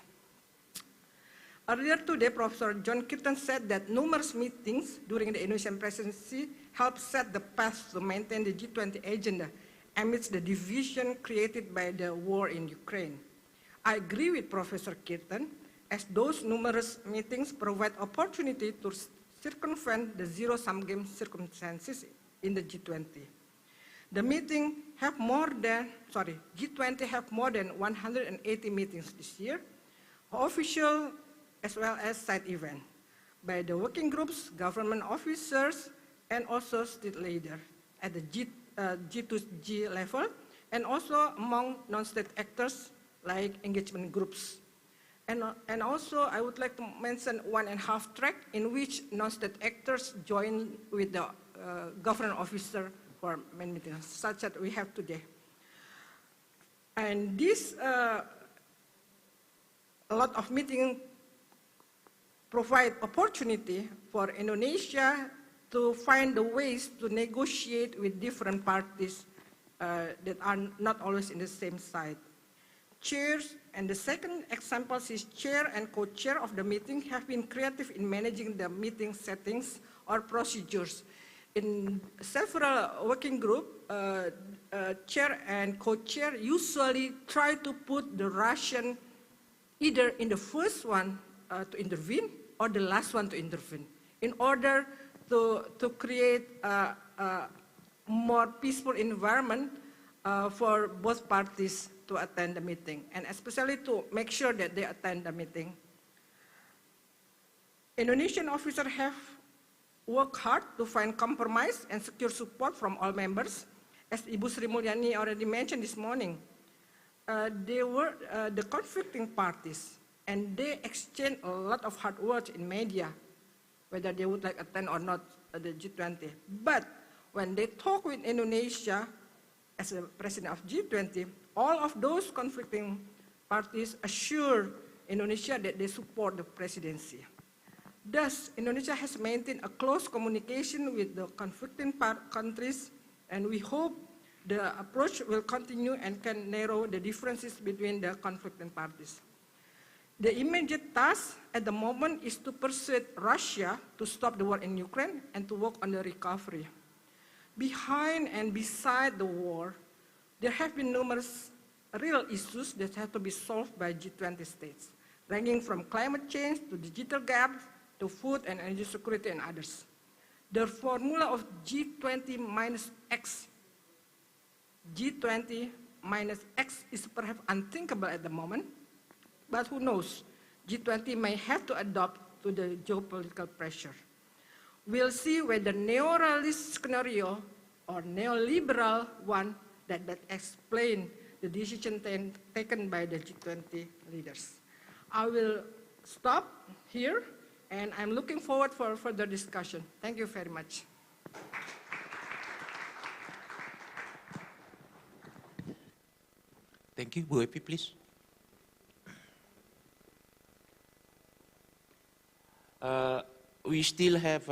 Earlier today, Professor John Kirtan said that numerous meetings during the Indonesian presidency helped set the path to maintain the G20 agenda amidst the division created by the war in Ukraine. I agree with Professor Kirtan, as those numerous meetings provide opportunity to circumvent the zero-sum game circumstances in the G20. The G20 have more than 180 meetings this year, official as well as side event, by the working groups, government officers, and also state leaders at the G2G level, and also among non-state actors like engagement groups. And also, I would like to mention 1.5 track in which non-state actors join with the government officer for many meetings, such as we have today. And this, a lot of meetings provide opportunity for Indonesia to find the ways to negotiate with different parties that are not always in the same side. Chairs, and the second example is chair and co-chair of the meeting have been creative in managing the meeting settings or procedures. In several working groups, chair and co-chair usually try to put the Russian either in the first one to intervene or the last one to intervene in order to create a more peaceful environment for both parties to attend the meeting, and especially to make sure that they attend the meeting. Indonesian officers have worked hard to find compromise and secure support from all members. As Ibu Sri Mulyani already mentioned this morning, they were the conflicting parties, and they exchanged a lot of hard words in media, whether they would like attend or not the G20. But when they talk with Indonesia as the president of G20, all of those conflicting parties assure Indonesia that they support the presidency. Thus, Indonesia has maintained a close communication with the conflicting countries, and we hope the approach will continue and can narrow the differences between the conflicting parties. The immediate task at the moment is to persuade Russia to stop the war in Ukraine and to work on the recovery. Behind and beside the war, there have been numerous real issues that have to be solved by G20 states, ranging from climate change to digital gaps to food and energy security and others. The formula of G20 minus X, G20 minus X is perhaps unthinkable at the moment, but who knows? G20 may have to adapt to the geopolitical pressure. We'll see whether neo-realist scenario or neoliberal one that explain the decision taken by the G20 leaders. I will stop here, and I'm looking forward for further discussion. Thank you very much. Thank you. Bu Epi, please. We still have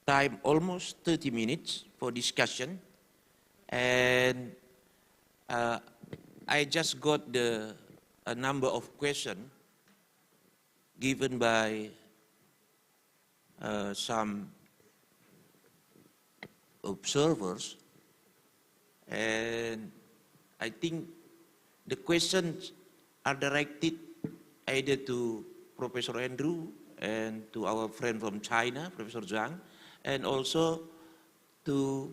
time, almost 30 minutes for discussion. And I just got a number of questions given by some observers. And I think the questions are directed either to Professor Andrew and to our friend from China, Professor Zhang, and also to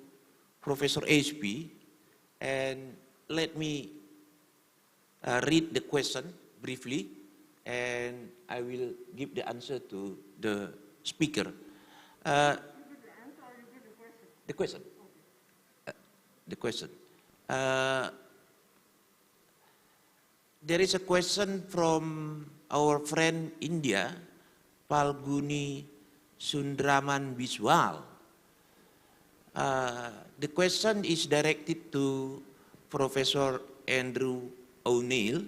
Professor HP. And let me read the question briefly, and I will give the answer to the speaker. The question. The question. There is a question from our friend India, Palguni Sundraman Biswal. The question is directed to Professor Andrew O'Neill.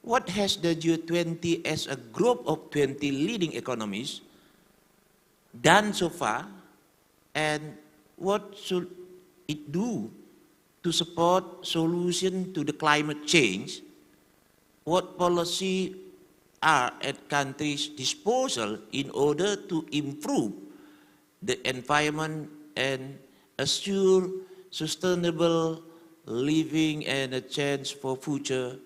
What has the G20 as a group of 20 leading economies done so far, and what should it do to support solution to the climate change? What policy are at countries' disposal in order to improve the environment and assure sustainable living and a chance for future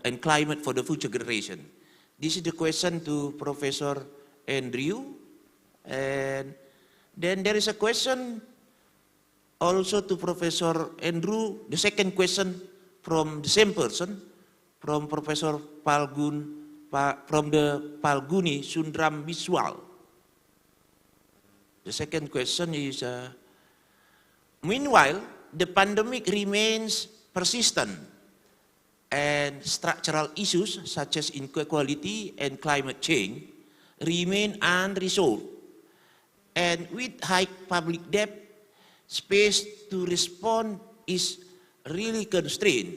and climate for the future generation? This is the question to Professor Andrew. And then there is a question also to Professor Andrew, the second question from the same person, from Professor from the Palguni Sundram Biswal. The second question is, meanwhile, the pandemic remains persistent and structural issues such as inequality and climate change remain unresolved. And with high public debt, space to respond is really constrained.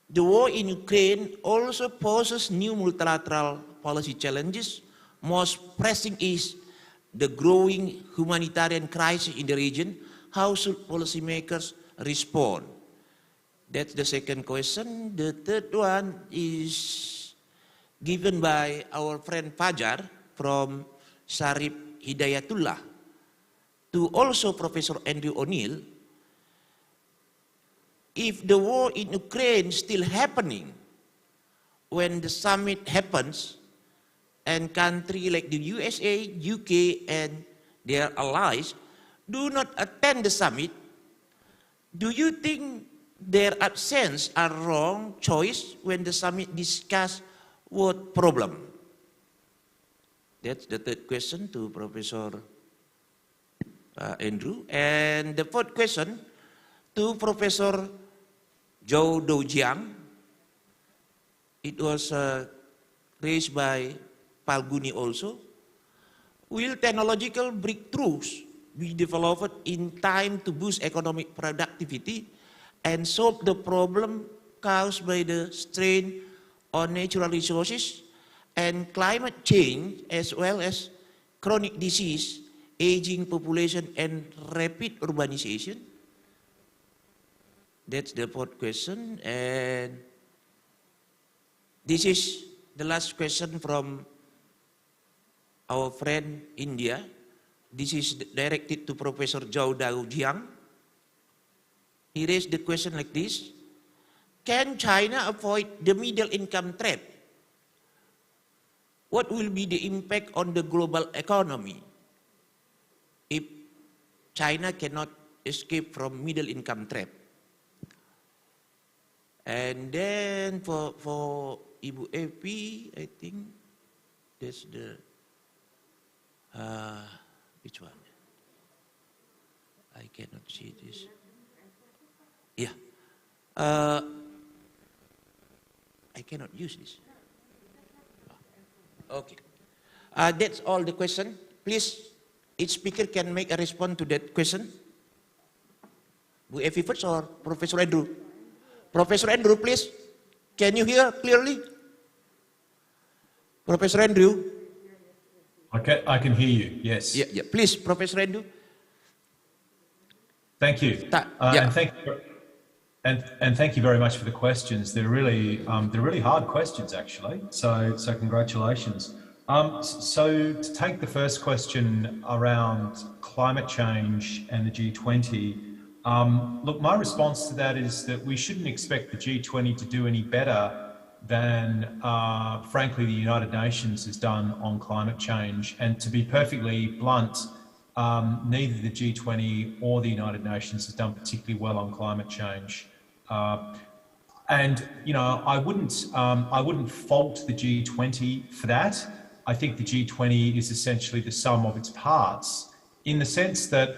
The war in Ukraine also poses new multilateral policy challenges. Most pressing is the growing humanitarian crisis in the region. How should policymakers respond? That's the second question. The third one is given by our friend Fajar from Sharif Hidayatullah to also Professor Andrew O'Neill. If the war in Ukraine is still happening when the summit happens and countries like the USA, UK and their allies do not attend the summit, do you think their absence are wrong choice when the summit discuss what problem? That's the third question to Professor Andrew. And the fourth question to Professor Zhou Doujiang. It was raised by Palguni also. Will technological breakthroughs be developed in time to boost economic productivity and solve the problem caused by the strain on natural resources and climate change, as well as chronic disease, aging population, and rapid urbanization? That's the fourth question. And this is the last question from our friend India. This is directed to Professor Zhou Doujiang. He raised the question like this: can China avoid the middle income trap? What will be the impact on the global economy if China cannot escape from middle income trap. And then for Ibu Evi, I think that's the, which one? I cannot see this. Yeah. I cannot use this. Okay. That's all the question. Please, each speaker can make a response to that question. Bu Evi first or Professor Andrew? Professor Andrew, please. Can you hear clearly? Professor Andrew? I can hear you, yes. Yeah. Please, Professor Andrew. Thank you. And thank you very much for the questions. They're really hard questions, actually. So congratulations. So to take the first question around climate change and the G20, look, my response to that is that we shouldn't expect the G20 to do any better than, frankly, the United Nations has done on climate change. And to be perfectly blunt, neither the G20 or the United Nations has done particularly well on climate change. And you know, I wouldn't fault the G20 for that. I think the G20 is essentially the sum of its parts, in the sense that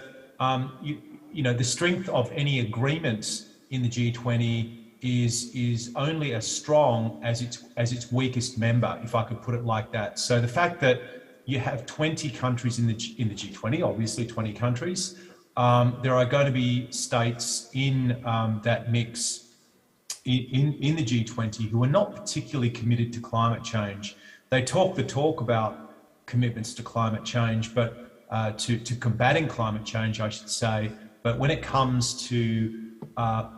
you know, the strength of any agreement in the G20 is only as strong as its weakest member, if I could put it like that. So the fact that you have 20 countries in the G20, obviously 20 countries. There are going to be states in that mix in the G20 who are not particularly committed to climate change. They talk the talk about commitments to climate change, but to combating climate change, I should say. But when it comes to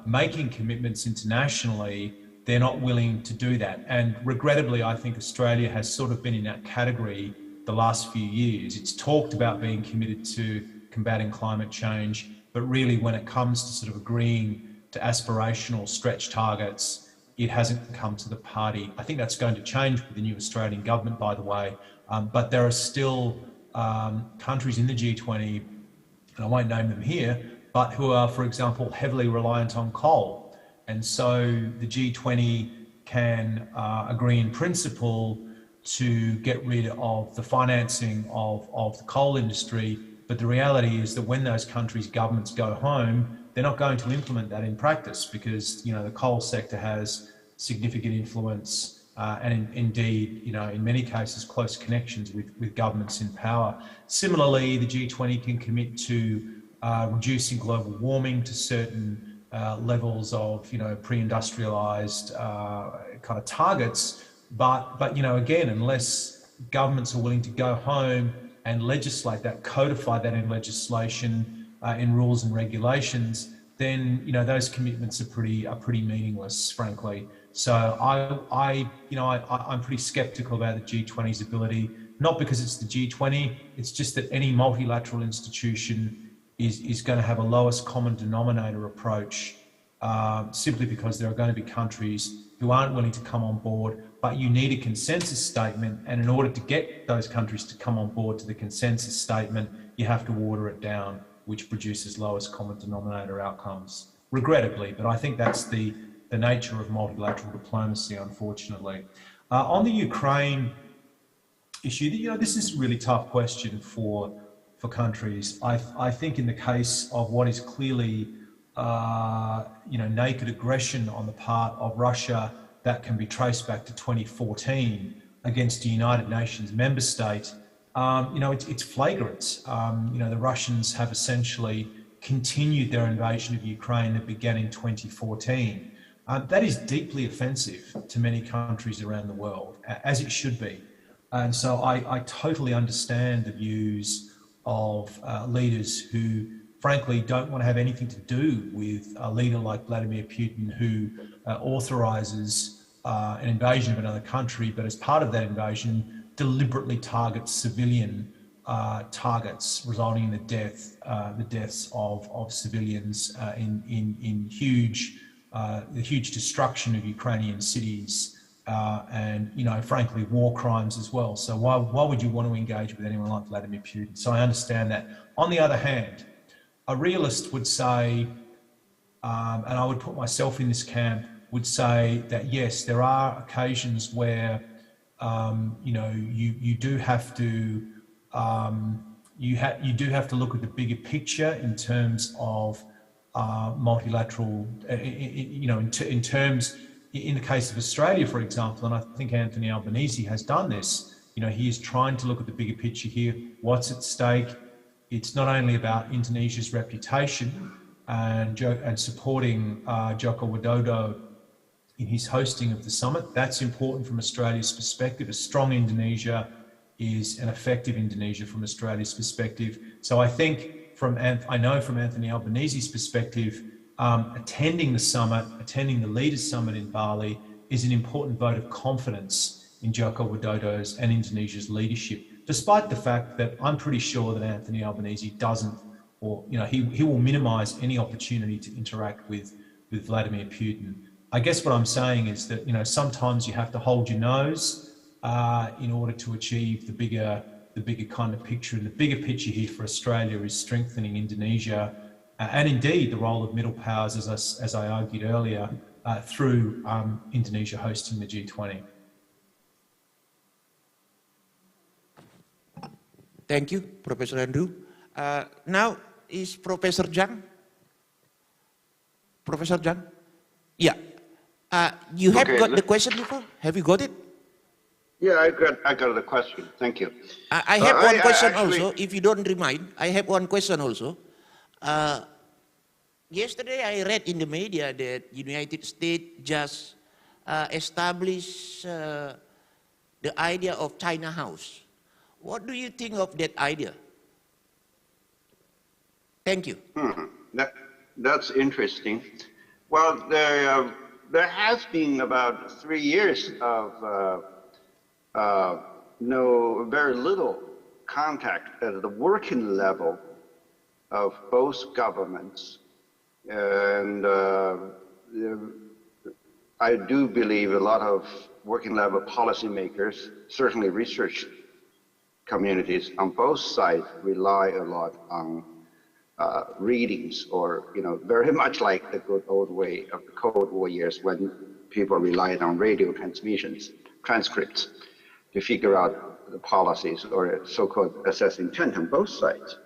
making commitments internationally, they're not willing to do that. And regrettably, I think Australia has sort of been in that category the last few years. It's talked about being committed to combating climate change, but really when it comes to sort of agreeing to aspirational stretch targets, it hasn't come to the party. I think that's going to change with the new Australian government, by the way, but there are still countries in the G20, and I won't name them here, but who are, for example, heavily reliant on coal. And so the G20 can agree in principle to get rid of the financing of the coal industry. But the reality is that when those countries' governments go home, they're not going to implement that in practice, because, you know, the coal sector has significant influence and indeed, you know, in many cases, close connections with governments in power. Similarly, the G20 can commit to reducing global warming to certain levels of, you know, pre-industrialized kind of targets. But you know, again, unless governments are willing to go home and legislate that, codify that in legislation, in rules and regulations, then, you know, those commitments are pretty meaningless, frankly. So I'm pretty skeptical about the G20's ability, not because it's the G20, it's just that any multilateral institution is going to have a lowest common denominator approach, simply because there are going to be countries who aren't willing to come on board. But you need a consensus statement, and in order to get those countries to come on board to the consensus statement, you have to water it down, which produces lowest common denominator outcomes, regrettably. But I think that's the nature of multilateral diplomacy, unfortunately. On the Ukraine issue, you know, this is a really tough question for countries. I think in the case of what is clearly you know, naked aggression on the part of Russia that can be traced back to 2014 against a United Nations member state, you know, it's flagrant. You know, the Russians have essentially continued their invasion of Ukraine that began in 2014. That is deeply offensive to many countries around the world, as it should be. And so I totally understand the views of leaders who, frankly, don't want to have anything to do with a leader like Vladimir Putin, who authorises an invasion of another country, but as part of that invasion, deliberately targets civilian targets, resulting in the deaths of civilians in the huge destruction of Ukrainian cities, and, you know, frankly, war crimes as well. So why would you want to engage with anyone like Vladimir Putin? So I understand that. On the other hand, a realist would say, and I would put myself in this camp, would say that yes, there are occasions where you do have to you do have to look at the bigger picture in terms of multilateral, in terms, in the case of Australia, for example, and I think Anthony Albanese has done this. He is trying to look at the bigger picture here. What's at stake? It's not only about Indonesia's reputation and supporting Joko Widodo in his hosting of the summit. That's important from Australia's perspective. A strong Indonesia is an effective Indonesia from Australia's perspective. So I think I know from Anthony Albanese's perspective, attending the summit, attending the Leaders' Summit in Bali is an important vote of confidence in Joko Widodo's and Indonesia's leadership, despite the fact that I'm pretty sure that Anthony Albanese doesn't, or he will minimise any opportunity to interact with Vladimir Putin. I guess what I'm saying is that sometimes you have to hold your nose in order to achieve the bigger kind of picture. And the bigger picture here for Australia is strengthening Indonesia and indeed the role of middle powers, as I argued earlier, through Indonesia hosting the G20. Thank you, Professor Andrew. Now is Professor Zhang. Professor Zhang? Yeah. You have got the question before? Have you got it? Yeah, I got the question. Thank you. I have one question also, if you don't remind. I have one question also. Yesterday I read in the media that United States just established the idea of China House. What do you think of that idea? Thank you. That's interesting. Well, there has been about 3 years of very little contact at the working level of both governments. And I do believe a lot of working level policymakers, certainly research communities on both sides, rely a lot on readings, or very much like the good old way of the Cold War years when people relied on radio transcripts to figure out the policies or so-called assess intent on both sides.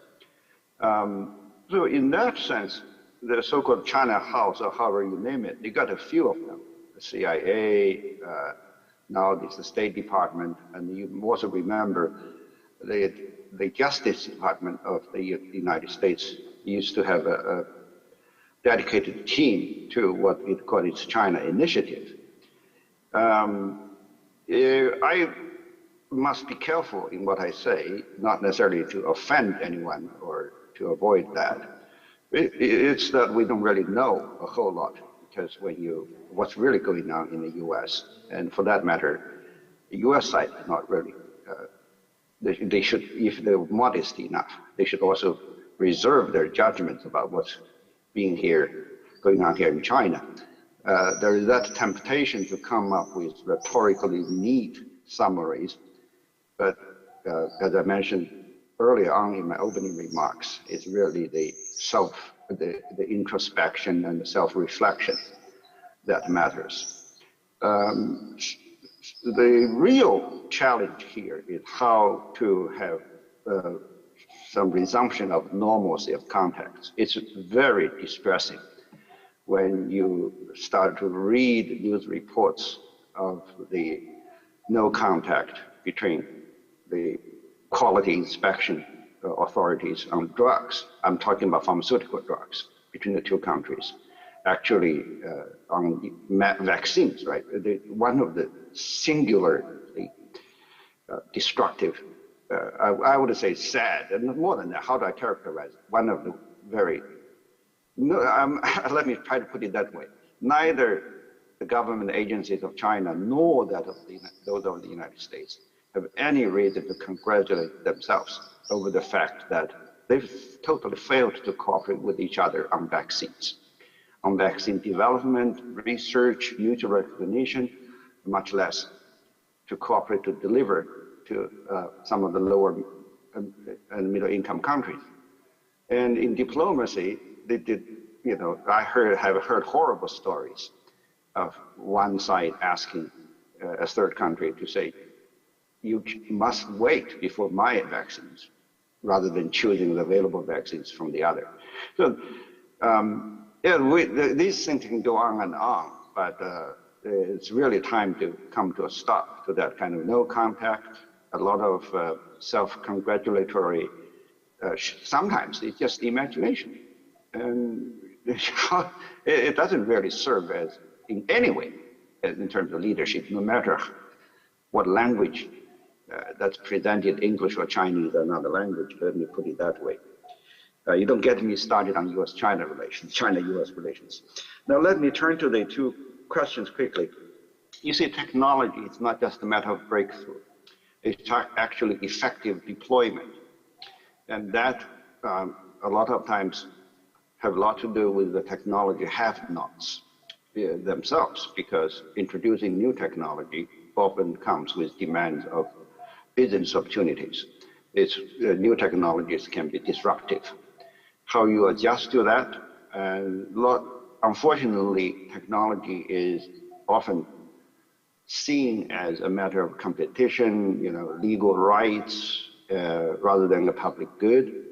So in that sense, the so-called China House, or however you name it, they got a few of them. The CIA, now it's the State Department, and you also remember the Justice Department of the United States used to have a dedicated team to what it called its China Initiative. I must be careful in what I say, not necessarily to offend anyone or to avoid that. It's that we don't really know a whole lot, because what's really going on in the U.S., and for that matter, the U.S. side is not really. They should, if they're modest enough, they should also reserve their judgments about what's going on here in China. There is that temptation to come up with rhetorically neat summaries, but as I mentioned earlier on in my opening remarks, it's really the introspection and the self-reflection that matters. The real challenge here is how to have some resumption of normalcy of contacts. It's very distressing when you start to read news reports of the no contact between the quality inspection authorities on drugs. I'm talking about pharmaceutical drugs between the two countries. Actually, on vaccines, right? One of the singularly destructive, I would say sad, and more than that, how do I characterize it? One of the very, let me try to put it that way. Neither the government agencies of China nor those of the United States have any reason to congratulate themselves over the fact that they've totally failed to cooperate with each other on vaccines, on vaccine development, research, mutual recognition, much less to cooperate to deliver to some of the lower and middle income countries. And in diplomacy, they did, you know, I have heard horrible stories of one side asking a third country to say, you must wait before my vaccines, rather than choosing the available vaccines from the other. So, these things can go on and on, but it's really time to come to a stop to that kind of no contact, a lot of self-congratulatory, sometimes it's just imagination. And it doesn't really serve as, in any way, in terms of leadership, no matter what language that's presented, English or Chinese or another language, let me put it that way. You don't get me started on US-China relations, China-US relations. Now let me turn to the two questions quickly. You see, technology, it's not just a matter of breakthrough. It's actually effective deployment. And that, a lot of times, have a lot to do with the technology have-nots themselves, because introducing new technology often comes with demands of business opportunities. New technologies can be disruptive. How you adjust to that, unfortunately, technology is often seen as a matter of competition, you know, legal rights, rather than a public good.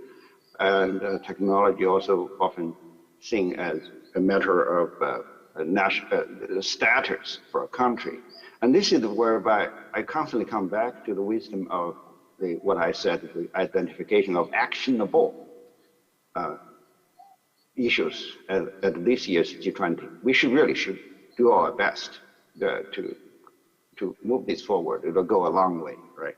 And technology also often seen as a matter of national status for a country. And this is whereby I constantly come back to the wisdom of what I said, the identification of actionable issues at this year's G20. We should do our best to move this forward. It'll go a long way, right?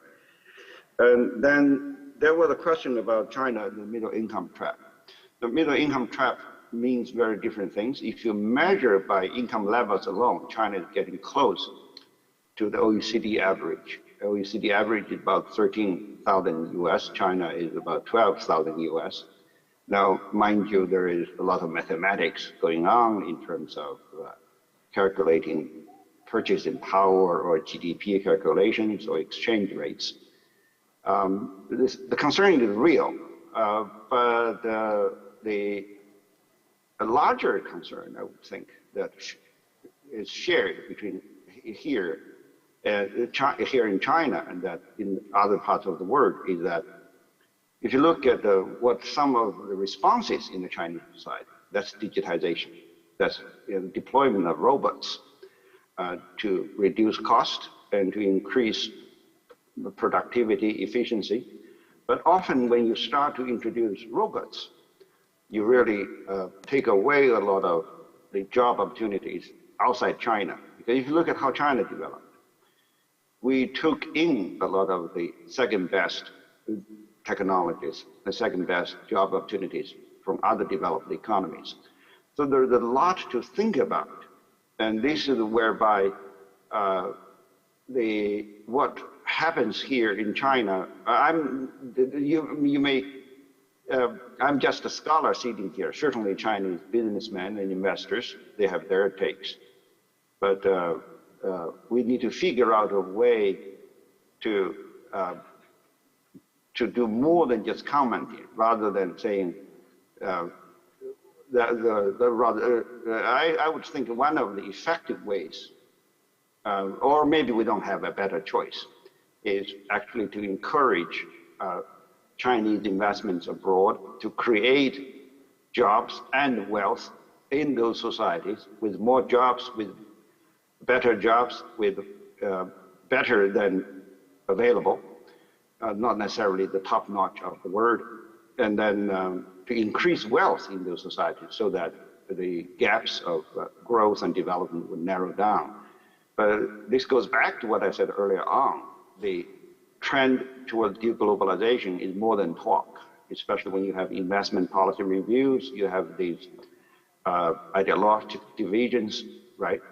And then there was a question about China and the middle income trap. The middle income trap means very different things. If you measure by income levels alone, China is getting close to the OECD average. OECD average is about 13,000 US. China is about 12,000 US. Now, mind you, there is a lot of mathematics going on in terms of calculating purchasing power or GDP calculations or exchange rates. The concern is real, but the larger concern, I would think, that is shared between here in China and that in other parts of the world is that if you look at what some of the responses in the Chinese society, that's digitization, that's deployment of robots to reduce cost and to increase productivity, efficiency. But often when you start to introduce robots, you really take away a lot of the job opportunities outside China. Because if you look at how China developed, we took in a lot of the second best technologies, the second best job opportunities from other developed economies. So there's a lot to think about. And this is whereby what happens here in China, I'm just a scholar sitting here. Certainly Chinese businessmen and investors, they have their takes. But we need to figure out a way to do more than just commenting, rather than saying, I would think one of the effective ways, or maybe we don't have a better choice, is actually to encourage Chinese investments abroad to create jobs and wealth in those societies, with more jobs, with better jobs, with better than available, not necessarily the top notch of the world, and then to increase wealth in those societies so that the gaps of growth and development would narrow down. But this goes back to what I said earlier on. The trend towards deglobalization is more than talk, especially when you have investment policy reviews, you have these ideological divisions, right?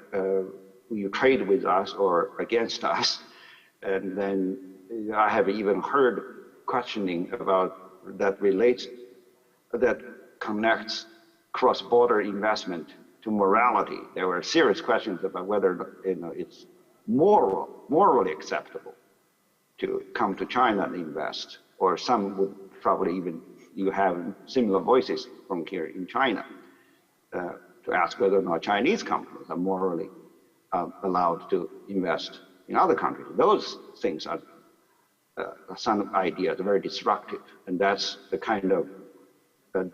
You trade with us or against us. And then I have even heard questioning about that connects cross-border investment to morality. There were serious questions about whether it's morally acceptable to come to China and invest, or some would probably you have similar voices from here in China to ask whether or not Chinese companies are morally allowed to invest in other countries. Those things are some ideas are very destructive, and that's the kind of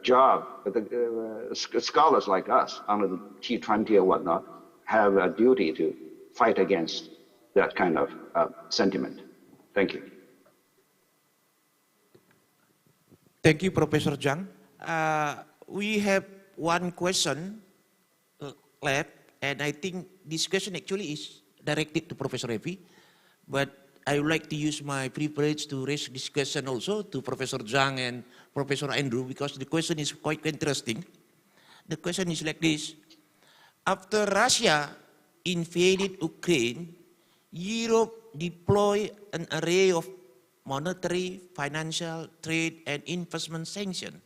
job that scholars like us under the G20 or whatnot have a duty to fight against that kind of sentiment. Thank you. Thank you, Professor Zhang. We have one question left, and I think this question actually is directed to Professor Evi, but I would like to use my privilege to raise this question also to Professor Zhang and Professor Andrew, because the question is quite interesting. The question is like this: after Russia invaded Ukraine, Europe deployed an array of monetary, financial, trade, and investment sanctions.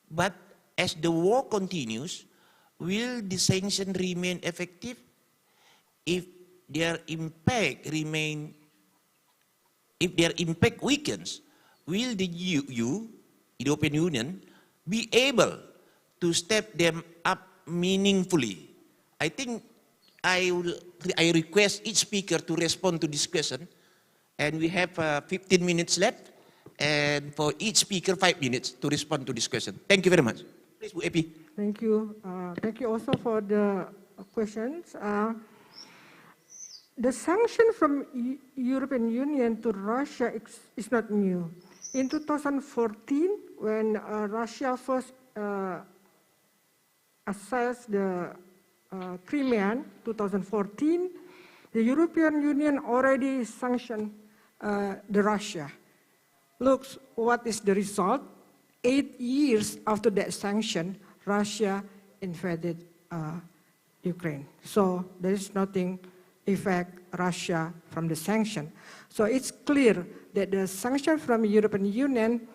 But as the war continues, will the sanctions remain effective? If their impact weakens, will the European Union, be able to step them up meaningfully? I think I request each speaker to respond to this question, and we have 15 minutes left, and for each speaker 5 minutes to respond to this question. Thank you very much. Please, Bu Epi. Thank you. Thank you also for the questions. The sanction from European Union to Russia is not new. In 2014, when Russia first assessed the Crimea, 2014, the European Union already sanctioned the Russia. Look, what is the result? 8 years after that sanction, Russia invaded Ukraine. So there is nothing affect Russia from the sanction. So it's clear that the sanction from the European Union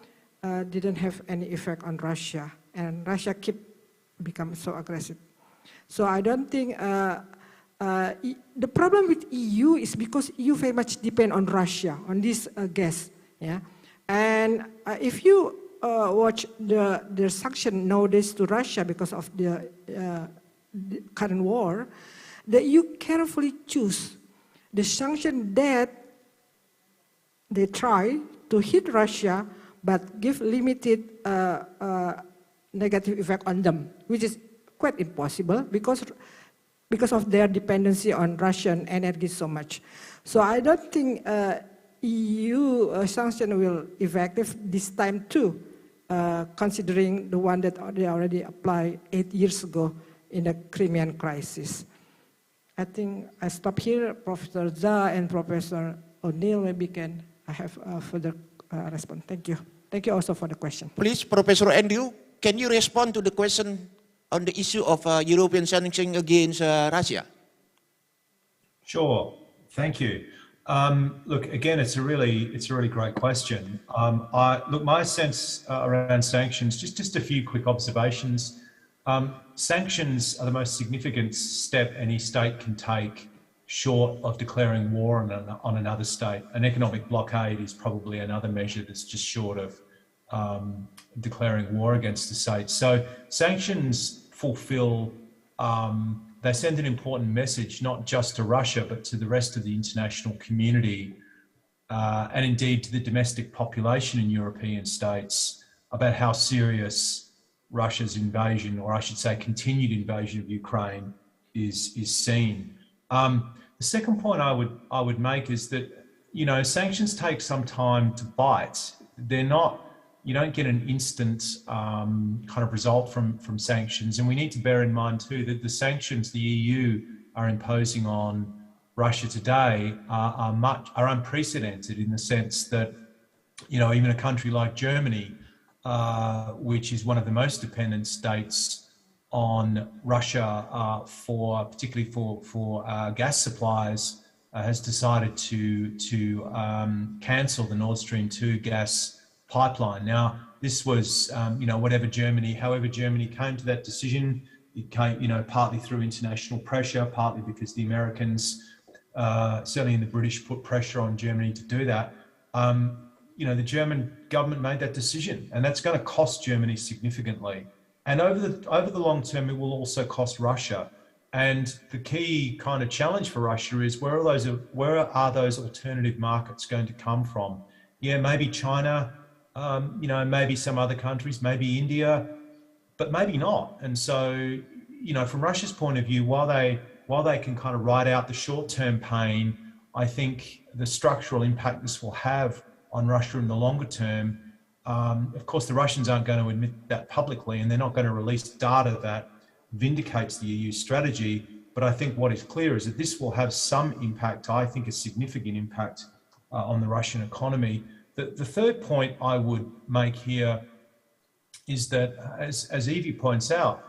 didn't have any effect on Russia, and Russia become so aggressive. So I don't think the problem with EU is because EU very much depend on Russia, on this gas. Yeah, and if you watch the sanction nowadays to Russia because of the current war, that you carefully choose the sanction that they try to hit Russia, but give limited negative effect on them, which is quite impossible because of their dependency on Russian energy so much. So I don't think EU sanction will effective this time too, considering the one that they already applied 8 years ago in the Crimean crisis. I think I stop here. Professor Zha and Professor O'Neill maybe can have further response. Thank you. Thank you also for the question. Please, Professor Andrew, can you respond to the question on the issue of European sanctions against Russia? Sure. Thank you. Look, again, it's a really great question. Look, my sense around sanctions, just a few quick observations. Sanctions are the most significant step any state can take short of declaring war on another state. An economic blockade is probably another measure that's just short of declaring war against the state. So sanctions fulfill, they send an important message, not just to Russia, but to the rest of the international community, and indeed to the domestic population in European states about how serious Russia's invasion, or I should say continued invasion of Ukraine, is seen. The second point I would make is that, you know, sanctions take some time to bite. They're not, you don't get an instant kind of result from sanctions. And we need to bear in mind too that the sanctions the EU are imposing on Russia today are unprecedented in the sense that, you know, even a country like Germany, which is one of the most dependent states on Russia particularly for gas supplies, has decided to cancel the Nord Stream 2 gas pipeline. Now, this was, you know, however Germany came to that decision, it came, you know, partly through international pressure, partly because the Americans, certainly in the British, put pressure on Germany to do that. the German government made that decision, and that's going to cost Germany significantly. And over the long term, it will also cost Russia. And the key kind of challenge for Russia is where are those alternative markets going to come from? Yeah, maybe China, maybe some other countries, maybe India, but maybe not. And so, from Russia's point of view, while they can kind of ride out the short-term pain, I think the structural impact this will have on Russia in the longer term. Of course, the Russians aren't going to admit that publicly, and they're not going to release data that vindicates the EU strategy. But I think what is clear is that this will have some impact, I think a significant impact on the Russian economy. The third point I would make here is that, as Evie points out,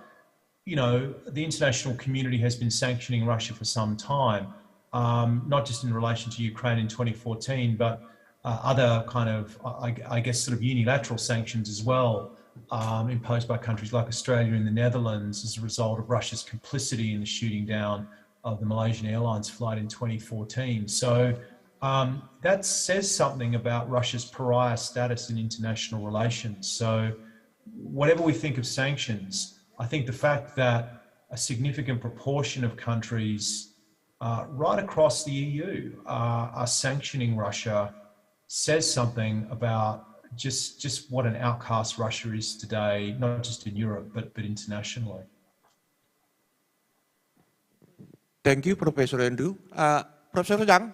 the international community has been sanctioning Russia for some time, not just in relation to Ukraine in 2014, but other kind of, I guess, sort of unilateral sanctions as well, imposed by countries like Australia and the Netherlands as a result of Russia's complicity in the shooting down of the Malaysian Airlines flight in 2014. So that says something about Russia's pariah status in international relations. So whatever we think of sanctions, I think the fact that a significant proportion of countries right across the EU are sanctioning Russia says something about just what an outcast Russia is today, not just in Europe, but internationally. Thank you, Professor Andrew. Professor Zhang?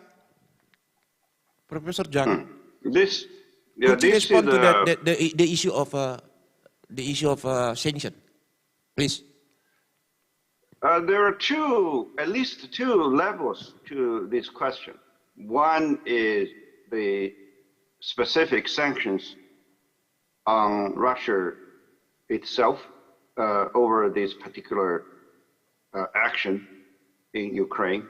Professor Zhang? Could you respond to the issue of sanction, please? There are at least two levels to this question. One is the specific sanctions on Russia itself over this particular action in Ukraine.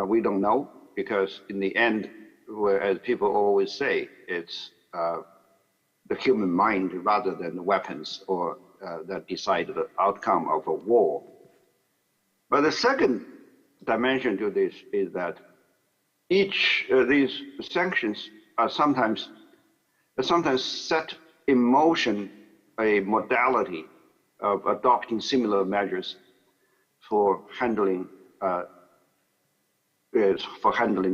We don't know, because in the end, as people always say, it's the human mind rather than the weapons or that decide the outcome of a war. But the second dimension to this is that each of these sanctions are sometimes set in motion a modality of adopting similar measures for handling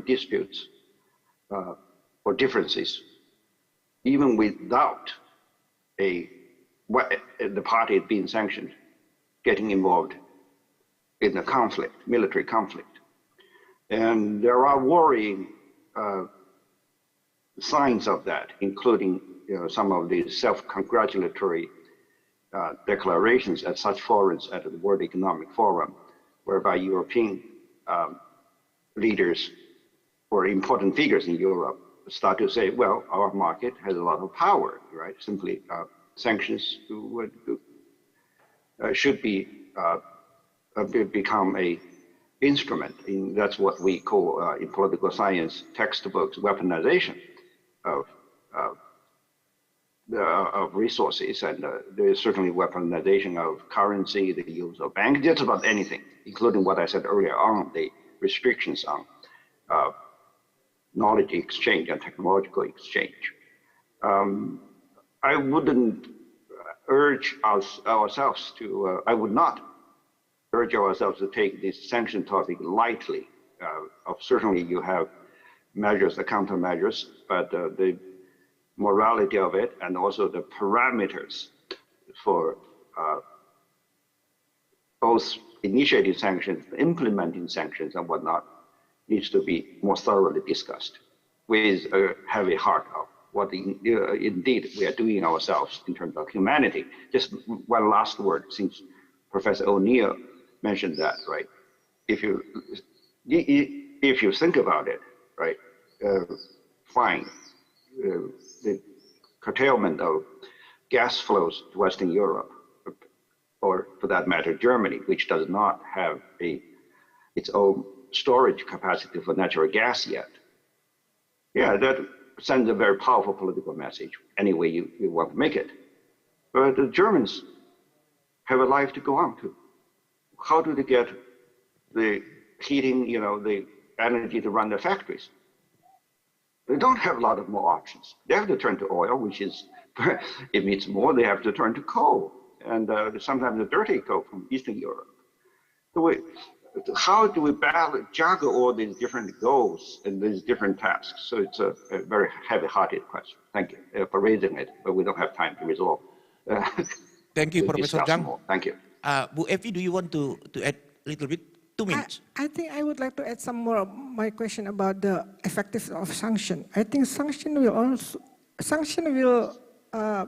disputes or differences, even without the party being sanctioned getting involved in a conflict, military conflict. And there are worrying signs of that, including some of the self-congratulatory declarations at such forums, at the World Economic Forum, whereby European leaders or important figures in Europe start to say, well, our market has a lot of power, right? Simply sanctions should become a instrument. That's what we call in political science textbooks weaponization of resources, and there is certainly weaponization of currency, the use of banks, just about anything, including what I said earlier on, the restrictions on knowledge exchange and technological exchange. I wouldn't urge ourselves to, I would not urge ourselves to take this sanction topic lightly. Certainly you have measures, the countermeasures, but the morality of it and also the parameters for both initiating sanctions, implementing sanctions and whatnot needs to be more thoroughly discussed with a heavy heart of what indeed we are doing ourselves in terms of humanity. Just one last word, since Professor O'Neill mentioned that, right? If you think about it, right, fine, the curtailment of gas flows to Western Europe, or for that matter, Germany, which does not have its own storage capacity for natural gas yet. Yeah, that sends a very powerful political message, any way you want to make it. But the Germans have a life to go on to. How do they get the heating, the energy to run their factories? They don't have a lot of more options. They have to turn to oil, which is emits more. They have to turn to coal, and sometimes the dirty coal from Eastern Europe. So how do we juggle all these different goals and these different tasks? So it's a very heavy-hearted question. Thank you for raising it, but we don't have time to resolve. Thank you, to Professor discuss Zhang. more. Thank you. Bu Evi, do you want to add a little bit? 2 minutes. I think I would like to add some more of my question about the effectiveness of sanction. I think sanction will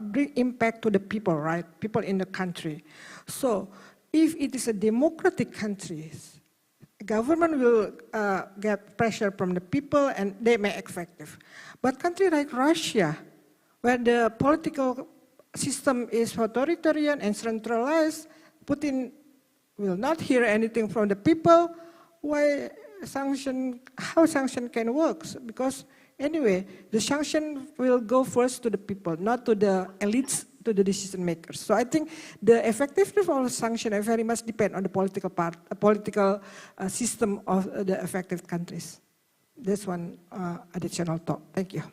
bring impact to the people, right? People in the country. So if it is a democratic country, government will get pressure from the people and they may effective. But country like Russia, where the political system is authoritarian and centralized, Putin will not hear anything from the people. How sanction can work? Because anyway, the sanction will go first to the people, not to the elites, to the decision makers. So I think the effectiveness of sanction very much depend on the political system of the affected countries. That's one additional thought. Thank you.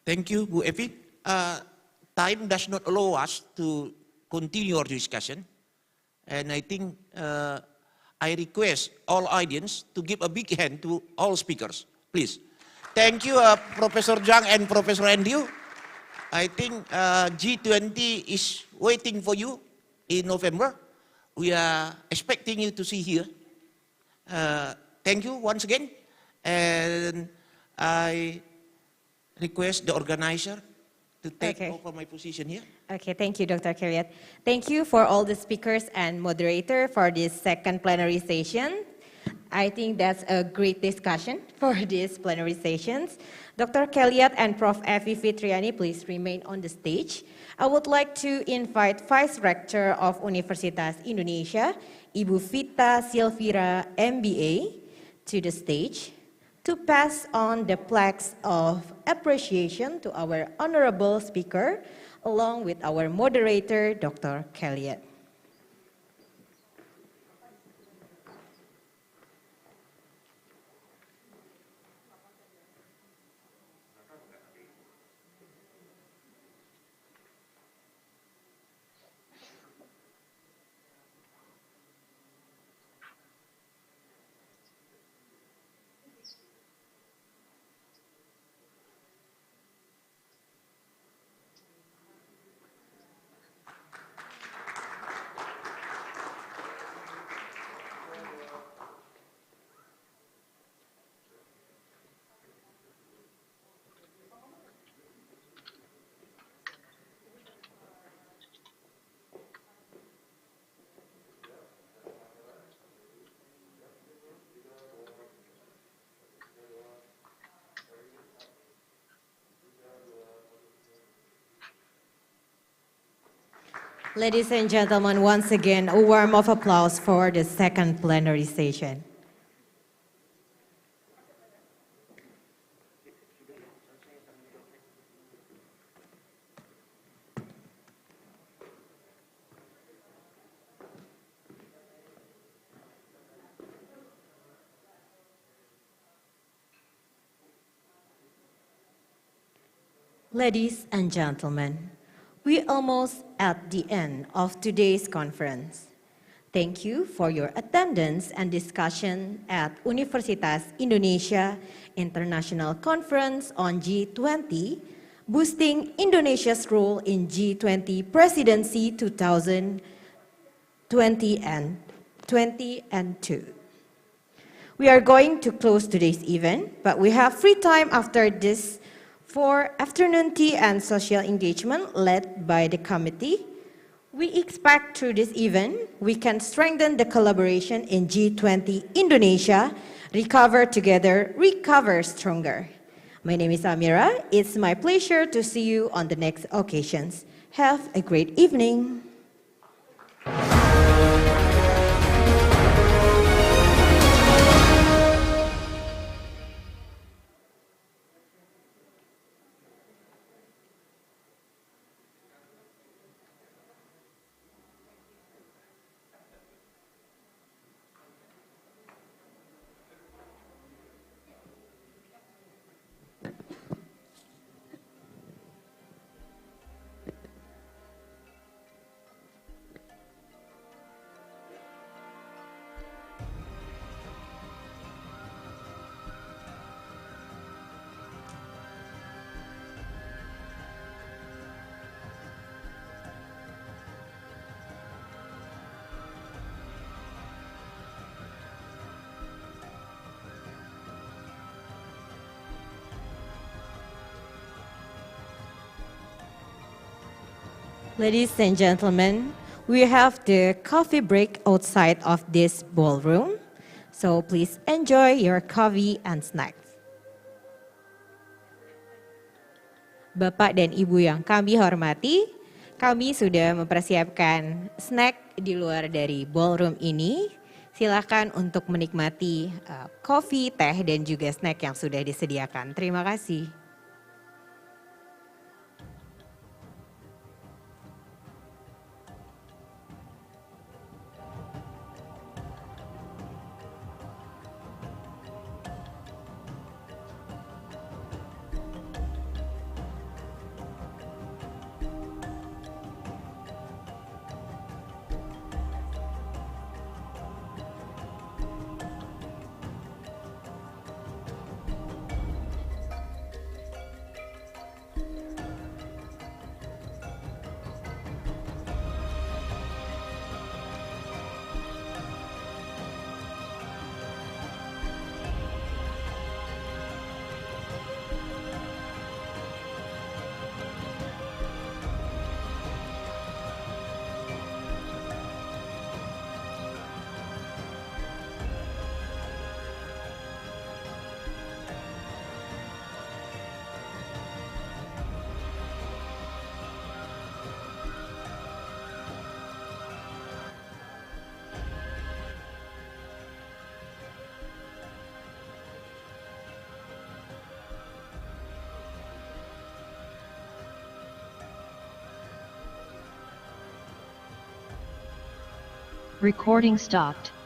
Thank you, Bu Evi. Time does not allow us to continue our discussion. And I think I request all audience to give a big hand to all speakers, please. Thank you, Professor Zhang and Professor Andrew. I think G20 is waiting for you in November. We are expecting you to see here. Thank you once again. And I request the organizer to take over my position here. Okay, thank you, Dr. Kelliot. Thank you for all the speakers and moderator for this second plenary session. I think that's a great discussion for these plenary sessions. Dr. Kelliot and Prof. Evi Fitriani, please remain on the stage. I would like to invite Vice Rector of Universitas Indonesia, Ibu Vita Silvira, MBA, to the stage to pass on the plaques of appreciation to our honorable speaker, along with our moderator, Dr. Kelliot. Ladies and gentlemen, once again, a warm of applause for the second plenary session. Ladies and gentlemen, we're almost at the end of today's conference. Thank you for your attendance and discussion at Universitas Indonesia International Conference on G20, Boosting Indonesia's Role in G20 Presidency 2020 and 2022. We are going to close today's event, but we have free time after this for afternoon tea and social engagement led by the committee. We expect through this event, we can strengthen the collaboration in G20 Indonesia, recover together, recover stronger. My name is Amira. It's my pleasure to see you on the next occasions. Have a great evening. Ladies and gentlemen, we have the coffee break outside of this ballroom. So please enjoy your coffee and snacks. Bapak dan Ibu yang kami hormati, kami sudah mempersiapkan snack di luar dari ballroom ini. Silakan untuk menikmati kopi, teh, dan juga snack yang sudah disediakan. Terima kasih. Recording stopped.